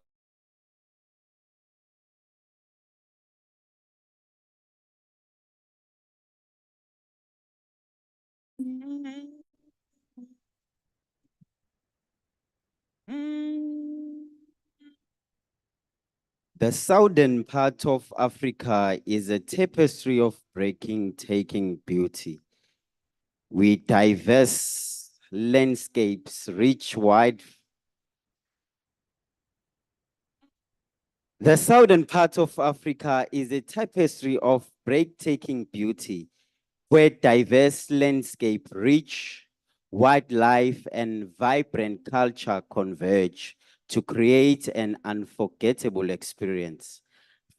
The southern part of Africa is a tapestry of breathtaking beauty, with diverse landscapes, rich wide. The southern part of Africa is a tapestry of breathtaking beauty, where diverse landscape, rich wildlife, and vibrant culture converge to create an unforgettable experience.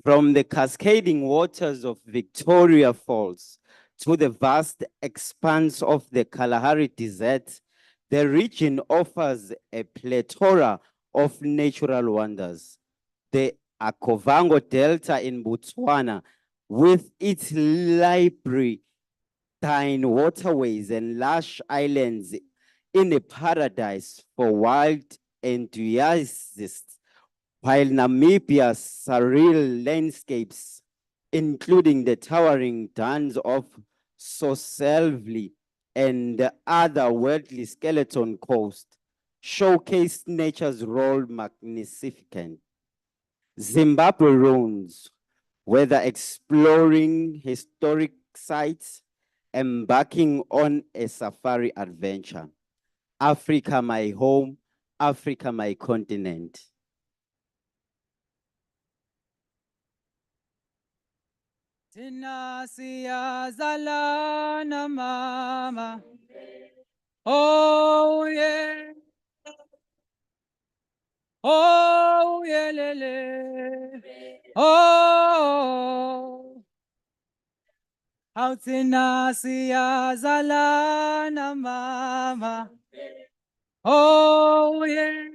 From the cascading waters of Victoria Falls to the vast expanse of the Kalahari Desert, the region offers a plethora of natural wonders. The Akovango Delta in Botswana, with its labyrinthine waterways and lush islands, in a paradise for wild enthusiasts, while Namibia's surreal landscapes, including the towering dunes of Soselvli and the otherworldly Skeleton Coast, showcase nature's role magnificent. Zimbabwe roams, whether exploring historic sites, embarking on a safari adventure. Africa, my home, Africa, my continent. Thina siyazalana mama. Oh yeah. Oh yeah lele. Oh. How thina siyazalana mama. Oh yeah.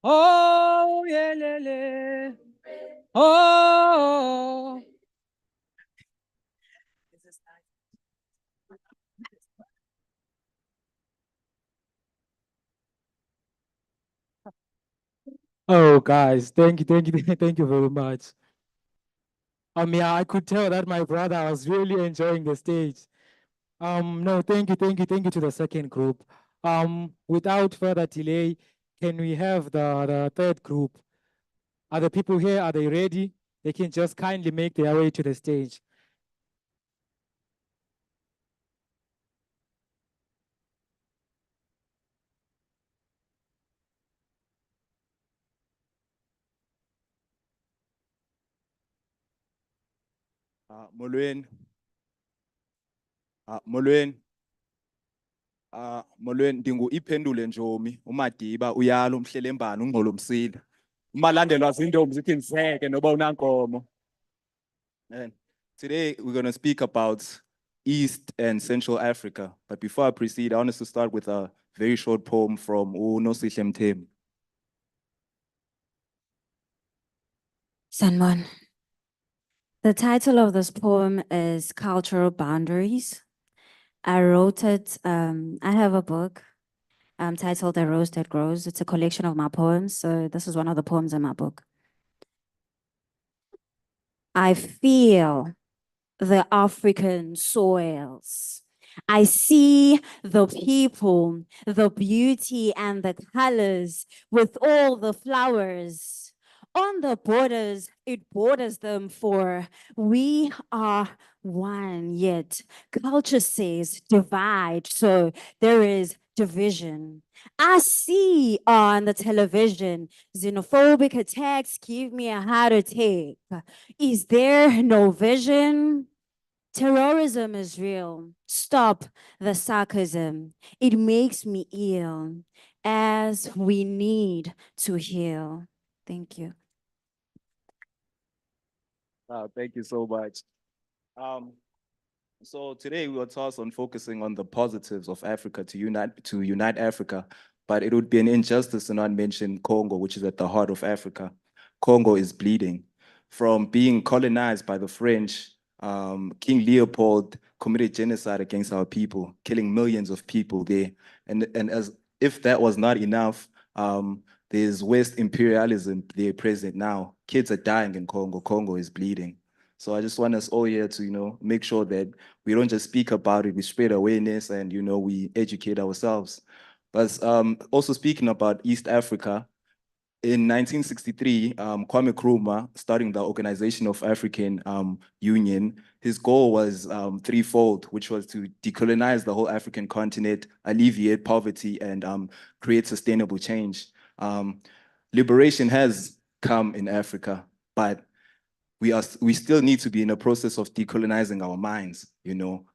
Oh yeah lele. Oh. Oh, guys, thank you, thank you very much. Yeah, I could tell that my brother was really enjoying the stage. No, thank you to the second group. Without further delay, can we have the third group? Are the people here, are they ready? They can just kindly make their way to the stage. Molweni. Molweni. Molweni, iphendule Njomi, uMadiba, uyalo, umhlelembani, ungqolo msila. Uma landelwa zintombi zithi niseke noba unankomo. Today we're going to speak about East and Central Africa. But before I proceed, I want us to start with a very short poem from Nosihle Mthembu. Sanman. The title of this poem is Cultural Boundaries. I wrote it, I have a book titled A Rose That Grows. It's a collection of my poems, so this is one of the poems in my book. I feel the African soils. I see the people, the beauty and the colors with all the flowers. On the borders, it borders them, for we are one, yet culture says divide, so there is division. I see on the television xenophobic attacks give me a heart attack. Is there no vision? Terrorism is real. Stop the sarcasm. It makes me ill, as we need to heal. Thank you. Thank you so much. So today we were tasked on focusing on the positives of Africa to unite Africa, but it would be an injustice to not mention Congo, which is at the heart of Africa. Congo is bleeding. From being colonized by the French, King Leopold committed genocide against our people, killing millions of people there. And as if that was not enough, there's West imperialism there present now. Kids are dying in Congo. Congo is bleeding. So I just want us all here to, make sure that we don't just speak about it, we spread awareness and, we educate ourselves. But also speaking about East Africa, in 1963, Kwame Nkrumah, starting the Organization of African Union, his goal was threefold, which was to decolonize the whole African continent, alleviate poverty, and create sustainable change. Liberation has come in Africa, but we still need to be in a process of decolonizing our minds.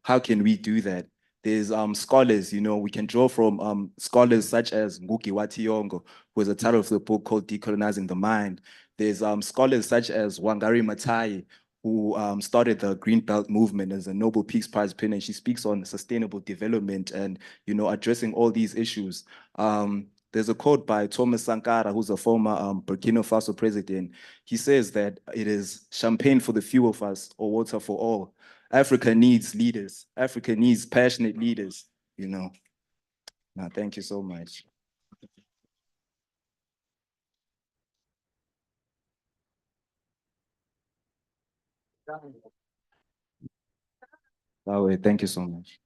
How can we do that? There's scholars, we can draw from scholars such as Ngugi wa Thiong'o, who has a title of the book called Decolonizing the Mind. There's scholars such as Wangari Maathai, who started the Green Belt movement as a Nobel Peace Prize winner, and she speaks on sustainable development and addressing all these issues. There's a quote by Thomas Sankara, who's a former Burkina Faso president. He says that it is champagne for the few of us or water for all. Africa needs leaders. Africa needs passionate leaders, Now, thank you so much. Thank you so much.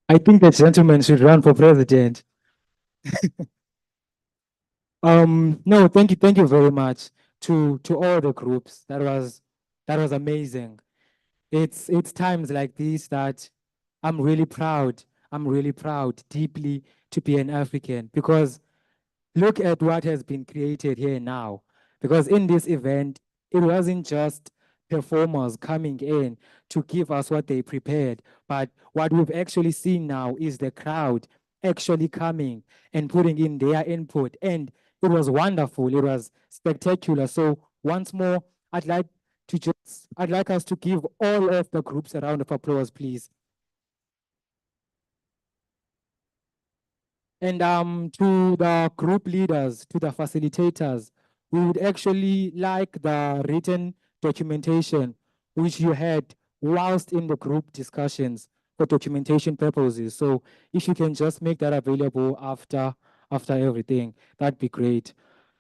I think the gentleman should run for president. No, thank you very much to all the groups. That was amazing. It's times like these that I'm really proud deeply to be an African, because look at what has been created here now. Because in this event, it wasn't just performers coming in to give us what they prepared, but what we've actually seen now is the crowd actually coming and putting in their input. And it was wonderful. It was spectacular. So once more, I'd like us to give all of the groups a round of applause, please. And to the group leaders, to the facilitators, we would actually like the written documentation which you had whilst in the group discussions for documentation purposes. So if you can just make that available after everything, that'd be great.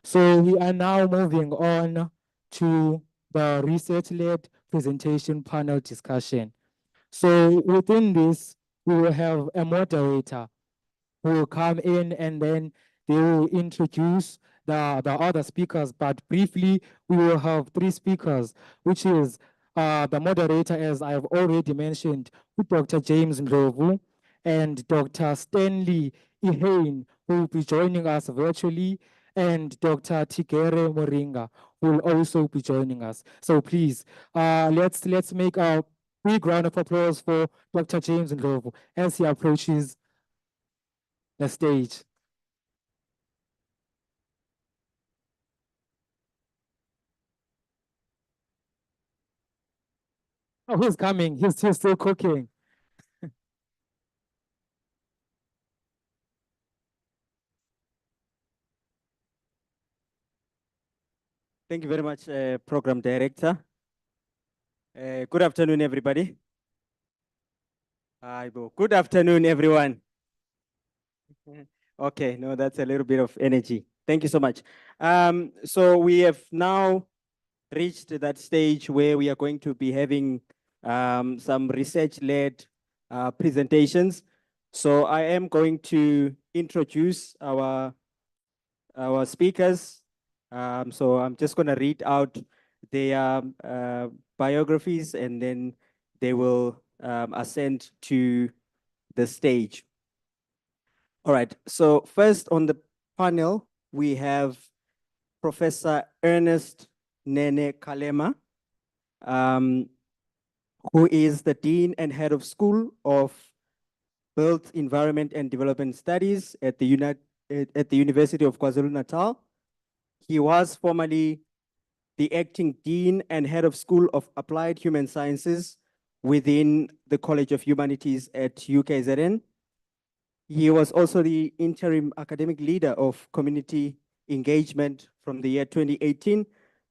So we are now moving on to the research-led presentation panel discussion. So within this, we will have a moderator who will come in and then they will introduce the other speakers. But briefly, we will have three speakers, which is the moderator, as I've already mentioned, with Dr. James Ndlovu and Dr. Stanley Ihane, who will be joining us virtually, and Dr. Tigere Moringa, who will also be joining us. So please, let's make a big round of applause for Dr. James Ndlovu as he approaches the stage. Oh, he's coming. He's still cooking. Thank you very much, Program Director. Good afternoon, everybody. Good afternoon, everyone. Okay, no, that's a little bit of energy. Thank you so much. So we have now reached that stage where we are going to be having some research-led presentations. So I am going to introduce our speakers. So I'm just going to read out their biographies, and then they will ascend to the stage. All right, so first on the panel, we have Professor Ernest Nene Kalema, who is the Dean and Head of School of Built Environment and Development Studies at the University of KwaZulu-Natal. He was formerly the Acting Dean and Head of School of Applied Human Sciences within the College of Humanities at UKZN. He was also the interim academic leader of community engagement from the year 2018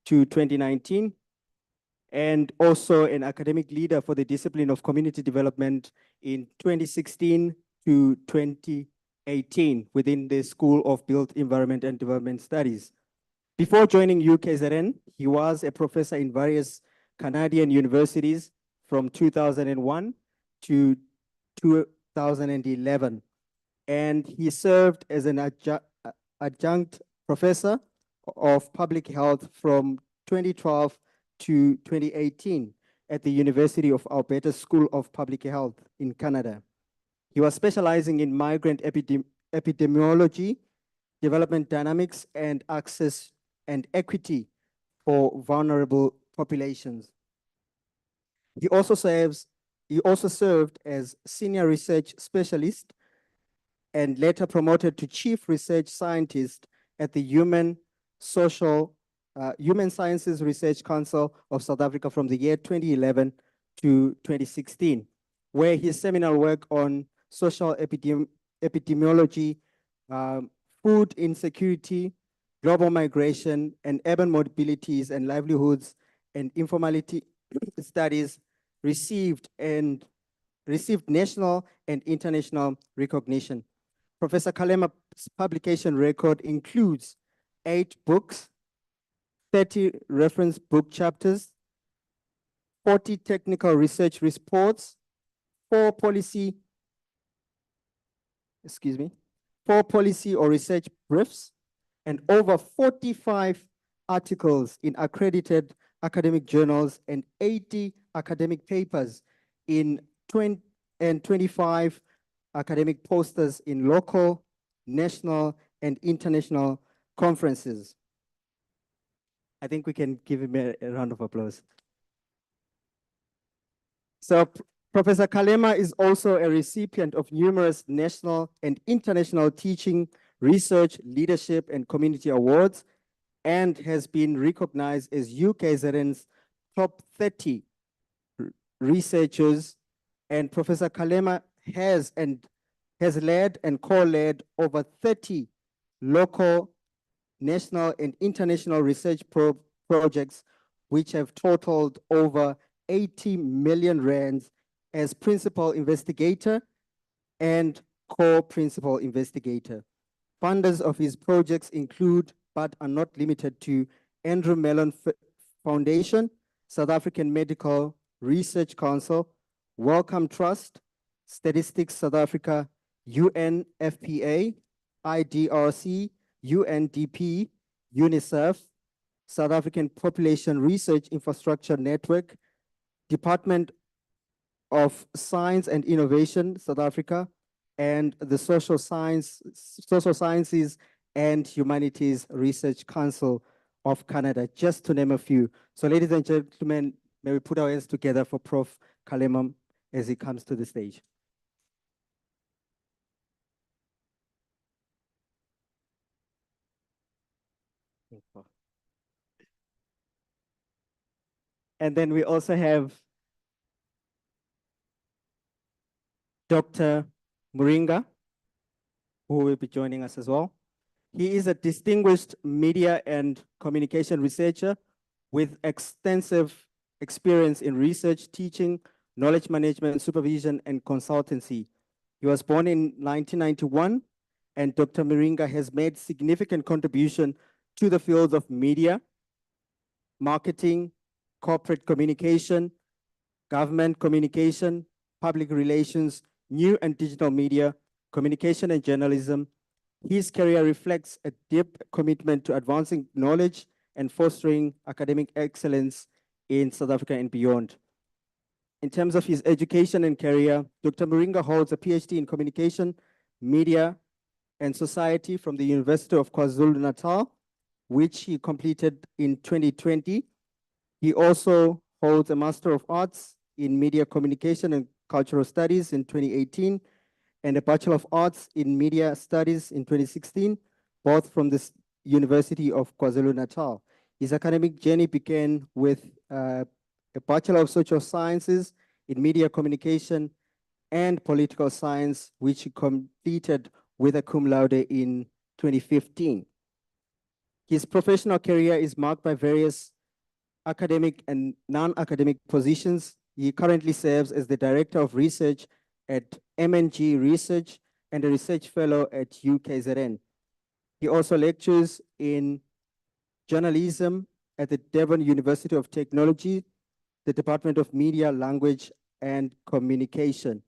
to 2019, and also an academic leader for the discipline of community development in 2016 to 2018 within the School of Built Environment and Development Studies. Before joining UKZN, he was a professor in various Canadian universities from 2001 to 2011. And he served as an adjunct professor of public health from 2012 to 2018 at the University of Alberta School of Public Health in Canada. He was specializing in migrant epidemiology, development dynamics, and access and equity for vulnerable populations. He also served as senior research specialist and later promoted to chief research scientist at the Human Sciences Research Council of South Africa from the year 2011 to 2016, where his seminal work on social epidemiology, food insecurity, global migration, and urban mobilities and livelihoods and informality studies received national and international recognition. Professor Kalema's publication record includes 8 books, 30 reference book chapters, 40 technical research reports, 4 policy or research briefs, and over 45 articles in accredited academic journals and 80 academic papers in 25 academic posters in local, national, and international conferences. I think we can give him a round of applause. So Professor Kalema is also a recipient of numerous national and international teaching, research, leadership, and community awards, and has been recognized as UKZN's top 30 researchers. And Professor Kalema has led and co-led over 30 local, national, and international research projects, which have totaled over 80 million rands as principal investigator and co-principal investigator. Funders of his projects include, but are not limited to, Andrew Mellon Foundation, South African Medical Research Council, Wellcome Trust, Statistics South Africa, UNFPA, IDRC, UNDP, UNICEF, South African Population Research Infrastructure Network, Department of Science and Innovation, South Africa, and the Social Sciences and Humanities Research Council of Canada, just to name a few. So ladies and gentlemen, may we put our hands together for Prof. Kalema as he comes to the stage. And then we also have Dr. Muringa, who will be joining us as well. He is a distinguished media and communication researcher with extensive experience in research, teaching, knowledge management, supervision, and consultancy. He was born in 1991, and Dr. Muringa has made significant contribution to the fields of media, marketing, corporate communication, government communication, public relations, new and digital media, communication and journalism. His career reflects a deep commitment to advancing knowledge and fostering academic excellence in South Africa and beyond. In terms of his education and career, Dr. Muringa holds a PhD in communication, media, and society from the University of KwaZulu-Natal, which he completed in 2020. He also holds a Master of Arts in Media Communication and Cultural Studies in 2018, and a Bachelor of Arts in Media Studies in 2016, both from the University of KwaZulu-Natal. His academic journey began with a Bachelor of Social Sciences in Media Communication and Political Science, which he completed with a cum laude in 2015. His professional career is marked by various academic and non-academic positions. He currently serves as the Director of Research at MNG Research and a Research Fellow at UKZN. He also lectures in journalism at the Devon University of Technology, the Department of Media, Language, and Communication.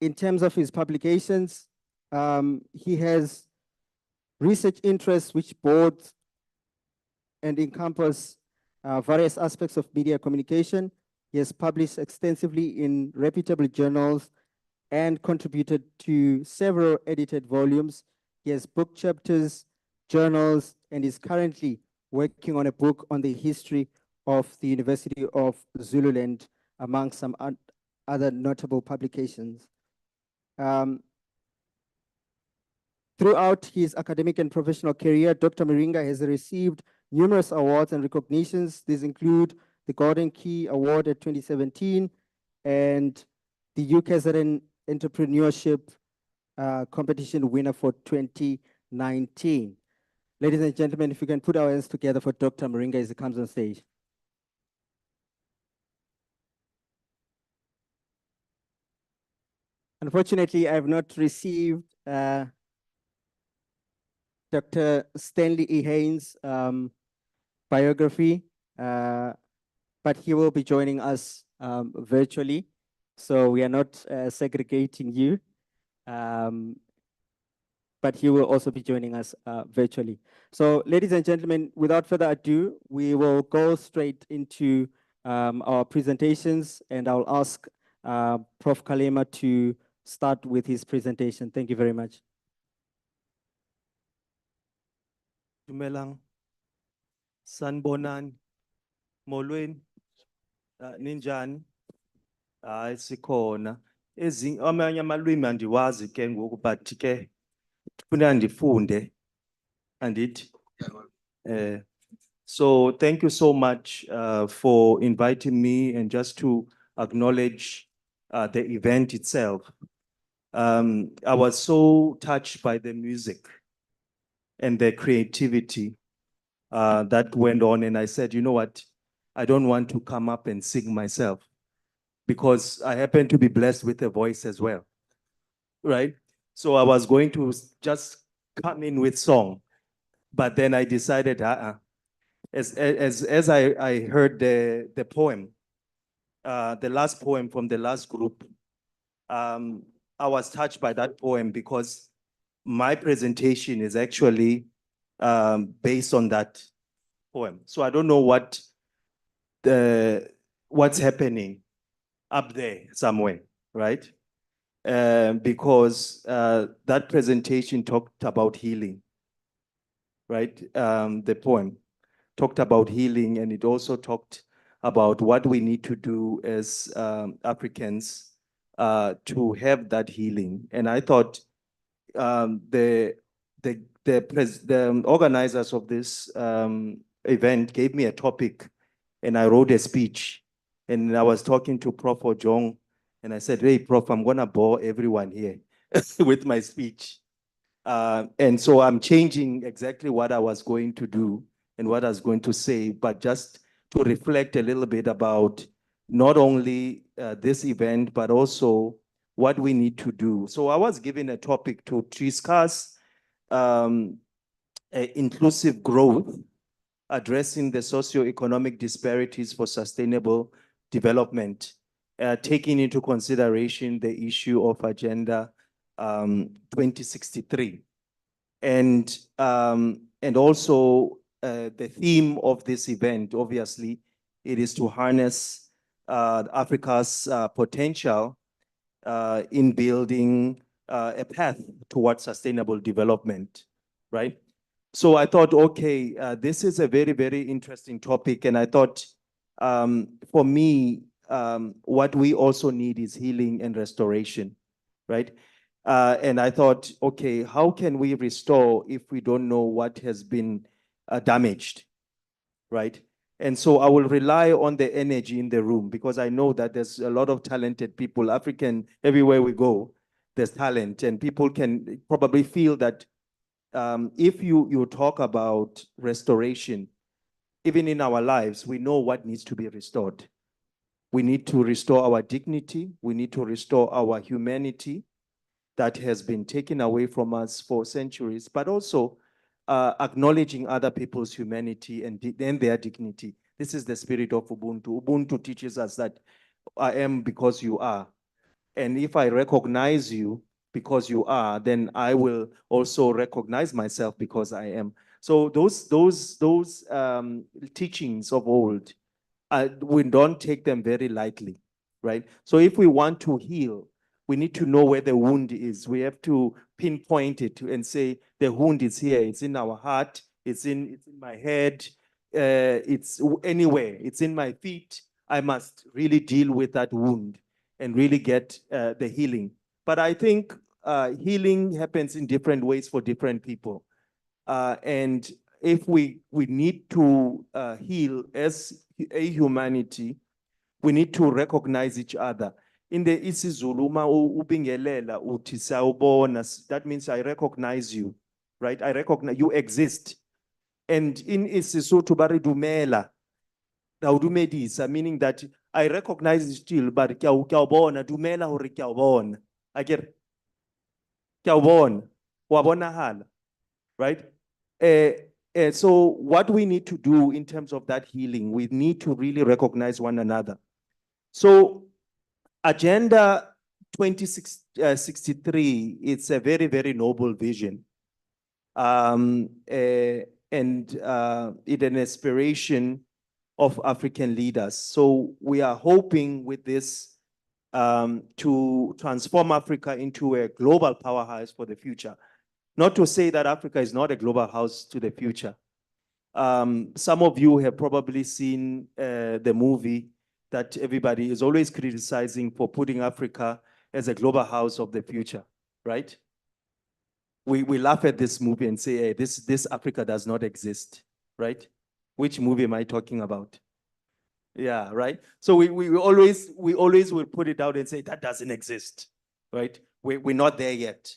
In terms of his publications, he has research interests which boards and encompass various aspects of media communication. He has published extensively in reputable journals and contributed to several edited volumes. He has book chapters, journals, and is currently working on a book on the history of the University of Zululand, among some other notable publications. Throughout his academic and professional career, Dr. Muringa has received numerous awards and recognitions. These include the Gordon Key Award at 2017 and the UKZN Entrepreneurship Competition winner for 2019. Ladies and gentlemen, if we can put our hands together for Dr. Muringa as he comes on stage. Unfortunately, I have not received Dr. Stanley E. Haynes' biography, but he will be joining us virtually. So we are not segregating you, but he will also be joining us virtually. So ladies and gentlemen, without further ado, we will go straight into our presentations, and I'll ask Prof. Kalema to start with his presentation. Thank you very much. Dumelang, sanibonani, molweni, ninjani? Hayi sikhona. Amanye amalwimi andiwazi ke ngoku, but ke kufuneka ndifunde, andithi. So thank you so much for inviting me, and just to acknowledge the event itself. I was so touched by the music and the creativity that went on. And I said, you know what? I don't want to come up and sing myself, because I happen to be blessed with a voice as well, right? So I was going to just come in with song, but then I decided, as I heard the poem, the last poem from the last group, I was touched by that poem, because my presentation is actually based on that poem. So I don't know what's happening up there somewhere, right? Because that presentation talked about healing, right? The poem talked about healing, and it also talked about what we need to do as Africans to have that healing. And I thought the the organizers of this event gave me a topic, and I wrote a speech, and I was talking to Prof. Ojong, and I said, "Hey, Prof, I'm gonna bore everyone here with my speech." And so I'm changing exactly what I was going to do and what I was going to say, but just to reflect a little bit about not only this event, but also what we need to do. So I was given a topic to discuss inclusive growth, addressing the socioeconomic disparities for sustainable development, taking into consideration the issue of Agenda 2063. And also the theme of this event, obviously, it is to harness Africa's potential in building a path towards sustainable development, right? So I thought, okay, this is a very, very interesting topic. And I thought, for me, what we also need is healing and restoration, right? And I thought, okay, how can we restore if we don't know what has been damaged, right? And so I will rely on the energy in the room, because I know that there's a lot of talented people, African, everywhere we go, there's talent, and people can probably feel that if you talk about restoration, even in our lives, we know what needs to be restored. We need to restore our dignity. We need to restore our humanity that has been taken away from us for centuries, but also acknowledging other people's humanity and their dignity. This is the spirit of Ubuntu. Ubuntu teaches us that I am because you are. And if I recognize you because you are, then I will also recognize myself because I am. So those teachings of old, we don't take them very lightly, right? So if we want to heal, we need to know where the wound is. We have to pinpoint it and say, the wound is here. It's in our heart. It's in my head. It's anywhere. It's in my feet. I must really deal with that wound and really get the healing. But I think healing happens in different ways for different people. And if we need to heal as a humanity, we need to recognize each other. In the isiZulu, uma ubingelela uthi sawubona, that means I recognize you, right? I recognize you exist. And in isiSotho baridumela, dawudumedisa, meaning that I recognize you still, but kyawubona, dumela hore kyawubona. Akere? Kyawubona, wabonahala, right? So what we need to do in terms of that healing, we need to really recognize one another. So Agenda 2063, it's a very, very noble vision. And it's an aspiration of African leaders. So we are hoping with this to transform Africa into a global powerhouse for the future. Not to say that Africa is not a global house to the future. Some of you have probably seen the movie that everybody is always criticizing for putting Africa as a global house of the future, right? We laugh at this movie and say, hey, this Africa does not exist, right? Which movie am I talking about? Yeah, right? So we always will put it out and say, that doesn't exist, right? We're not there yet.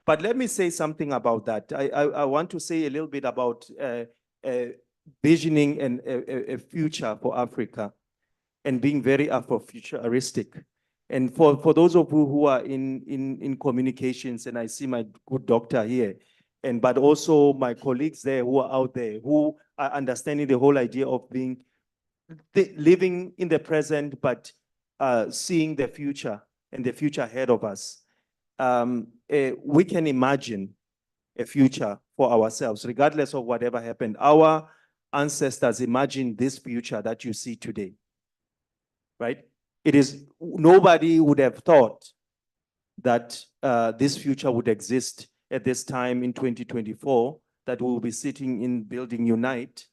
But let me say something about that. I want to say a little bit about visioning and a future for Africa and being very Afrofuturistic. And for those of you who are in communications, and I see my good doctor here, but also my colleagues there who are out there, who are understanding the whole idea of living in the present, but seeing the future and the future ahead of us. We can imagine a future for ourselves, regardless of whatever happened. Our ancestors imagined this future that you see today, right? Nobody would have thought that this future would exist at this time in 2024, that we will be sitting in Building Unite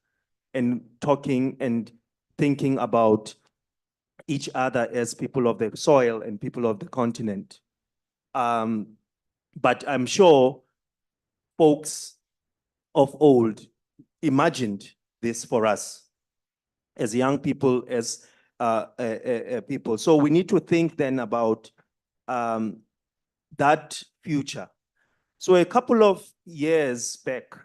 and talking and thinking about each other as people of the soil and people of the continent. But I'm sure folks of old imagined this for us as young people, as people. So we need to think then about that future. So a couple of years back,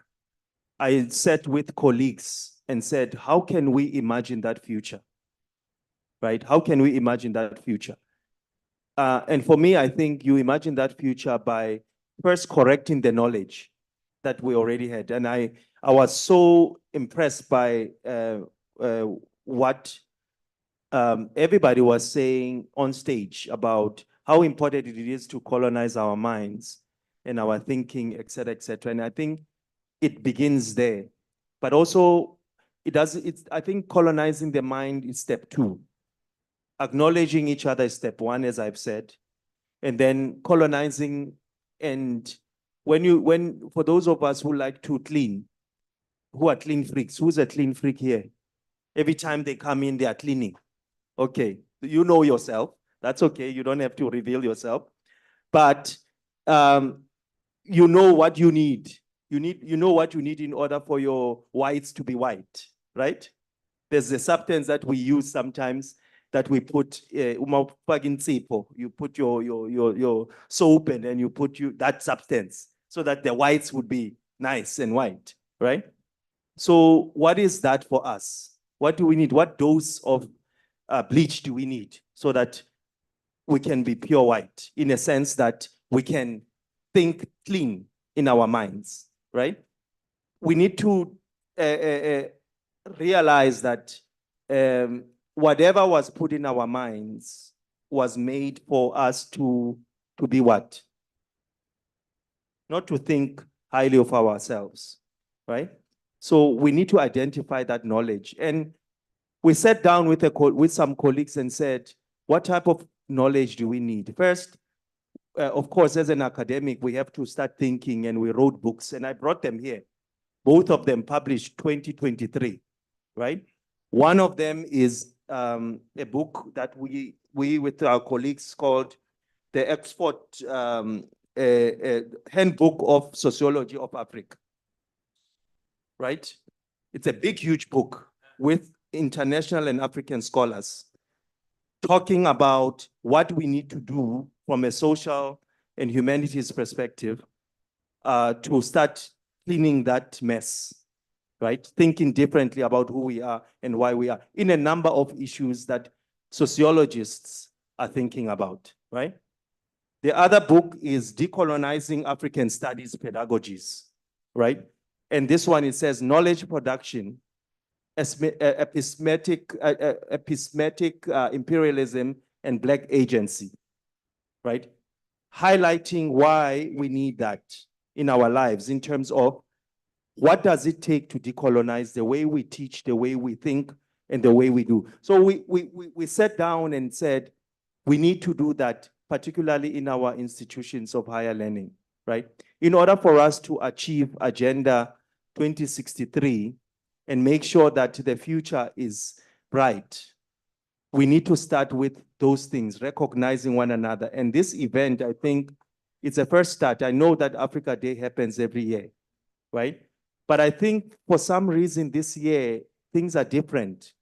I sat with colleagues and said, how can we imagine that future? Right? How can we imagine that future? And for me, I think you imagine that future by first correcting the knowledge that we already had. And I was so impressed by what everybody was saying on stage about how important it is to colonize our minds and our thinking, et cetera, et cetera. And I think it begins there. But also, I think colonizing the mind is step 2. Acknowledging each other is step 1, as I've said. And then colonizing, and for those of us who like to clean, who are clean freaks, who's a clean freak here? Every time they come in, they are cleaning. Okay, you know yourself. That's okay, you don't have to reveal yourself. But you know what you need. You know what you need in order for your whites to be white, right? There's a substance that we use sometimes that we put you put your soap and then you put that substance so that the whites would be nice and white, right? So what is that for us? What do we need? What dose of bleach do we need so that we can be pure white, in a sense that we can think clean in our minds, right? We need to realize that whatever was put in our minds was made for us to be what? Not to think highly of ourselves, right? So we need to identify that knowledge. And we sat down with some colleagues and said, what type of knowledge do we need? First, of course, as an academic, we have to start thinking, and we wrote books, and I brought them here. Both of them published 2023, right? One of them is a book that we with our colleagues called the Oxford Handbook of Sociology of Africa, right? It's a big, huge book with international and African scholars talking about what we need to do from a social and humanities perspective to start cleaning that mess, right? Thinking differently about who we are and why we are in a number of issues that sociologists are thinking about, right? The other book is Decolonizing African Studies Pedagogies, right? And this one, it says knowledge production, epistemic imperialism and Black agency, right? Highlighting why we need that in our lives in terms of what does it take to decolonize the way we teach, the way we think, and the way we do. So we sat down and said, we need to do that, particularly in our institutions of higher learning, right? In order for us to achieve Agenda 2063 and make sure that the future is bright, we need to start with those things, recognizing one another. And this event, I think, it's a first start. I know that Africa Day happens every year, right? But I think for some reason this year, things are different,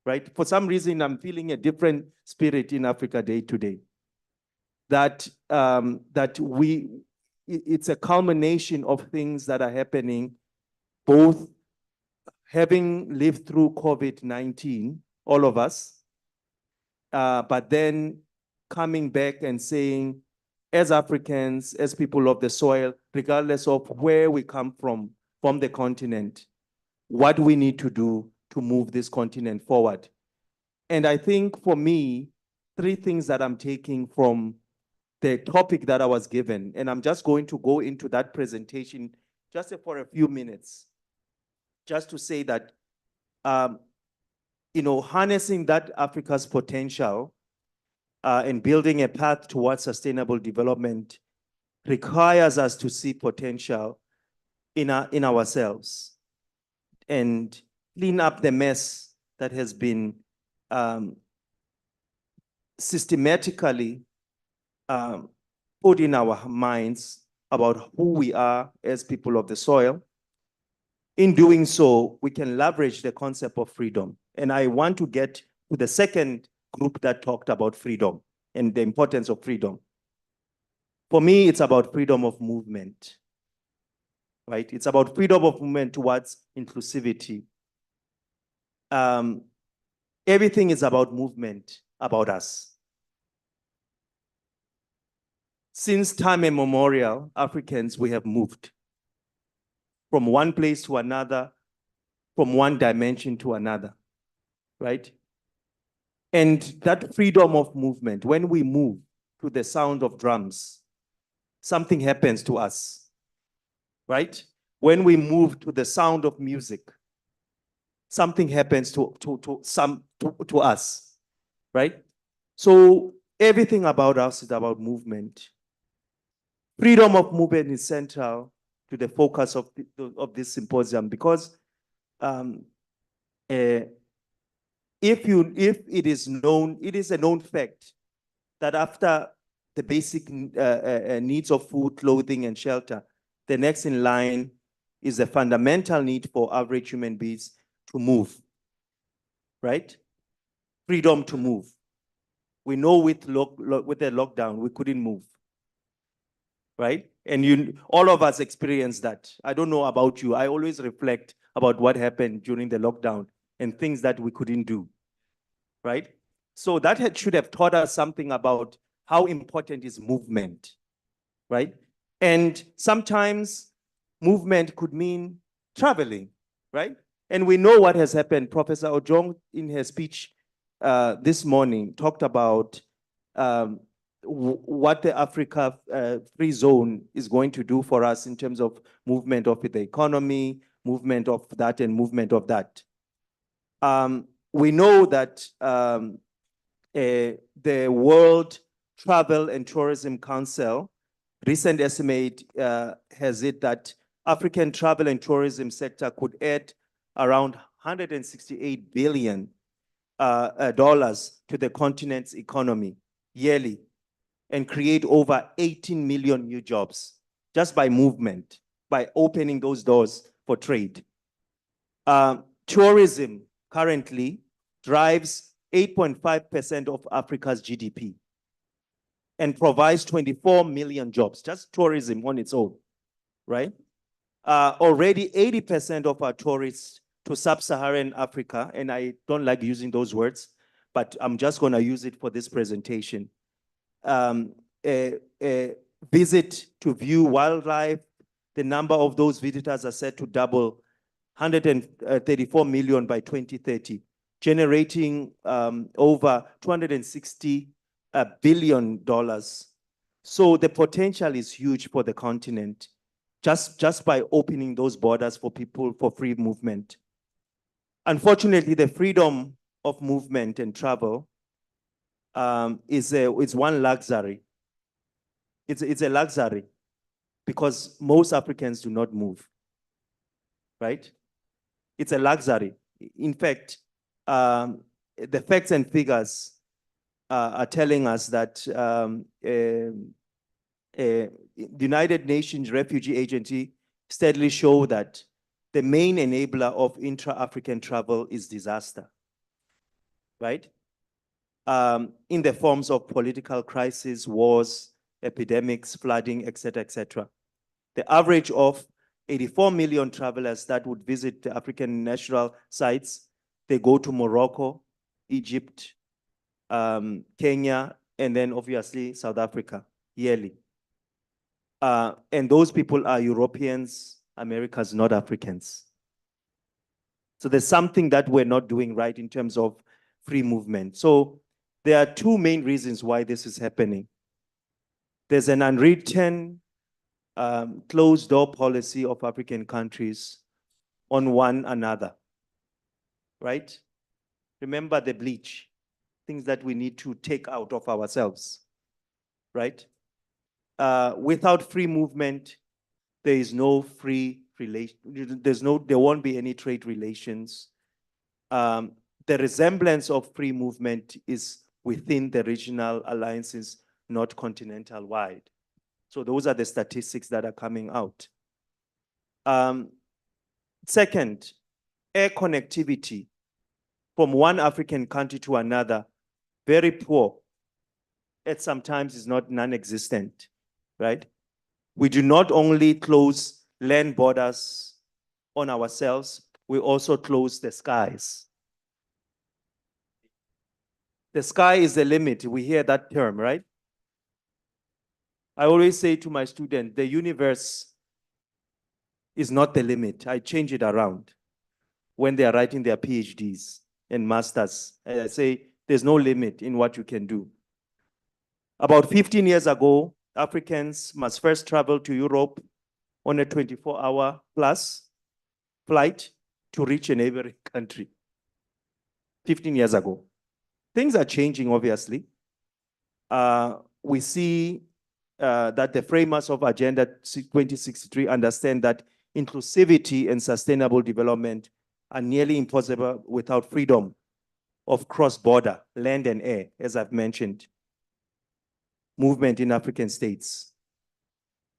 right? For some reason, I'm feeling a different spirit in Africa Day today. That it's a culmination of things that are happening, both having lived through COVID-19, all of us, but then coming back and saying, as Africans, as people of the soil, regardless of where we come from the continent, what we need to do to move this continent forward. And I think for me, 3 things that I'm taking from the topic that I was given, and I'm just going to go into that presentation just for a few minutes, just to say that, harnessing that Africa's potential and building a path towards sustainable development requires us to see potential in ourselves and clean up the mess that has been systematically put in our minds, about who we are as people of the soil. In doing so, we can leverage the concept of freedom. And I want to get to the second group that talked about freedom and the importance of freedom. For me, it's about freedom of movement, right? It's about freedom of movement towards inclusivity. Everything is about movement, about us. Since time immemorial, Africans, we have moved from one place to another, from one dimension to another, right? And that freedom of movement, when we move to the sound of drums, something happens to us, right? When we move to the sound of music, something happens to us, right? So everything about us is about movement. Freedom of movement is central to the focus of this symposium because if it is known, it is a known fact that after the basic needs of food, clothing, and shelter, the next in line is the fundamental need for average human beings to move, right? Freedom to move. We know with the lockdown, we couldn't move, right? And all of us experienced that. I don't know about you. I always reflect about what happened during the lockdown and things that we couldn't do, right? So that should have taught us something about how important is movement, right? And sometimes movement could mean traveling, right? And we know what has happened. Professor Ojong, in her speech this morning, talked about what the Africa Free Zone is going to do for us in terms of movement of the economy, movement of that, and movement of that. We know that the World Travel and Tourism Council recent estimate has it that African travel and tourism sector could add around $168 billion to the continent's economy yearly and create over 18 million new jobs just by movement, by opening those doors for trade. Tourism currently drives 8.5% of Africa's GDP and provides 24 million jobs, just tourism on its own, right? Already 80% of our tourists to sub-Saharan Africa, and I don't like using those words, but I'm just gonna use it for this presentation. Visit to view wildlife. The number of those visitors are set to double, 134 million by 2030, generating over $260 billion. So the potential is huge for the continent, just by opening those borders for people for free movement. Unfortunately, the freedom of movement and travel is one luxury. It's a luxury because most Africans do not move, right? It's a luxury. In fact, the facts and figures are telling us that the United Nations Refugee Agency steadily show that the main enabler of intra-African travel is disaster, right? In the forms of political crisis, wars, epidemics, flooding, et cetera, et cetera. The average of 84 million travelers that would visit the African national sites, they go to Morocco, Egypt, Kenya, and then obviously South Africa yearly. And those people are Europeans, Americans, not Africans. So there's something that we're not doing right in terms of free movement. So there are two main reasons why this is happening. There's an unwritten closed door policy of African countries on one another, right? Remember the bleach, things that we need to take out of ourselves, right? Without free movement, there is no free relation. There won't be any trade relations. The resemblance of free movement is within the regional alliances, not continental wide. So those are the statistics that are coming out. Second, air connectivity from one African country to another, very poor. It sometimes is not non-existent, right? We do not only close land borders on ourselves, we also close the skies. The sky is the limit. We hear that term, right? I always say to my students, the universe is not the limit. I change it around when they are writing their PhDs and masters. And I say, there's no limit in what you can do. About 15 years ago, Africans must first travel to Europe on a 24-hour plus flight to reach a neighboring country. 15 years ago. Things are changing, obviously. We see that the framers of Agenda 2063 understand that inclusivity and sustainable development are nearly impossible without freedom of cross-border, land and air, as I've mentioned, movement in African states.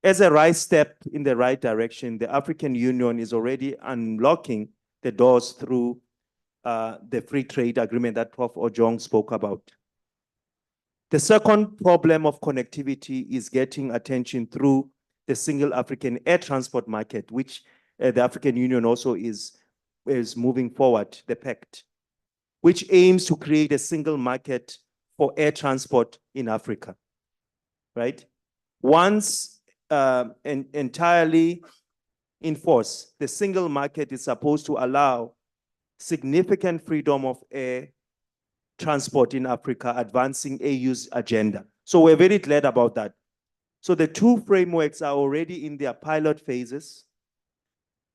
As a right step in the right direction, the African Union is already unlocking the doors through the free trade agreement that Prof. Ojong spoke about. The second problem of connectivity is getting attention through the single African air transport market, which the African Union also is moving forward, the pact, which aims to create a single market for air transport in Africa, right? Once entirely in force, the single market is supposed to allow significant freedom of air transport in Africa, advancing AU's agenda. So we're very glad about that. So the two frameworks are already in their pilot phases.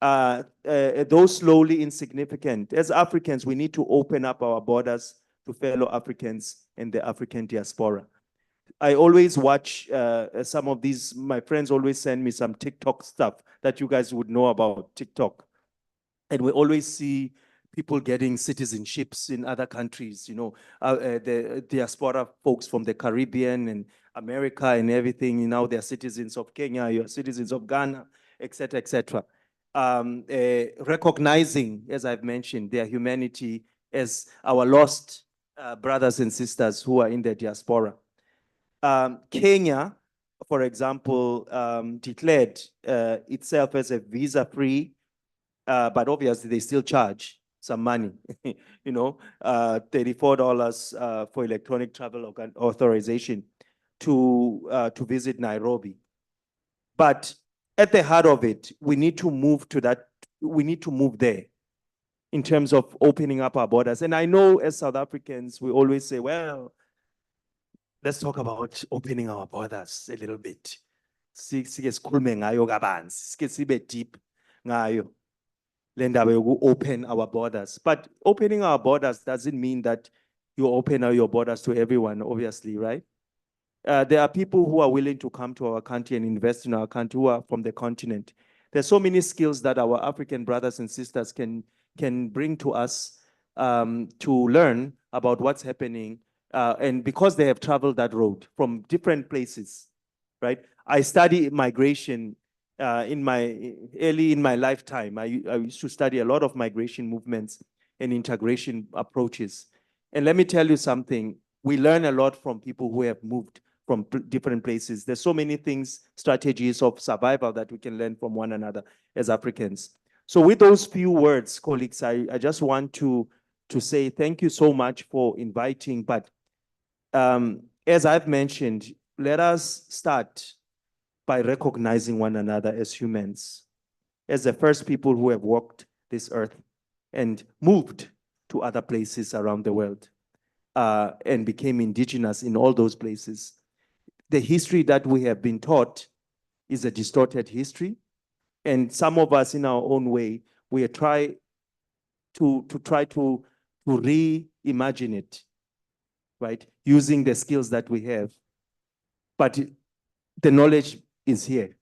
Though slowly insignificant. As Africans, we need to open up our borders to fellow Africans and the African diaspora. I always watch some of these, my friends always send me some TikTok stuff that you guys would know about TikTok. And we always see people getting citizenships in other countries, you know, the diaspora folks from the Caribbean and America and everything, you know, they're citizens of Kenya, you're citizens of Ghana, et cetera, et cetera. Recognizing, as I've mentioned, their humanity as our lost brothers and sisters who are in the diaspora. Kenya, for example, declared itself as a visa-free, but obviously they still charge some money, you know, $34 for electronic travel authorization to visit Nairobi. But at the heart of it, we need to move to that, we need to move there in terms of opening up our borders. And I know as South Africans, we always say, well, let's talk about opening our borders a little bit. Deep open our borders. But opening our borders doesn't mean that you open your borders to everyone, obviously, right? There are people who are willing to come to our country and invest in our country who are from the continent. There's so many skills that our African brothers and sisters can bring to us to learn about what's happening. And because they have traveled that road from different places, right? I study migration early in my lifetime. I used to study a lot of migration movements and integration approaches. And let me tell you something, we learn a lot from people who have moved from different places. There's so many things, strategies of survival that we can learn from one another as Africans. So with those few words, colleagues, I just want to say thank you so much for inviting. But as I've mentioned, let us start by recognizing one another as humans, as the first people who have walked this earth and moved to other places around the world and became indigenous in all those places. The history that we have been taught is a distorted history. And some of us in our own way, we are try to reimagine it, right? Using the skills that we have. But the knowledge is here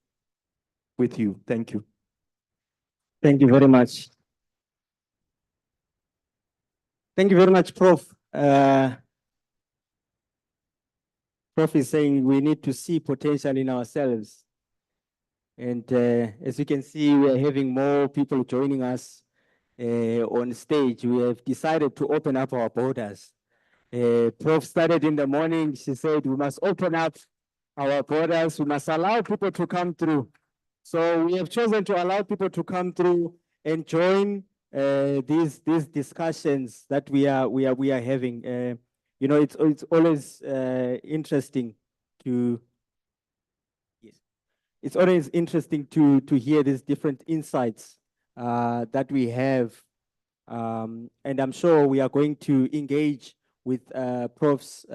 with you. Thank you. Thank you very much. Thank you very much, Prof. Prof is saying we need to see potential in ourselves. And as you can see, we are having more people joining us on stage. We have decided to open up our borders. Prof started in the morning. She said we must open up our borders. We must allow people to come through. So we have chosen to allow people to come through and join these discussions that we are having. You know, it's always interesting to hear these different insights that we have. And I'm sure we are going to engage with Prof's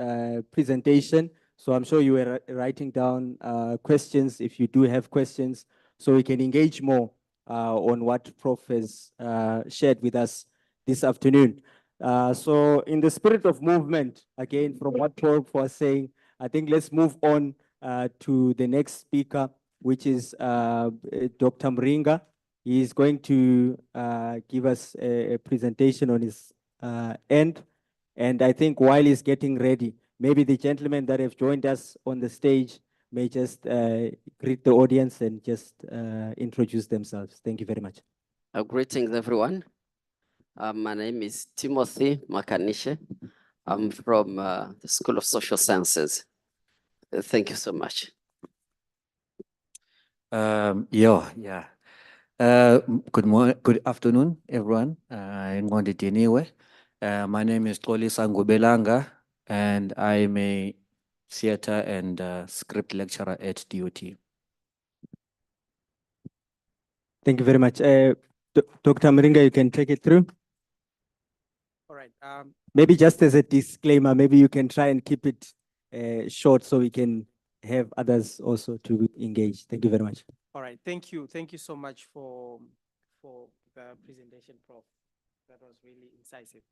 presentation. So I'm sure you are writing down questions if you do have questions, so we can engage more on what Prof has shared with us this afternoon. So in the spirit of movement, again, from what Prof was saying, I think let's move on to the next speaker, which is Dr. Mringa. He is going to give us a presentation on his end. And I think while he's getting ready, maybe the gentlemen that have joined us on the stage may just greet the audience and just introduce themselves. Thank you very much. Greetings, everyone. My name is Timothy Makanishe. I'm from the School of Social Sciences. Thank you so much. Good afternoon, everyone. My name is Toli Sangubelanga, and I'm a theater and script lecturer at DOT. Thank you very much. Dr. Mringa, you can take it through. All right. Maybe just as a disclaimer, maybe you can try and keep it short so we can have others also to engage. Thank you very much. All right. Thank you. Thank you so much for the presentation, Prof. That was really incisive.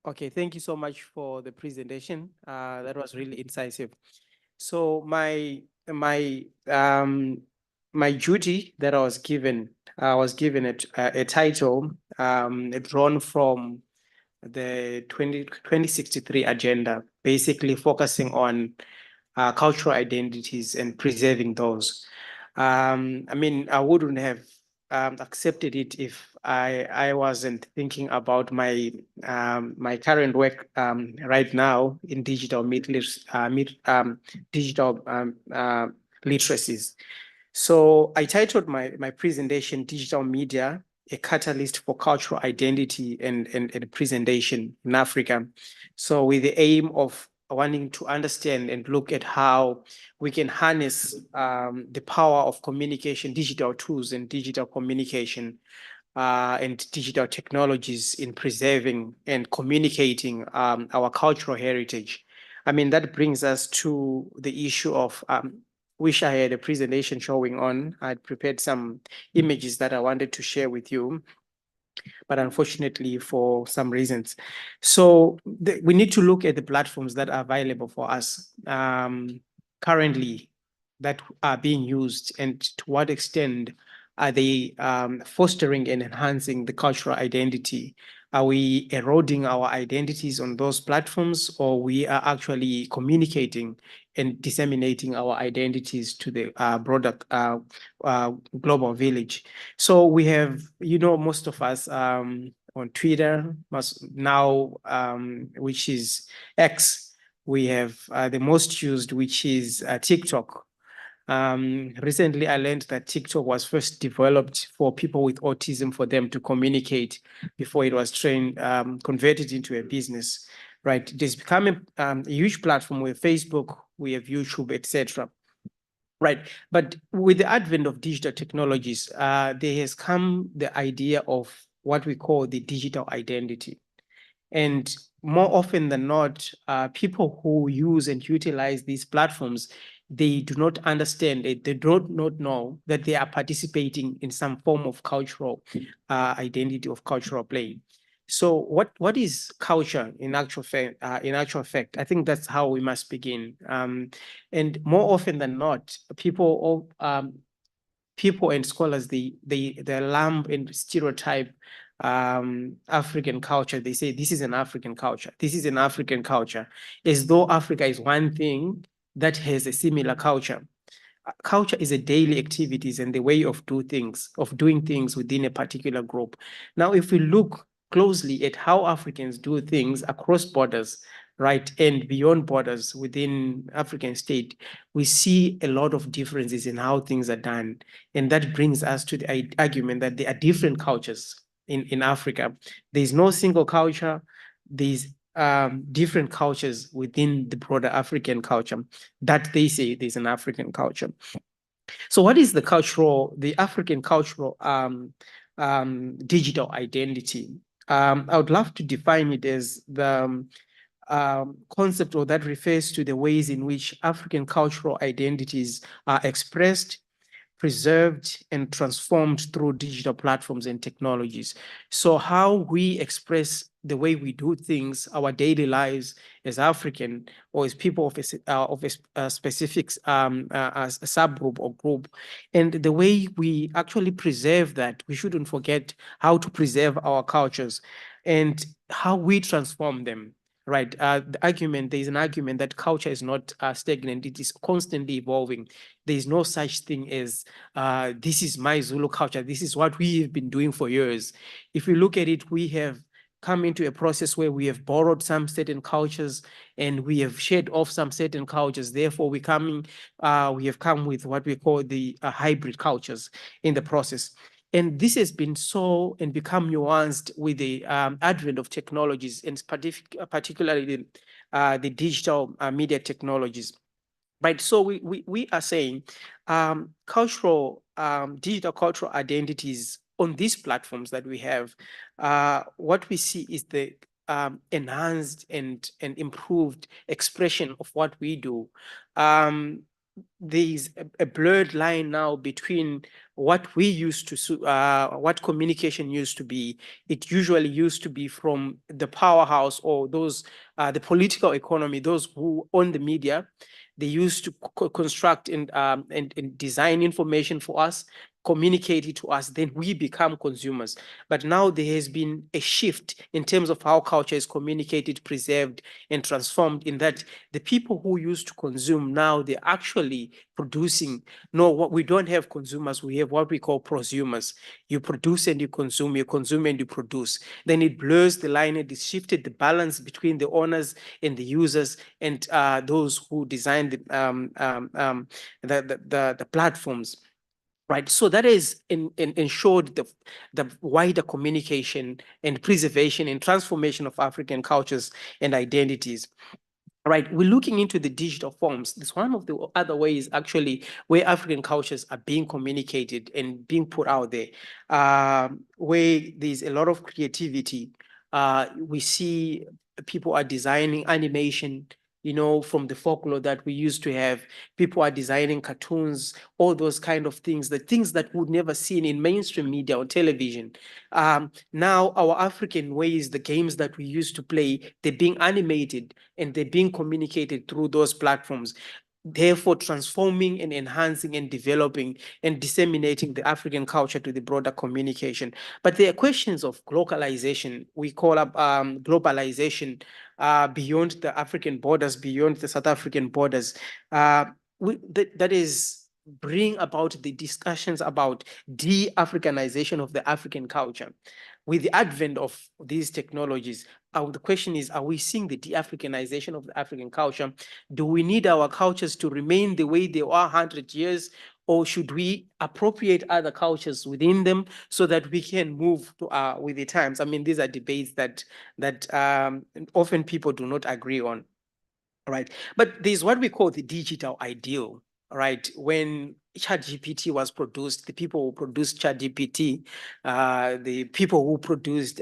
Okay. Thank you so much for the presentation. That was really incisive. So my duty that I was given a title drawn from the 2063 agenda, basically focusing on cultural identities and preserving those. I mean, I wouldn't have accepted it if I wasn't thinking about my my current work right now in digital literacies. So I titled my presentation "Digital Media: A Catalyst for Cultural Identity and Presentation in Africa." So with the aim of wanting to understand and look at how we can harness the power of communication, digital tools and digital communication and digital technologies in preserving and communicating our cultural heritage. I mean, that brings us to the issue of wish I had a presentation showing on. I'd prepared some images that I wanted to share with you, but unfortunately for some reasons. So we need to look at the platforms that are available for us currently that are being used, and to what extent are they fostering and enhancing the cultural identity? Are we eroding our identities on those platforms, or we are actually communicating and disseminating our identities to the broader global village? So we have, most of us on Twitter now, which is X. We have the most used, which is TikTok. Recently, I learned that TikTok was first developed for people with autism, for them to communicate before it was converted into a business, right? It has become a huge platform. We have Facebook, we have YouTube, etc. Right, but with the advent of digital technologies, there has come the idea of what we call the digital identity. And more often than not, people who use and utilize these platforms, they do not understand it. They do not know that they are participating in some form of cultural identity, of cultural play. So what is culture in actual fact? I think that's how we must begin. And more often than not, people and scholars, they lump and stereotype African culture. They say this is an African culture. This is an African culture, as though Africa is one thing that has a similar culture. Culture is a daily activities and the way of doing things within a particular group. Now, if we look closely at how Africans do things across borders, right, and beyond borders within African state, we see a lot of differences in how things are done. And that brings us to the argument that there are different cultures in Africa. There's no single culture. There's different cultures within the broader African culture that they say there's an African culture. So what is the African cultural digital identity? I would love to define it as the concept, or that refers to the ways in which African cultural identities are expressed, preserved, and transformed through digital platforms and technologies. So how we express the way we do things, our daily lives as African or as people of a specific subgroup or group, and the way we actually preserve that. We shouldn't forget how to preserve our cultures and how we transform them. Right. There's an argument that culture is not stagnant. It is constantly evolving. There is no such thing as this is my Zulu culture. This is what we've been doing for years. If we look at it, we have come into a process where we have borrowed some certain cultures and we have shed off some certain cultures. Therefore, we have come with what we call the hybrid cultures in the process. And this has been so and become nuanced with the advent of technologies, and particularly the digital media technologies. Right. So we are saying digital cultural identities on these platforms that we have, what we see is the enhanced and improved expression of what we do. There's a blurred line now between what we used to, what communication used to be. It usually used to be from the powerhouse or those, the political economy, those who own the media. They used to construct and design information for us, communicate it to us, then we become consumers. But now there has been a shift in terms of how culture is communicated, preserved, and transformed, in that the people who used to consume, now they're actually producing. No, what we don't have consumers, we have what we call prosumers. You produce and you consume and you produce. Then it blurs the line, and it shifted the balance between the owners and the users and those who design the platforms. Right. So that is ensured the wider communication and preservation and transformation of African cultures and identities. Right, we're looking into the digital forms. This one of the other ways actually where African cultures are being communicated and being put out there, where there's a lot of creativity. We see people are designing animation, from the folklore that we used to have. People are designing cartoons, all those kind of things, the things that we'd never seen in mainstream media or television. Now our African ways, the games that we used to play, they're being animated and they're being communicated through those platforms, therefore transforming and enhancing and developing and disseminating the African culture to the broader communication. But there are questions of localization. We call up globalization beyond the African borders, beyond the South African borders. That is bring about the discussions about de-Africanization of the African culture. With the advent of these technologies, the question is, are we seeing the de-Africanization of the African culture? Do we need our cultures to remain the way they are 100 years? Or should we appropriate other cultures within them so that we can move to, with the times? I mean, these are debates that often people do not agree on, right? But there's what we call the digital ideal, right? When ChatGPT was produced, the people who produced ChatGPT, the people who produced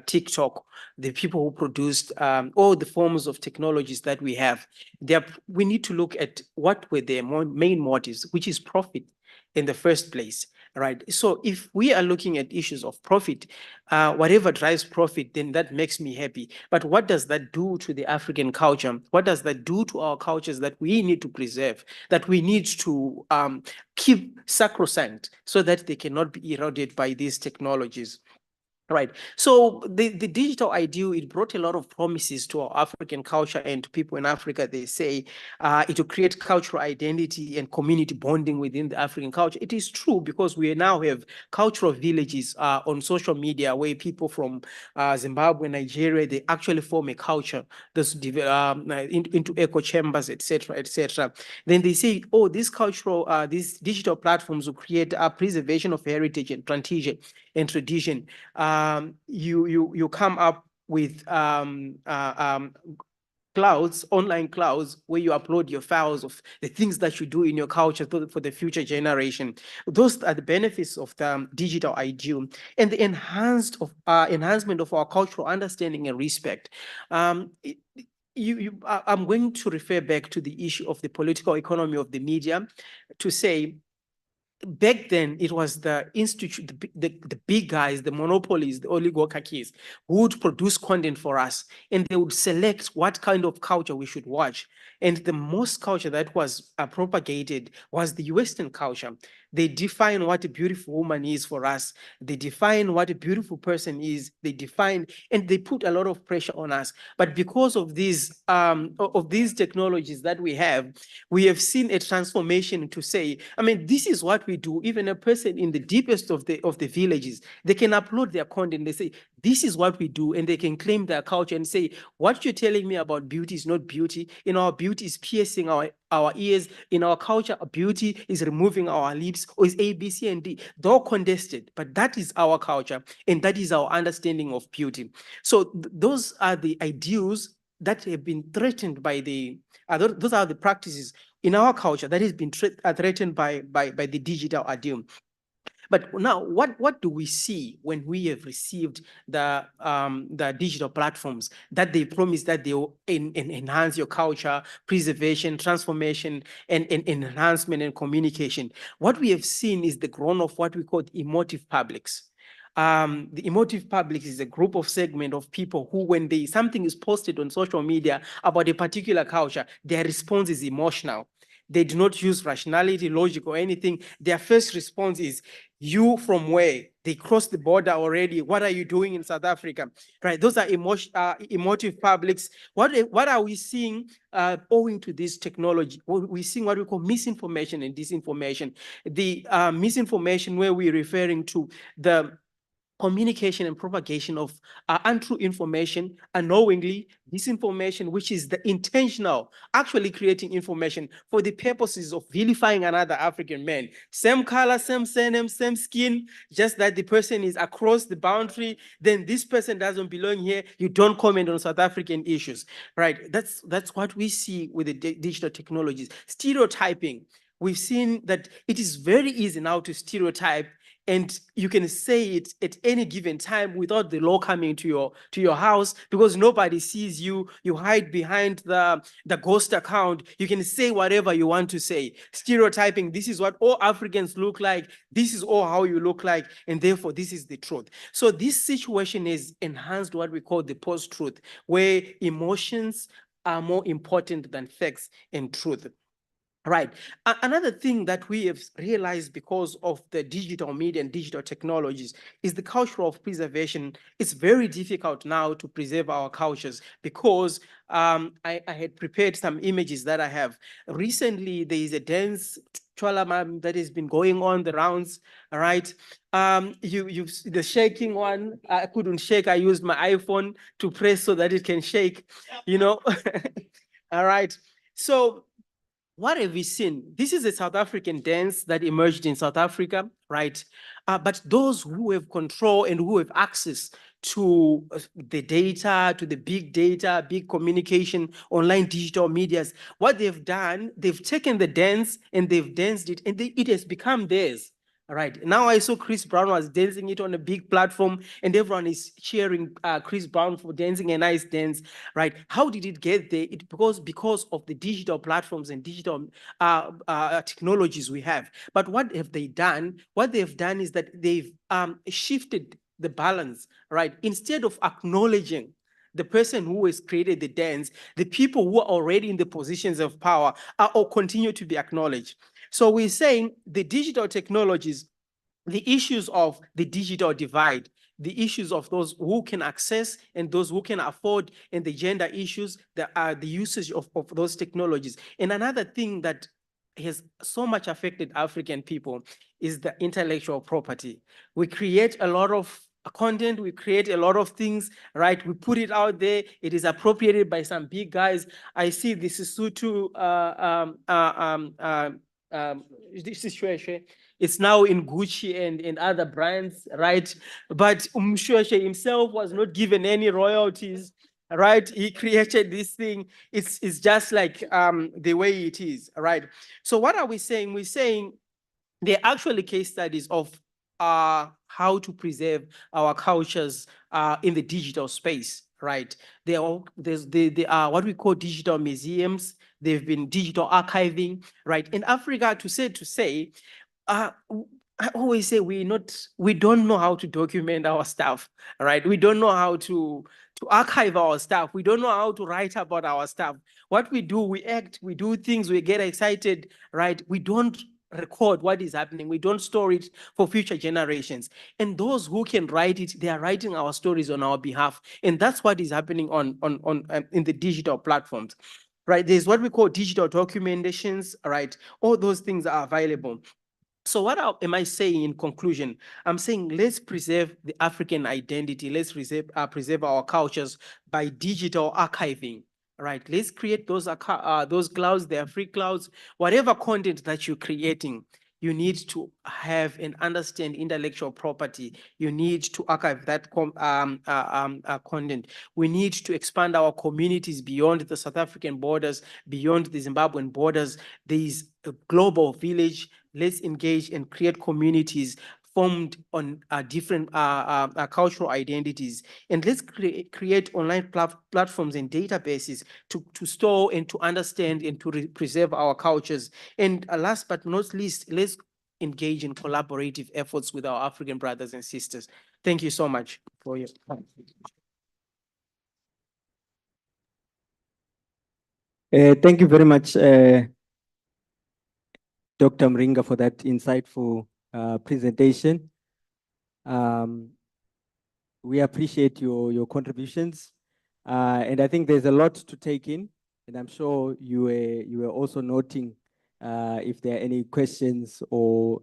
TikTok, the people who produced all the forms of technologies that we have, we need to look at what were their main motives, which is profit in the first place. right? So if we are looking at issues of profit, whatever drives profit, then that makes me happy. But what does that do to the African culture? What does that do to our cultures that we need to preserve, that we need to keep sacrosanct so that they cannot be eroded by these technologies? Right. So the digital ideal, it brought a lot of promises to our African culture and to people in Africa. They say it will create cultural identity and community bonding within the African culture. It is true, because we now have cultural villages on social media where people from Zimbabwe, Nigeria, they actually form a culture that's into echo chambers, etc., etc. Then they say, oh, these these digital platforms will create a preservation of heritage and tradition. You come up with clouds, online clouds, where you upload your files of the things that you do in your culture for the future generation. Those are the benefits of the digital ideal and the enhancement of our cultural understanding and respect. I'm going to refer back to the issue of the political economy of the media to say, back then, it was the institute, the big guys, the monopolies, the oligarchies, who would produce content for us, and they would select what kind of culture we should watch. And the most culture that was propagated was the Western culture. They define what a beautiful woman is for us. They define what a beautiful person is. They define, and they put a lot of pressure on us. But because of these technologies that we have seen a transformation to say, I mean, this is what we do. Even a person in the deepest of the villages, they can upload their content. They say, this is what we do, and they can claim their culture and say, what you're telling me about beauty is not beauty. In our beauty is piercing our ears. In our culture, beauty is removing our lips, or is A, B, C, and D. They're all contested, but that is our culture, and that is our understanding of beauty. So those are the ideals that have been threatened by those are the practices in our culture that has been threatened by the digital ideal. But now, what do we see when we have received the digital platforms that they promise that they will enhance your culture, preservation, transformation, and enhancement and communication? What we have seen is the growth of what we call emotive publics. The emotive public is a group of segment of people who, when something is posted on social media about a particular culture, their response is emotional. They do not use rationality, logic, or anything. Their first response is, you from where? They crossed the border already. What are you doing in South Africa? Right? Those are emotive publics. What are we seeing owing to this technology? We're seeing what we call misinformation and disinformation. The misinformation, where we're referring to the communication and propagation of untrue information unknowingly, disinformation, which is the intentional, actually creating information for the purposes of vilifying another African man. Same color, same surname, same skin, just that the person is across the boundary, then this person doesn't belong here. You don't comment on South African issues, right? That's what we see with the digital technologies. Stereotyping. We've seen that it is very easy now to stereotype, and you can say it at any given time without the law coming to your house, because nobody sees you. You hide behind the ghost account. You can say whatever you want to say. Stereotyping, this is what all Africans look like. This is all how you look like, and therefore this is the truth. So this situation has enhanced what we call the post-truth, where emotions are more important than facts and truth. Right. Another thing that we have realized because of the digital media and digital technologies is the culture of preservation. It's very difficult now to preserve our cultures because I had prepared some images that I have. Recently, there is a dance Chwalamam that has been going on the rounds. All right. The shaking one, I couldn't shake. I used my iPhone to press so that it can shake, you know. All right. So what have we seen? This is a South African dance that emerged in South Africa, right? But those who have control and who have access to the data, to the big data, big communication, online digital medias, what they've done, they've taken the dance and they've danced it, and it has become theirs. All right. Now I saw Chris Brown was dancing it on a big platform and everyone is cheering Chris Brown for dancing a nice dance, right? How did it get there? It because of the digital platforms and digital technologies we have. But what have they done? What they've done is that they've shifted the balance, right? Instead of acknowledging the person who has created the dance, the people who are already in the positions of power are or continue to be acknowledged. So we're saying the digital technologies, the issues of the digital divide, the issues of those who can access and those who can afford, and the gender issues, the usage of those technologies. And another thing that has so much affected African people is the intellectual property. We create a lot of content, we create a lot of things, right? We put it out there, it is appropriated by some big guys. I see this is Sutu this situation. It's now in Gucci and other brands, right? But Umshweshe himself was not given any royalties, right? He created this thing. It's just like the way it is, right? So what are we saying? We're saying they're actually case studies of how to preserve our cultures in the digital space, right? They are what we call digital museums. They've been digital archiving, right? In Africa, to say, I always say we don't know how to document our stuff, right? We don't know how to archive our stuff. We don't know how to write about our stuff. What we do, we act, we do things, we get excited, right? We don't record what is happening. We don't store it for future generations. And those who can write it, they are writing our stories on our behalf. And that's what is happening on in the digital platforms, right? There's what we call digital documentations, right? All those things are available. So what am I saying in conclusion? I'm saying let's preserve the African identity. Let's preserve our cultures by digital archiving. Right, let's create those clouds. They are free clouds. Whatever content that you're creating, you need to have and understand intellectual property. You need to archive that content. We need to expand our communities beyond the South African borders, beyond the Zimbabwean borders. There is a global village. Let's engage and create communities formed on different cultural identities. And let's create online platforms and databases to store and to understand and to preserve our cultures. And last but not least, let's engage in collaborative efforts with our African brothers and sisters. Thank you so much for your time. Thank you very much, Dr. Mringa, for that insightful presentation. We appreciate your contributions, and I think there's a lot to take in, and I'm sure you were also noting if there are any questions or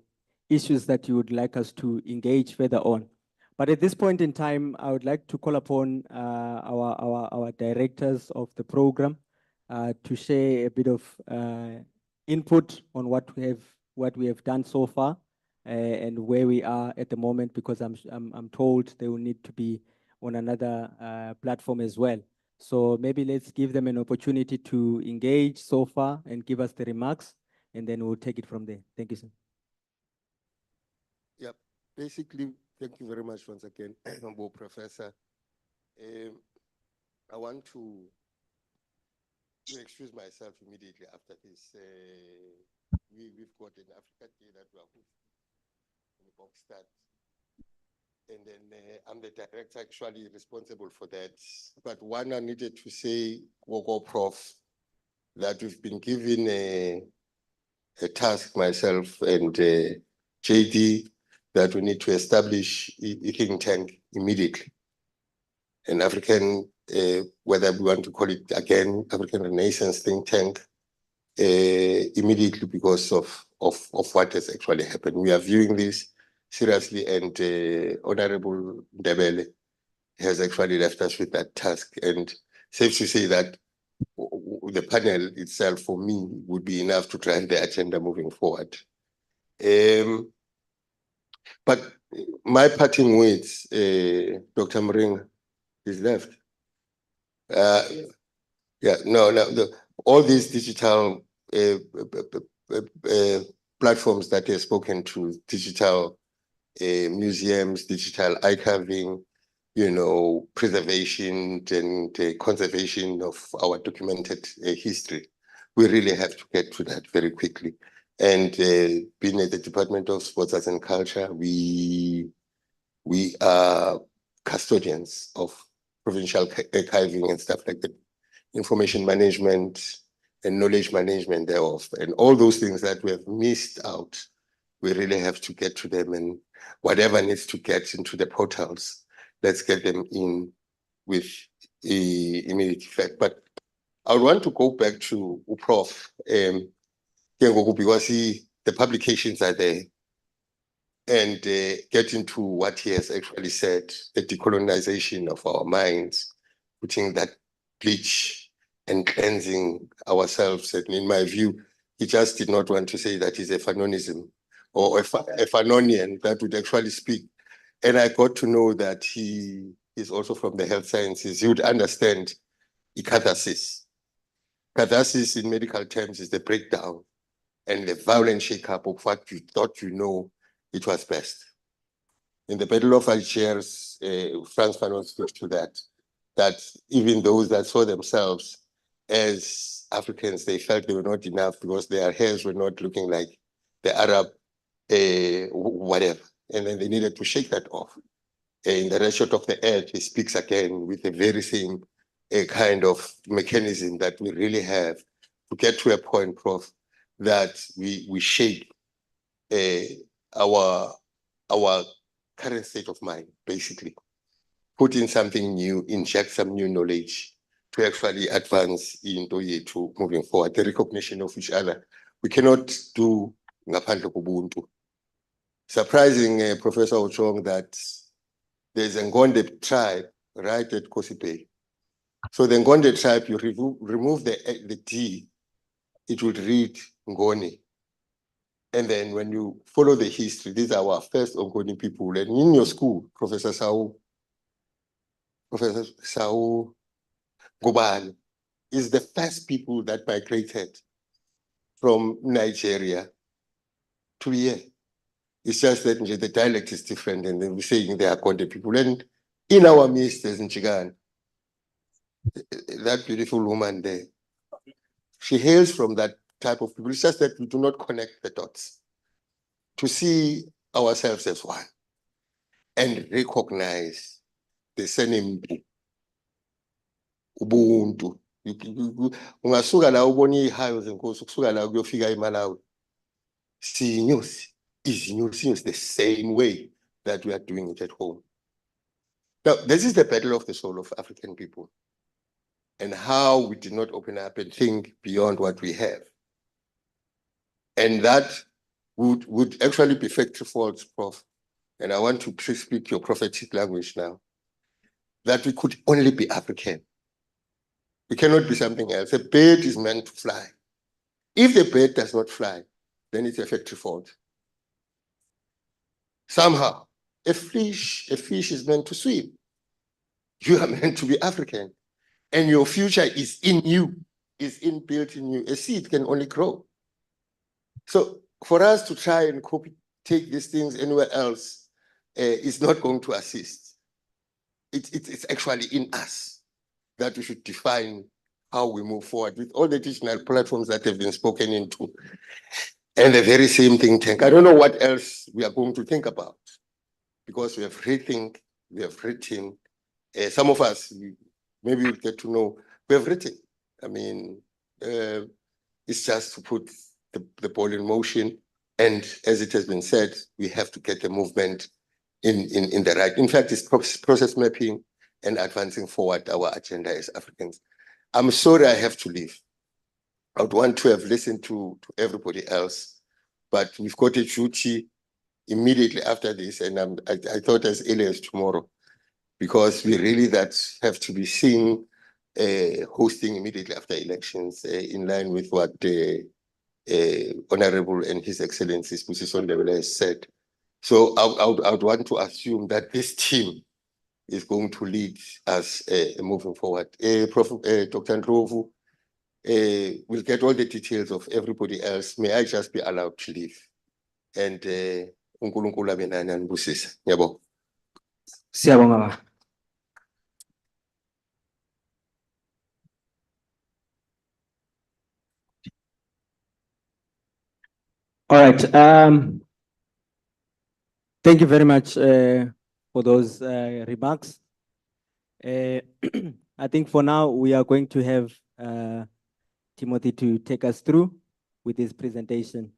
issues that you would like us to engage further on. But at this point in time, I would like to call upon our directors of the program to share a bit of input on what we have done so far and where we are at the moment, because I'm told they will need to be on another platform as well. So maybe let's give them an opportunity to engage so far and give us the remarks, and then we'll take it from there. Thank you, sir. Yeah, basically, thank you very much once again, Professor. I want to excuse myself immediately after this. We've got an Africa Day that we are in Boxstad. And then I'm the director actually responsible for that. But one, I needed to say, Prof, that we've been given a task, myself and JD, that we need to establish a think tank immediately. An African, whether we want to call it again, African Renaissance think tank, immediately because of what has actually happened. We are viewing this seriously, and Honorable Ndebele has actually left us with that task. And safe to say that the panel itself, for me, would be enough to drive the agenda moving forward. But my parting words, Dr. Mringa is left. Yeah, no, all these digital platforms that have spoken to digital museums, digital archiving, preservation and conservation of our documented history. We really have to get to that very quickly. And being at the Department of Sports, Arts and Culture, we are custodians of provincial archiving and stuff like that, information management and knowledge management thereof, and all those things that we have missed out. We really have to get to them, and whatever needs to get into the portals, let's get them in with immediate effect. But I would want to go back to Prof. Because the publications are there, and get into what he has actually said, the decolonization of our minds, putting that bleach and cleansing ourselves. And in my view, he just did not want to say that he's a Fanonism or a Fanonian that would actually speak. And I got to know that he is also from the health sciences. He would understand catharsis. Catharsis in medical terms is the breakdown and the violent shake-up of what you thought it was best. In the Battle of Algiers, Frantz Fanon spoke to that even those that saw themselves as Africans, they felt they were not enough because their hairs were not looking like the Arab whatever. And then they needed to shake that off. In the Red Shot of the Earth, he speaks again with the very same kind of mechanism that we really have to get to a point, Prof, that we shape our current state of mind, basically. Put in something new, inject some new knowledge to actually advance into moving forward, the recognition of each other. We cannot do ngaphandle kobuntu. Surprising, Professor Ochong, that there's a Ngonde tribe right at Kosi Bay. So the Ngonde tribe, you remove the D, it would read Ngoni. And then when you follow the history, these are our first Ngoni people. And in your school, Professor Sao Gobal is the first people that migrated from Nigeria to here. It's just that the dialect is different, and then we're saying they are Konde people. And in our midst, there's Nchigan, that beautiful woman there. She hails from that type of people. It's just that we do not connect the dots to see ourselves as one and recognize the surname Ubuntu. Ungasuka la uboni ihayo zenkosi kusuka la kuyofika eMalawi. Is the same way that we are doing it at home. Now, this is the battle of the soul of African people and how we did not open up and think beyond what we have. And that would actually be factory faults, Prof. And I want to speak your prophetic language now, that we could only be African. We cannot be something else. A bird is meant to fly. If the bird does not fly, then it's a factory fault. Somehow, a fish is meant to swim. You are meant to be African. And your future is in you, is inbuilt in you. A seed can only grow. So for us to try and take these things anywhere else is not going to assist. It's actually in us that we should define how we move forward with all the digital platforms that have been spoken into. And the very same think tank. I don't know what else we are going to think about, because we have written. Some of us, maybe we'll get to know, we have written. I mean, it's just to put the ball in motion. And as it has been said, we have to get the movement in the right. In fact, it's process mapping and advancing forward our agenda as Africans. I'm sorry I have to leave. I would want to have listened to everybody else, but we've got a duty immediately after this, and I thought as early as tomorrow, because we really have to be seen hosting immediately after elections in line with what Honorable and His Excellency Spusiso Ndebele has said. So I would want to assume that this team is going to lead us moving forward. Dr. Ndlovu will get all the details of everybody else. May I just be allowed to leave? and uNkulunkulu abe nani anibusise. Ngiyabonga. Siyabonga ba. All right. Thank you very much for those remarks. I think for now we are going to have Timothy to take us through with his presentation.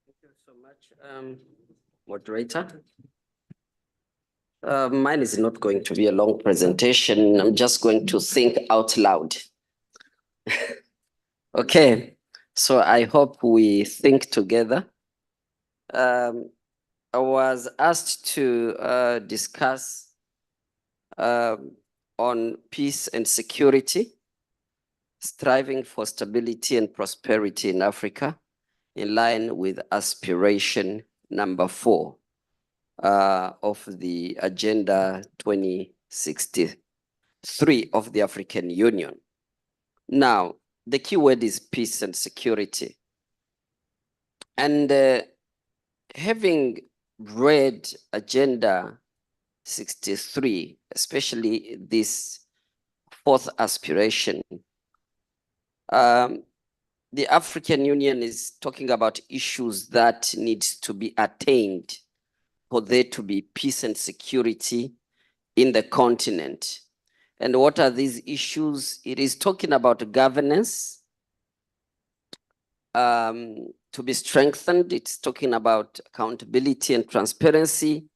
Thank you so much, moderator. Mine is not going to be a long presentation. I'm just going to think out loud. Okay, so I hope we think together. I was asked to discuss on peace and security, striving for stability and prosperity in Africa, in line with aspiration number 4 of the Agenda 2063 of the African Union. Now, the key word is peace and security. And having read Agenda 63, especially this 4th aspiration, the African Union is talking about issues that need to be attained for there to be peace and security in the continent. And what are these issues? It is talking about governance to be strengthened. It's talking about accountability and transparency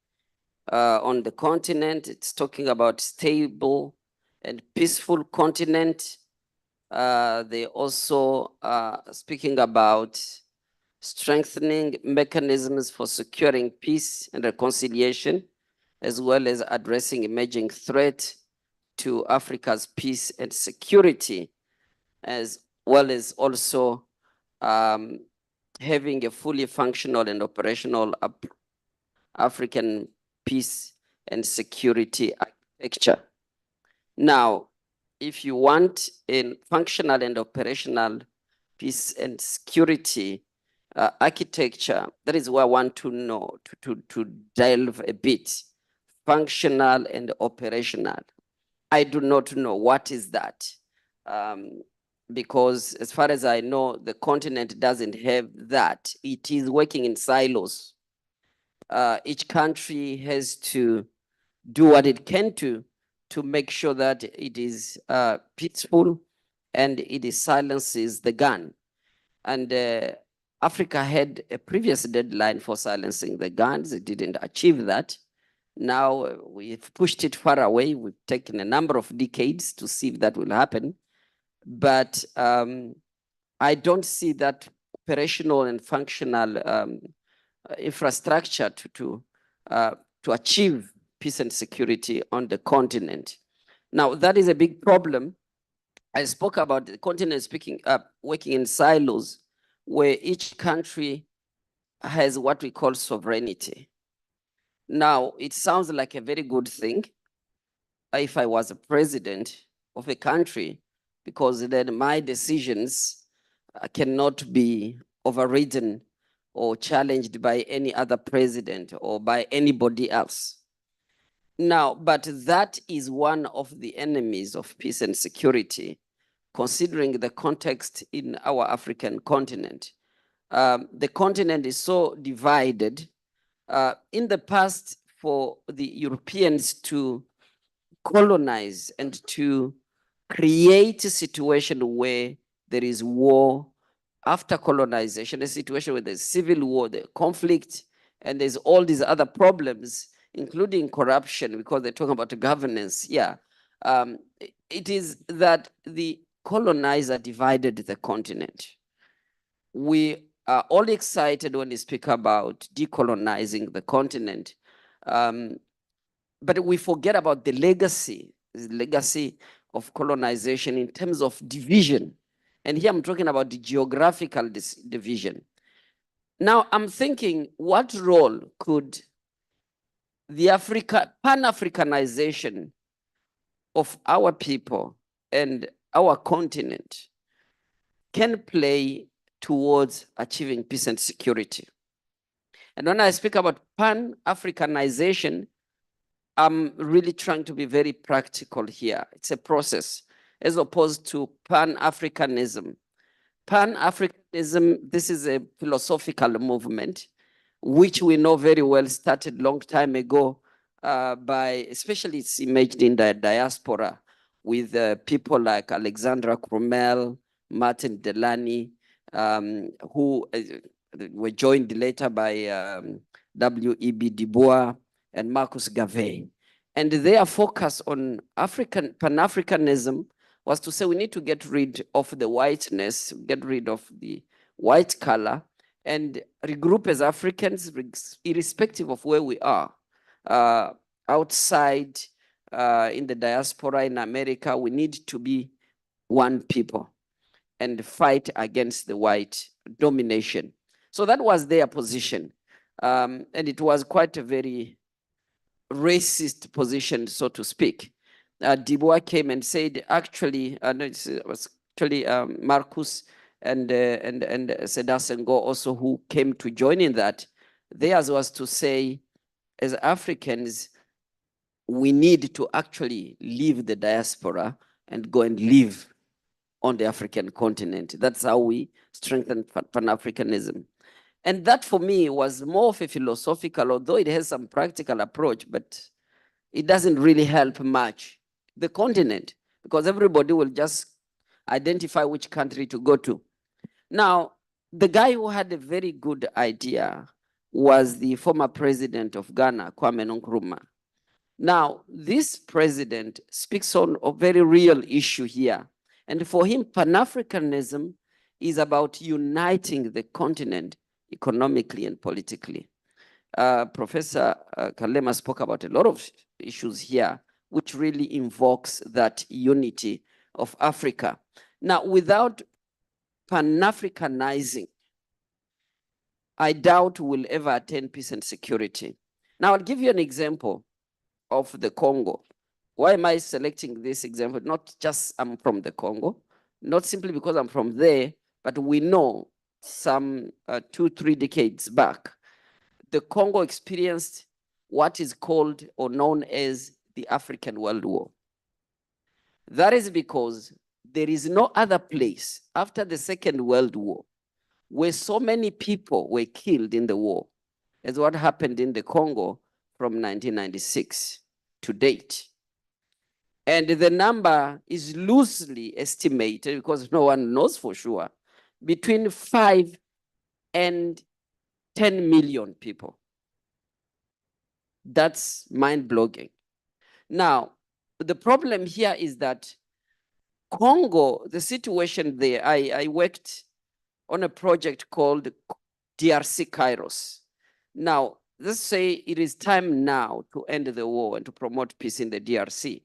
on the continent. It's talking about stable and peaceful continent. They also speaking about strengthening mechanisms for securing peace and reconciliation, as well as addressing emerging threat to Africa's peace and security, as well as also having a fully functional and operational African peace and security architecture. Now, if you want a functional and operational peace and security architecture, that is what I want to know, to delve a bit. Functional and operational. I do not know what is that. Because as far as I know, the continent doesn't have that. It is working in silos. Each country has to do what it can to make sure that it is peaceful and it silences the gun. And Africa had a previous deadline for silencing the guns. It didn't achieve that. Now we've pushed it far away. We've taken a number of decades to see if that will happen. But I don't see that operational and functional infrastructure to achieve peace and security on the continent. Now, that is a big problem. I spoke about the continent working in silos, where each country has what we call sovereignty. Now, it sounds like a very good thing if I was a president of a country, because then my decisions cannot be overridden or challenged by any other president or by anybody else. Now, but that is one of the enemies of peace and security, considering the context in our African continent. The continent is so divided. In the past, for the Europeans to colonize and to create a situation where there is war after colonization, a situation where there's civil war, the conflict, and there's all these other problems, including corruption, because they're talking about governance. Yeah, it is that the colonizer divided the continent. We are all excited when we speak about decolonizing the continent, but we forget about the legacy of colonization in terms of division. And here I'm talking about the geographical division. Now I'm thinking, what role could the Pan-Africanization of our people and our continent can play towards achieving peace and security. And when I speak about Pan-Africanization, I'm really trying to be very practical here. It's a process as opposed to Pan-Africanism. Pan-Africanism, this is a philosophical movement, which we know very well started long time ago by, especially it's emerged in the diaspora with people like Alexandra Cromel, Martin Delany, who were joined later by W.E.B. Du Bois and Marcus Garvey. And their focus on Pan-Africanism was to say we need to get rid of the whiteness, get rid of the white color, and regroup as Africans, irrespective of where we are. Outside, in the diaspora in America, we need to be one people and fight against the white domination. So that was their position. And it was quite a very racist position, so to speak. Du Bois came and said, actually, no, it was actually Marcus and Seda Senghor also who came to join in that. Theirs was to say, as Africans, we need to actually leave the diaspora and go and live on the African continent. That's how we strengthen Pan-Africanism. And that for me was more of a philosophical, although it has some practical approach, but it doesn't really help much the continent because everybody will just identify which country to go to. Now, the guy who had a very good idea was the former president of Ghana, Kwame Nkrumah. Now, this president speaks on a very real issue here. And for him, Pan-Africanism is about uniting the continent economically and politically. Professor Kalema spoke about a lot of issues here, which really invokes that unity of Africa. Now, without Pan-Africanizing, I doubt we'll ever attain peace and security. Now, I'll give you an example of the Congo. Why am I selecting this example? Not just I'm from the Congo, not simply because I'm from there, but we know some 2-3 decades back, the Congo experienced what is called or known as the African World War. That is because there is no other place after the Second World War where so many people were killed in the war as what happened in the Congo from 1996 to date. And the number is loosely estimated, because no one knows for sure, between 5 and 10 million people. That's mind-blowing. Now, the problem here is that Congo, the situation there, I worked on a project called DRC Kairos. Now, let's say it is time now to end the war and to promote peace in the DRC.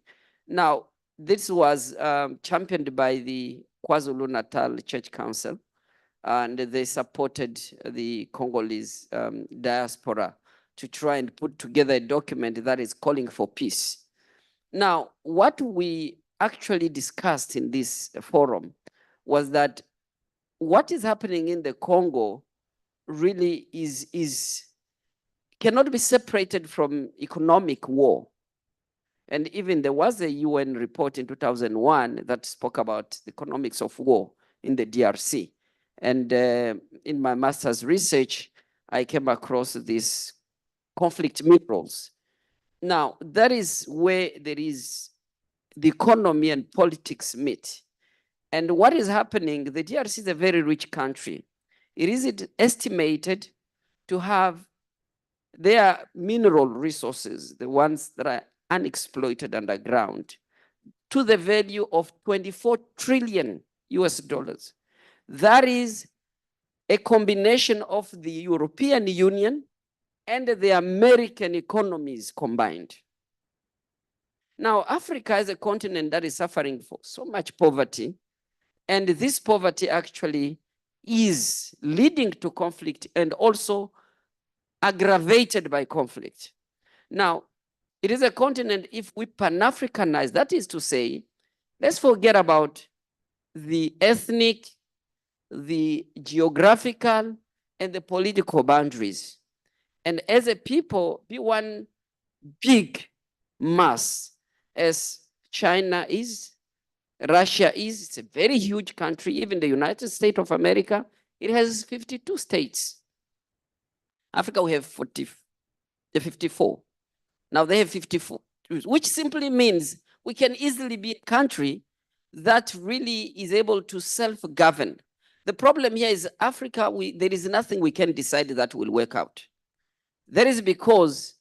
Now, this was championed by the KwaZulu-Natal Church Council, and they supported the Congolese diaspora to try and put together a document that is calling for peace. Now, what we actually discussed in this forum was that what is happening in the Congo really cannot be separated from economic war. And even there was a UN report in 2001 that spoke about the economics of war in the DRC. And in my master's research, I came across these conflict minerals. Now, that is where there is the economy and politics meet. And what is happening, the DRC is a very rich country. It is estimated to have their mineral resources, the ones that are unexploited underground, to the value of 24 trillion US dollars. That is a combination of the European Union and the American economies combined. Now, Africa is a continent that is suffering for so much poverty, and this poverty actually is leading to conflict and also aggravated by conflict. Now, it is a continent, if we Pan-Africanize, that is to say, Let's forget about the ethnic, the geographical, and the political boundaries. And as a people, be one big mass as China is, Russia is. It's a very huge country. Even the United States of America, it has 52 states. Africa, we have 54. Now they have 54, which simply means we can easily be a country that really is able to self-govern. The problem here is Africa, there is nothing we can decide that will work out. That is because,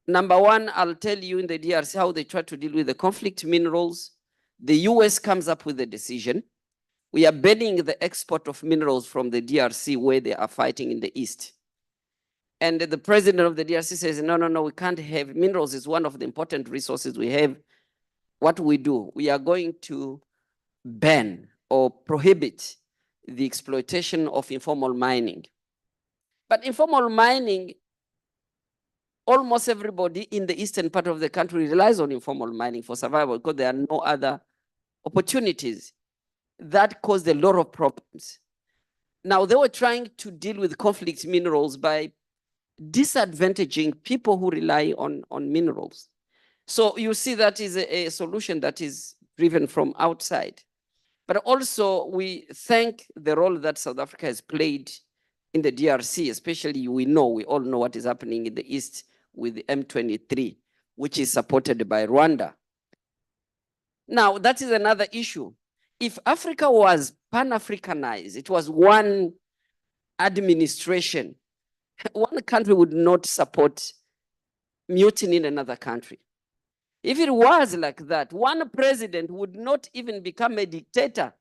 number one, I'll tell you in the DRC how they try to deal with the conflict minerals. The US comes up with a decision. We are banning the export of minerals from the DRC where they are fighting in the east. And the president of the DRC says, no, we can't have, minerals is one of the important resources we have. What we do, we are going to ban or prohibit the exploitation of informal mining. But informal mining, almost everybody in the eastern part of the country relies on informal mining for survival because there are no other opportunities. That caused a lot of problems. Now they were trying to deal with conflict minerals by disadvantaging people who rely on minerals. So you see that is a solution that is driven from outside. But also we thank the role that South Africa has played in the DRC, especially we all know what is happening in the east with the M23, which is supported by Rwanda. Now that is another issue. If Africa was Pan-Africanized, it was one administration, one country would not support mutiny in another country. If it was like that, one president would not even become a dictator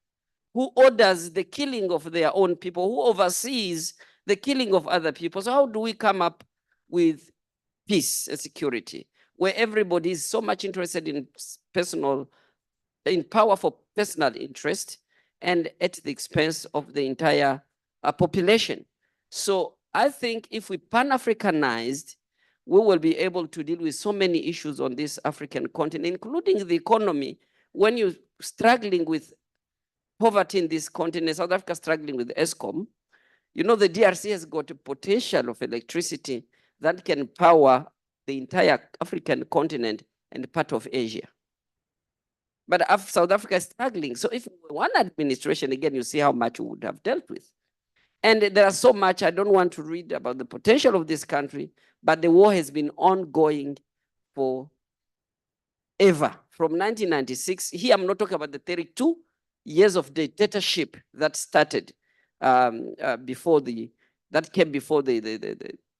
who orders the killing of their own people, who oversees the killing of other people. So how do we come up with peace and security where everybody is so much interested in power for personal interest and at the expense of the entire population? So I think if we Pan-Africanized, we will be able to deal with so many issues on this African continent, including the economy. When you're struggling with poverty in this continent, South Africa struggling with ESCOM, you know the DRC has got a potential of electricity that can power the entire African continent and part of Asia. But South Africa is struggling. So if one administration, again, you see how much we would have dealt with. And there are so much, I don't want to read about the potential of this country, but the war has been ongoing forever. From 1996, here I'm not talking about the 32 years of dictatorship that started that came before the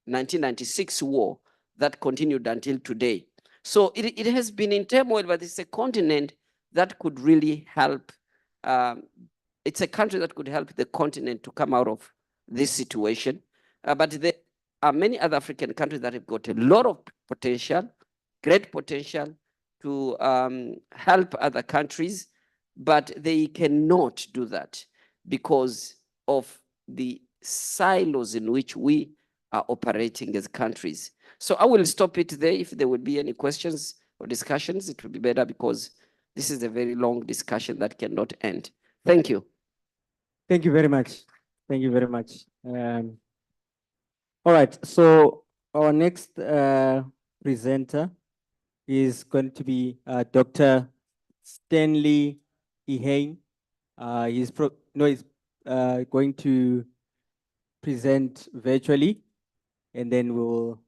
1996 war that continued until today. So it has been in turmoil, but it's a continent that could really help. It's a country that could help the continent to come out of this situation. But there are many other African countries that have got a lot of potential, great potential to help other countries, but they cannot do that because of the silos in which we are operating as countries. So I will stop it there. If there would be any questions or discussions, it would be better because this is a very long discussion that cannot end. Thank you. Thank you very much. Thank you very much. All right, so our next presenter is going to be Dr. Stanley Ihane. He's going to present virtually, and then we'll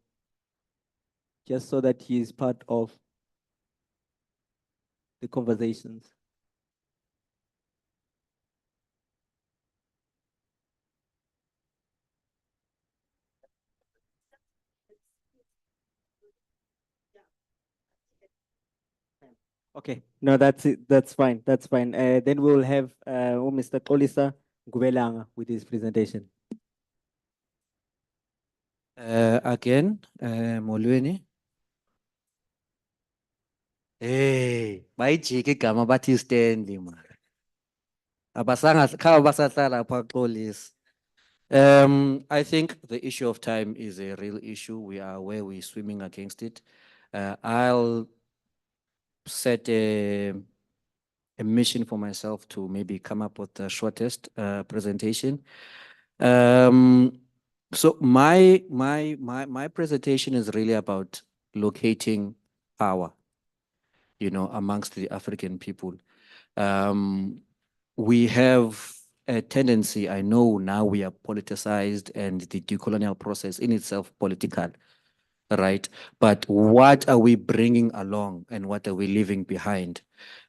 just so that he is part of the conversations. Okay, no, that's it. That's fine. That's fine. Then we'll have Mr. Kolisa Ngubelanga with his presentation. Again, molweni. Hey, bayijike igama bathi Stanley mara. Abasanga khawa basahlala pha Xolisa. I think the issue of time is a real issue. We are aware we're swimming against it. I'll set a a mission for myself to maybe come up with the shortest presentation. So my presentation is really about locating power, you know, amongst the African people. We have a tendency, I know now we are politicized and the decolonial process in itself political, right? But what are we bringing along and what are we leaving behind?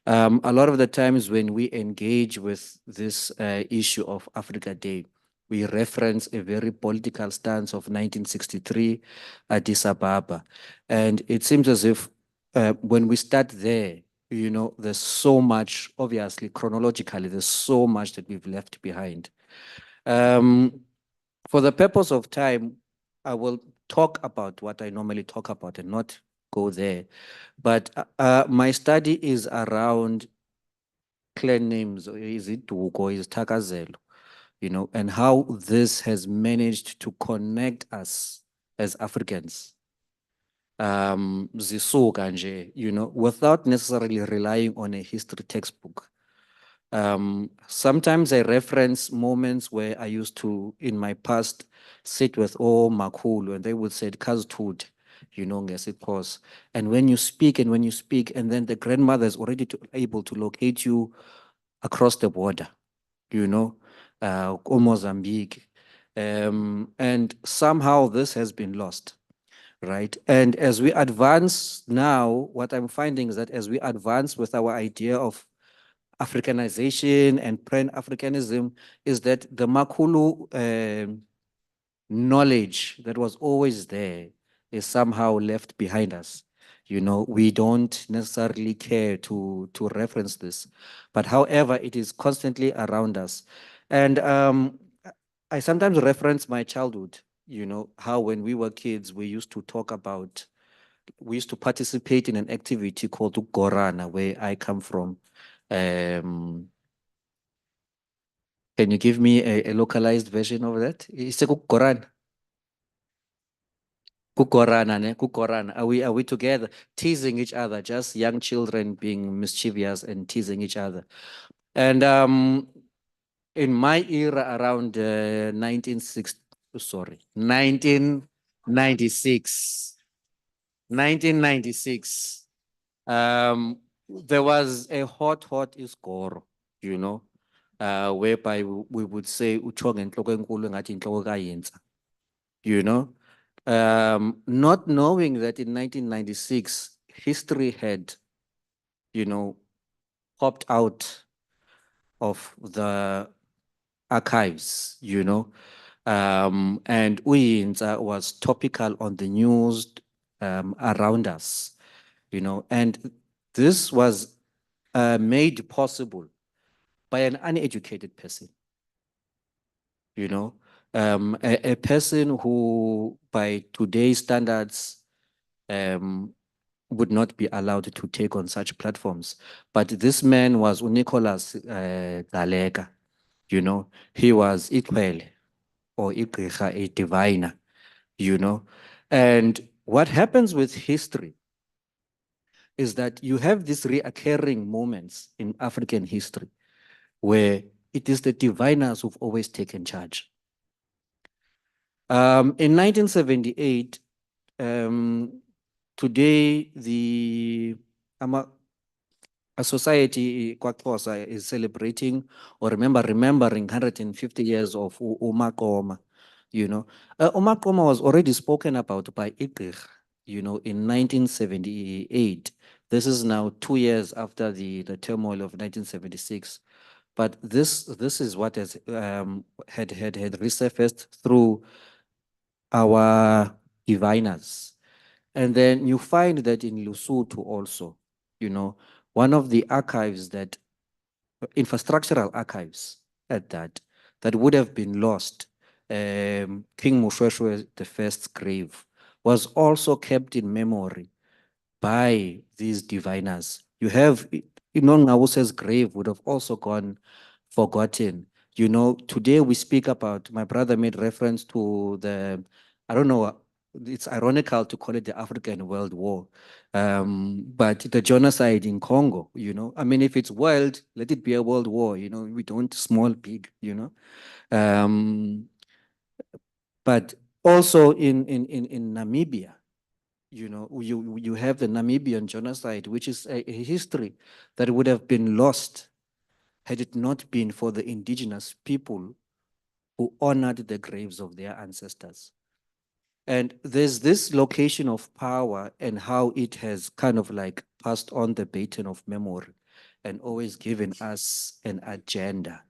A lot of the times when we engage with this issue of Africa Day, we reference a very political stance of 1963, Addis Ababa. And it seems as if when we start there, you know, there's so much, obviously, chronologically, there's so much that we've left behind. For the purpose of time, I will talk about what I normally talk about and not go there. But my study is around clan names, or is it Duko, or is it Takazelo, you know, and how this has managed to connect us as Africans. Zisuka nje, you know, without necessarily relying on a history textbook. Sometimes I reference moments where I used to, in my past, sit with Makulu and they would say, Kaztud, you know, course. And when you speak and then the grandmother is already able to locate you across the border, you know, Mozambique. And somehow this has been lost, right? And as we advance now, what I'm finding is that as we advance with our idea of Africanization and Pan-Africanism, is that the Makulu knowledge that was always there is somehow left behind us. You know, we don't necessarily care to reference this, but however, it is constantly around us. And I sometimes reference my childhood, you know, how when we were kids, we used to participate in an activity called Gorana, where I come from. Can you give me a localized version of that? It's a Gorana. Kukorana, ne? Kukorana. Are we together, teasing each other, just young children being mischievous and teasing each other? And in my era around 1996, there was a hot iskoro, you know, whereby we would say, "Uthonga enhloko enkulu engathi inhloko kayinza," you know, not knowing that in 1996, history had, you know, popped out of the archives, you know, and Uyinza was topical on the news around us, you know, and this was made possible by an uneducated person, you know, a person who by today's standards would not be allowed to take on such platforms. But this man was Nicholas Galega, you know, he was Ikwele or Igricha, a diviner, you know. And what happens with history is that you have these reoccurring moments in African history where it is the diviners who've always taken charge. In 1978, today a society KwaXhosa is celebrating or remembering 150 years of uMaqoma, you know. uMaqoma was already spoken about by Igqirha, you know, in 1978. This is now 2 years after the turmoil of 1976. But this is what has had resurfaced through our diviners. And then you find that in Lesotho also, you know, one of the archives that, infrastructural archives at that would have been lost, King Moshoeshoe the First's grave, was also kept in memory by these diviners. You have Inon Ngawuse's grave would have also gone forgotten. You know, today we speak about, my brother made reference to the, I don't know it's ironical to call it the African World War. But the genocide in Congo, you know, I mean, if it's world, let it be a world war, you know, we don't small big, you know. But also in Namibia, you know, you have the Namibian genocide, which is a history that would have been lost had it not been for the indigenous people who honored the graves of their ancestors. And there's this location of power and how it has kind of like passed on the baton of memory and always given us an agenda,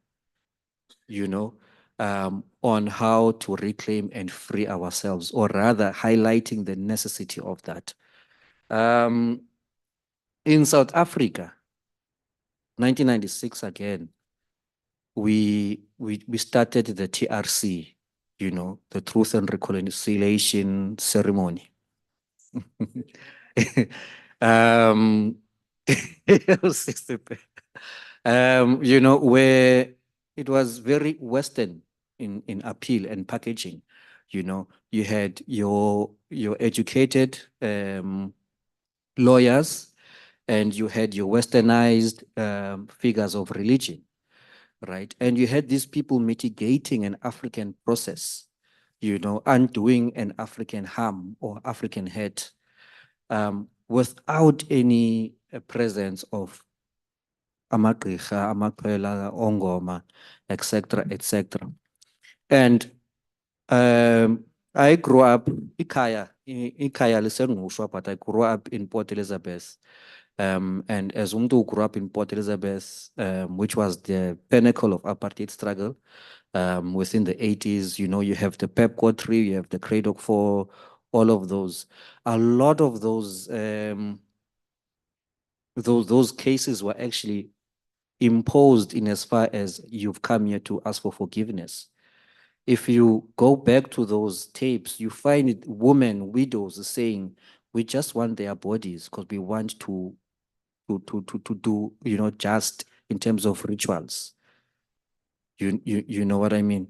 you know, on how to reclaim and free ourselves, or rather highlighting the necessity of that. In South Africa, 1996 again, we started the TRC, you know, the Truth and Reconciliation Ceremony. You know, where it was very Western in appeal and packaging. You know, you had your educated lawyers, and you had your westernized figures of religion, right? And you had these people mitigating an African process, you know, undoing an African harm or African hate, without any presence of amagqirha, amakhwela, ongoma, etc., etc. And I grew up Ikaya lisengushwa, but I grew up in Port Elizabeth. And as umuntu grew up in Port Elizabeth, which was the pinnacle of apartheid struggle, within the 80s, you know, you have the Pepco 3, you have the Craddock 4, all of those. A lot of those cases were actually imposed in as far as you've come here to ask for forgiveness. If you go back to those tapes, you find it, women, widows saying, we just want their bodies because we want to do, you know, just in terms of rituals. You know what I mean?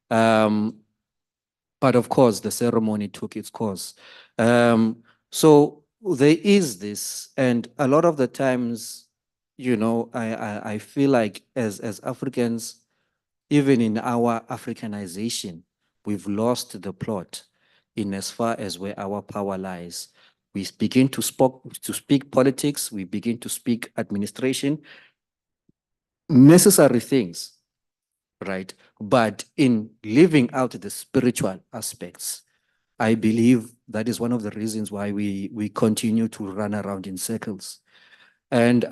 But of course, the ceremony took its course. So there is this, and a lot of the times, you know, I feel like as Africans, even in our Africanization, we've lost the plot in as far as where our power lies. We begin to speak politics, we begin to speak administration, necessary things, right? But in living out the spiritual aspects, I believe that is one of the reasons why we continue to run around in circles. And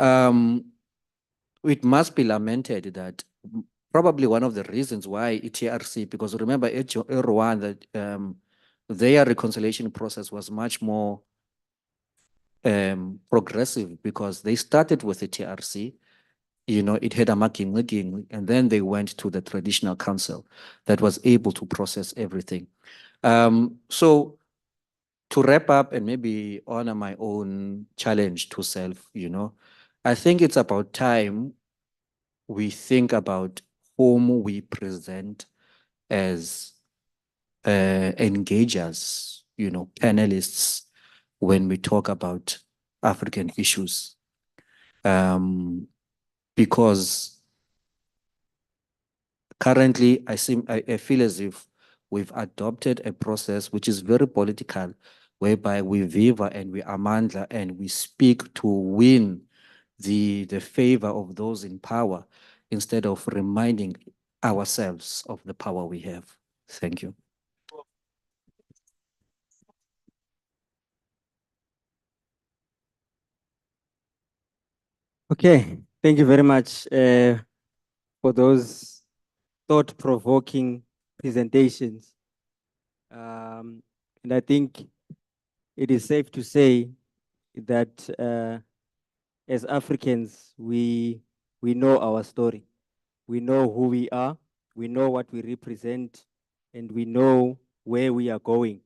it must be lamented that probably one of the reasons why TRC, because remember Rwanda, their reconciliation process was much more progressive because they started with the TRC, you know, it had a marking, and then they went to the traditional council that was able to process everything. So to wrap up and maybe honor my own challenge to self, you know, I think it's about time we think about whom we present as engagers, you know, panelists when we talk about African issues. Because currently I feel as if we've adopted a process which is very political, whereby we viva and we amandla and we speak to win the favor of those in power instead of reminding ourselves of the power we have. Thank you. Okay, thank you very much for those thought-provoking presentations. And I think it is safe to say that as Africans, we know our story. We know who we are, we know what we represent, and we know where we are going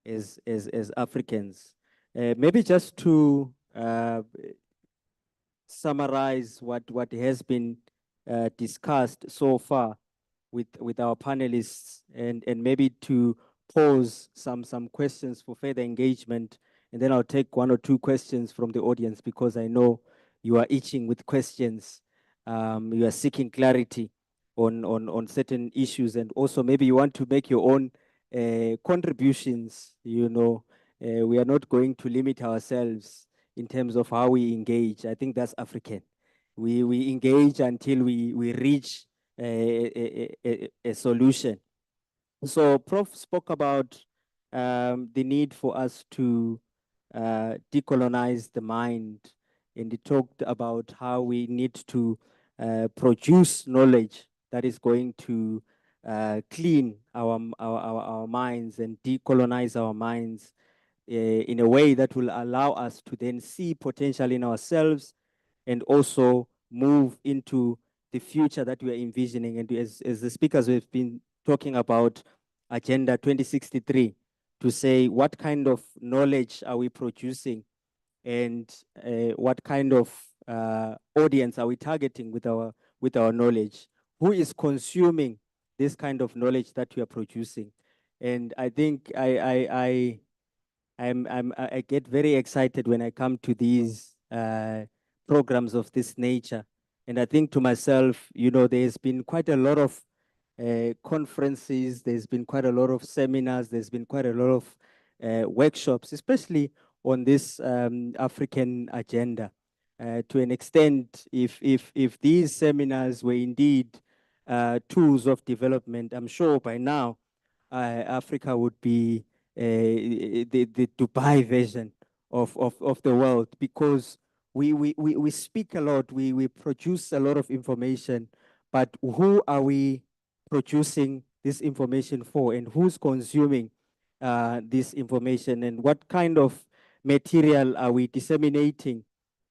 as Africans. Maybe just to summarize what has been discussed so far with our panelists, and maybe to pose some questions for further engagement, and then I'll take one or two questions from the audience because I know you are itching with questions. You are seeking clarity on certain issues, and also maybe you want to make your own contributions. You know, we are not going to limit ourselves in terms of how we engage. I think that's African. We engage until we reach a solution. So Prof spoke about the need for us to decolonize the mind, and he talked about how we need to produce knowledge that is going to clean our minds and decolonize our minds in a way that will allow us to then see potential in ourselves and also move into the future that we are envisioning. And as the speakers have been talking about Agenda 2063, to say what kind of knowledge are we producing and what kind of audience are we targeting with our knowledge? Who is consuming this kind of knowledge that we are producing? And I think I get very excited when I come to these programs of this nature. And I think to myself, you know, there's been quite a lot of conferences, there's been quite a lot of seminars, there's been quite a lot of workshops, especially on this African agenda. To an extent, if these seminars were indeed tools of development, I'm sure by now Africa would be the Dubai version of the world, because we speak a lot, we produce a lot of information, but who are we producing this information for, and who's consuming this information, and what kind of material are we disseminating?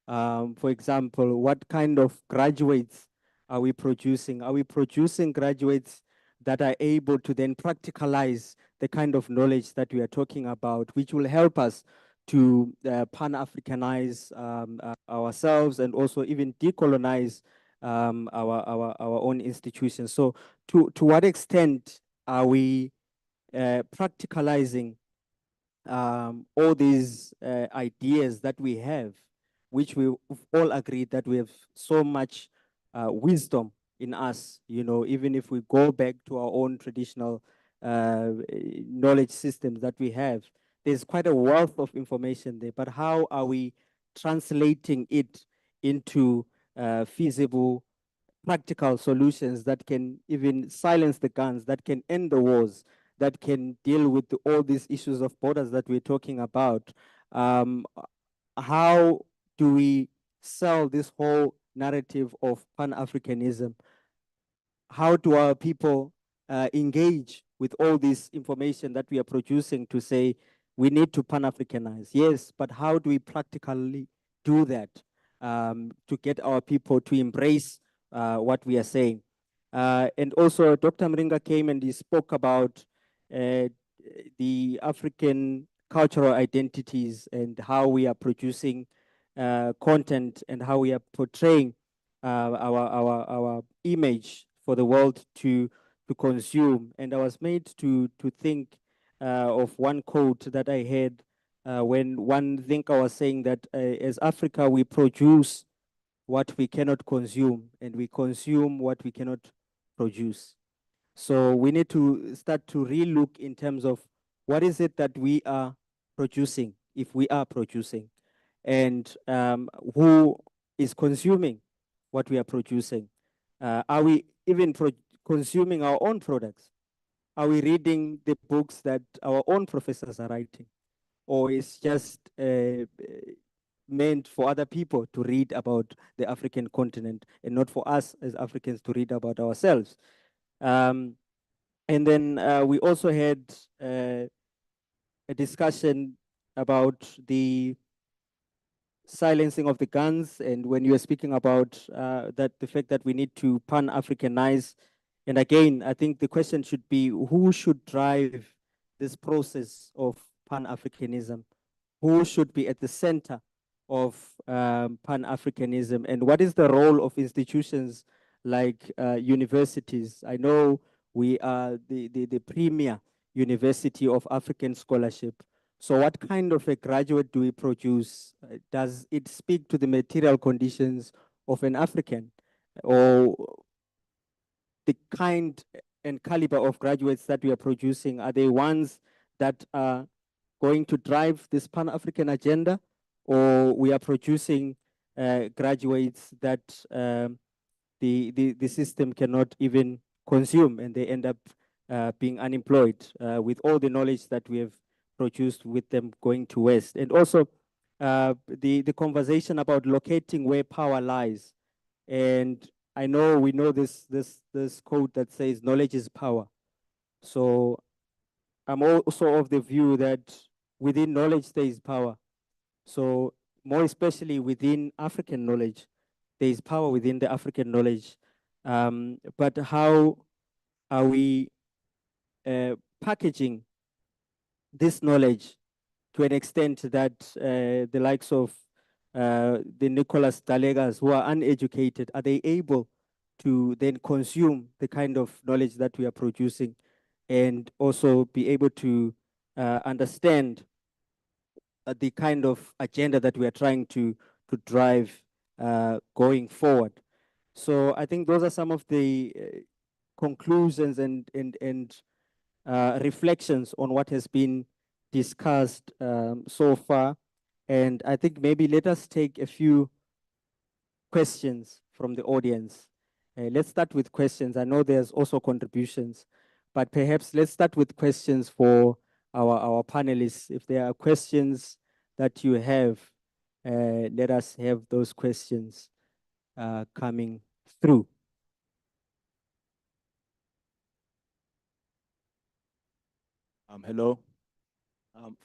For example, what kind of graduates are we producing? Are we producing graduates that are able to then practicalize the kind of knowledge that we are talking about, which will help us to pan-Africanize ourselves and also even decolonize our own institutions? So to what extent are we practicalizing all these ideas that we have, which we all agree that we have so much wisdom in us, you know, even if we go back to our own traditional knowledge systems that we have, there's quite a wealth of information there, but how are we translating it into feasible, practical solutions that can even silence the guns, that can end the wars, that can deal with all these issues of borders that we're talking about? How do we sell this whole narrative of Pan-Africanism? How do our people engage with all this information that we are producing to say we need to Pan-Africanize? Yes, but how do we practically do that to get our people to embrace what we are saying? And also Dr. Mringa came and he spoke about the African cultural identities and how we are producing content and how we are portraying our image for the world to consume. And I was made to think of one quote that I heard when one thinker was saying that as Africa, we produce what we cannot consume and we consume what we cannot produce. So we need to start to relook in terms of what is it that we are producing, if we are producing, and who is consuming what we are producing. Are we even consuming our own products? Are we reading the books that our own professors are writing? Or is just meant for other people to read about the African continent and not for us as Africans to read about ourselves? And then we also had a discussion about the silencing of the guns, and when you are speaking about that, the fact that we need to pan-Africanize. And again, I think the question should be, who should drive this process of pan-Africanism? Who should be at the center of pan-Africanism? And what is the role of institutions like universities? I know we are the premier University of African Scholarship. So what kind of a graduate do we produce? Does it speak to the material conditions of an African, or the kind and caliber of graduates that we are producing? Are they ones that are going to drive this Pan-African agenda, or we are producing graduates that the system cannot even consume, and they end up being unemployed with all the knowledge that we have produced with them going to West? And also the conversation about locating where power lies. And I know we know this quote that says knowledge is power. So I'm also of the view that within knowledge there is power. So more especially within African knowledge, there is power within the African knowledge. But how are we packaging this knowledge to an extent that the likes of the Nicholas Dalegas, who are uneducated, are they able to then consume the kind of knowledge that we are producing, and also be able to understand the kind of agenda that we are trying to drive going forward? So I think those are some of the conclusions and reflections on what has been discussed so far. And I think maybe let us take a few questions from the audience. Let's start with questions. I know there's also contributions, but perhaps let's start with questions for our panelists. If there are questions that you have, let us have those questions coming through. Hello.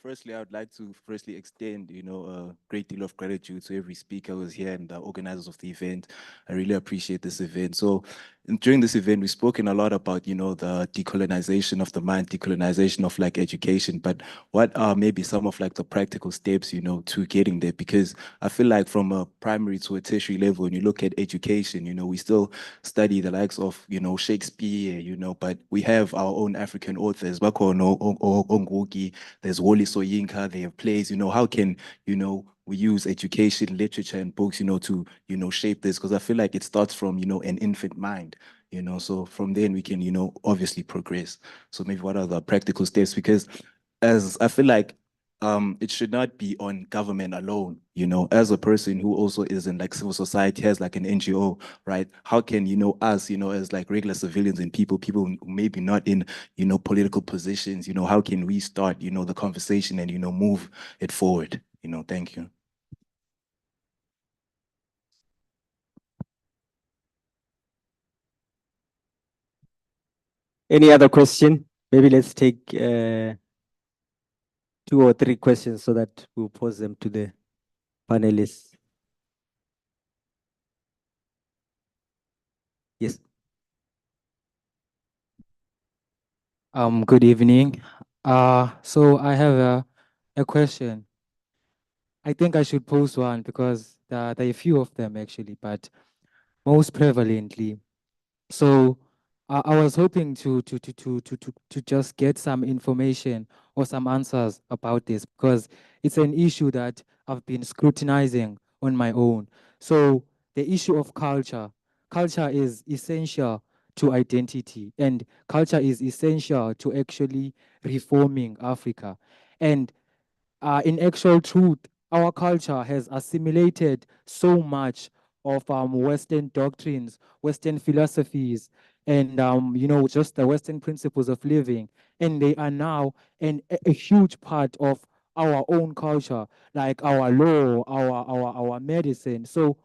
Firstly, I would like to extend, a great deal of gratitude to every speaker who was here and the organizers of the event. I really appreciate this event. So during this event, we've spoken a lot about, the decolonization of the mind, decolonization of like education, but what are maybe some of like the practical steps, to getting there? Because I feel like from a primary to a tertiary level, when you look at education, we still study the likes of, Shakespeare, but we have our own African authors, Bakono, Onguki, there's Wole Soyinka, they have plays, how can, we use education, literature, and books, to, shape this? Because I feel like it starts from, an infant mind, so from then we can, obviously progress. So maybe what are the practical steps? Because as I feel like it should not be on government alone, as a person who also is in like civil society, has like an NGO, right? How can, us, as like regular civilians and people who maybe not in, political positions, how can we start, the conversation and, move it forward? Thank you. Any other question? Maybe let's take 2 or 3 questions so that we'll pose them to the panelists. Yes. Good evening. So I have a question. I think I should pose one because there are a few of them actually, but most prevalently. So I was hoping to just get some information or some answers about this, because it's an issue that I've been scrutinizing on my own. So the issue of culture. Culture is essential to identity, and culture is essential to actually reforming Africa. And in actual truth, our culture has assimilated so much of Western doctrines, Western philosophies, and just the Western principles of living, and they are now a huge part of our own culture, like our law, our medicine. So,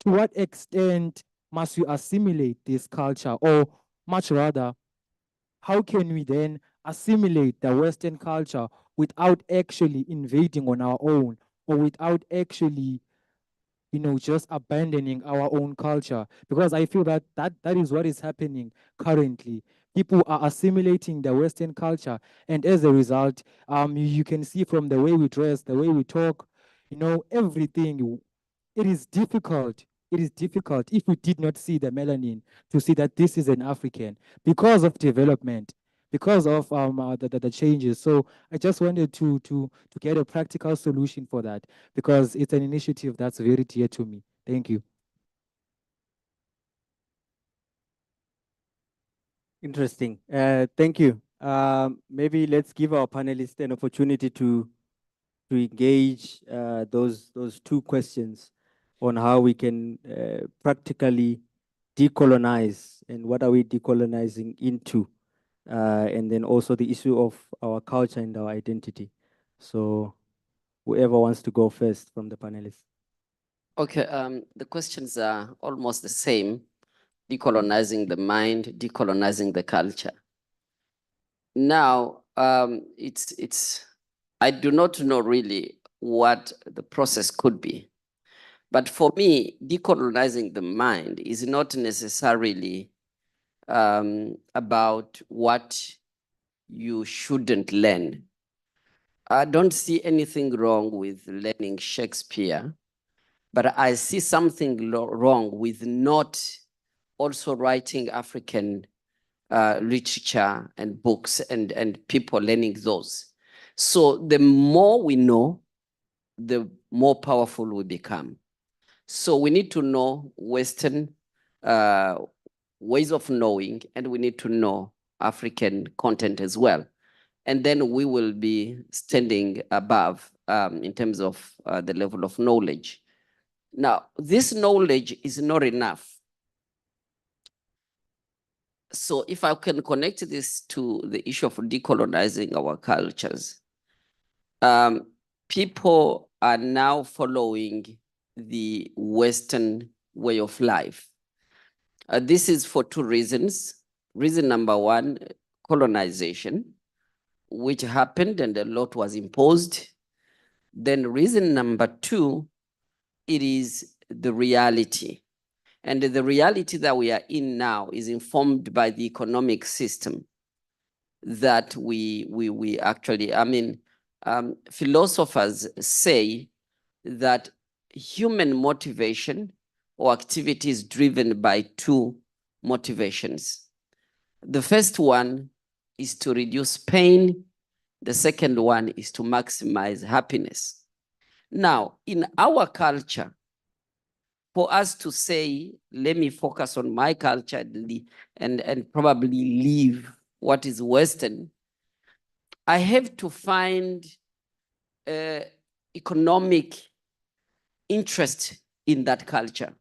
to what extent must we assimilate this culture, or much rather, how can we then assimilate the Western culture without actually invading on our own, or without actually, just abandoning our own culture? Because I feel that is what is happening currently. People are assimilating the Western culture, and as a result, you can see from the way we dress, the way we talk, everything. It is difficult. It is difficult if we did not see the melanin to see that this is an African because of development, because of the changes. So I just wanted to get a practical solution for that, because it's an initiative that's very dear to me. Thank you. Interesting. Thank you. Maybe let's give our panelists an opportunity to engage those two questions on how we can practically decolonize, and what are we decolonizing into, and then also the issue of our culture and our identity. So whoever wants to go first from the panelists. Okay, the questions are almost the same: decolonizing the mind, decolonizing the culture. Now, I do not know really what the process could be. But for me, decolonizing the mind is not necessarily about what you shouldn't learn. I don't see anything wrong with learning Shakespeare, but I see something wrong with not also writing African literature and books and people learning those. So the more we know, the more powerful we become. So we need to know Western ways of knowing, and we need to know African content as well. And then we will be standing above in terms of the level of knowledge. Now, this knowledge is not enough. So if I can connect this to the issue of decolonizing our cultures, people are now following the Western way of life. This is for two reasons. Reason number one, colonization, which happened and a lot was imposed. Then reason number two, it is the reality. And the reality that we are in now is informed by the economic system that we actually, philosophers say that human motivation or activity is driven by two motivations. The first one is to reduce pain. The second one is to maximize happiness. Now, in our culture, for us to say, let me focus on my culture and probably leave what is Western, I have to find economic interest in that culture.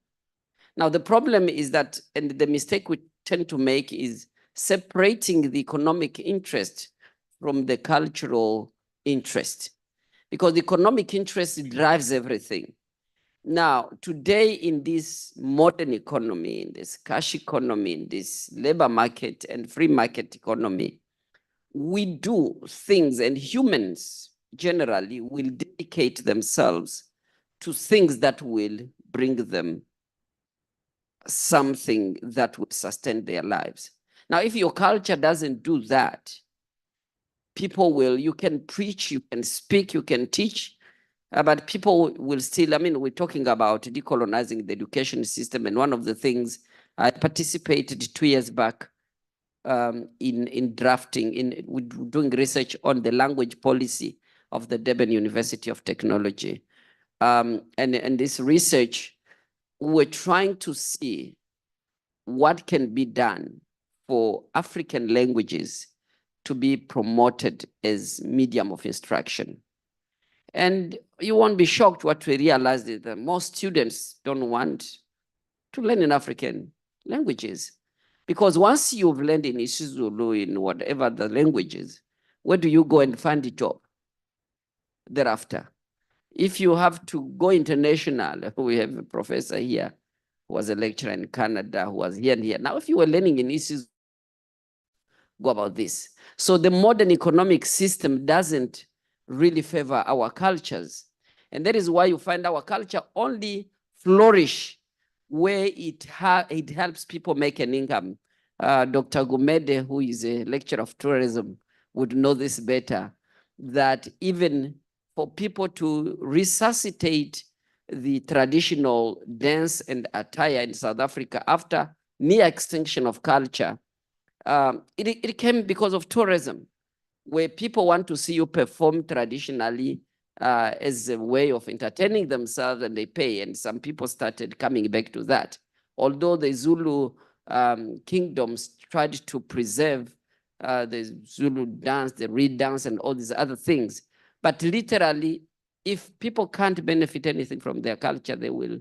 Now, the problem is that, and the mistake we tend to make is separating the economic interest from the cultural interest, because the economic interest drives everything. Now, today in this modern economy, in this cash economy, in this labor market and free market economy, we do things, and humans generally will dedicate themselves to things that will bring them something that will sustain their lives. Now, if your culture doesn't do that, people will, you can preach, you can speak, you can teach, but people will still, we're talking about decolonizing the education system. And one of the things I participated 2 years back in drafting, doing research on the language policy of the Durban University of Technology. And this research, we're trying to see what can be done for African languages to be promoted as medium of instruction. And you won't be shocked what we realized is that most students don't want to learn in African languages. Because once you've learned in isiZulu, in whatever the languages, where do you go and find a job thereafter? If you have to go international, we have a professor here who was a lecturer in Canada, who was here and here. Now, if you were learning in isiZulu, go about this. So the modern economic system doesn't really favor our cultures. And that is why you find our culture only flourish where it helps people make an income. Dr. Gumede, who is a lecturer of tourism, would know this better, that even for people to resuscitate the traditional dance and attire in South Africa after near extinction of culture, It came because of tourism, where people want to see you perform traditionally as a way of entertaining themselves, and they pay. And some people started coming back to that. Although the Zulu kingdoms tried to preserve the Zulu dance, the reed dance, and all these other things. But literally, if people can't benefit anything from their culture, they will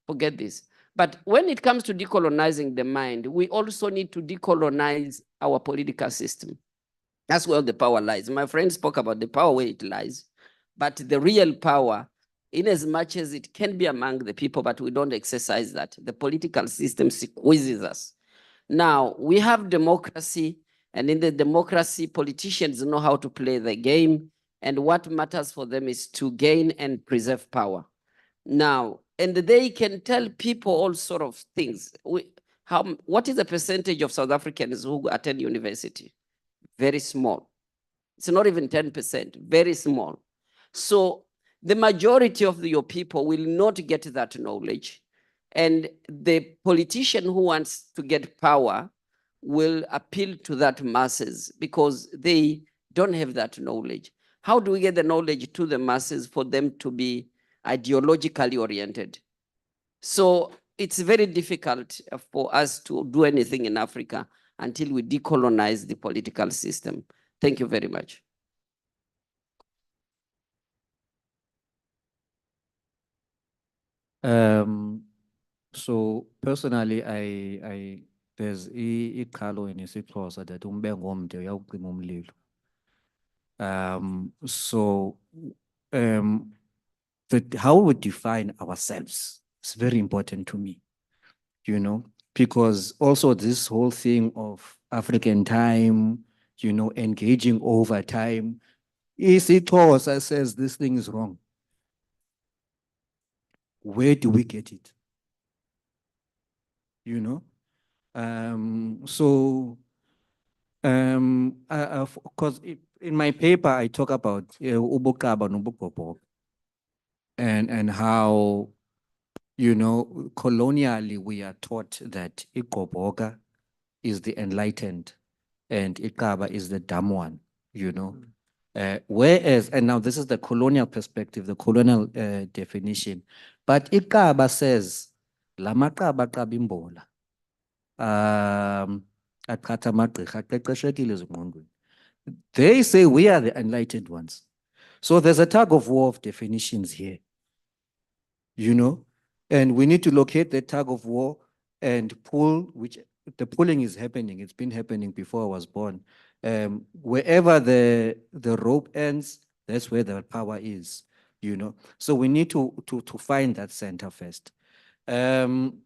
forget this. But when it comes to decolonizing the mind, we also need to decolonize our political system. That's where the power lies. My friend spoke about the power where it lies, but the real power, in as much as it can be among the people, but we don't exercise that, the political system squeezes us. Now, we have democracy, and in the democracy, politicians know how to play the game, and what matters for them is to gain and preserve power. Now, and they can tell people all sort of things. What is the percentage of South Africans who attend university? Very small. It's not even 10%, very small. So the majority of your people will not get that knowledge. And the politician who wants to get power will appeal to that masses because they don't have that knowledge. How do we get the knowledge to the masses for them to be ideologically oriented? So it's very difficult for us to do anything in Africa until we decolonize the political system. Thank you very much. So personally, there's iqhalo in isiXhosa that umbe ngomde uyawucima umlilo. How we define ourselves is very important to me, you know, because also this whole thing of African time, you know, engaging over time, isiXhosa says this thing is wrong. Where do we get it? You know? Because in my paper, I talk about ubukaba nobukobho and how, you know, colonially we are taught that Ikoboga is the enlightened and Ikaba is the dumb one, you know. Whereas, and now this is the colonial perspective, the colonial definition, but Ikaba says, Lamakaba kabimbola. They say we are the enlightened ones. So there's a tug of war of definitions here, you know, and we need to locate the tug of war and pull, which the pulling is happening. It's been happening before I was born. Wherever the rope ends, that's where the power is, you know. So we need to find that center first. In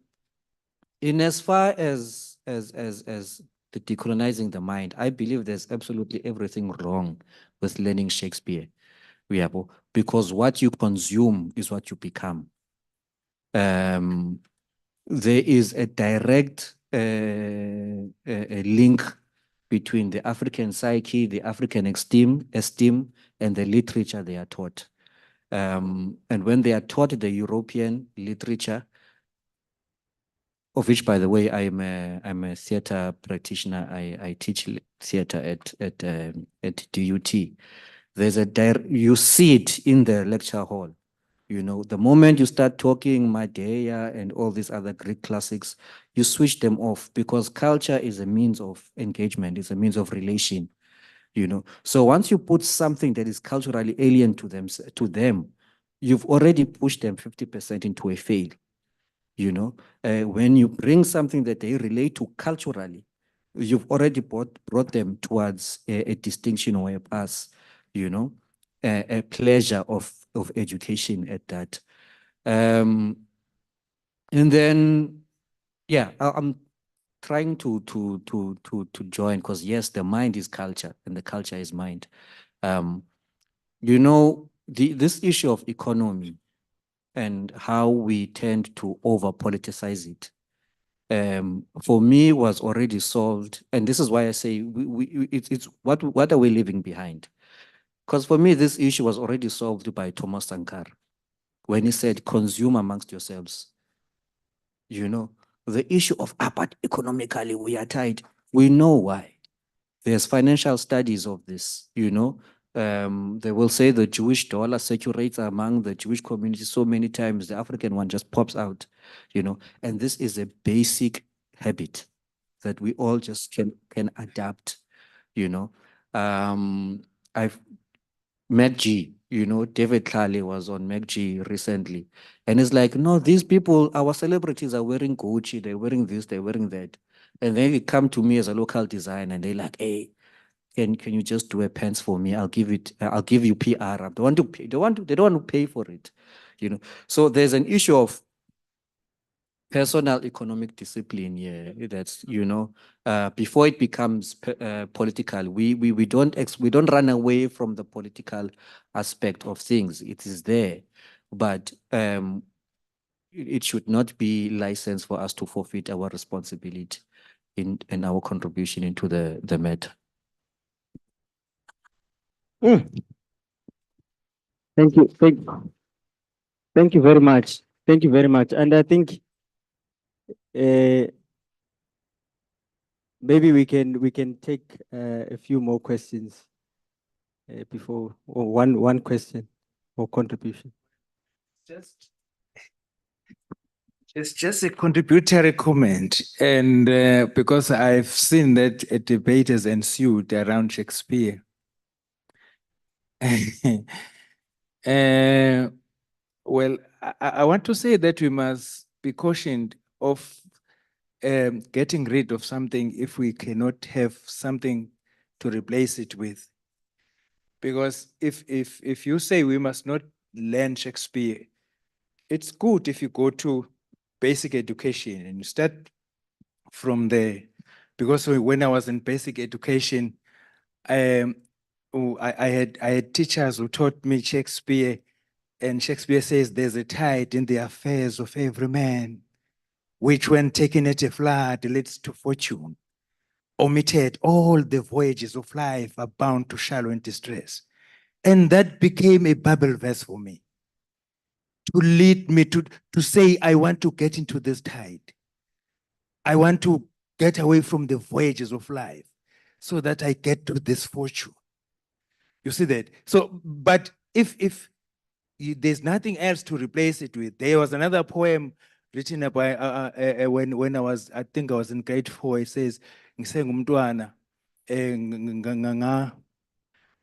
as far as the decolonizing the mind, I believe there's absolutely everything wrong with learning Shakespeare, because what you consume is what you become. There is a direct a link between the African psyche, the African esteem, and the literature they are taught. And when they are taught the European literature, of which, by the way, I'm a theater practitioner. I teach theater at DUT. There's you see it in the lecture hall. You know, the moment you start talking Medea and all these other Greek classics, you switch them off because culture is a means of engagement. It's a means of relation. You know, so once you put something that is culturally alien to them, you've already pushed them 50% into a fail. You know, when you bring something that they relate to culturally, you've already brought them towards a distinction or a pass, you know, a pleasure of education at that. And then, yeah, I'm trying to join because yes, the mind is culture and the culture is mind. You know, this issue of economy and how we tend to over-politicize it, for me was already solved. And this is why I say it's what are we leaving behind? Because for me, this issue was already solved by Thomas Sankara when he said, consume amongst yourselves. You know, the issue of apartheid economically, we are tied. We know why. There's financial studies of this, you know. They will say the Jewish dollar circulates among the Jewish community so many times, the African one just pops out, you know. And this is a basic habit that we all just can adapt, you know. I've MacG, you know, David Tlale was on MacG recently. And it's like, no, these people, our celebrities are wearing Gucci, they're wearing this, they're wearing that. And then they come to me as a local designer and they're like, hey, can you just do a pants for me? I'll give you PR. I don't want to pay, they don't want to pay for it, you know. So there's an issue of personal economic discipline here. That's, you know, before it becomes political, we don't run away from the political aspect of things. It is there, but it should not be licensed for us to forfeit our responsibility in our contribution into the matter. Thank you. Thank you very much. Thank you very much. And I think maybe we can take a few more questions before, or one question or contribution. It's just a contributory comment, and because I've seen that a debate has ensued around Shakespeare. Well, I want to say that we must be cautioned of getting rid of something if we cannot have something to replace it with. Because if you say we must not learn Shakespeare, it's good if you go to basic education and you start from there. Because when I was in basic education, I had teachers who taught me Shakespeare, and Shakespeare says there's a tide in the affairs of every man, which when taken at a flood leads to fortune. Omitted, all the voyages of life are bound to shallow and distress. And that became a Bible verse for me, to lead me to say, I want to get into this tide. I want to get away from the voyages of life so that I get to this fortune. You see that? So, but if there's nothing else to replace it with, there was another poem written by when I think I was in grade 4. It says, "Ngisengumntwana,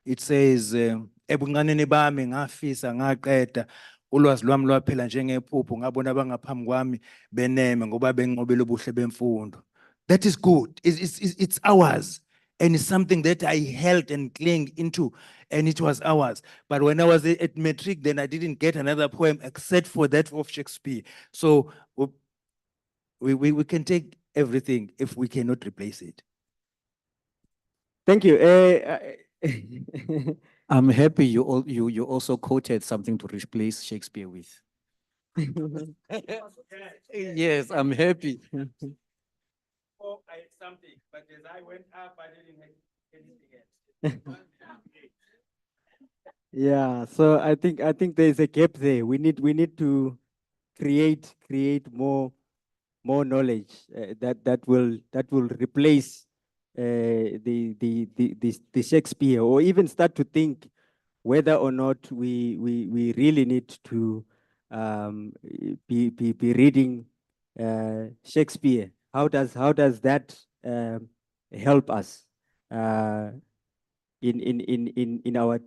it says, ebuncaneni bami ngafisa ngaqeda ulwazi lwami lwaphela njengephupho ngabona abangaphambi kwami beneme ngoba benqobela ubuhle bemfundo." That is good. It's ours. And it's something that I held and cling into, and it was ours. But when I was at matric, then I didn't get another poem except for that of Shakespeare. So we can take everything if we cannot replace it. Thank you. I'm happy you also quoted something to replace Shakespeare with. Yes, I'm happy. Oh, I had something, but as I went up, I didn't have anything else. Yeah, so I think there's a gap there. We need to create more knowledge that will replace the Shakespeare, or even start to think whether or not we really need to be reading Shakespeare. How does that help us in our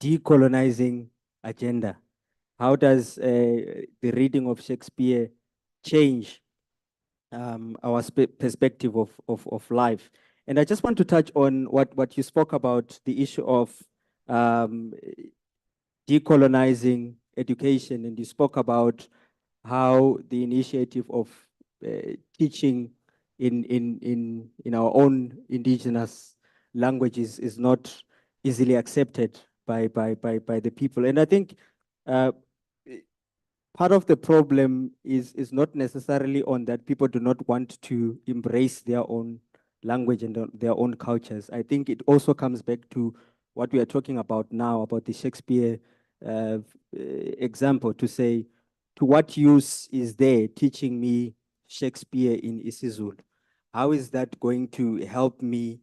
decolonizing agenda? How does the reading of Shakespeare change our perspective of life? And I just want to touch on what you spoke about, the issue of decolonizing education, and you spoke about how the initiative of teaching in our own indigenous languages is not easily accepted by the people. And I think part of the problem is not necessarily on that people do not want to embrace their own language and their own cultures. I think it also comes back to what we are talking about now, about the Shakespeare example, to say, to what use is there teaching me Shakespeare in isiZulu? how is that going to help me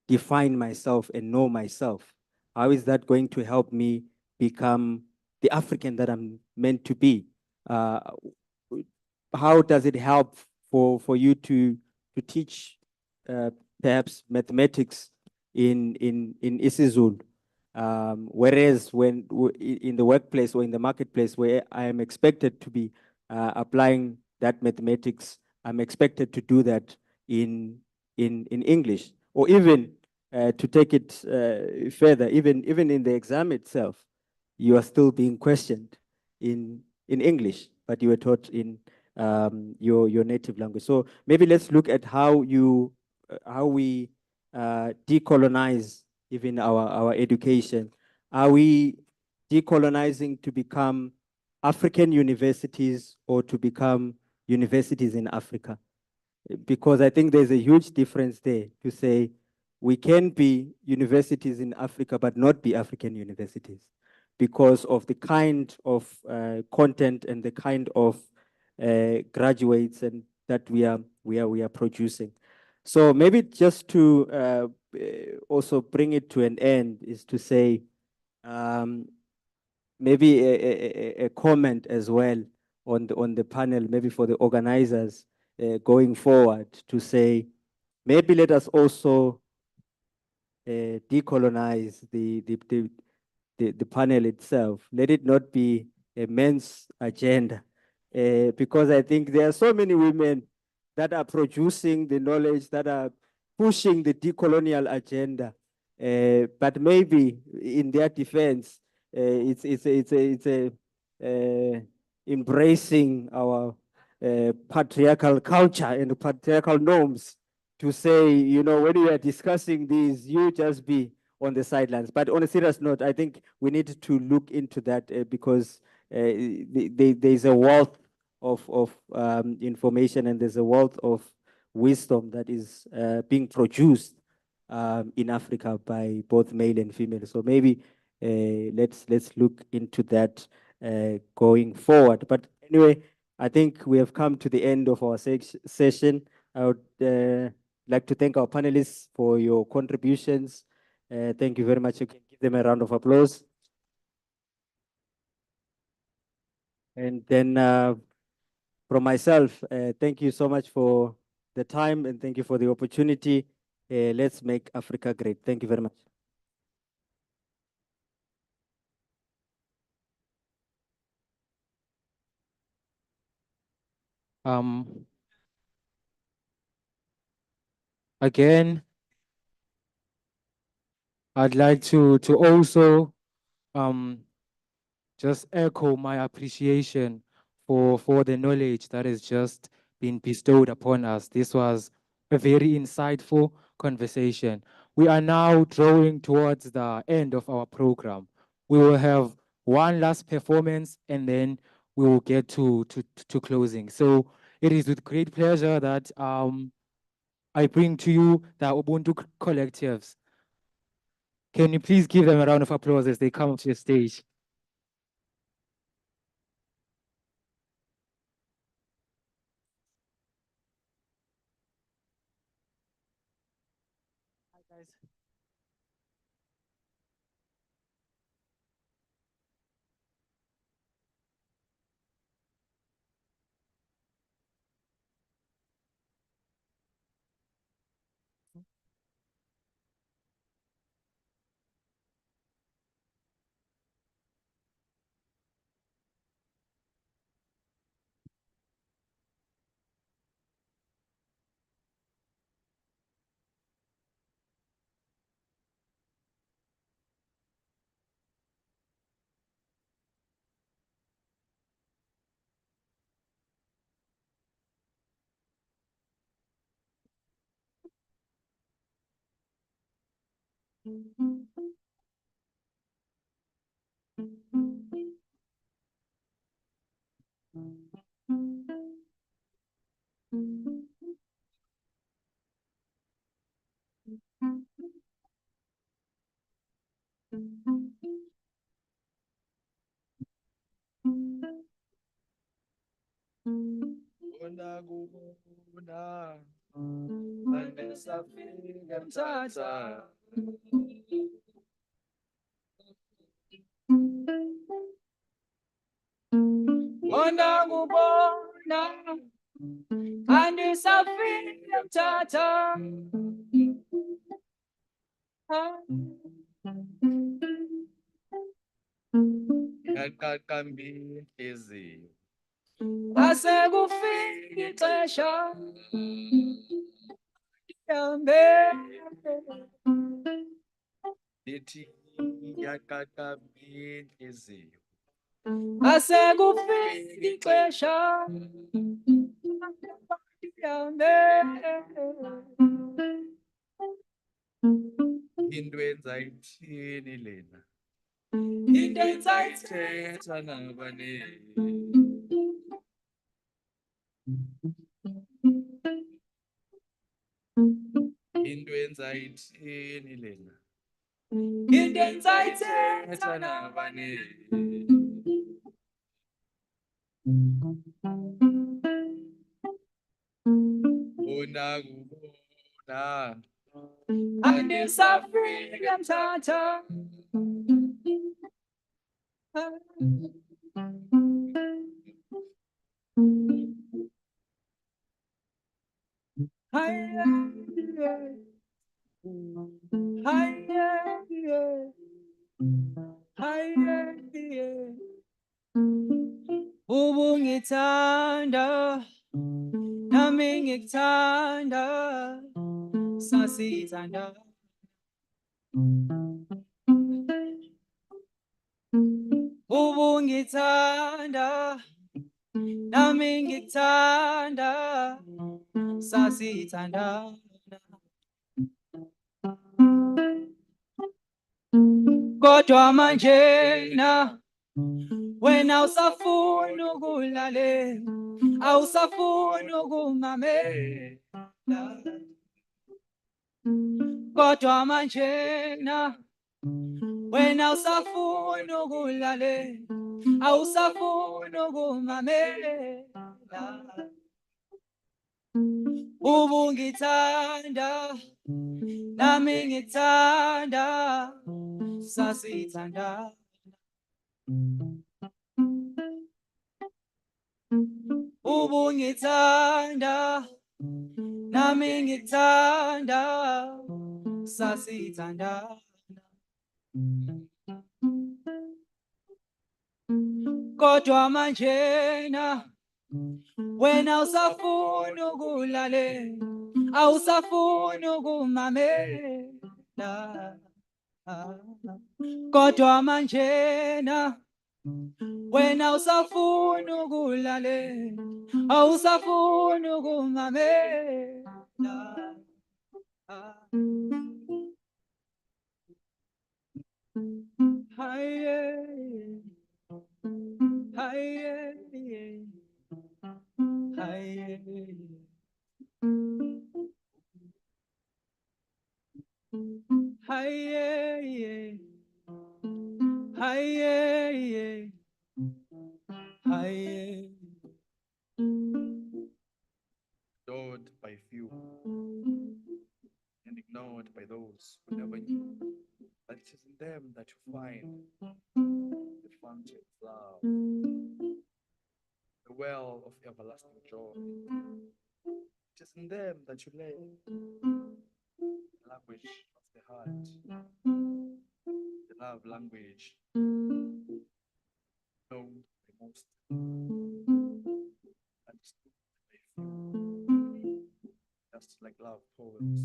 define myself and know myself? How is that going to help me become the African that I'm meant to be? How does it help for you to teach perhaps mathematics in isiZulu? Whereas in the workplace or in the marketplace where I am expected to be applying that mathematics, I'm expected to do that in English, or even to take it further, even in the exam itself, you are still being questioned in English, but you were taught in your native language. So maybe let's look at how we decolonize even our education. Are we decolonizing to become African universities or to become universities in Africa? Because I think there's a huge difference there to say we can be universities in Africa but not be African universities because of the kind of content and the kind of graduates and that we are producing. So maybe just to also bring it to an end is to say maybe a comment as well on the panel, maybe for the organizers going forward, to say maybe let us also decolonize the panel itself. Let it not be a men's agenda, because I think there are so many women that are producing the knowledge, that are pushing the decolonial agenda. But maybe in their defense, it's embracing our patriarchal culture and patriarchal norms to say, you know, when we are discussing these, you just be on the sidelines. But on a serious note, I think we need to look into that because there's a wealth of information and there's a wealth of wisdom that is being produced in Africa by both male and female. So maybe let's look into that going forward. But anyway, I think we have come to the end of our session. I would like to thank our panelists for your contributions. Thank you very much. You can give them a round of applause. And then from myself, thank you so much for the time and thank you for the opportunity. Let's make Africa great. Thank you very much. Again, I'd like to also just echo my appreciation for the knowledge that has just been bestowed upon us. This was a very insightful conversation. We are now drawing towards the end of our program. We will have one last performance and then we will get to closing. So it is with great pleasure that I bring to you the Ubuntu collectives. Can you please give them a round of applause as they come up to the stage? andisafika mthatha. Bona kubona andisafika mthatha. Yaqaqambile inhliziyo asekufika ixesha ndihambe. Lithi yaqaqambile inhliziyo asekufika ixesha ndihambe. Into enzayithini lena? Into enzayithetha nabani? Into enzayithini lena? Into enzayithetha nabani? Bona kubona andisafika mthatha. Ubungithanda nami ngikuthanda sasithanda. Ubungithanda nami ngikuthanda sasithandana. Kodwa manjena wena usafuna ukulalela, awusafuni ukumamela. Kodwa manjena wena usafuna ukulalela, awusafuni ukumamela. Ubungithanda nami ngikuthanda sasithandana. Ubungithanda nami ngikuthanda sasithandana. Kodwa manjena wena usafuna ukulalela, awusafuni ukumamela. Kodwa manjena wena usafuna ukulalela, awusafuni ukumamela. Haye, haye, haye. Haye, haye, haye. Adored by few and ignored by those who never knew that it is in them that you find the fountain of love, the well of everlasting joy. It is in them that you learn the language of the heart, the love language known by most, understood by few, just like love poems.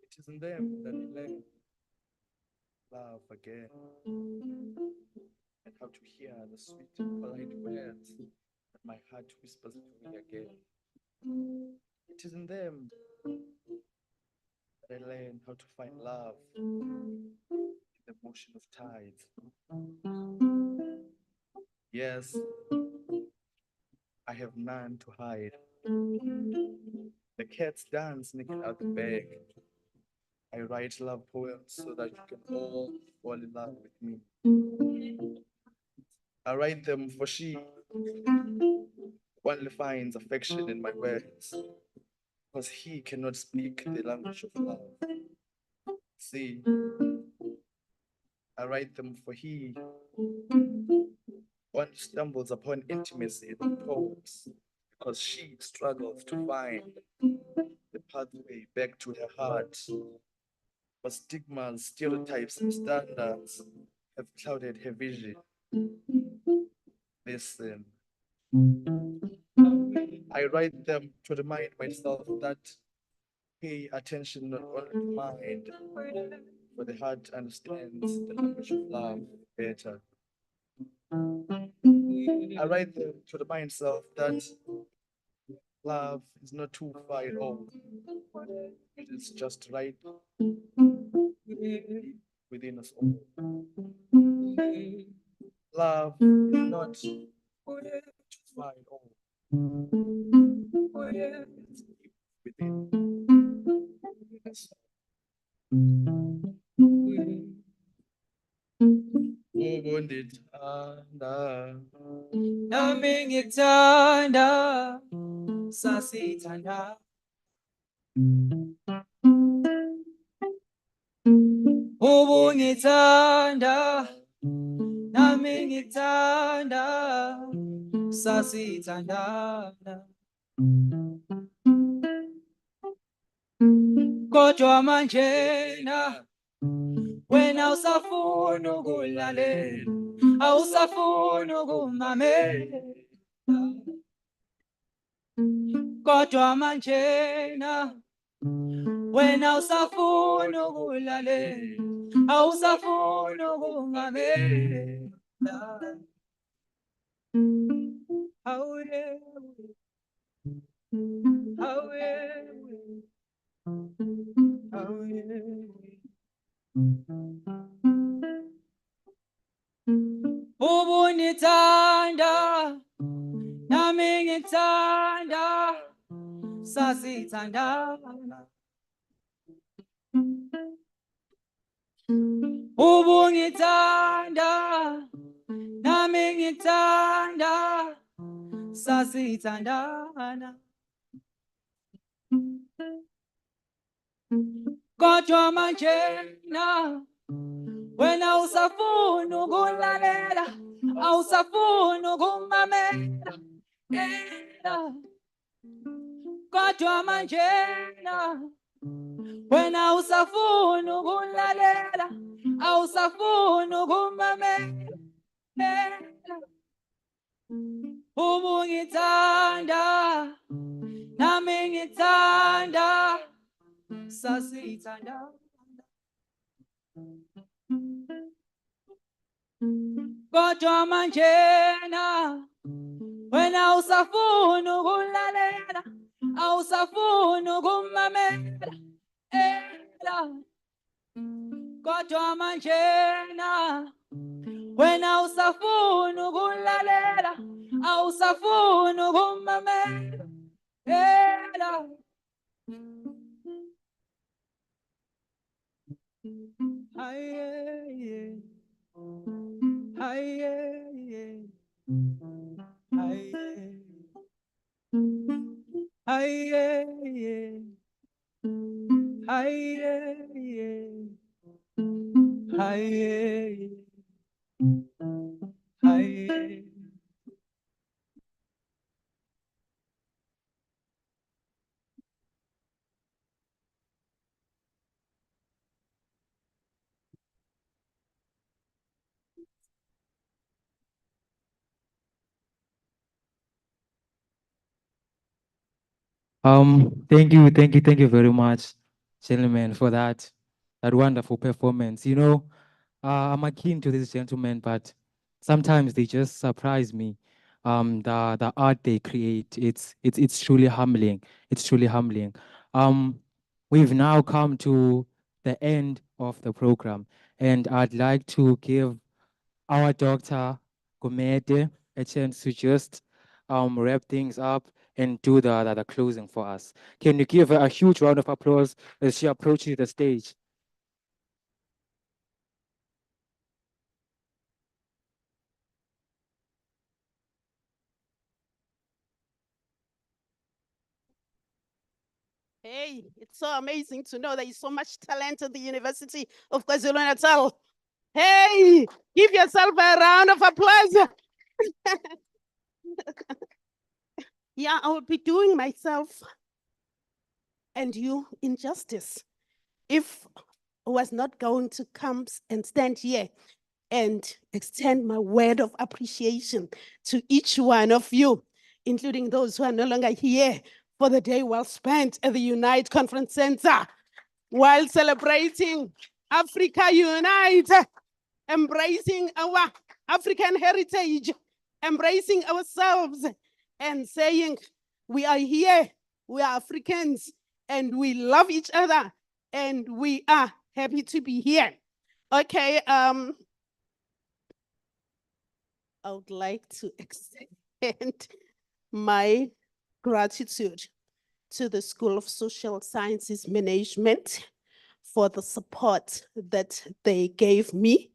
It is in them that we learn love again and how to hear the sweet and polite words that my heart whispers to me again. It is in them that I learn how to find love in the motion of tides. Yes, I have none to hide. The cats dance naked out the bag. I write love poems so that you can all fall in love with me. I write them for she only finds affection in my words, because he cannot speak the language of love. See, I write them for he. One stumbles upon intimacy in poems, because she struggles to find the pathway back to her heart. But stigmas, stereotypes, and standards have clouded her vision. Listen, I write them to remind myself that pay attention not only to mind, for the heart understands the language of love better. I write them to remind myself that love is not too far at all. It is just right within us all. Love is not too far at all. It's deep within us. Ubundithanda, nami ngikuthanda sasithanda ubungithanda nami ngikuthanda sasithandana kodwa manjena wena usafuna ukulalela awusafuna ukumamela kodwa manjena wena usafuna ukulalela awusafuna ukumamela awuye awuye awuye ubunithanda nami ngithanda sasithandana ubungithanda nami ngithanda sasithandana kodwa manjena wena usafuna ukulalela awusafuna ukumamela kodwa manjena wena usafuna ukulalela awusafuna ukumamela ubungithanda nami ngithanda sasithandana kodwa manjena wena usafuna ukulalela awusafuna ukumamela kodwa manjena wena usafuna ukulalela awusafuna ukumamela haye haye haye haye haye haye Thank you very much, gentlemen, for that wonderful performance. You know, I'm akin to these gentlemen, but sometimes they just surprise me. The art they create, it's truly humbling. It's truly humbling. We've now come to the end of the program, and I'd like to give our Dr. Gumede a chance to just wrap things up and do the closing for us. Can you give her a huge round of applause as she approaches the stage? Hey, it's so amazing to know there is so much talent at the University of KwaZulu-Natal. Hey, give yourself a round of applause. Yeah, I would be doing myself and you injustice if I was not going to come and stand here and extend my word of appreciation to each one of you, including those who are no longer here, for the day well spent at the Unite Conference Center while celebrating Africa Unite, embracing our African heritage, embracing ourselves, and saying, we are here, we are Africans, and we love each other, and we are happy to be here. Okay, I would like to extend my gratitude to the School of Social Sciences Management for the support that they gave me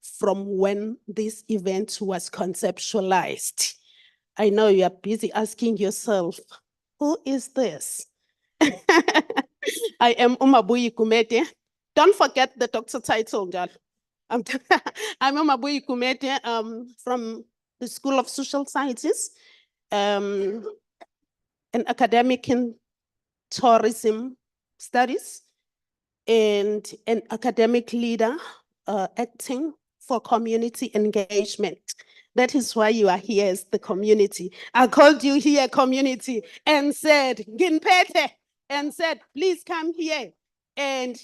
from when this event was conceptualized. I know you are busy asking yourself, who is this? I am Umabuyi Kumete. Don't forget the doctor title, Dad. I'm Umabuyi Kumete from the School of Social Sciences, an academic in tourism studies, and an academic leader acting for community engagement. That is why you are here as the community. I called you here community and said, Ginpete, and said, please come here and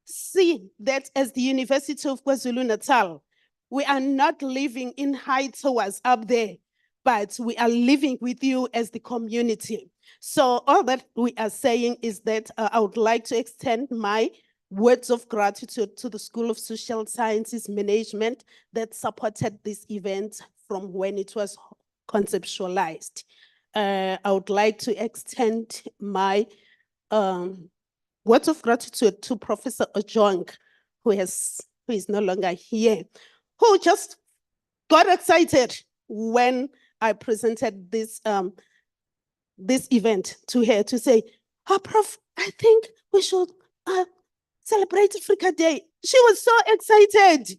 see that as the University of KwaZulu-Natal, we are not living in high towers up there, but we are living with you as the community. So all that we are saying is that I would like to extend my words of gratitude to the School of Social Sciences Management that supported this event from when it was conceptualized. I would like to extend my words of gratitude to Professor Ojong, who is no longer here, who just got excited when I presented this event to her to say, oh, Prof, I think we should celebrate Africa Day. She was so excited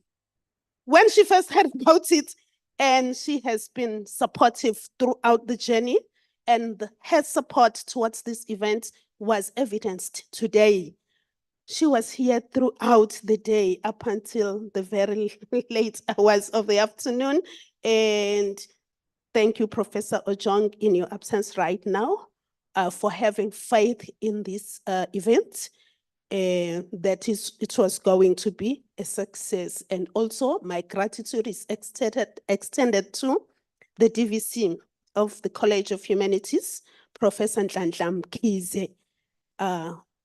when she first heard about it, and she has been supportive throughout the journey, and her support towards this event was evidenced today. She was here throughout the day up until the very late hours of the afternoon. And thank you, Professor Ojong, in your absence right now, for having faith in this event. That it was going to be a success. And also my gratitude is extended to the DVC of the College of Humanities, Professor Nhlanhla Mkhize,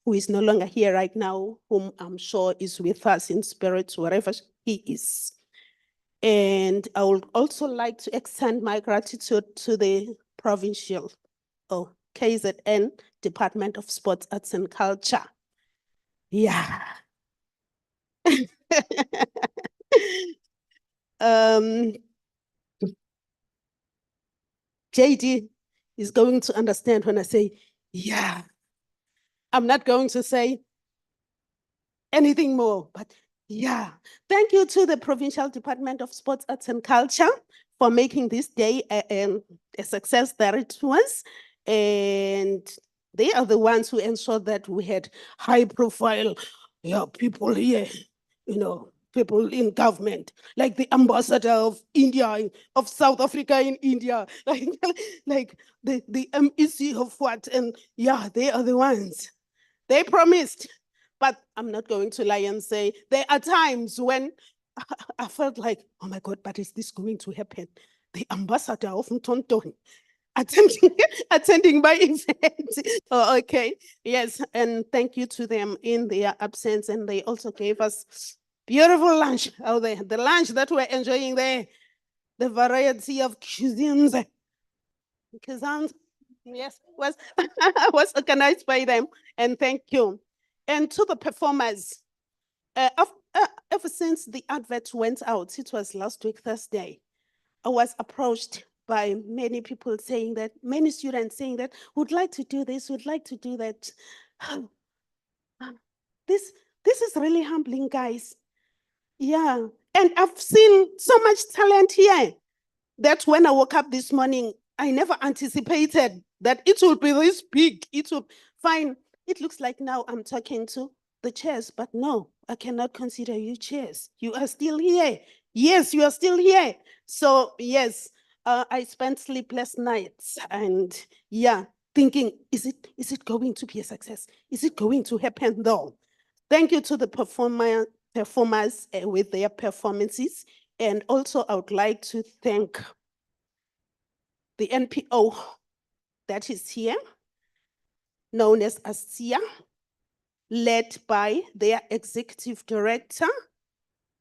who is no longer here right now, whom I'm sure is with us in spirit, wherever he is. And I would also like to extend my gratitude to the provincial, KZN, Department of Sports, Arts and Culture. Yeah. JD is going to understand when I say, yeah. I'm not going to say anything more, but yeah. Thank you to the Provincial Department of Sports, Arts and Culture for making this day a success that it was. And they are the ones who ensured that we had high profile people here, people in government, like the ambassador of India, of South Africa in India, like the MEC of what, and yeah, they are the ones. They promised, but I'm not going to lie and say there are times when I felt like, oh my God, but is this going to happen? The ambassador of Mtonton attending my event. Oh, okay, yes, and thank you to them in their absence, and they also gave us beautiful lunch out there. The lunch that we're enjoying there, the variety of cuisines, yes, was organized by them, and thank you. And to the performers, ever since the advert went out, it was last week, Thursday, I was approached by many people saying that, many students saying that, would like to do this, would like to do that. This is really humbling, guys. Yeah, and I've seen so much talent here that when I woke up this morning, I never anticipated that it will be this big. It will fine. It looks like now I'm talking to the chairs, but no, I cannot consider you chairs. You are still here. Yes, you are still here. So yes, I spent sleepless nights and yeah, thinking, is it going to be a success? Is it going to happen though? Thank you to the performers with their performances. And also I would like to thank the NPO that is here, known as ASIA, led by their executive director,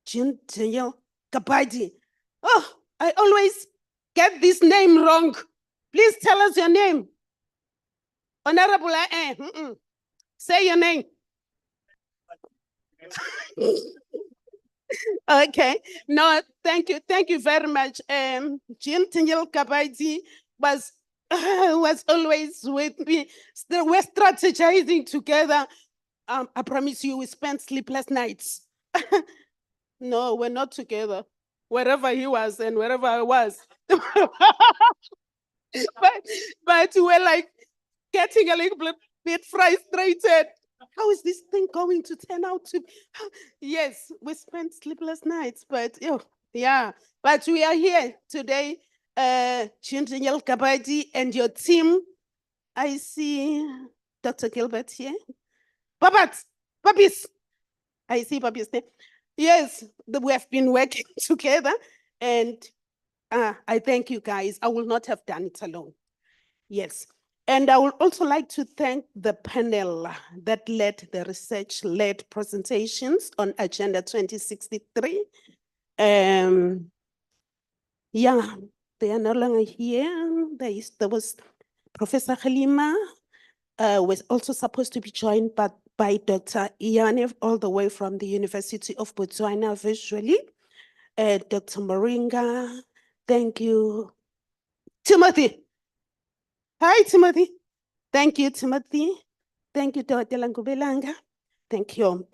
Jean Daniel Kabadi. Oh, I always get this name wrong. Please tell us your name. Honorable, say your name. Okay, no, thank you very much. Jean Daniel Kabadi was always with me. We're strategizing together. I promise you, we spent sleepless nights. No, we're not together. Wherever he was and wherever I was. but we're like getting a little bit frustrated. How is this thing going to turn out to? Yes, we spent sleepless nights, but yeah. But we are here today, Chintinyel Kabadi and your team. I see Dr. Gilbert here. Babis. I see Babis there. Yes, we have been working together, and I thank you guys. I will not have done it alone. Yes. And I would also like to thank the panel that led the research-led presentations on Agenda 2063. Yeah, they are no longer here. There was Professor Halima, was also supposed to be joined by Dr. Iyane, all the way from the University of Botswana visually. Dr. Moringa, thank you. Timothy. Hi, Timothy. Thank you, Timothy. Thank you, Dr. Langubelanga. Thank you.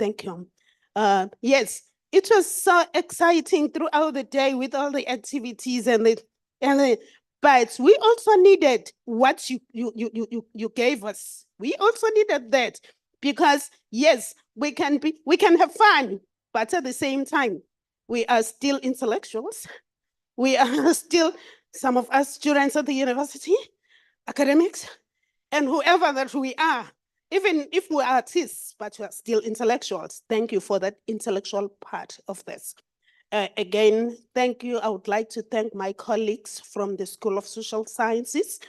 Yes, it was so exciting throughout the day with all the activities but we also needed what you gave us. We also needed that because yes, we can have fun, but at the same time, we are still intellectuals. We are still, some of us students at the university, academics, and whoever that we are, even if we are artists, but we are still intellectuals. Thank you for that intellectual part of this. Again, thank you. I would like to thank my colleagues from the School of Social Sciences.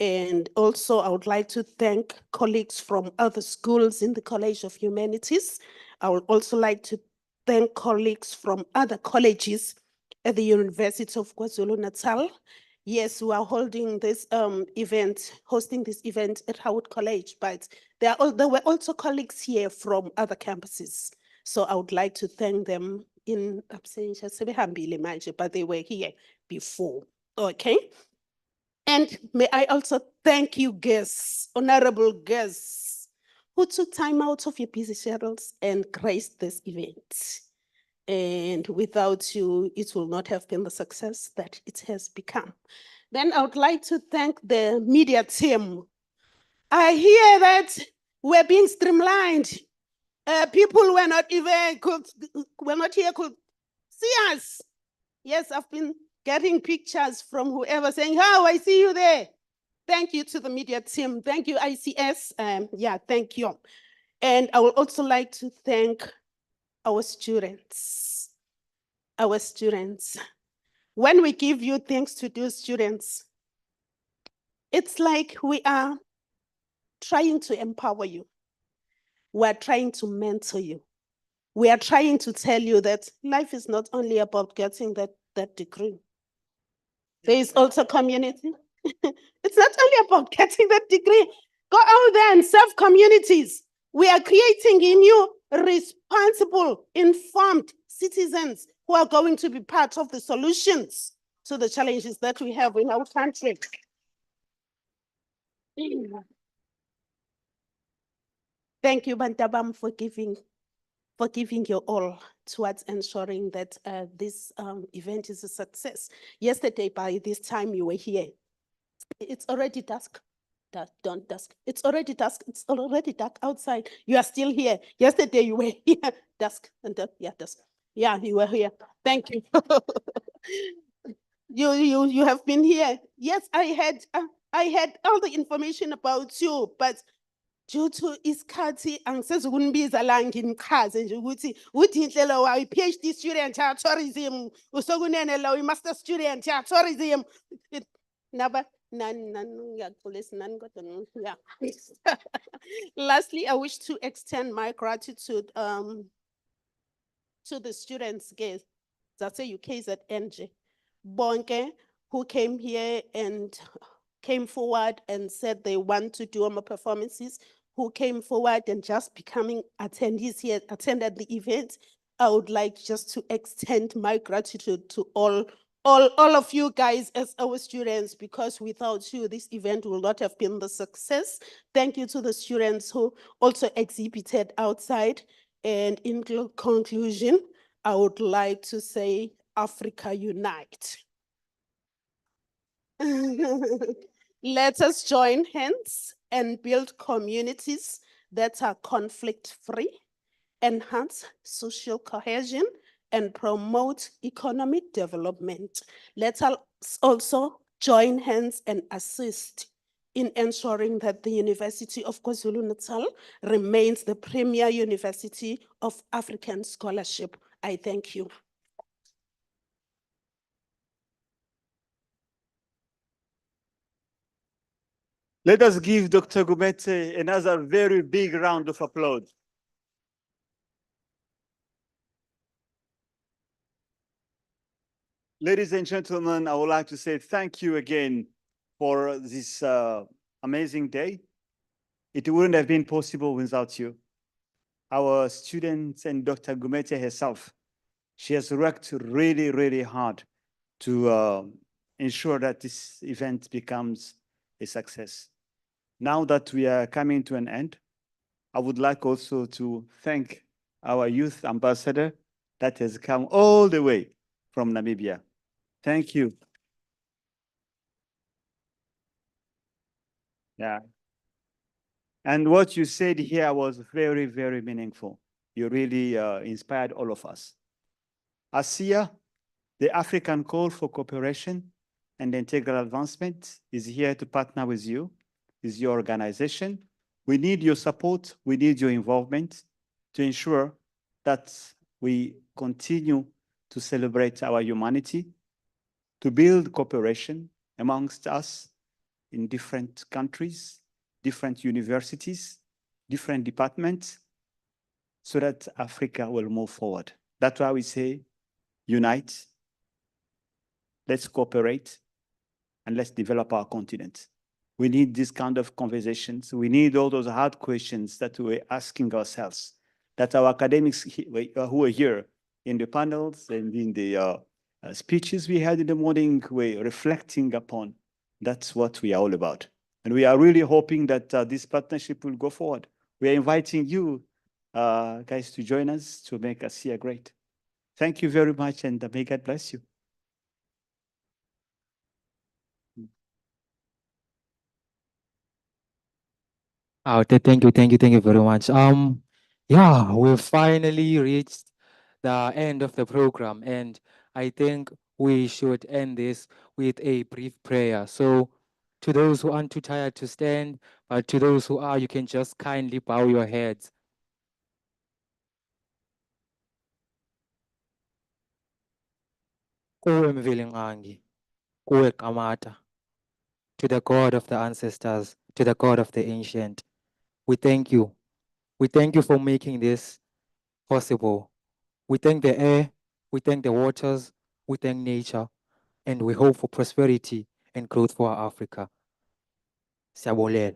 And also I would like to thank colleagues from other schools in the College of Humanities. I would also like to thank colleagues from other colleges at the University of KwaZulu-Natal. Yes, we are holding this hosting this event at Howard College, but there were also colleagues here from other campuses. So I would like to thank them in absentia, but they were here before. Okay. And may I also thank you guests, honorable guests, who took time out of your busy schedules and graced this event. And without you, it will not have been the success that it has become. Then I would like to thank the media team. I hear that we're being streamlined. People were not here could see us. Yes, I've been getting pictures from whoever saying, "Oh, I see you there." Thank you to the media team. Thank you, ICS. Thank you. And I would also like to thank our students. When we give you things to do, students, it's like we are trying to empower you. We're trying to mentor you. We are trying to tell you that life is not only about getting that degree. There is also community. It's not only about getting that degree. Go out there and serve communities. We are creating in you responsible, informed citizens who are going to be part of the solutions to the challenges that we have in our country. Thank you, Bantabam, for giving your all towards ensuring that this event is a success. Yesterday, by this time you were here. It's already dusk. Don't dusk. It's already dusk. It's already dark outside. You are still here. Yesterday you were here. Dusk and yeah, dusk. Yeah, you were here. Thank you. You have been here. Yes, I had all the information about you, but due to isikhathi angisezukunibiza la ngimchaze nje ukuthi inhlelo wayo PhD student ya tourism usokunene la master student ya tourism naba nani ngiyaxolisa nani kodwa yeah. Lastly, I wish to extend my gratitude to the students guys that's a UKZN bonke who came here and came forward and said they want to do more performances, who came forward and just becoming attendees here, attended the event. I would like just to extend my gratitude to all of you guys as our students, because without you, this event will not have been the success. Thank you to the students who also exhibited outside. And in conclusion, I would like to say, Africa unite. Let us join hands and build communities that are conflict-free, enhance social cohesion, and promote economic development. Let us also join hands and assist in ensuring that the University of KwaZulu-Natal remains the premier university of African scholarship. I thank you. Let us give Dr. Gumete another very big round of applause. Ladies and gentlemen, I would like to say thank you again for this amazing day. It wouldn't have been possible without you. Our students and Dr. Gumete herself, she has worked really, really hard to ensure that this event becomes a success. Now that we are coming to an end, I would like also to thank our youth ambassador that has come all the way from Namibia. Thank you. Yeah. And what you said here was very, very meaningful. You really inspired all of us. ASEA, the African Call for Cooperation and Integral Advancement, is here to partner with you, is your organization. We need your support, we need your involvement to ensure that we continue to celebrate our humanity, to build cooperation amongst us in different countries, different universities, different departments, so that Africa will move forward. That's why we say, unite, let's cooperate, and let's develop our continent. We need this kind of conversations. We need all those hard questions that we're asking ourselves, that our academics who are here in the panels and in the speeches we had in the morning were reflecting upon. That's what we are all about. And we are really hoping that this partnership will go forward. We are inviting you guys to join us to make ASEA great. Thank you very much, and may God bless you. Oh, thank you very much. Yeah, we've finally reached the end of the program, and I think we should end this with a brief prayer. So, to those who aren't too tired to stand, but to those who are, you can just kindly bow your heads. Kuwe Mvilingangi, kuwe Kamata, to the God of the ancestors, to the God of the ancient, we thank you. We thank you for making this possible. We thank the air, we thank the waters, we thank nature, and we hope for prosperity and growth for our Africa. Siyabulela.